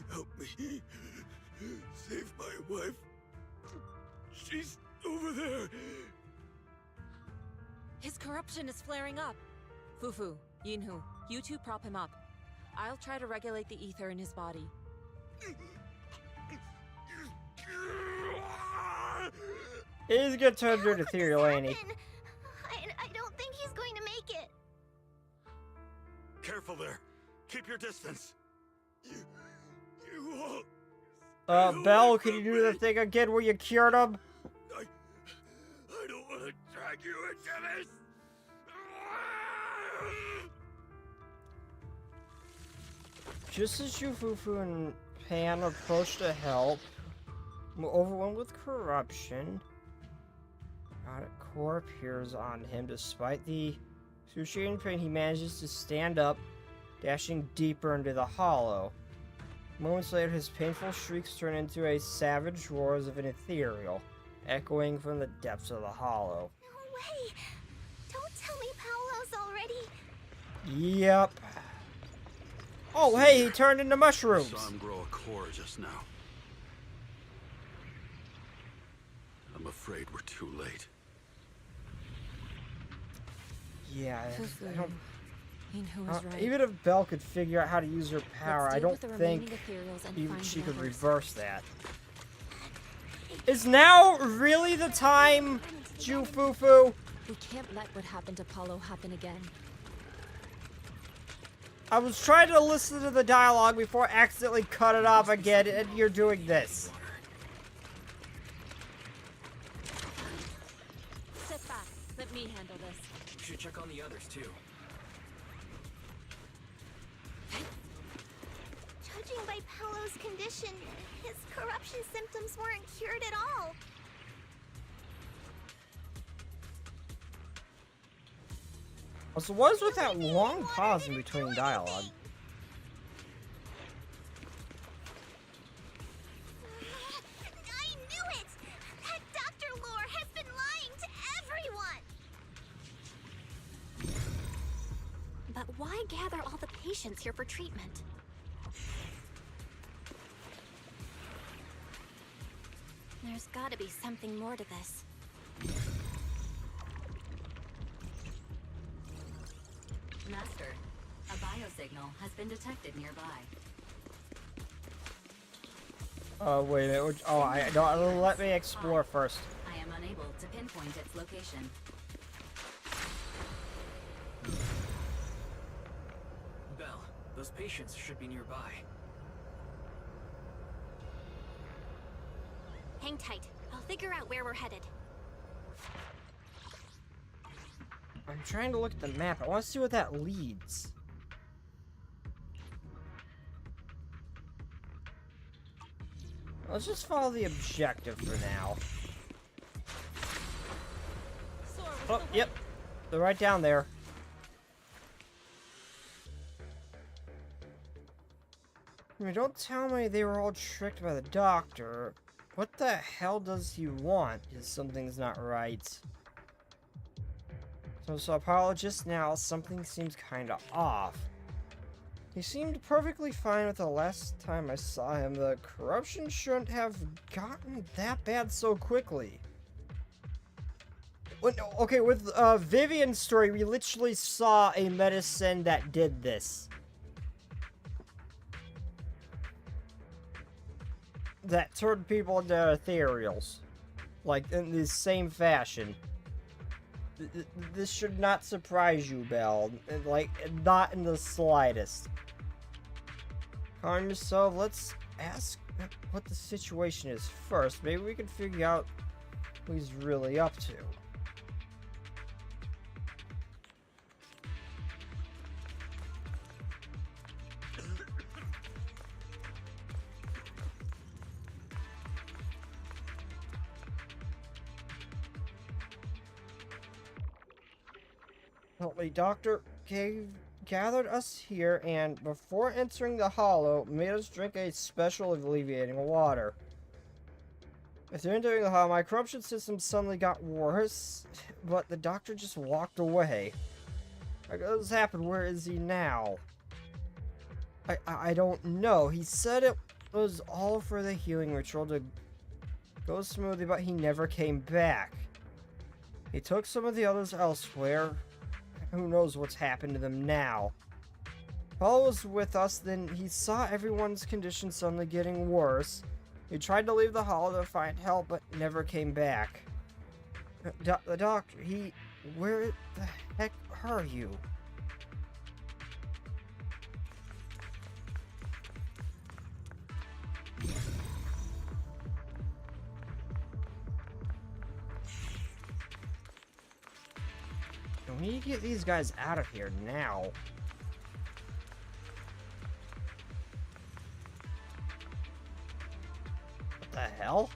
Help me. Save my wife. She's over there. His corruption is flaring up. Fufu, Yinhu, you two prop him up. I'll try to regulate the ether in his body. He's gonna turn into ethereal, ain't he? I don't think he's going to make it. Careful there. Keep your distance. You all... Belle, can you do the thing again where you cured him? I don't want to drag you into this. Just as Jufufu and Pan approach to help, overwhelmed with corruption, God, a core appears on him. Despite the excruciating pain, he manages to stand up, dashing deeper into the hollow. Moments later, his painful shrieks turn into a savage roars of an ethereal, echoing from the depths of the hollow. No way! Don't tell me Paolo's already... Yep. Oh, hey, he turned into mushrooms. I saw him grow a core just now. I'm afraid we're too late. Yeah, I don't... Yinhu is right. Even if Belle could figure out how to use her power, I don't think even she could reverse that. Is now really the time, Jufufu? We can't let what happened to Paulo happen again. I was trying to listen to the dialogue before I accidentally cut it off again, and you're doing this. Step back. Let me handle this. You should check on the others, too. Judging by Paolo's condition, his corruption symptoms weren't cured at all. So what is with that long pause in between dialogue? I knew it! That Dr. Lore has been lying to everyone! But why gather all the patients here for treatment? There's gotta be something more to this. Master, a biosignal has been detected nearby. Oh, wait a minute. Oh, I don't. Let me explore first. I am unable to pinpoint its location. Belle, those patients should be nearby. Hang hang tight. I'll figure out where we're headed. I'm trying to look at the map. I want to see what that leads. Let's just follow the objective for now. Oh, yep. They're right down there. I mean, don't tell me they were all tricked by the doctor. What the hell does he want? Because something's not right. So apologist now, something seems kinda off. He seemed perfectly fine with the last time I saw him. The corruption shouldn't have gotten that bad so quickly. Okay, with Vivian's story, we literally saw a medicine that did this. That turned people into ethereals. Like, in the same fashion. This should not surprise you, Belle. Like, not in the slightest. Calm yourself. Let's ask what the situation is first. Maybe we can figure out what he's really up to. The doctor gathered us here and, before entering the hollow, made us drink a special alleviating water. After entering the hollow, my corruption system suddenly got worse, but the doctor just walked away. What has happened? Where is he now? I don't know. He said it was all for the healing ritual to go smoothly, but he never came back. He took some of the others elsewhere. Who knows what's happened to them now. Paul was with us, then he saw everyone's condition suddenly getting worse. He tried to leave the hall to find help, but never came back. The doctor, where the heck are you? We need to get these guys out of here now. What the hell?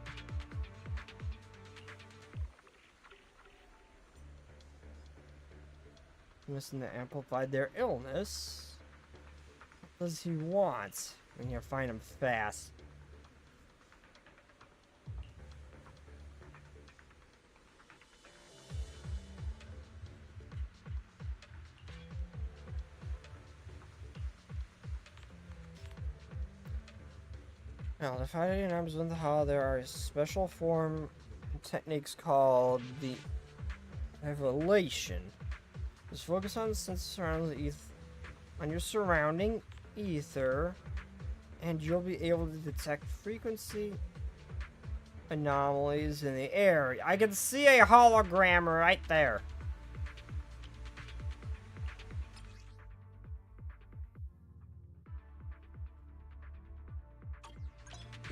Missing to amplify their illness. What does he want? We need to find him fast. Now, to fight any arms in the hollow, there are special form techniques called the revelation. Just focus on the sense on your surrounding ether, and you'll be able to detect frequency anomalies in the air. I can see a hologram right there.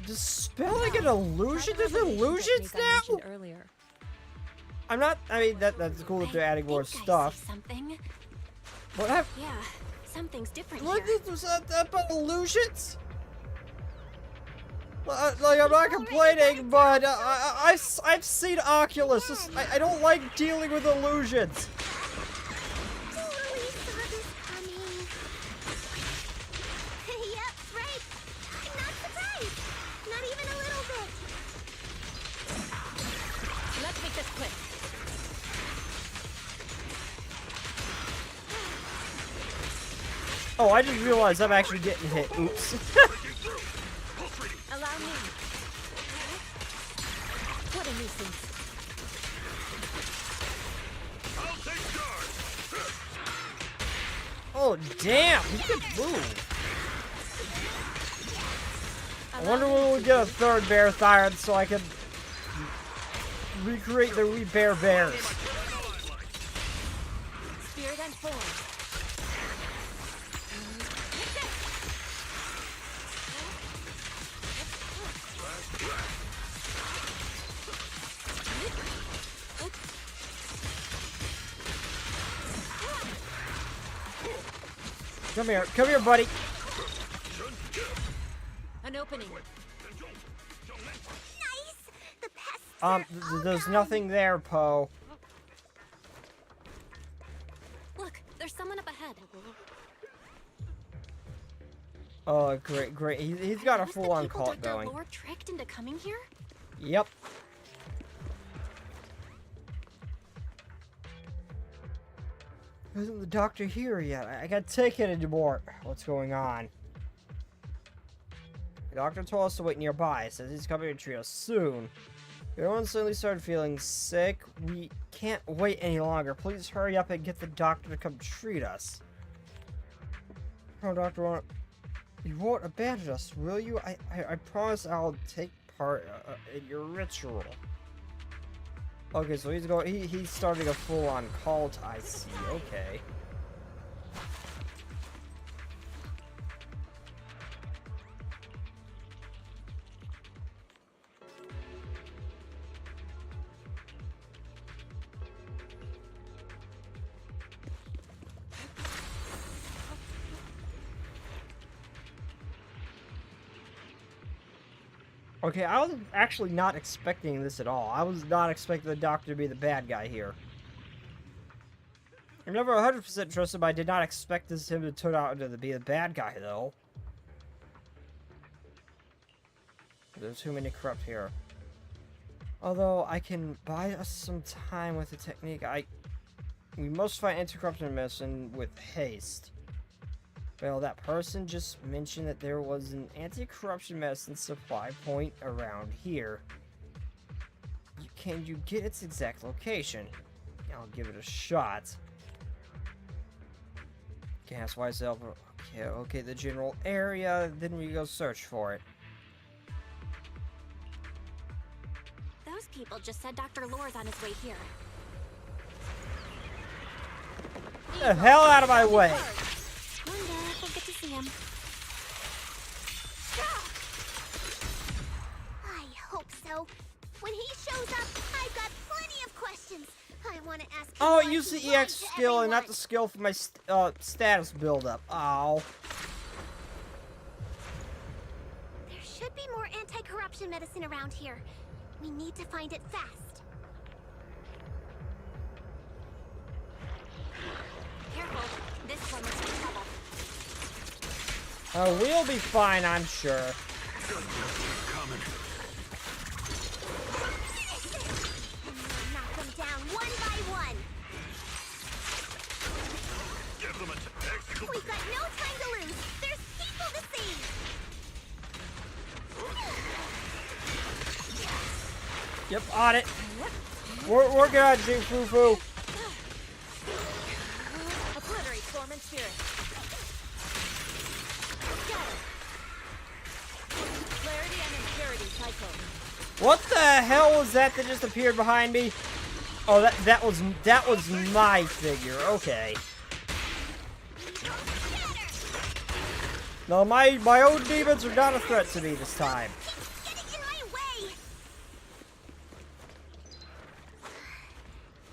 Dispelling an illusion? There's illusions now? Earlier. I'm not. I mean, that's cool if they're adding more stuff. Something. What happened? Yeah, something's different What here. was that about illusions? Like, I'm not complaining, but I've seen Oculus. I don't like dealing with illusions. Yep, right. I'm not surprised. Not even a little bit. Let's make this quick. Oh, I just realized I'm actually getting hit. Oops. Allow me. What a nuisance. Oh, damn. He can move. I wonder when we'll get a third bear thyroid so I can recreate the wee bear bears. Spirit and form. Come here, buddy. An opening. There's nothing there, Poe. Look, there's someone up ahead. Oh, great. He's got a full-on cult going. Lord tricked into coming here? Yep. Isn't the doctor here yet? I can't take it anymore. What's going on? The doctor told us to wait nearby. Says he's coming to treat us soon. Everyone suddenly started feeling sick. We can't wait any longer. Please hurry up and get the doctor to come treat us. Oh, Doctor, you won't abandon us, will you? I promise I'll take part in your ritual. Okay, so he's starting a full-on cult, I see. Okay. Okay, I was actually not expecting this at all. I was not expecting the doctor to be the bad guy here. I'm never 100% trusted, but I did not expect him to turn out to be the bad guy, though. There's too many corrupt here. Although, I can buy us some time with the technique. We must find anti-corruption medicine with haste. Well, that person just mentioned that there was an anti-corruption medicine supply point around here. Can you get its exact location? I'll give it a shot. Gas wise up. Okay, the general area. Then we go search for it. Those people just said Dr. Lore's on his way here. Get the hell out of my way! One day we'll get to see him. I hope so. When he shows up, I've got plenty of questions. I want to ask him. Oh, use the EX skill and not the skill for my status buildup. Oh. There should be more anti-corruption medicine around here. We need to find it fast. Careful. This one looks in trouble. We'll be fine, I'm sure. Knock them down one by one. Give them a taste. We've got no time to lose. There's people to see. Yep, on it. We're good, Big Foo-Foo. Obliterate form and spirit. Clarity and impurity cycle. What the hell was that just appeared behind me? Oh, that was my figure. Okay. No, my own demons are not a threat to me this time. Getting in my way.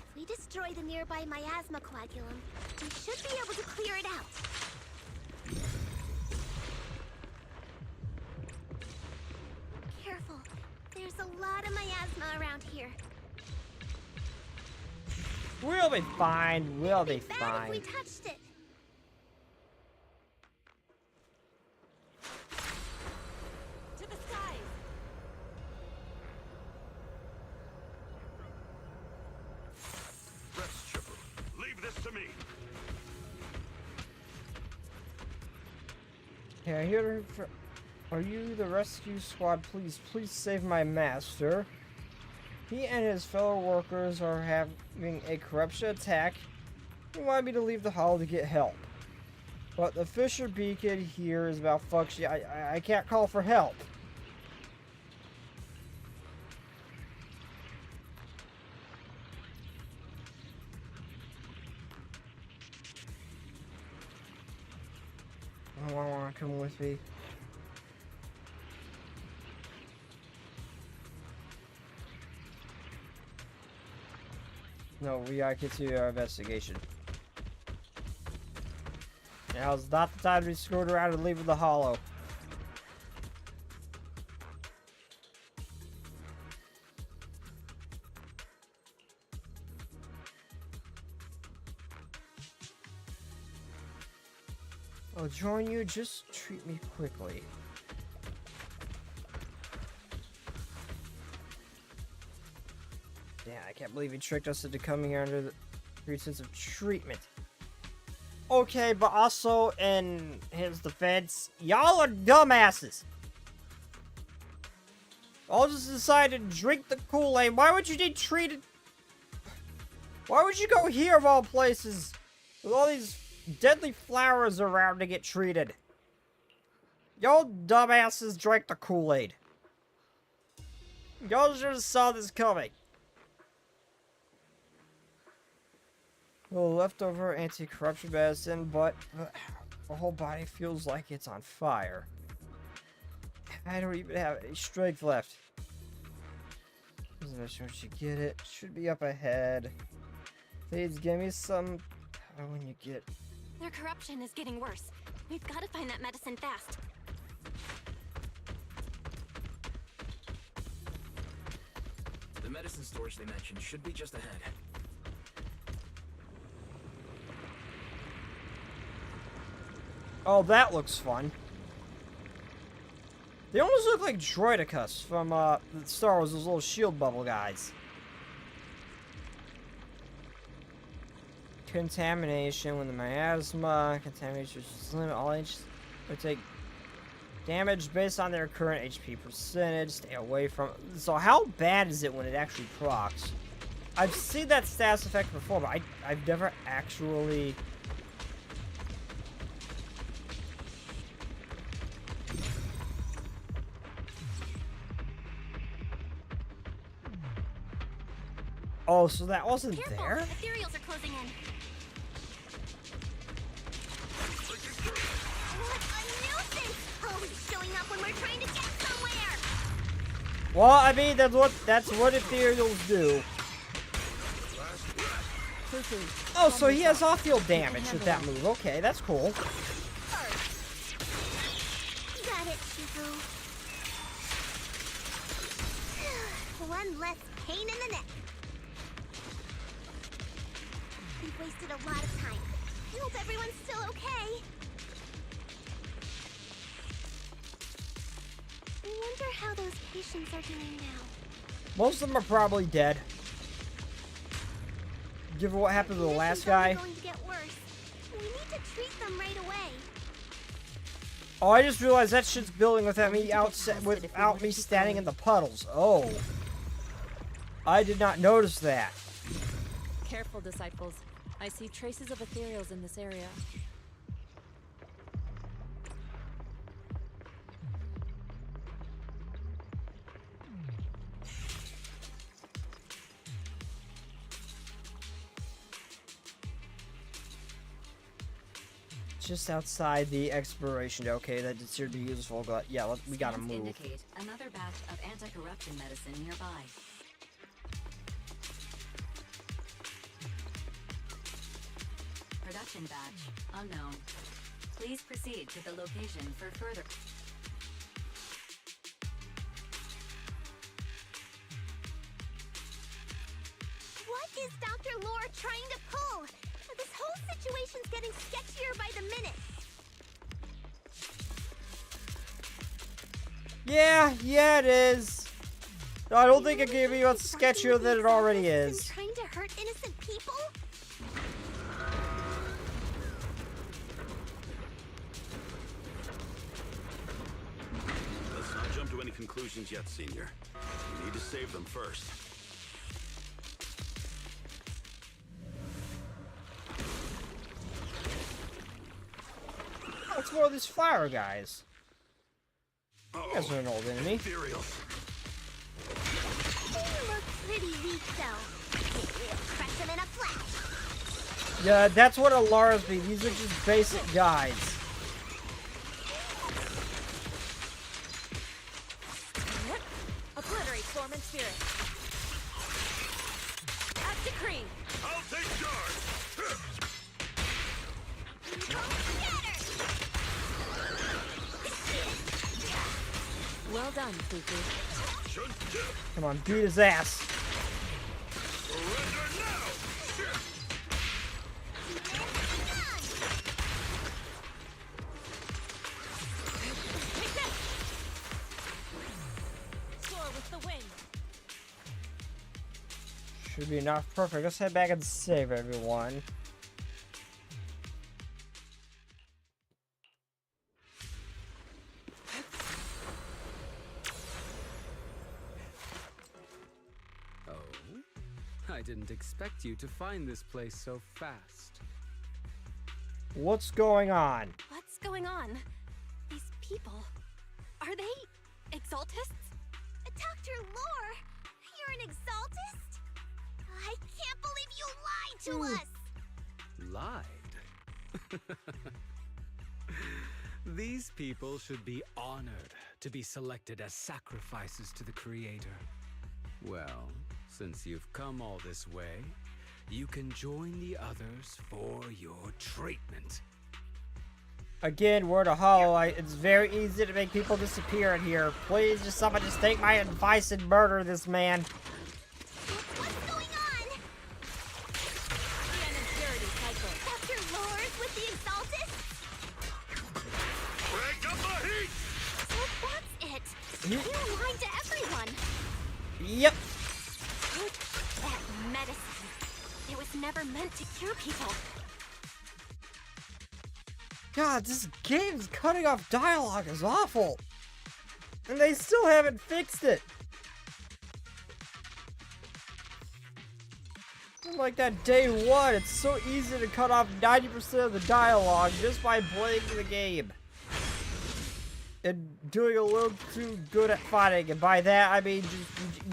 If we destroy the nearby miasma coagulum, we should be able to clear it out. Careful. There's a lot of miasma around here. We'll be fine. We'll be Bad if fine. we touched it. To the skies. Rest, Chipper. Leave this to me. Yeah, here. Are you the rescue squad? Please save my master. He and his fellow workers are having a corruption attack. He wanted me to leave the hall to get help. But the Fisher beacon here is malfunctioning. I can't call for help. Oh, I want to come with me. No, we gotta continue our investigation. Now's not the time to be screwed around and leaving the hollow. I'll join you, just treat me quickly. Yeah, I can't believe he tricked us into coming here under the pretense of treatment. Okay, but also, in his defense, y'all are dumbasses. Y'all just decided to drink the Kool-Aid. Why would you need treated? Why would you go here of all places with all these deadly flowers around to get treated? Y'all dumbasses drank the Kool-Aid. Y'all should have saw this coming. Well, leftover anti-corruption medicine, but the whole body feels like it's on fire. I don't even have any strength left. Once you get it, should be up ahead. Please give me some when you get. Their corruption is getting worse. We've got to find that medicine fast. The medicine storage they mentioned should be just ahead. Oh, that looks fun. They almost look like Droidicus from Star Wars, those little shield bubble guys. Contamination when the miasma. Contamination is limit all agents or take damage based on their current HP percentage. Stay away from. So how bad is it when it actually procs? I've seen that status effect before, but I've never actually. Oh, so that wasn't there? Ethereals are closing in. What a nuisance! Always showing up when we're trying to get somewhere! Well, I mean, that's what ethereals do. Oh, so he has off-field damage with that move. Okay, that's cool. Got it, Shifu. One less pain in the neck. We've wasted a lot of time. I hope everyone's still okay. I wonder how those patients are doing now. Most of them are probably dead. Given what happened to the last guy. Going to get worse. We need to treat them right away. Oh, I just realized that shit's building without me standing in the puddles. Oh. I did not notice that. Careful, disciples. I see traces of ethereals in this area. Just outside the exploration. Okay, that should be useful, but yeah, we gotta Scans move. indicate another batch of anti-corruption medicine nearby. Production batch unknown. Please proceed to the location for further. What is Dr. Lore trying to pull? This whole situation's getting sketchier by the minute. Yeah, it is. I don't think it can be much sketchier than it already is. Trying to hurt innocent people? Let's not jump to any conclusions yet, Senior. We need to save them first. What's more of these flower guys? You guys are an old enemy. They look pretty weak, though. We'll crush them in a flash. Yeah, that's what alarms me. These are just basic guys. Obliterate form and spirit. At decree. done, Fufu. Come on, beat his ass. Should be enough. Perfect. Let's head back and save everyone. Oh, I didn't expect you to find this place so fast. What's going on? What's going on? These people, are they exaltists? Dr. Lore, you're an exaltist? I can't believe you lied to us! Lied? These people should be honored to be selected as sacrifices to the Creator. Well, since you've come all this way, you can join the others for your treatment. Again, we're the Hollow. It's very easy to make people disappear in here. Please, just someone just take my advice and murder this man. What's going on? An impurity cycle. Dr. Lore's with the exaltists? Break up the heat! So that's it. You're lying to everyone. Yep. That medicine. It was never meant to cure people. God, this game's cutting off dialogue is awful. And they still haven't fixed it. Like that day one, it's so easy to cut off 90% of the dialogue just by playing the game. And doing a little too good at fighting, and by that I mean you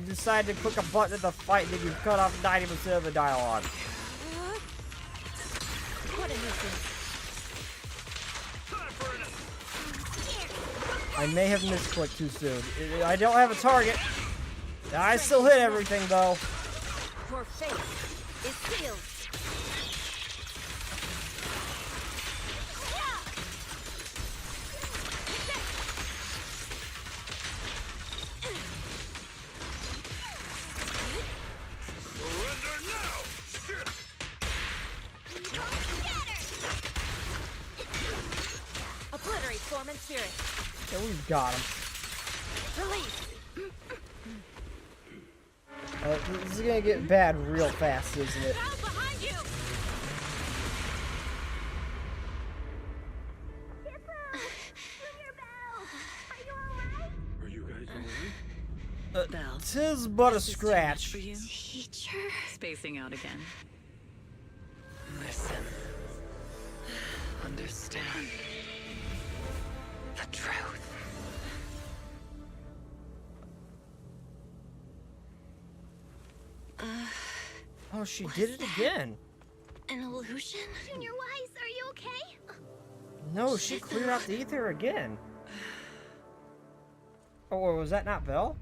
decide to click a button at the fight and then you cut off 90% of the dialogue. What a nuisance. I may have misclicked too soon. I don't have a target. I still hit everything though. Your fate is sealed. Obliterate form and spirit. Yeah, we've got him. Release. This is gonna get bad real fast, isn't it? Down behind you. Are you guys alright? Belle, Tis but a this is too scratch. much for you? Teacher. Spacing out again. Listen. Understand. The truth. Oh, she did it again. An illusion? Junior Wise, are you okay? No, she cleared out the ether again. Oh, or was that not Belle?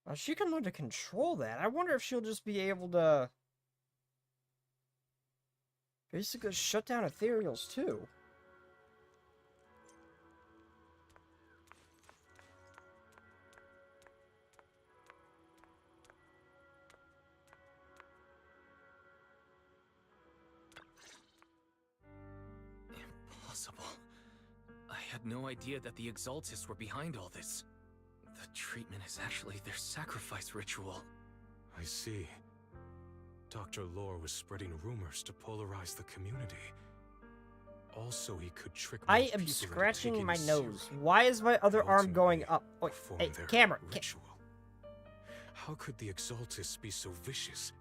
Well, she can learn to control that. I wonder if she'll just be able to basically shut down ethereals too. Impossible. I had no idea that the Exaltists were behind all this. The treatment is actually their sacrifice ritual. I see. Dr. Lore was spreading rumors to polarize the community. Also, he could trick I more am people into scratching taking my the nose. serum. Why is my other arm going up? Wait, Perform hey, their camera. ritual. How could the Exaltists be so vicious?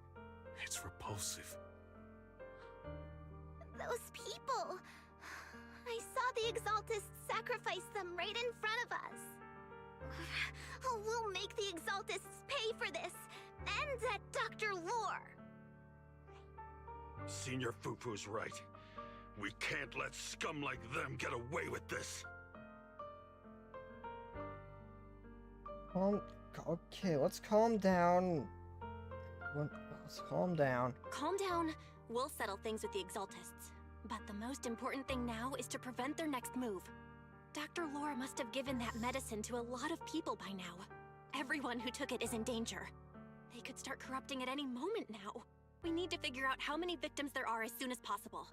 It's repulsive. Those people. I saw the Exaltists sacrifice them right in front of us. We'll make the Exaltists pay for this. And that Dr. Lore. Senior Fufu's right. We can't let scum like them get away with this. Okay, let's calm down. Let's calm down. Calm down. We'll settle things with the Exaltists. But the most important thing now is to prevent their next move. Dr. Laura must have given that medicine to a lot of people by now. Everyone who took it is in danger. They could start corrupting at any moment now. We need to figure out how many victims there are as soon as possible.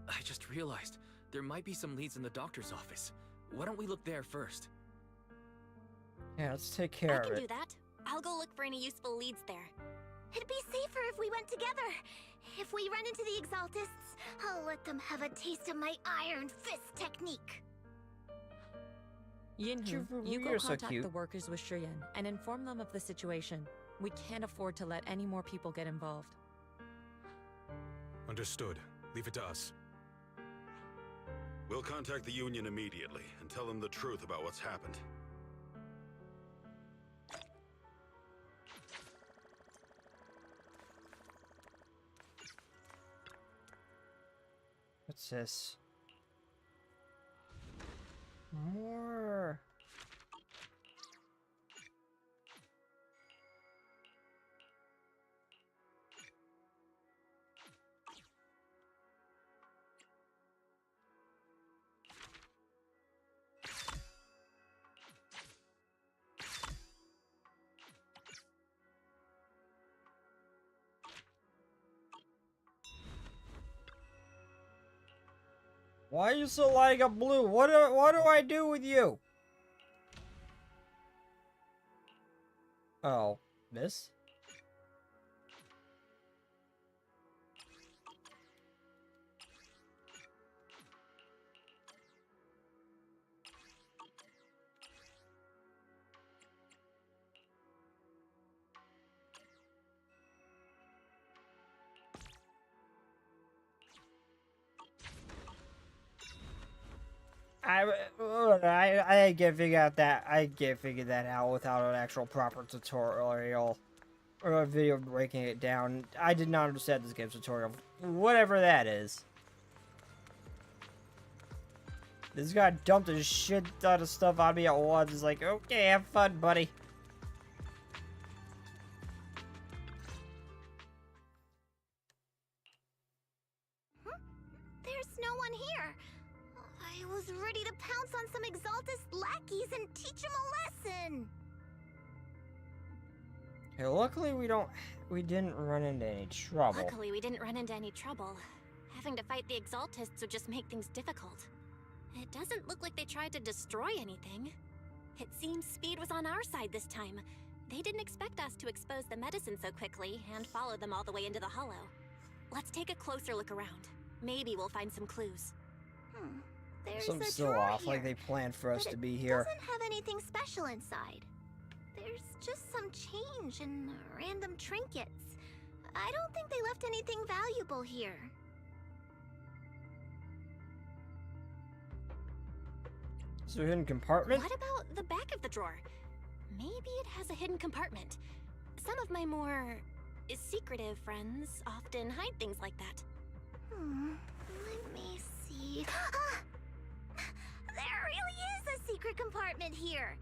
I just realized there might be some leads in the doctor's office. Why don't we look there first? Yeah, let's take care of I can it. do that. I'll go look for any useful leads there. It'd be safer if we went together. If we run into the Exaltists, I'll let them have a taste of my Iron Fist technique. Yinhu, you go You're so contact cute. the workers with Shiyan and inform them of the situation. We can't afford to let any more people get involved. Understood. Leave it to us. We'll contact the Union immediately and tell them the truth about what's happened. What's this? More. Why are you so lighting up blue? What do I do with you? Oh, this? I can't figure out that. I can't figure that out without an actual proper tutorial or a video breaking it down. I did not understand this game's tutorial, whatever that is. This guy dumped a shit ton of stuff on me at once. It's like, okay, have fun, buddy. There's no one here. I was ready to pounce on some Exaltist lackeys and teach them a lesson. Okay, luckily we didn't run into any trouble. Luckily, we didn't run into any trouble. Having to fight the Exaltists would just make things difficult. It doesn't look like they tried to destroy anything. It seems speed was on our side this time. They didn't expect us to expose the medicine so quickly and follow them all the way into the hollow. Let's take a closer look around. Maybe we'll find some clues. There's Something's a so drawer off, here, like they planned for us but to be it here. doesn't have anything special inside. There's just some change and random trinkets. I don't think they left anything valuable here. Is there a hidden compartment? What about the back of the drawer? Maybe it has a hidden compartment. Some of my more secretive friends often hide things like that. Let me see. There really is a secret compartment here.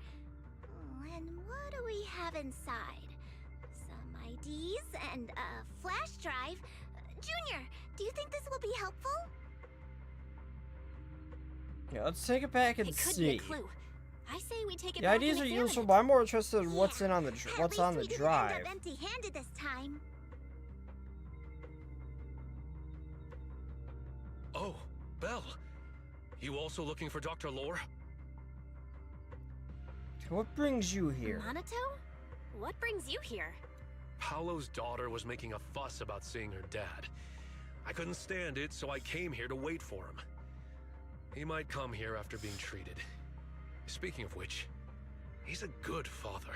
And what do we have inside? Some IDs and a flash drive. Junior, do you think this will be helpful? Yeah, let's take it back and It could see. be a clue. I say we take it The back IDs and are examine useful, it. but I'm more interested in what's in on the At what's on the least we drive. didn't end up empty-handed this time. Oh, Belle. You also looking for Dr. Lore? What brings you here? Monato? What brings you here? Paolo's daughter was making a fuss about seeing her dad. I couldn't stand it, so I came here to wait for him. He might come here after being treated. Speaking of which, he's a good father.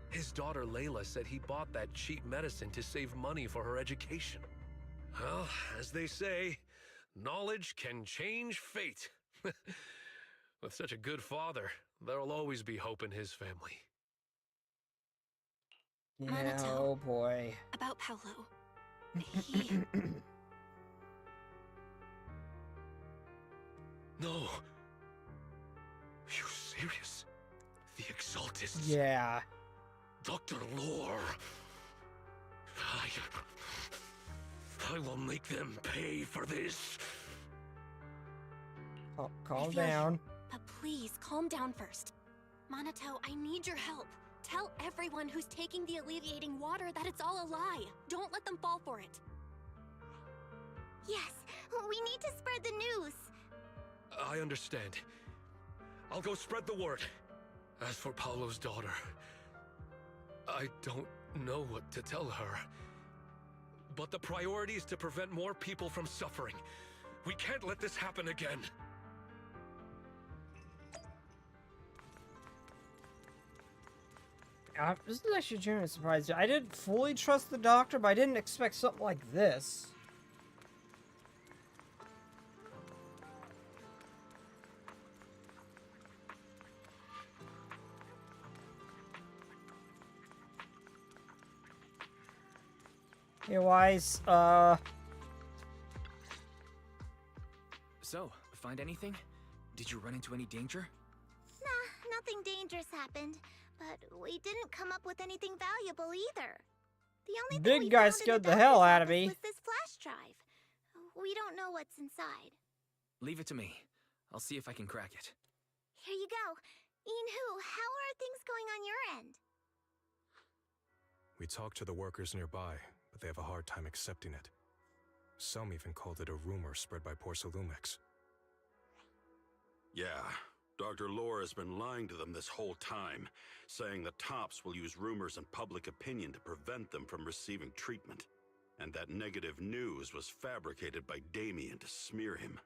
His daughter Layla said he bought that cheap medicine to save money for her education. Well, as they say, knowledge can change fate. With such a good father, there'll always be hope in his family. Yeah, oh boy. About Paolo. He... No. You serious? The Exaltists? Yeah. Dr. Lore. I will make them pay for this. Calm down. But please, calm down first. Minato, I need your help. Tell everyone who's taking the alleviating water that it's all a lie. Don't let them fall for it. Yes, we need to spread the news. I understand. I'll go spread the word. As for Paolo's daughter, I don't know what to tell her. But the priority is to prevent more people from suffering. We can't let this happen again. This is actually genuinely surprising. I didn't fully trust the doctor, but I didn't expect something like this. Hey, Wise, So, find anything? Did you run into any danger? Nah, nothing dangerous happened, but we didn't come up with anything valuable either. The only thing we big guy found in scared the doctor's hell out of office me. was this flash drive. We don't know what's inside. Leave it to me. I'll see if I can crack it. Here you go. Inhu, how are things going on your end? We talked to the workers nearby, but they have a hard time accepting it. Some even called it a rumor spread by Porcelumex. Yeah, Dr. Lore has been lying to them this whole time, saying the Tops will use rumors and public opinion to prevent them from receiving treatment, and that negative news was fabricated by Damien to smear him.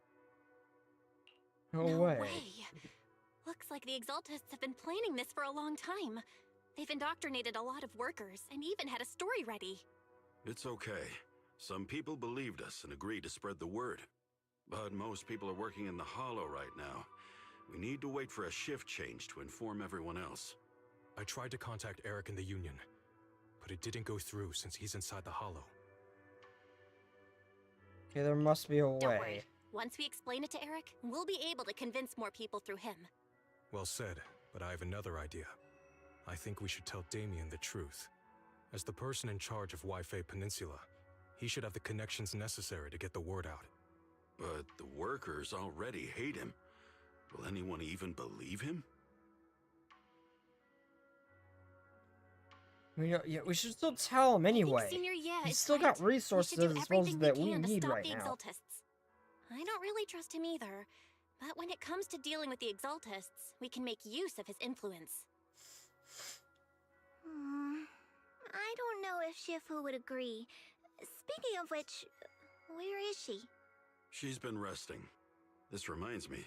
No way. way. Looks like the Exaltists have been planning this for a long time. They've indoctrinated a lot of workers and even had a story ready. It's okay. Some people believed us and agreed to spread the word. But most people are working in the Hollow right now. We need to wait for a shift change to inform everyone else. I tried to contact Eric in the Union, but it didn't go through since he's inside the Hollow. Okay, there must be a Don't way. worry. Once we explain it to Eric, we'll be able to convince more people through him. Well said, but I have another idea. I think we should tell Damien the truth. As the person in charge of Waifei Peninsula, he should have the connections necessary to get the word out. But the workers already hate him. Will anyone even believe him? Yeah, we should still tell him anyway. Senior, yeah, He's it's still got right. resources We should do as opposed everything that we we can to need stop right the now. Exaltists. I don't really trust him either. But when it comes to dealing with the Exaltists, we can make use of his influence. I don't know if Shifu would agree. Speaking of which, where is she? She's been resting. This reminds me,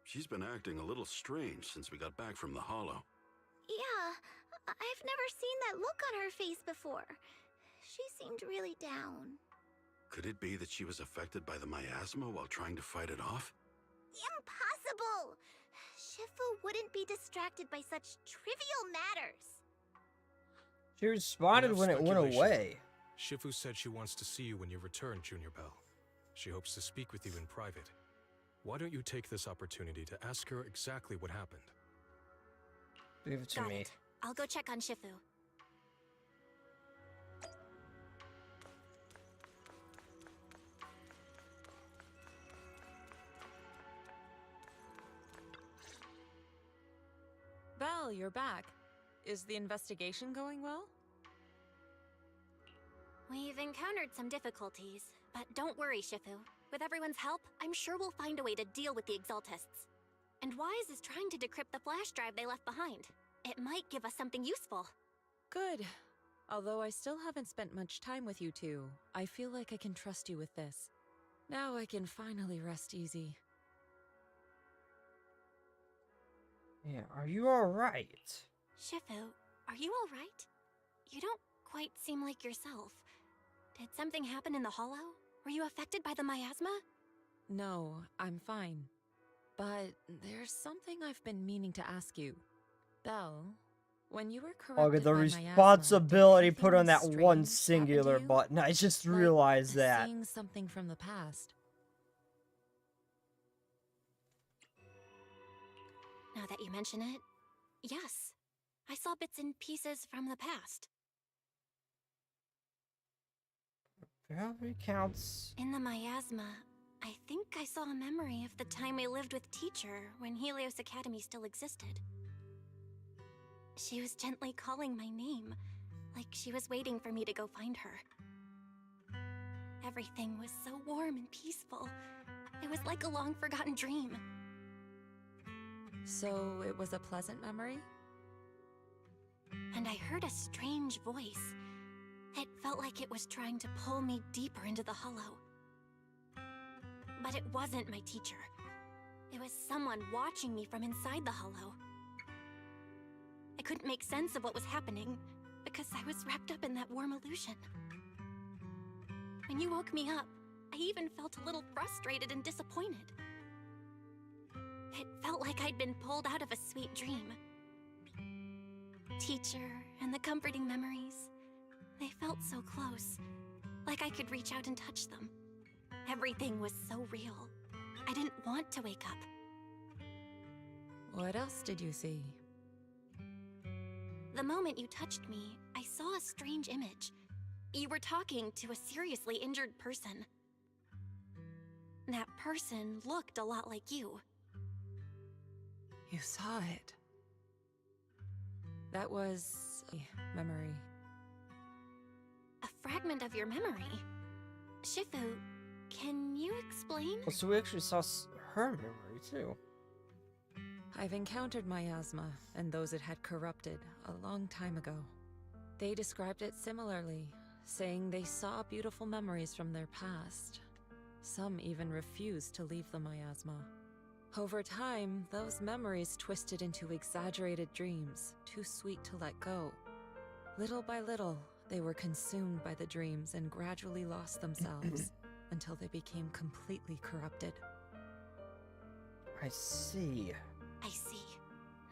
she's been acting a little strange since we got back from the Hollow. Yeah, I've never seen that look on her face before. She seemed really down. Could it be that she was affected by the miasma while trying to fight it off? Impossible! Shifu wouldn't be distracted by such trivial matters. She responded Enough when it went speculation. away. Shifu said she wants to see you when you return, Junior Bell. She hopes to speak with you in private. Why don't you take this opportunity to ask her exactly what happened? Leave it to Got me. it. I'll go check on Shifu. Belle, you're back. Is the investigation going well? We've encountered some difficulties, but don't worry, Shifu. With everyone's help, I'm sure we'll find a way to deal with the Exaltists. And Wise is trying to decrypt the flash drive they left behind. It might give us something useful. Good. Although I still haven't spent much time with you two, I feel like I can trust you with this. Now I can finally rest easy. Yeah, are you alright? Shifu, are you alright? You don't quite seem like yourself. Did something happen in the Hollow? Were you affected by the miasma? No, I'm fine. But there's something I've been meaning to ask you. Belle, when you were corrupted Okay, the by miasma, responsibility did put on that anything one strange happen to singular you? button. I just Like realized that. Seeing something from the past. Now that you mention it, yes. I saw bits and pieces from the past. Barely counts. In the miasma, I think I saw a memory of the time we lived with Teacher when Helios Academy still existed. She was gently calling my name, like she was waiting for me to go find her. Everything was so warm and peaceful. It was like a long-forgotten dream. So it was a pleasant memory? And I heard a strange voice. It felt like it was trying to pull me deeper into the hollow. But it wasn't my teacher. It was someone watching me from inside the hollow. I couldn't make sense of what was happening because I was wrapped up in that warm illusion. When you woke me up, I even felt a little frustrated and disappointed. It felt like I'd been pulled out of a sweet dream. Teacher and the comforting memories, they felt so close, like I could reach out and touch them. Everything was so real. I didn't want to wake up. What else did you see? The moment you touched me, I saw a strange image. You were talking to a seriously injured person. That person looked a lot like you. You saw it. That was a memory. A fragment of your memory? Shifu, can you explain? Oh, so we actually saw her memory, too. I've encountered miasma and those it had corrupted a long time ago. They described it similarly, saying they saw beautiful memories from their past. Some even refused to leave the miasma. Over time, those memories twisted into exaggerated dreams, too sweet to let go. Little by little, they were consumed by the dreams and gradually lost themselves until they became completely corrupted. I see. I see.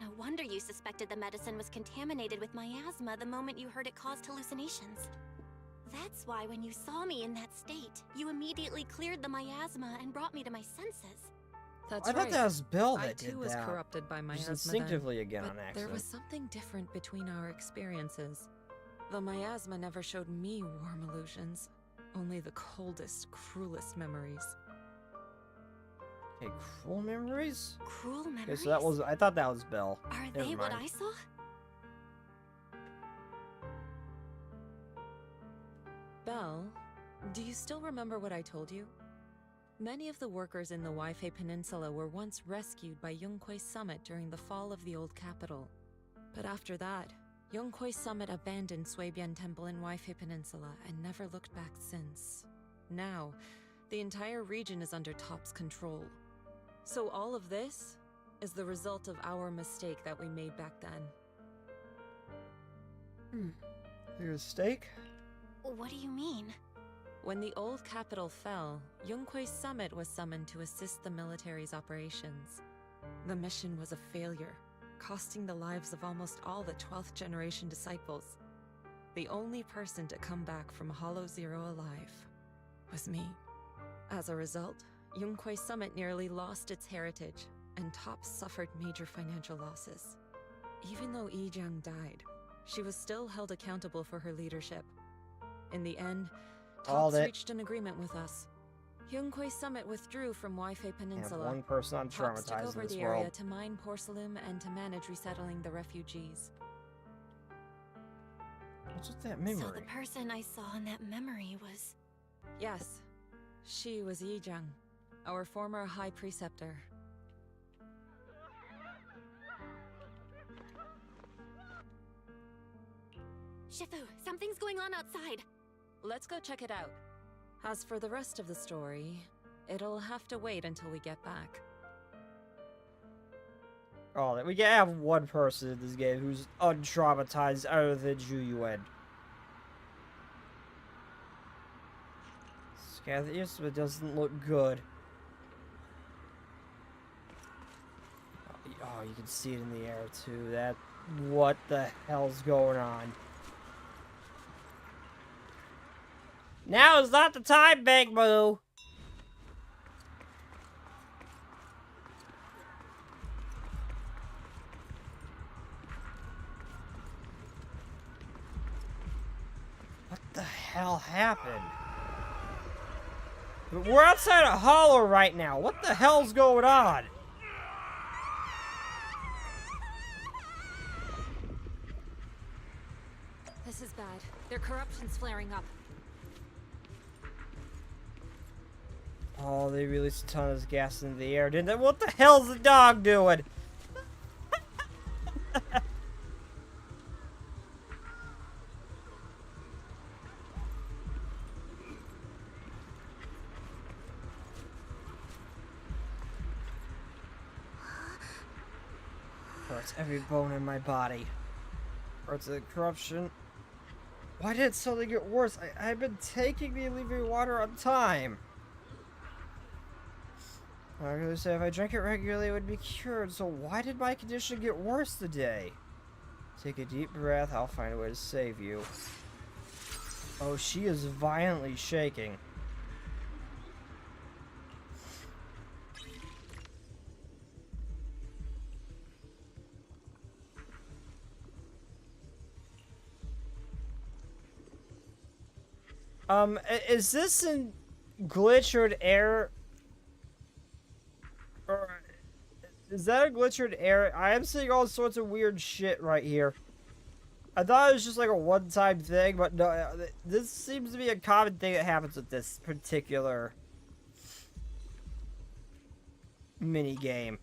No wonder you suspected the medicine was contaminated with miasma the moment you heard it caused hallucinations. That's why when you saw me in that state, you immediately cleared the miasma and brought me to my senses. That's I right. thought that was Bill that I did too was that. corrupted by miasma Just instinctively then, again but on there accident. was something different between our experiences. The miasma never showed me warm illusions, only the coldest, cruelest memories. Okay, cruel memories? Cruel memories? Okay, so that was, I thought that was Bill. Are Never they what mind. I saw? Belle, do you still remember what I told you? Many of the workers in the Waifei Peninsula were once rescued by Yunquei Summit during the fall of the old capital. But after that, Yunquei Summit abandoned Suibian Temple in Waifei Peninsula and never looked back since. Now, the entire region is under Top's control. So all of this is the result of our mistake that we made back then. Your mistake? What do you mean? When the old capital fell, Yunquei Summit was summoned to assist the military's operations. The mission was a failure, costing the lives of almost all the 12th generation disciples. The only person to come back from Hollow Zero alive was me. As a result, Yunquei Summit nearly lost its heritage, and Top suffered major financial losses. Even though Yijiang died, she was still held accountable for her leadership. In the end, Tops reached an agreement with us. Yunquei Summit withdrew from Waifei Peninsula. And one person Tops untraumatized took in over this the world. area to mine porcelain and to manage resettling the refugees. What's with that memory? So the person I saw in that memory was... Yes, she was Yijiang, our former high preceptor. Shifu, something's going on outside. Let's go check it out. As for the rest of the story, it'll have to wait until we get back. Oh, we can have one person in this game who's untraumatized other than Zhu Yuan. Scan the instrument doesn't look good. Oh, you can see it in the air too. That, what the hell's going on? Now is not the time, Big Boo! What the hell happened? But we're outside a hollow right now. What the hell's going on? This is bad. Their corruption's flaring up. Oh, they released a ton of gas into the air, didn't they? What the hell's the dog doing? Hurts every bone in my body. Hurts the corruption. Why did it suddenly get worse? I've been taking the alleviate water on time. I really say if I drank it regularly, it would be cured. So why did my condition get worse today? Take a deep breath. I'll find a way to save you. Oh, she is violently shaking. Is this in glitch or an error? Or is that a glitch or an error? I am seeing all sorts of weird shit right here. I thought it was just like a one-time thing, but no, this seems to be a common thing that happens with this particular mini game.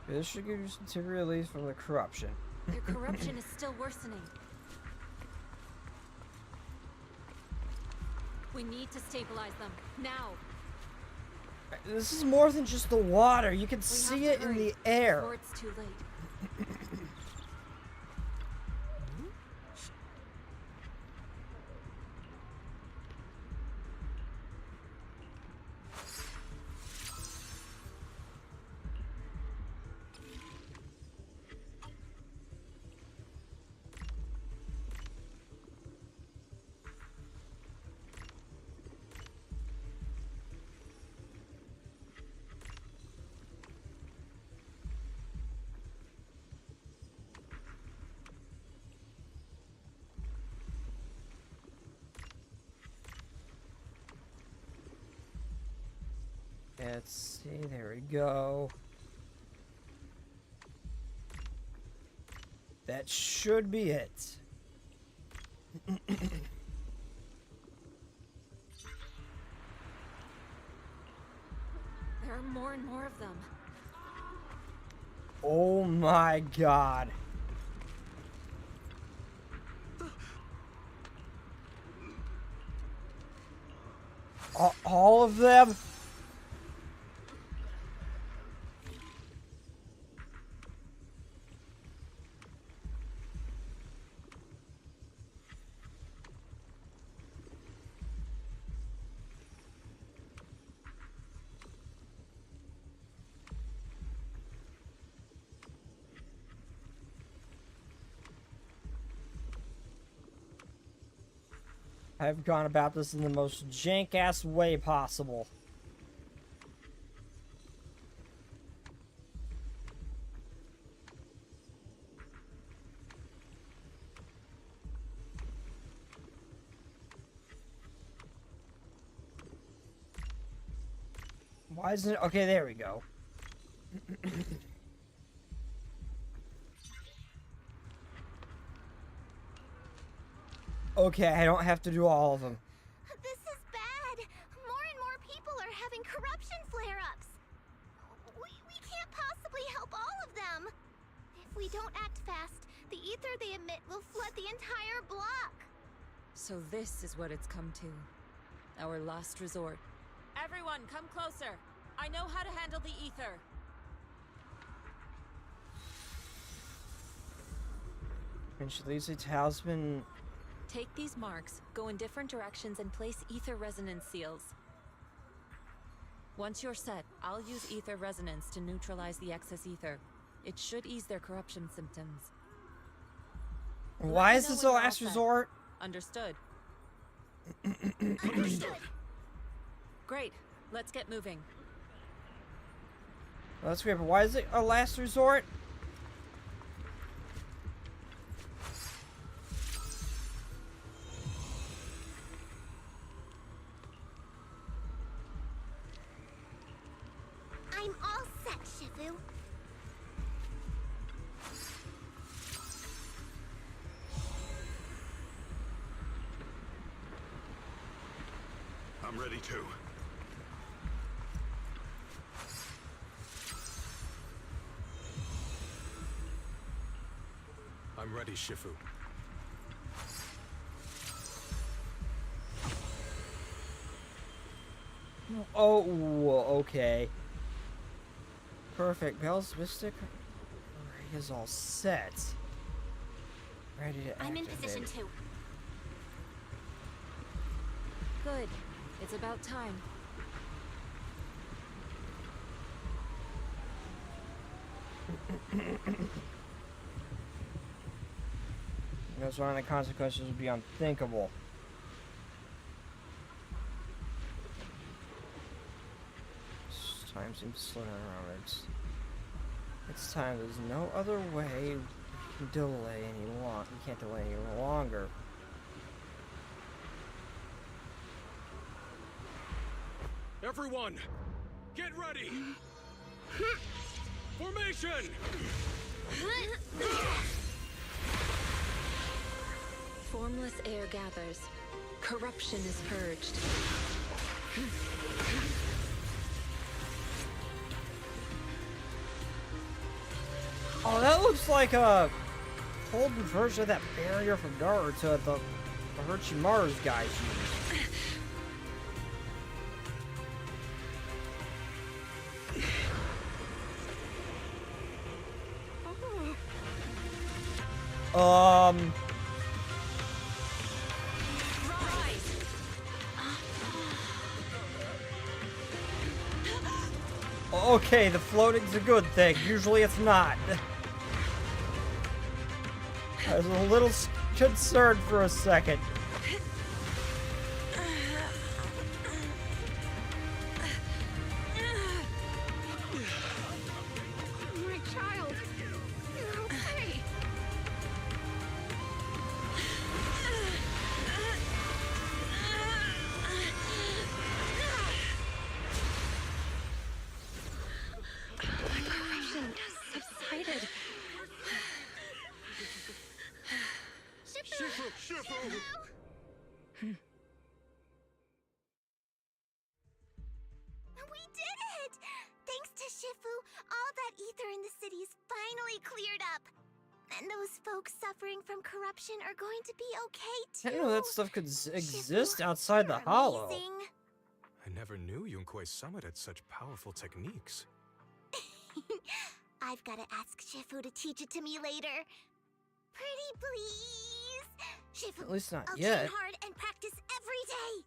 This should give you some temporary relief from the corruption. Their corruption is still worsening. We need to stabilize them, now. This is more than just the water. You can see it in the air. Before it's too late. Let's see, there we go. That should be it. There are more and more of them. Oh my god. All of them? I've gone about this in the most jank-ass way possible. Why isn't it? Okay, there we go. Okay, I don't have to do all of them. This is bad. More and more people are having corruption flare-ups. We can't possibly help all of them. If we don't act fast, the ether they emit will flood the entire block. So this is what it's come to. Our last resort. Everyone, come closer. I know how to handle the ether. And she leaves a talisman. Take these marks, go in different directions, and place ether resonance seals. Once you're set, I'll use ether resonance to neutralize the excess ether. It should ease their corruption symptoms. Why is this a last resort? Understood. Understood. Great. Let's get moving. That's great, but why is it a last resort? I'm all set, Shifu. I'm ready too. I'm ready, Shifu. Oh, okay. Perfect. Bell's Mystic Ray is all set. Ready to I'm in activate. position too. Good. It's about time. Because one of the consequences would be unthinkable. Time seems to slow down around it. It's time. There's no other way we can delay any long. We can't delay any longer. Everyone, get ready! Formation! Formless air gathers. Corruption is purged. Oh, that looks like a olden version of that barrier from Naruto the Orochimaru's guys used. Okay, the floating's a good thing. Usually it's not. I was a little concerned for a second. My child, you're okay. Corruption has subsided. Shifu! We did it! Thanks to Shifu, all that ether in the city's finally cleared up. And those folks suffering from corruption are going to be okay too. I didn't know that stuff could exist outside the Hollow. Amazing. I never knew Yunkwei Summit had such powerful techniques. I've got to ask Shifu to teach it to me later. Pretty please. Shifu, At least not I'll yet. train hard and practice every day.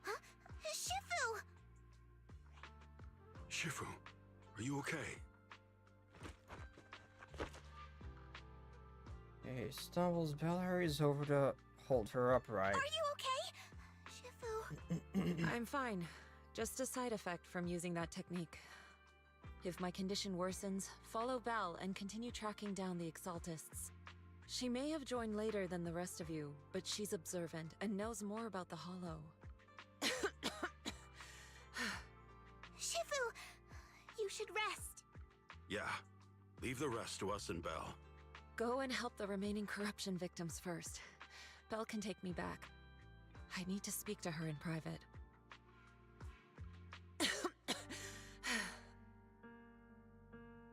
Huh? Shifu! Shifu, are you okay? Hey, stumbles. Bell hurries over to hold her upright. Are you okay? Shifu. I'm fine. Just a side effect from using that technique. If my condition worsens, follow Belle and continue tracking down the Exaltists. She may have joined later than the rest of you, but she's observant and knows more about the Hollow. Shifu, you should rest. Yeah. Leave the rest to us and Belle. Go and help the remaining corruption victims first. Belle can take me back. I need to speak to her in private.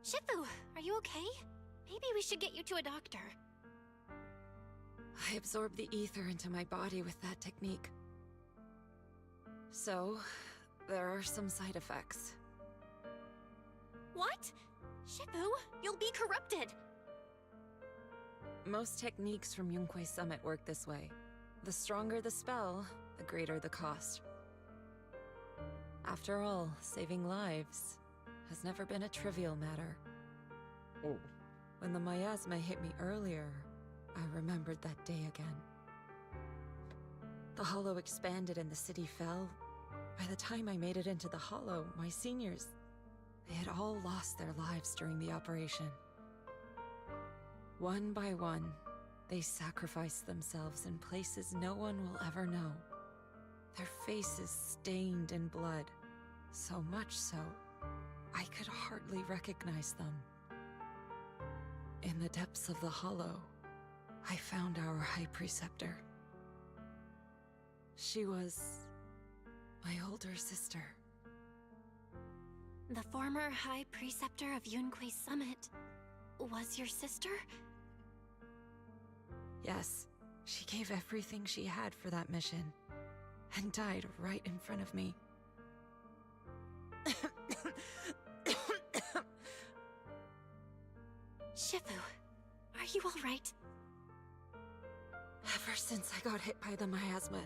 Shifu, are you okay? Maybe we should get you to a doctor. I absorbed the ether into my body with that technique. So, there are some side effects. What? Shifu, you'll be corrupted. Most techniques from Yunkwei Summit work this way. The stronger the spell, the greater the cost. After all, saving lives has never been a trivial matter. Oh. When the miasma hit me earlier, I remembered that day again. The hollow expanded and the city fell. By the time I made it into the hollow, my seniors, they had all lost their lives during the operation. One by one, they sacrificed themselves in places no one will ever know. Their faces stained in blood, so much so, I could hardly recognize them. In the depths of the hollow, I found our High Preceptor. She was my older sister. The former High Preceptor of Yunquei Summit was your sister? Yes, she gave everything she had for that mission, and died right in front of me. Shifu, are you alright? Ever since I got hit by the miasma,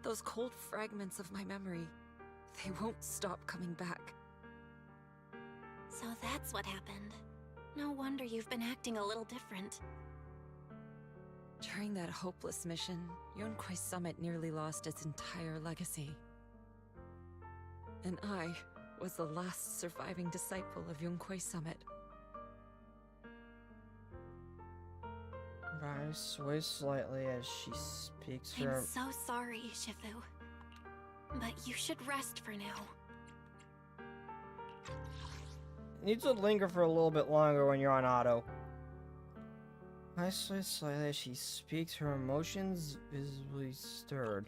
those cold fragments of my memory, they won't stop coming back. So that's what happened. No wonder you've been acting a little different. During that hopeless mission, Yunquei Summit nearly lost its entire legacy. And I was the last surviving disciple of Yunquei Summit. Her eyes sway slightly as she speaks her... I'm so sorry, Shifu. But you should rest for now. It needs to linger for a little bit longer when you're on auto. I sway slightly as she speaks, her emotions visibly stirred.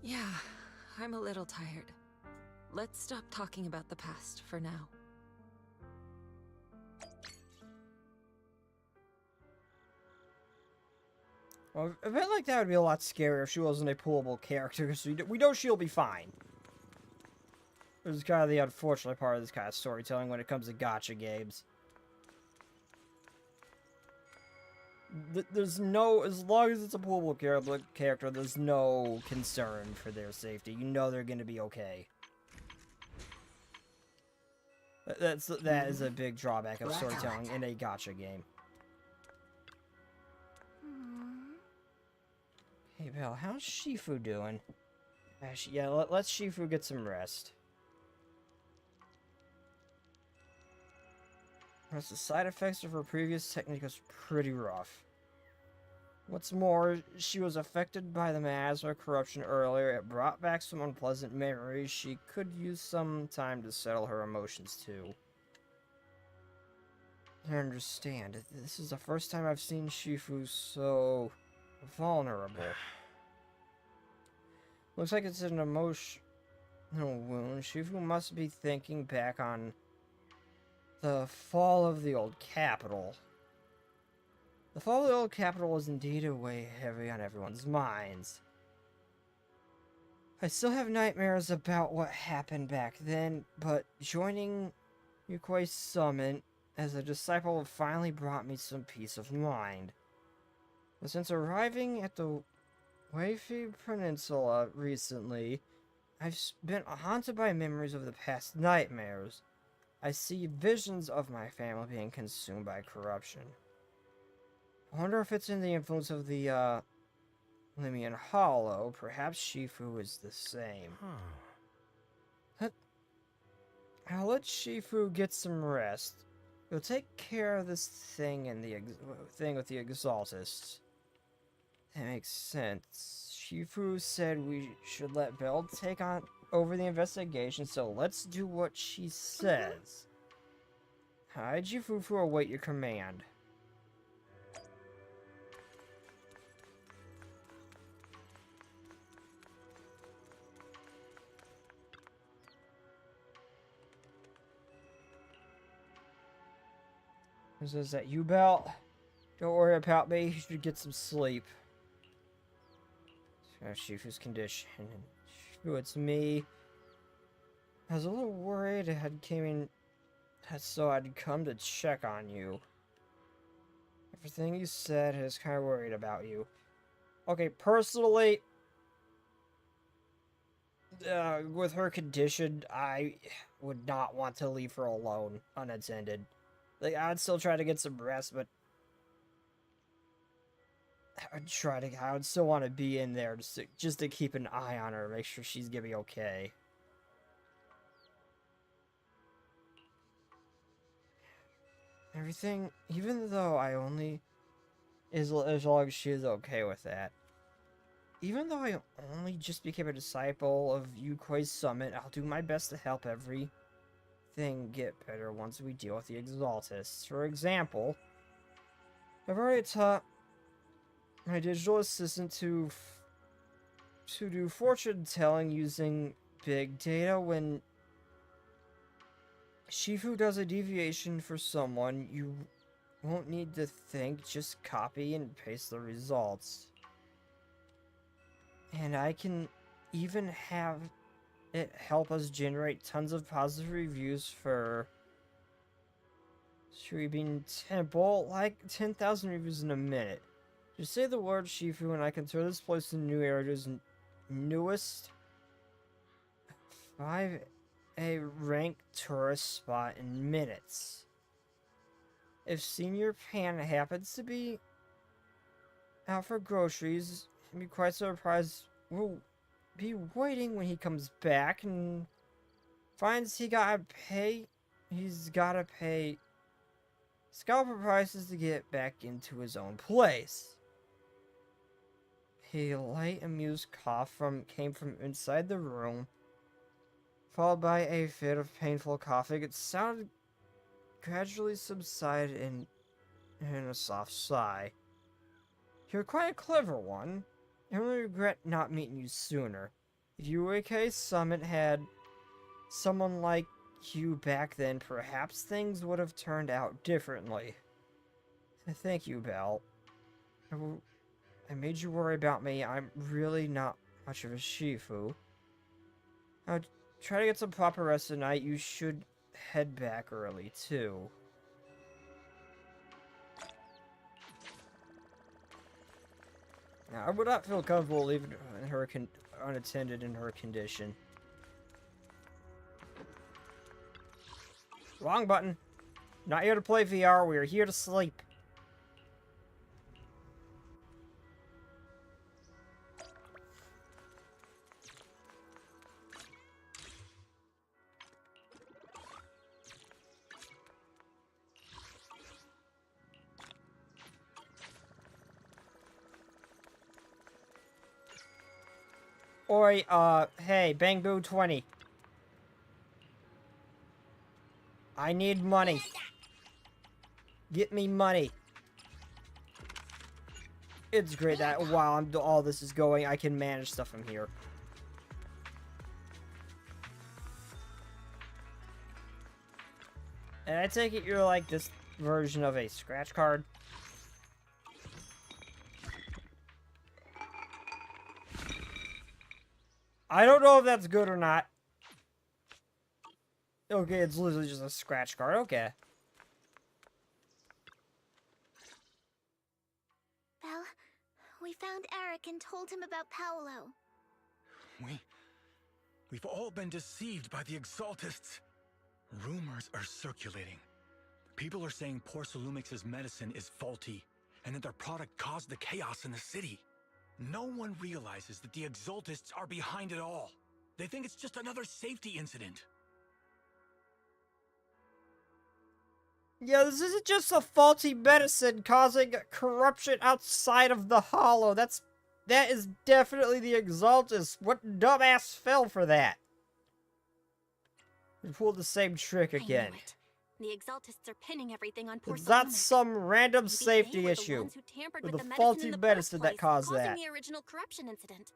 Yeah, I'm a little tired. Let's stop talking about the past for now. Well, a bit like that would be a lot scarier if she wasn't a pullable character, because we know she'll be fine. This is kind of the unfortunate part of this kind of storytelling when it comes to gacha games. There's no, as long as it's a pullable character, there's no concern for their safety. You know they're going to be okay. That is a big drawback of storytelling in a gacha game. Hey, Belle, how's Shifu doing? Actually, yeah, let's Shifu get some rest. Plus, the side effects of her previous technique was pretty rough. What's more, she was affected by the miasma corruption earlier. It brought back some unpleasant memories. She could use some time to settle her emotions, too. I understand. This is the first time I've seen Shifu so vulnerable. Looks like it's an emotional wound. Shifu must be thinking back on the fall of the old capital. The fall of the old capital was indeed a way heavy on everyone's minds. I still have nightmares about what happened back then, but joining Yunquei Summit as a disciple finally brought me some peace of mind. But since arriving at the Weifi Peninsula recently, I've been haunted by memories of the past nightmares. I see visions of my family being consumed by corruption. I wonder if it's in the influence of the, Limian Hollow. Perhaps Shifu is the same. I'll let Shifu get some rest. You'll take care of this thing and the thing with the Exaltists. That makes sense. Shifu said we should let Belle take over the investigation, so let's do what she says. I, Jifufu, await your command. Is that you, Belle? Don't worry about me. You should get some sleep. Shifu's condition. Shifu, it's me. I was a little worried. So I'd come to check on you. Everything you said is kind of worried about you. Okay, personally, with her condition, I would not want to leave her alone, unattended. Like, I would still try to get some rest, but I would still want to be in there just to keep an eye on her, make sure she's gonna be okay. Everything, even though I only, as long as she is okay with that. Even though I only just became a disciple of Yukui's summit, I'll do my best to help everything get better once we deal with the Exaltists. For example, I've already taught my digital assistant to do fortune telling using big data. When Shifu does a deviation for someone, you won't need to think, just copy and paste the results. And I can even have it help us generate tons of positive reviews for Shuribin Temple, like 10,000 reviews in a minute. Just say the word Shifu and I can turn this place into New Era's newest 5A ranked tourist spot in minutes. If Senior Pan happens to be out for groceries, I'll be quite surprised. We'll be waiting when he comes back and finds he's gotta pay scalper prices to get back into his own place. A light, amused cough came from inside the room, followed by a fit of painful coughing. It sounded gradually subsided in a soft sigh. You're quite a clever one. I only regret not meeting you sooner. If UAK Summit had someone like you back then, perhaps things would have turned out differently. Thank you, Belle. I made you worry about me. I'm really not much of a Shifu. Now, try to get some proper rest tonight. You should head back early, too. Now, I would not feel comfortable leaving her unattended in her condition. Wrong button. Not here to play VR, we are here to sleep. Oi, hey, Bang Boo 20. I need money. Get me money. It's great that while all this is going, I can manage stuff from here. And I take it you're like this version of a scratch card? I don't know if that's good or not. Okay, it's literally just a scratch card. Okay. Belle, we found Eric and told him about Paolo. We've all been deceived by the Exaltists. Rumors are circulating. People are saying Porcelumix's medicine is faulty, and that their product caused the chaos in the city. No one realizes that the Exaltists are behind it all. They think it's just another safety incident. Yeah, this isn't just a faulty medicine causing corruption outside of the Hollow. That is definitely the Exaltists. What dumbass fell for that? We pulled the same trick again. The Exaltists are pinning everything on Porcelumix. It's not some random safety issue with the faulty medicine that caused that. Causing the original corruption incident.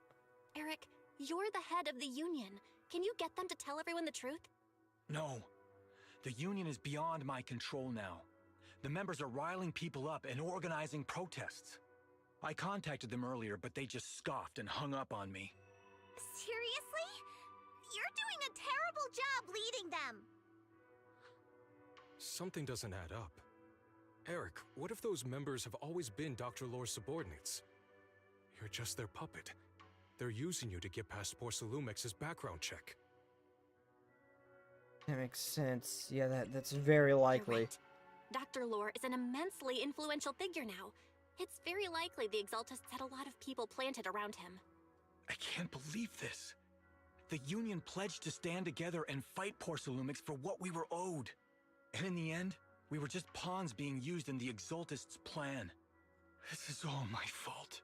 Eric, you're the head of the Union. Can you get them to tell everyone the truth? No. The Union is beyond my control now. The members are riling people up and organizing protests. I contacted them earlier, but they just scoffed and hung up on me. Seriously? You're doing a terrible job leading them. Something doesn't add up. Eric, what if those members have always been Dr. Lore's subordinates? You're just their puppet. They're using you to get past Porcelumix's background check. That makes sense. Yeah, that's very likely. Right. Dr. Lore is an immensely influential figure now. It's very likely the Exaltists had a lot of people planted around him. I can't believe this. The Union pledged to stand together and fight Porcelumix for what we were owed. And in the end, we were just pawns being used in the Exaltists' plan. This is all my fault.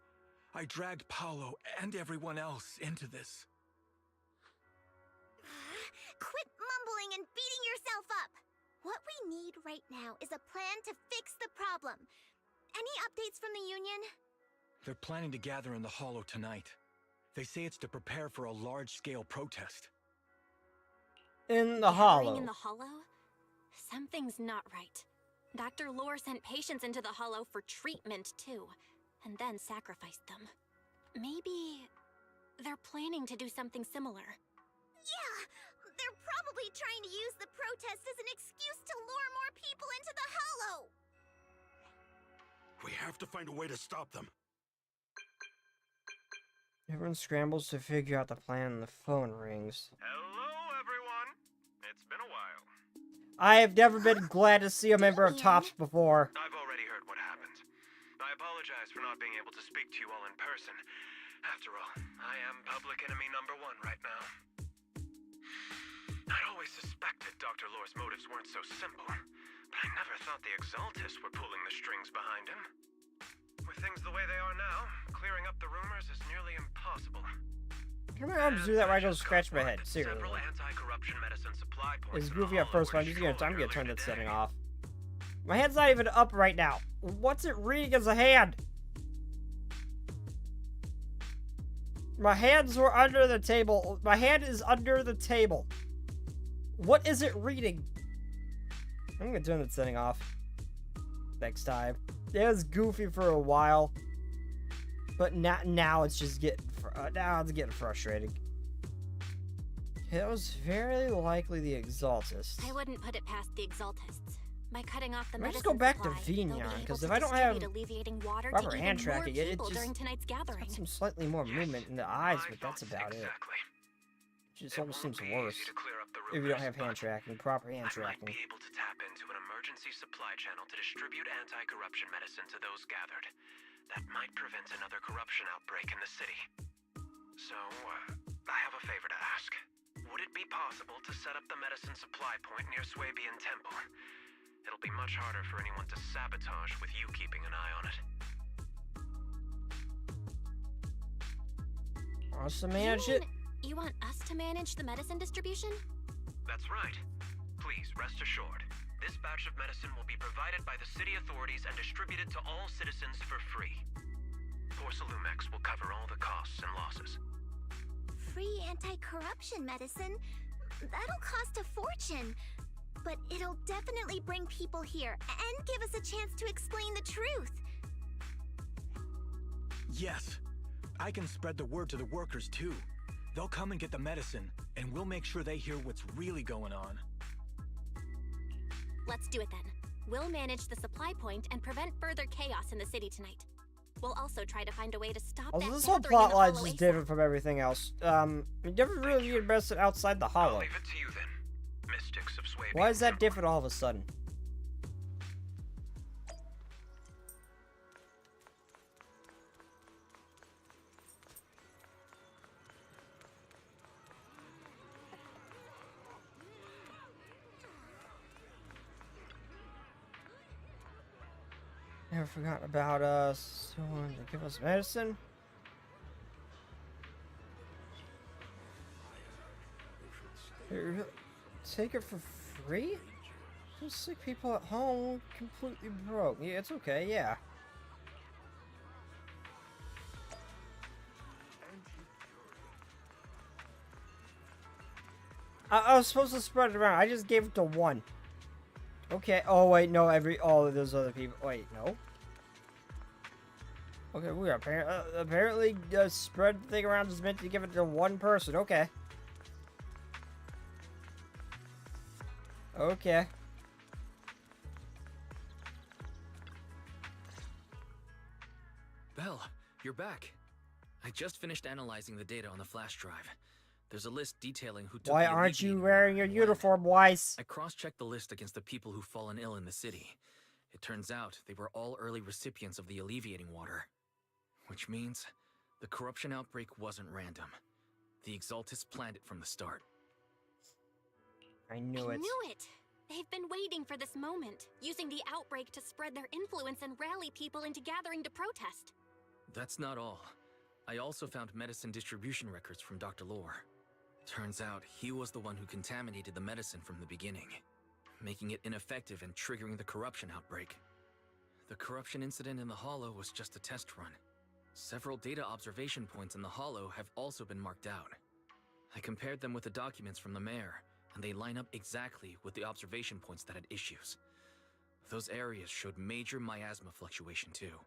I dragged Paolo and everyone else into this. Quit mumbling and beating yourself up! What we need right now is a plan to fix the problem. Any updates from the Union? They're planning to gather in the Hollow tonight. They say it's to prepare for a large-scale protest. In the Hollow. In the Hollow? Something's not right. Dr. Lore sent patients into the Hollow for treatment, too, and then sacrificed them. Maybe they're planning to do something similar. Yeah, they're probably trying to use the protest as an excuse to lure more people into the Hollow. We have to find a way to stop them. Everyone scrambles to figure out the plan and the phone rings. Hello, everyone. It's been a while. I have never been glad to see a member of TOPS before. I've already heard what happened. I apologize for not being able to speak to you all in person. After all, I am public enemy number 1 right now. I'd always suspected Dr. Lore's motives weren't so simple, but I never thought the Exaltists were pulling the strings behind him. With things the way they are now, clearing up the rumors is nearly impossible. Can my arms do that where I go scratch my head? Seriously. Several anti-corruption medicine supply points It's goofy at first, but I'm gonna turn that setting off. My hand's not even up right now. What's it reading as a hand? My hands were under the table. My hand is under the table. What is it reading? I'm gonna turn that setting off next time. It was goofy for a while, but now it's just getting frustrating. It was very likely the Exaltists. I wouldn't put it past the Exaltists. By cutting off the Let's medicine go back supply, to Vignon, they'll be because able if to I don't have distribute alleviating water proper to hand even more tracking, it people just during tonight's gathering. got some slightly more movement in the eyes, but that's about it. Just almost seems worse if you don't have hand tracking, proper hand tracking. Be able to tap into an emergency supply channel to distribute anti-corruption medicine to those gathered. That might prevent another corruption outbreak in the city. So, I have a favor to ask. Would it be possible to set up the medicine supply point near Swabian Temple? It'll be much harder for anyone to sabotage with you keeping an eye on it. Wants to manage it? You want us to manage the medicine distribution? That's right. Please, rest assured. This batch of medicine will be provided by the city authorities and distributed to all citizens for free. Porcelumix will cover all the costs and losses. Free anti-corruption medicine? That'll cost a fortune. But it'll definitely bring people here and give us a chance to explain the truth. Yes. I can spread the word to the workers, too. They'll come and get the medicine, and we'll make sure they hear what's really going on. Let's do it then. We'll manage the supply point and prevent further chaos in the city tonight. We'll also try to find a way to stop that Also, this whole gathering in plot the line's Hollow just ASAP. different from everything else. We never really need medicine outside the Hollow. I'll leave it to you then, mystics of Swabian. Why is that different all of a sudden? Never forgotten about us. Someone to give us medicine. Here, take it for free? Some sick people at home completely broke. Yeah, it's okay, yeah. I was supposed to spread it around. I just gave it to one. Okay. Oh wait, no. All of those other people. Wait, no. Okay, we are apparently spread the thing around is meant to give it to one person. Okay. Okay. Belle, you're back. I just finished analyzing the data on the flash drive. There's a list detailing who took Why the aren't you alleviating wearing your uniform, Weiss? I cross-checked the list against the people who've fallen ill in the city. It turns out they were all early recipients of the alleviating water. Which means the corruption outbreak wasn't random. The Exaltists planned it from the start. I knew it. They've been waiting for this moment, using the outbreak to spread their influence and rally people into gathering to protest. That's not all. I also found medicine distribution records from Dr. Lore. Turns out he was the one who contaminated the medicine from the beginning, making it ineffective and triggering the corruption outbreak. The corruption incident in the Hollow was just a test run. Several data observation points in the Hollow have also been marked out. I compared them with the documents from the mayor, and they line up exactly with the observation points that had issues. Those areas showed major miasma fluctuation too.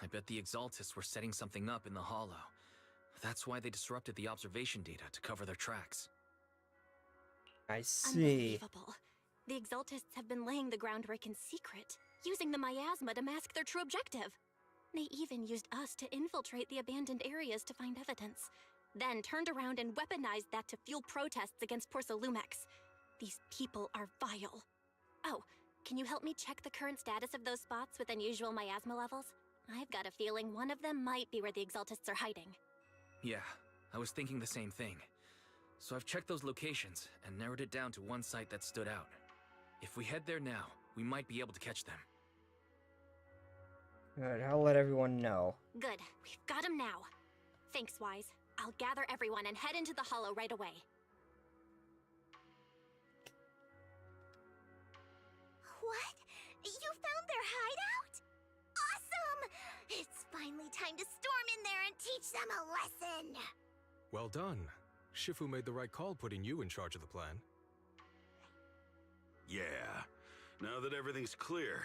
I bet the Exaltists were setting something up in the Hollow. That's why they disrupted the observation data to cover their tracks. I see. Unbelievable. The Exaltists have been laying the groundwork in secret, using the miasma to mask their true objective. They even used us to infiltrate the abandoned areas to find evidence, then turned around and weaponized that to fuel protests against Porsalumex. These people are vile. Oh, can you help me check the current status of those spots with unusual miasma levels? I've got a feeling one of them might be where the Exaltists are hiding. Yeah, I was thinking the same thing. So I've checked those locations and narrowed it down to one site that stood out. If we head there now, we might be able to catch them. Good, I'll let everyone know. Good, we've got him now. Thanks, Wise. I'll gather everyone and head into the Hollow right away. What? You found their hideout? Awesome! It's finally time to storm in there and teach them a lesson! Well done. Shifu made the right call putting you in charge of the plan. Yeah. Now that everything's clear,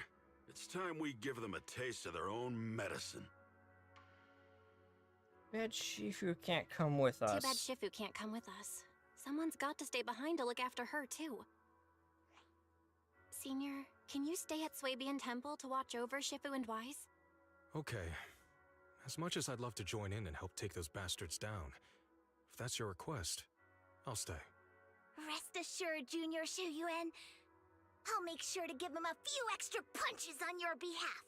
it's time we give them a taste of their own medicine. Bad Shifu can't come with us. Too bad Shifu can't come with us. Someone's got to stay behind to look after her, too. Senior, can you stay at Swabian Temple to watch over Shifu and Wise? Okay. As much as I'd love to join in and help take those bastards down, if that's your request, I'll stay. Rest assured, Junior Shuyuan, I'll make sure to give them a few extra punches on your behalf.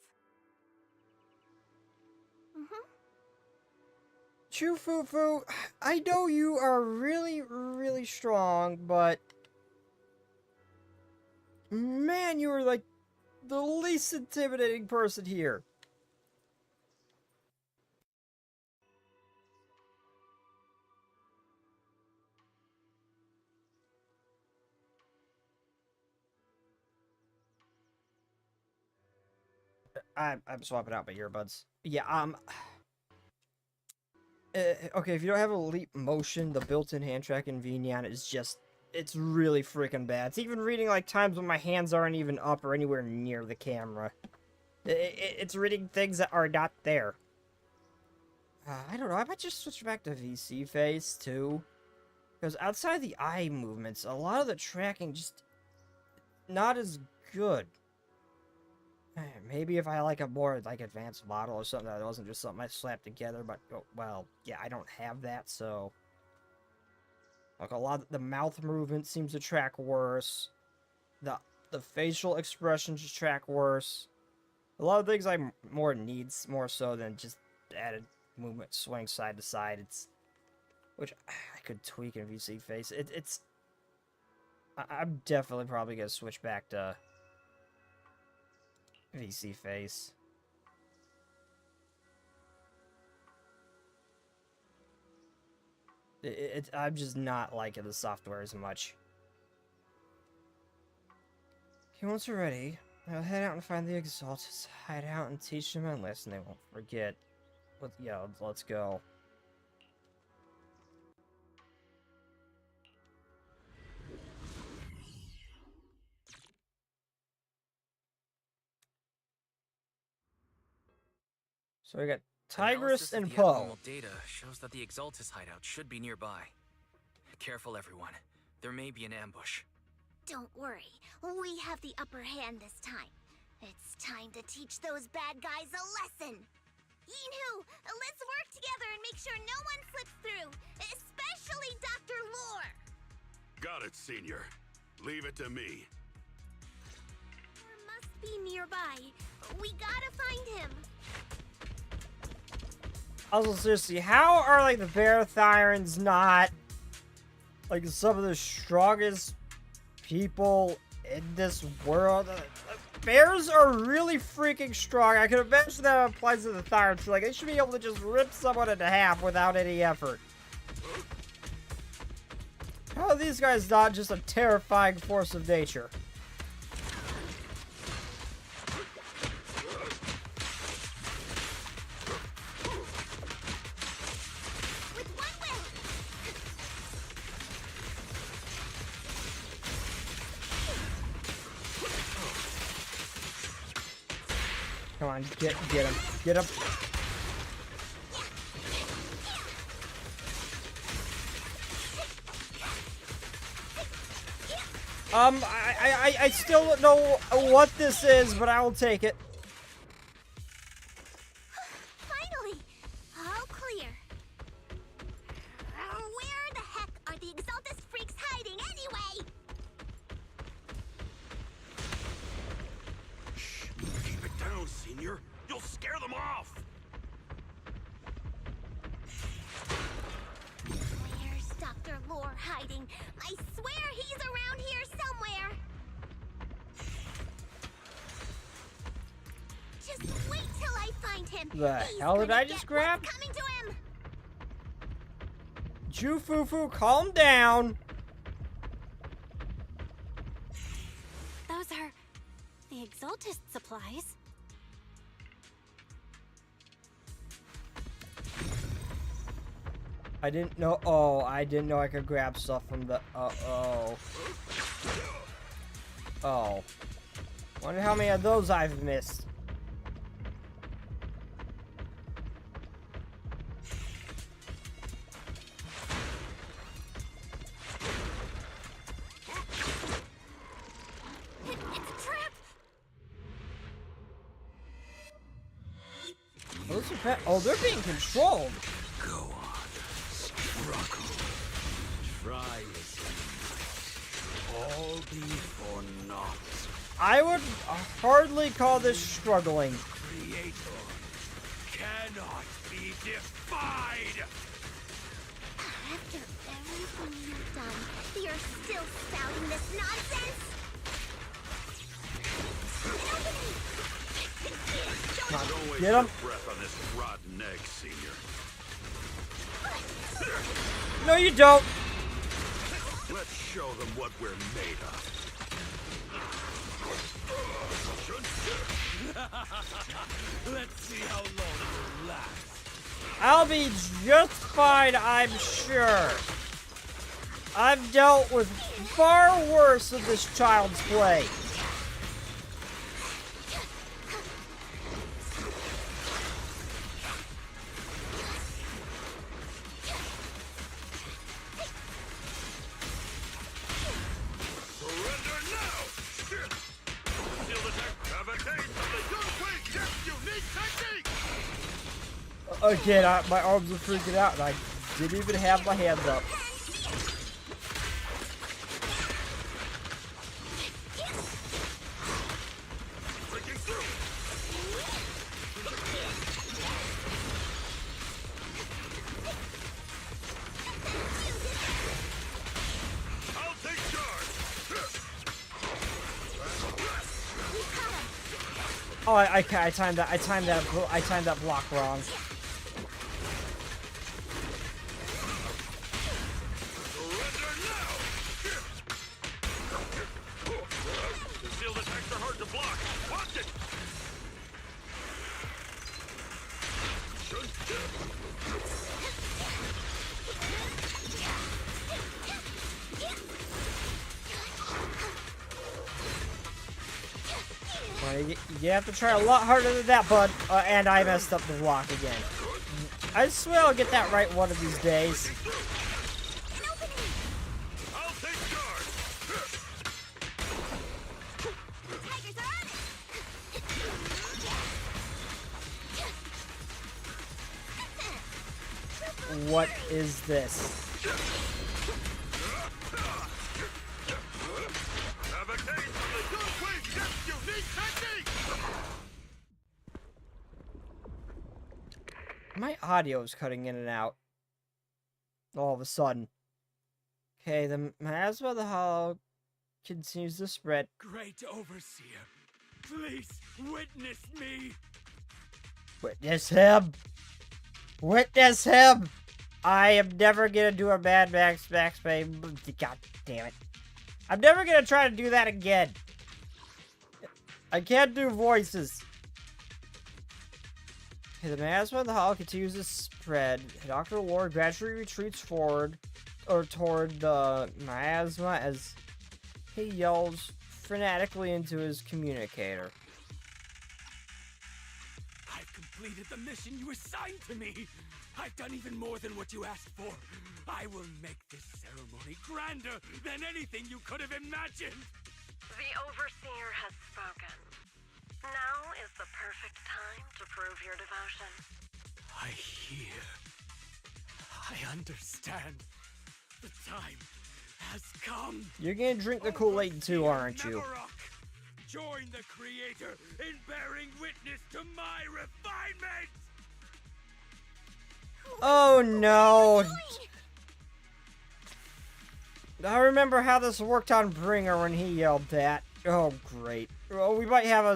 Chufufu, I know you are really, really strong, but man, you are like the least intimidating person here. I'm swapping out my earbuds. Yeah, okay, if you don't have a leap motion, the built-in hand tracking VNyan is just, it's really freaking bad. It's even reading, like, times when my hands aren't even up or anywhere near the camera. It's reading things that are not there. I don't know, I might just switch back to VC face, too. Because outside the eye movements, a lot of the tracking just not as good. Maybe if I like a more like advanced model or something that wasn't just something I slapped together, but well, yeah, I don't have that, so like a lot of the mouth movement seems to track worse. The facial expressions just track worse. A lot of things I more needs more so than just added movement swing side to side. It's which I could tweak in VC face. I'm definitely probably gonna switch back to VC face. I'm just not liking the software as much. Okay, once we're ready, I'll head out and find the Exaltists, hide out and teach them a lesson they won't forget. Yeah, let's go. So we got Tigress and Poe. Data shows that the Exaltis hideout should be nearby. Careful, everyone. There may be an ambush. Don't worry, we have the upper hand this time. It's time to teach those bad guys a lesson. Yinhu, let's work together and make sure no one slips through, especially got it, Senior. Leave it to me. Must be nearby. We gotta find him. Also, seriously, how are, like, the Barathyrans not, like, some of the strongest people in this world? Bears are really freaking strong. I can imagine that applies to the Thyrans. Like, they should be able to just rip someone into half without any effort. How are these guys not just a terrifying force of nature? Come on, get him. Get him. I still don't know what this is, but I will take it. Finally! All clear. Where the heck are the Exaltus freaks hiding anyway? Shh, keep it down, Senior. You'll scare them off. Where's Dr. Lore hiding? I swear he's around here somewhere. Just wait till I find him. The He's hell did gonna I just get grab? what's coming to him. Jufufu, calm down. Those are the Exaltist supplies. I didn't know. Oh, I didn't know I could grab stuff from the. Oh. Wonder how many of those I've missed. It's a trap. Those are oh, they're being controlled. Go on. Struggle. Try it. All be for naught. I would hardly call this struggling. Creator cannot be defied. After everything you've done, you're still spouting this nonsense? Don't waste Get him. your breath on this rotten egg, Senior. No, you don't. Let's show them what we're made of. Let's see how long it will last. I'll be just fine, I'm sure. I've dealt with far worse of this child's play. Surrender now! Feel the tech, have a taste of the Yunhui Jet's unique technique! Again, my arms are freaking out, and I didn't even have my hands up. Breaking through! I'll take charge! Oh, I timed that block wrong. Surrender now! Concealed attacks are hard to block. Watch it! Well, you have to try a lot harder than that, bud. And I messed up the block again. I swear I'll get that right one of these days. I'll take charge! What is this? audio's cutting in and out. All of a sudden. Okay, the miasma of the hollow continues to spread. Great Overseer, please witness me. Witness him! Witness him! I am never gonna do a Mad Max Pay. God damn it. I'm never gonna try to do that again. I can't do voices. Okay, the miasma of the hollow continues to spread. Dr. Lore gradually retreats forward, or toward the miasma as he yells frenetically into his communicator. I've completed the mission you assigned to me. I've done even more than what you asked for. I will make this ceremony grander than anything you could have imagined. The Overseer has spoken. Now is the perfect time to prove your devotion. I hear. I understand. The time has come. You're gonna drink the Kool-Aid too, aren't you? Join the Creator in bearing witness to my refinement! Oh no! I remember how this worked on Bringer when he yelled that. Oh great. Well, we might have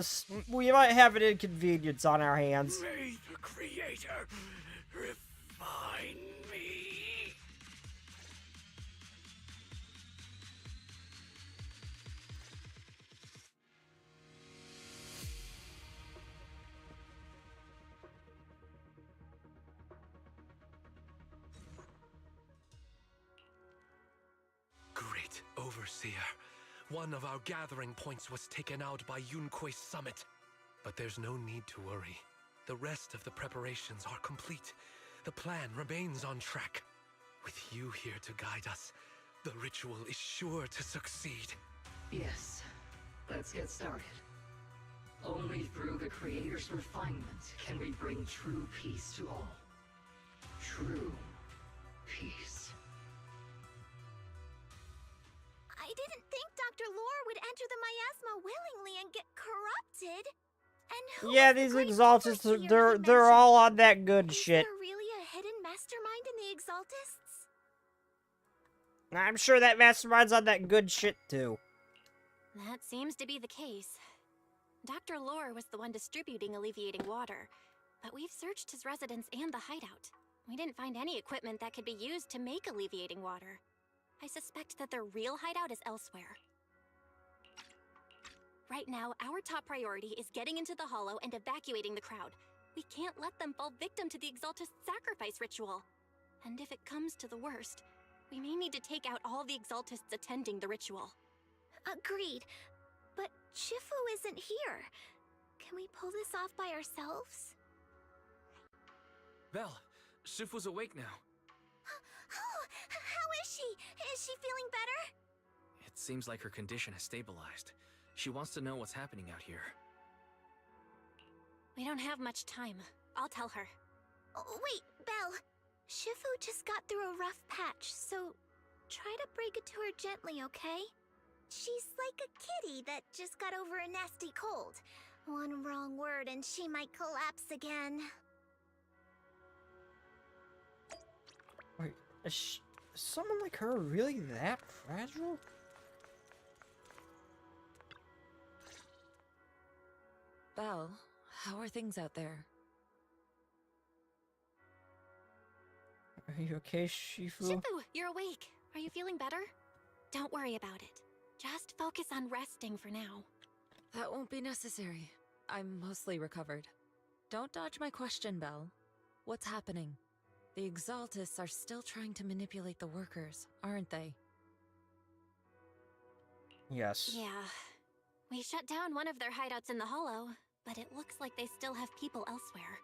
an inconvenience on our hands. May the Creator refine me. Great Overseer. One of our gathering points was taken out by Yunquei Summit. But there's no need to worry. The rest of the preparations are complete. The plan remains on track. With you here to guide us, the ritual is sure to succeed. Yes, let's get started. Only through the Creator's refinement can we bring true peace to all. True peace. I didn't think Dr. Lore would enter the miasma willingly and get corrupted. And who Yeah, is the these great Exaltists, overseer he they're all on that good Is shit. there really a hidden mastermind in the Exaltists? I'm sure that mastermind's on that good shit too. That seems to be the case. Dr. Lore was the one distributing alleviating water, but we've searched his residence and the hideout. We didn't find any equipment that could be used to make alleviating water. I suspect that their real hideout is elsewhere. Right now, our top priority is getting into the Hollow and evacuating the crowd. We can't let them fall victim to the Exaltist sacrifice ritual. And if it comes to the worst, we may need to take out all the Exaltists attending the ritual. Agreed. But Shifu isn't here. Can we pull this off by ourselves? Belle, Shifu's awake now. Oh, how is she? Is she feeling better? It seems like her condition has stabilized. She wants to know what's happening out here. We don't have much time. I'll tell her. Oh, wait, Belle. Shifu just got through a rough patch, so try to break it to her gently, okay? She's like a kitty that just got over a nasty cold. One wrong word and she might collapse again. Wait, is someone like her really that fragile? Belle, how are things out there? Are you okay, Shifu? Shifu, you're awake. Are you feeling better? Don't worry about it. Just focus on resting for now. That won't be necessary. I'm mostly recovered. Don't dodge my question, Belle. What's happening? The Exaltists are still trying to manipulate the workers, aren't they? Yes. Yeah. We shut down one of their hideouts in the Hollow, but it looks like they still have people elsewhere.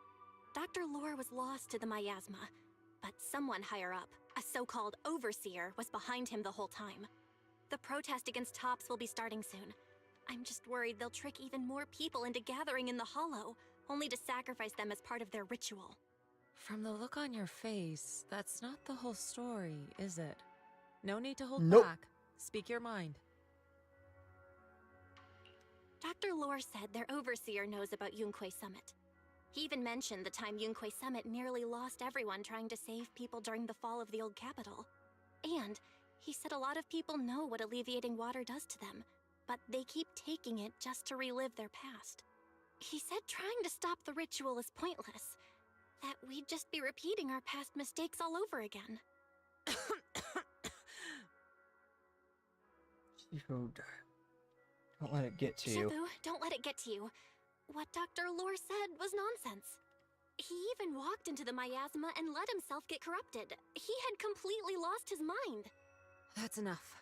Dr. Lore was lost to the miasma, but someone higher up, a so-called overseer, was behind him the whole time. The protest against Tops will be starting soon. I'm just worried they'll trick even more people into gathering in the Hollow, only to sacrifice them as part of their ritual. From the look on your face, that's not the whole story, is it? No need to hold Nope. back. Speak your mind. Dr. Lore said their overseer knows about Yunquei Summit. He even mentioned the time Yunquay Summit nearly lost everyone trying to save people during the fall of the old capital. And he said a lot of people know what alleviating water does to them, but they keep taking it just to relive their past. He said trying to stop the ritual is pointless, that we'd just be repeating our past mistakes all over again. Shifu, don't let it get to you. Shifu, don't let it get to you. What Dr. Lore said was nonsense. He even walked into the miasma and let himself get corrupted. He had completely lost his mind. That's enough.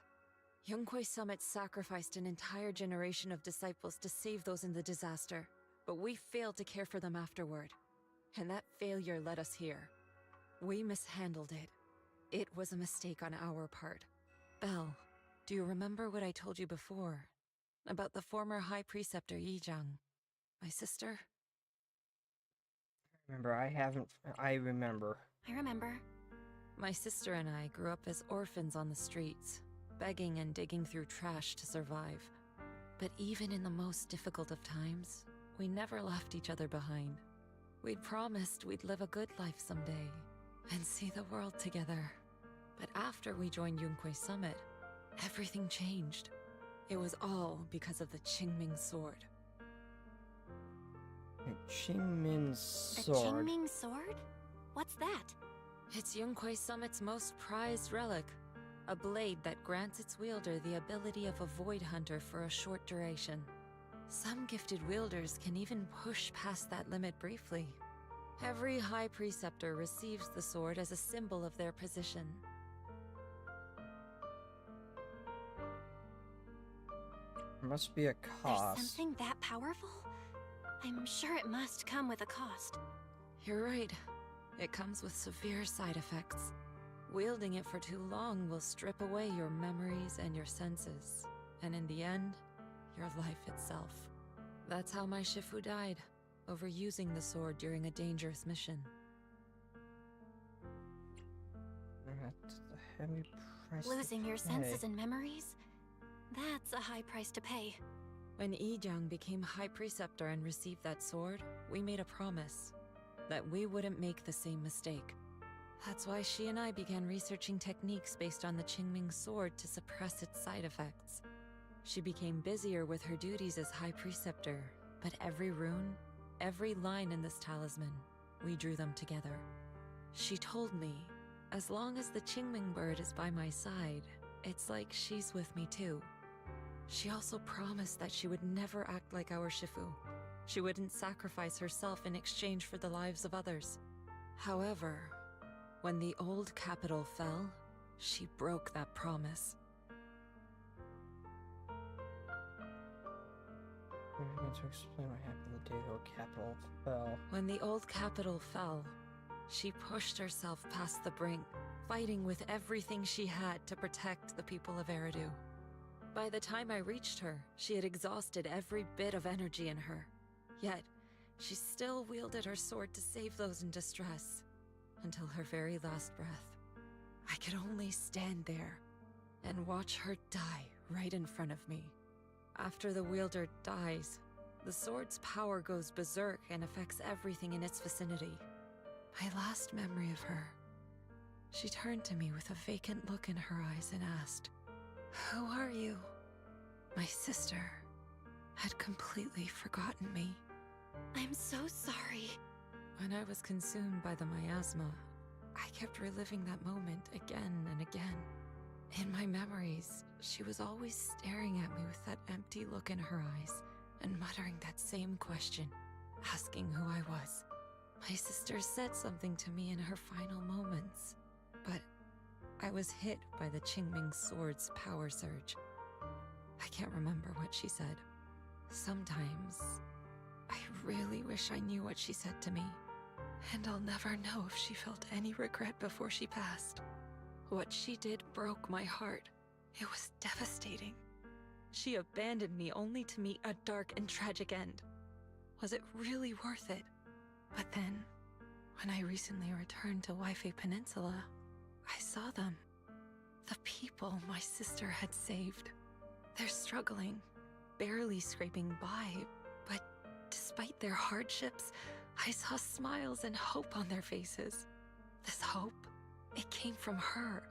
Yunquay Summit sacrificed an entire generation of disciples to save those in the disaster, but we failed to care for them afterward. And that failure led us here. We mishandled it. It was a mistake on our part. Belle, do you remember what I told you before? About the former High Preceptor Yijang? My sister? I remember. I remember. My sister and I grew up as orphans on the streets, begging and digging through trash to survive. But even in the most difficult of times, we never left each other behind. We'd promised we'd live a good life someday, and see the world together. But after we joined Yunquay Summit, everything changed. It was all because of the Qingming Sword. The Qingming Sword? The Qingming Sword? What's that? It's Yunquay Summit's most prized relic. A blade that grants its wielder the ability of a Void Hunter for a short duration. Some gifted wielders can even push past that limit briefly. Every High Preceptor receives the sword as a symbol of their position. There must be a cost. There's something that powerful? I'm sure it must come with a cost. You're right. It comes with severe side effects. Wielding it for too long will strip away your memories and your senses. And in the end, your life itself. That's how my Shifu died, overusing the sword during a dangerous mission. That's a heavy price. Losing your senses and memories? That's a high price to pay. When Yijang became High Preceptor and received that sword, we made a promise that we wouldn't make the same mistake. That's why she and I began researching techniques based on the Qingming Sword to suppress its side effects. She became busier with her duties as High Preceptor, but every rune, every line in this talisman, we drew them together. She told me, as long as the Qingming bird is by my side, it's like she's with me too. She also promised that she would never act like our Shifu. She wouldn't sacrifice herself in exchange for the lives of others. However, when the old capital fell, she broke that promise. I'm going to explain what happened the day the old capital fell. When the old capital fell, she pushed herself past the brink, fighting with everything she had to protect the people of Eridu. By the time I reached her, she had exhausted every bit of energy in her. Yet, she still wielded her sword to save those in distress, until her very last breath. I could only stand there and watch her die right in front of me. After the wielder dies, the sword's power goes berserk and affects everything in its vicinity. My last memory of her, she turned to me with a vacant look in her eyes and asked, "Who are you?" My sister had completely forgotten me. I'm so sorry. When I was consumed by the miasma, I kept reliving that moment again and again. In my memories, she was always staring at me with that empty look in her eyes and muttering that same question, asking who I was. My sister said something to me in her final moments, but I was hit by the Qingming Sword's power surge. I can't remember what she said. Sometimes, I really wish I knew what she said to me, and I'll never know if she felt any regret before she passed. What she did broke my heart. It was devastating. She abandoned me only to meet a dark and tragic end. Was it really worth it? But then, when I recently returned to Waifei Peninsula, I saw them. The people my sister had saved. They're struggling, barely scraping by, but despite their hardships, I saw smiles and hope on their faces. This hope, it came from her.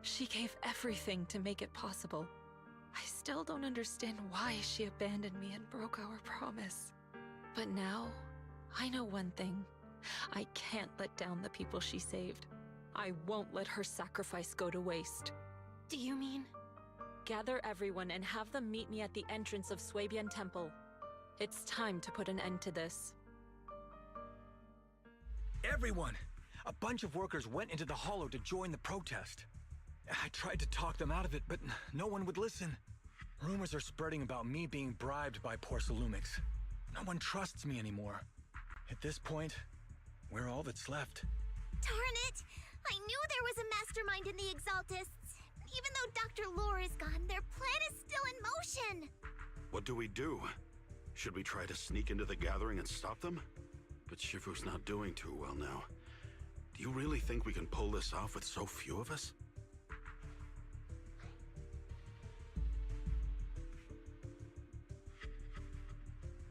She gave everything to make it possible. I still don't understand why she abandoned me and broke our promise. But now, I know one thing. I can't let down the people she saved. I won't let her sacrifice go to waste. Do you mean? Gather everyone and have them meet me at the entrance of Swabian Temple. It's time to put an end to this. Everyone! A bunch of workers went into the hollow to join the protest. I tried to talk them out of it, but no one would listen. Rumors are spreading about me being bribed by Porcelumix. No one trusts me anymore. At this point, we're all that's left. Darn it! I knew there was a mastermind in the Exaltists. Even though Dr. Lore is gone, their plan is still in motion. What do we do? Should we try to sneak into the gathering and stop them? But Shifu's not doing too well now. Do you really think we can pull this off with so few of us?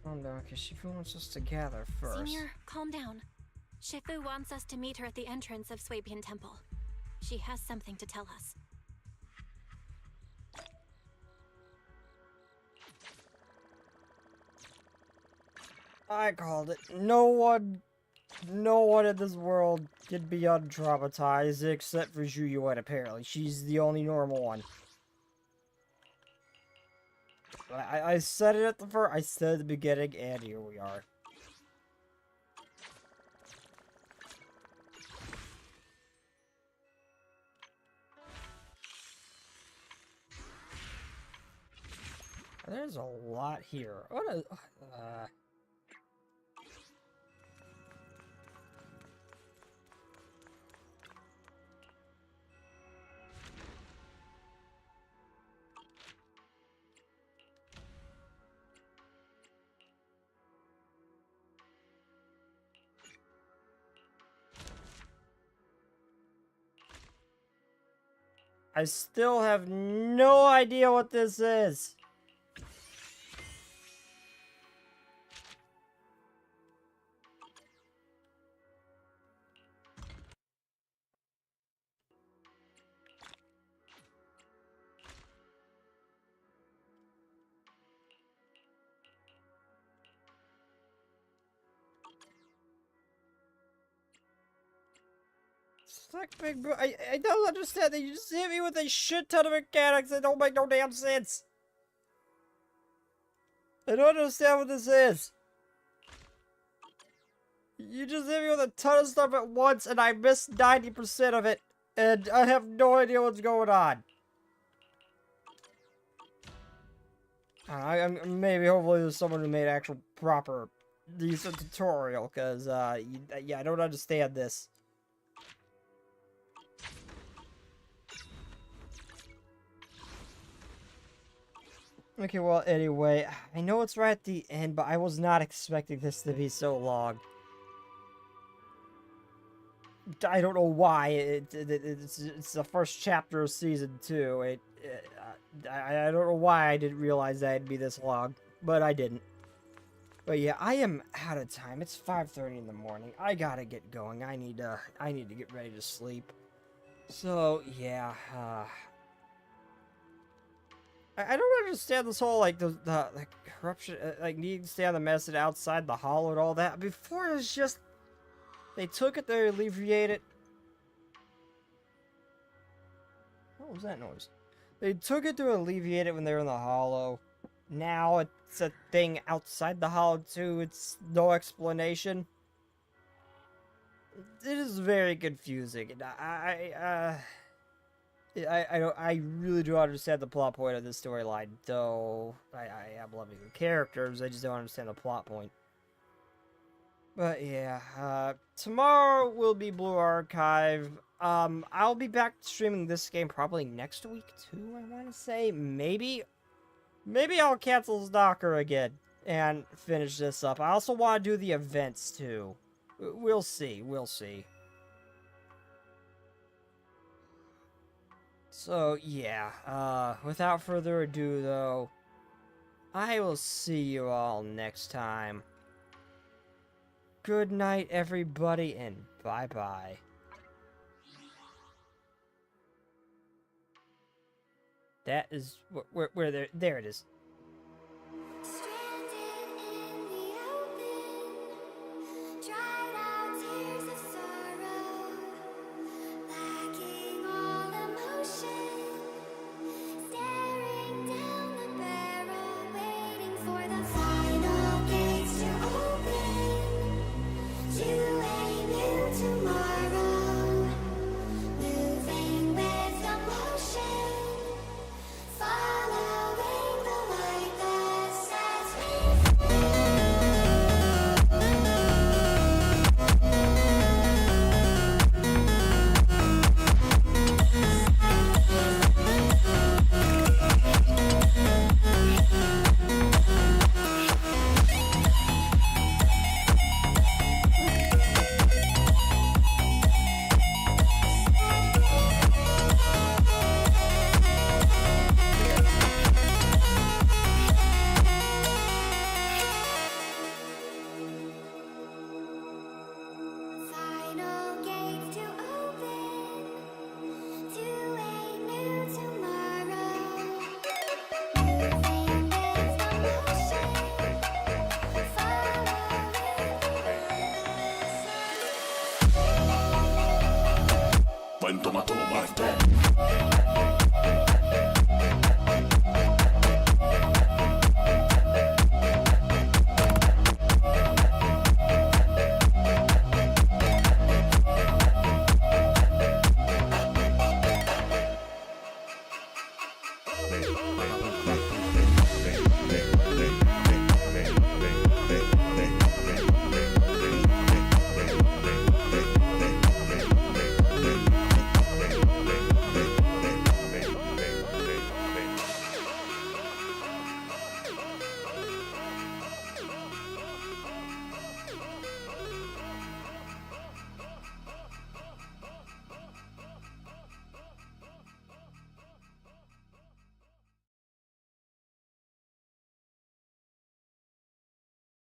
Oh no, because Shifu wants us to gather first. Senior, calm down. Shifu wants us to meet her at the entrance of Swabian Temple. She has something to tell us. I called it. No one in this world can be untraumatized except for Zhu Yuan, apparently. She's the only normal one. I said it at the first, I said at the beginning, and here we are. There's a lot here. What I still have no idea what this is. Like big bro, I don't understand that you just hit me with a shit ton of mechanics that don't make no damn sense. I don't understand what this is. You just hit me with a ton of stuff at once and I missed 90% of it. And I have no idea what's going on. Maybe hopefully there's someone who made actual proper decent tutorial, because yeah, I don't understand this. Okay, well, anyway, I know it's right at the end, but I was not expecting this to be so long. I don't know why. It's the first chapter of season 2. I don't know why I didn't realize that it'd be this long, but I didn't. But yeah, I am out of time. It's 5:30 in the morning. I gotta get going. I need to get ready to sleep. So yeah, I don't understand this whole, like, the corruption, like, needing to stay on the medicine outside the hollow and all that. Before, it was just, they took it, they alleviated it. What was that noise? They took it to alleviate it when they were in the hollow. Now it's a thing outside the hollow, too. It's no explanation. It is very confusing, and I really do understand the plot point of this storyline, though I am loving the characters, I just don't understand the plot point. But yeah, tomorrow will be Blue Archive. I'll be back streaming this game probably next week too, I want to say. Maybe I'll cancel Stalker again and finish this up. I also want to do the events too. We'll see. So, yeah, without further ado, though, I will see you all next time. good night, everybody, and bye-bye. That is where there it is. Dried out tears of sorrow, lacking all emotion, staring down the barrel, waiting for the final gates to open to a new tomorrow, moving with emotion, following the light that sets me free. Final gates to open to a new tomorrow, moving with emotion, When tomato my friend.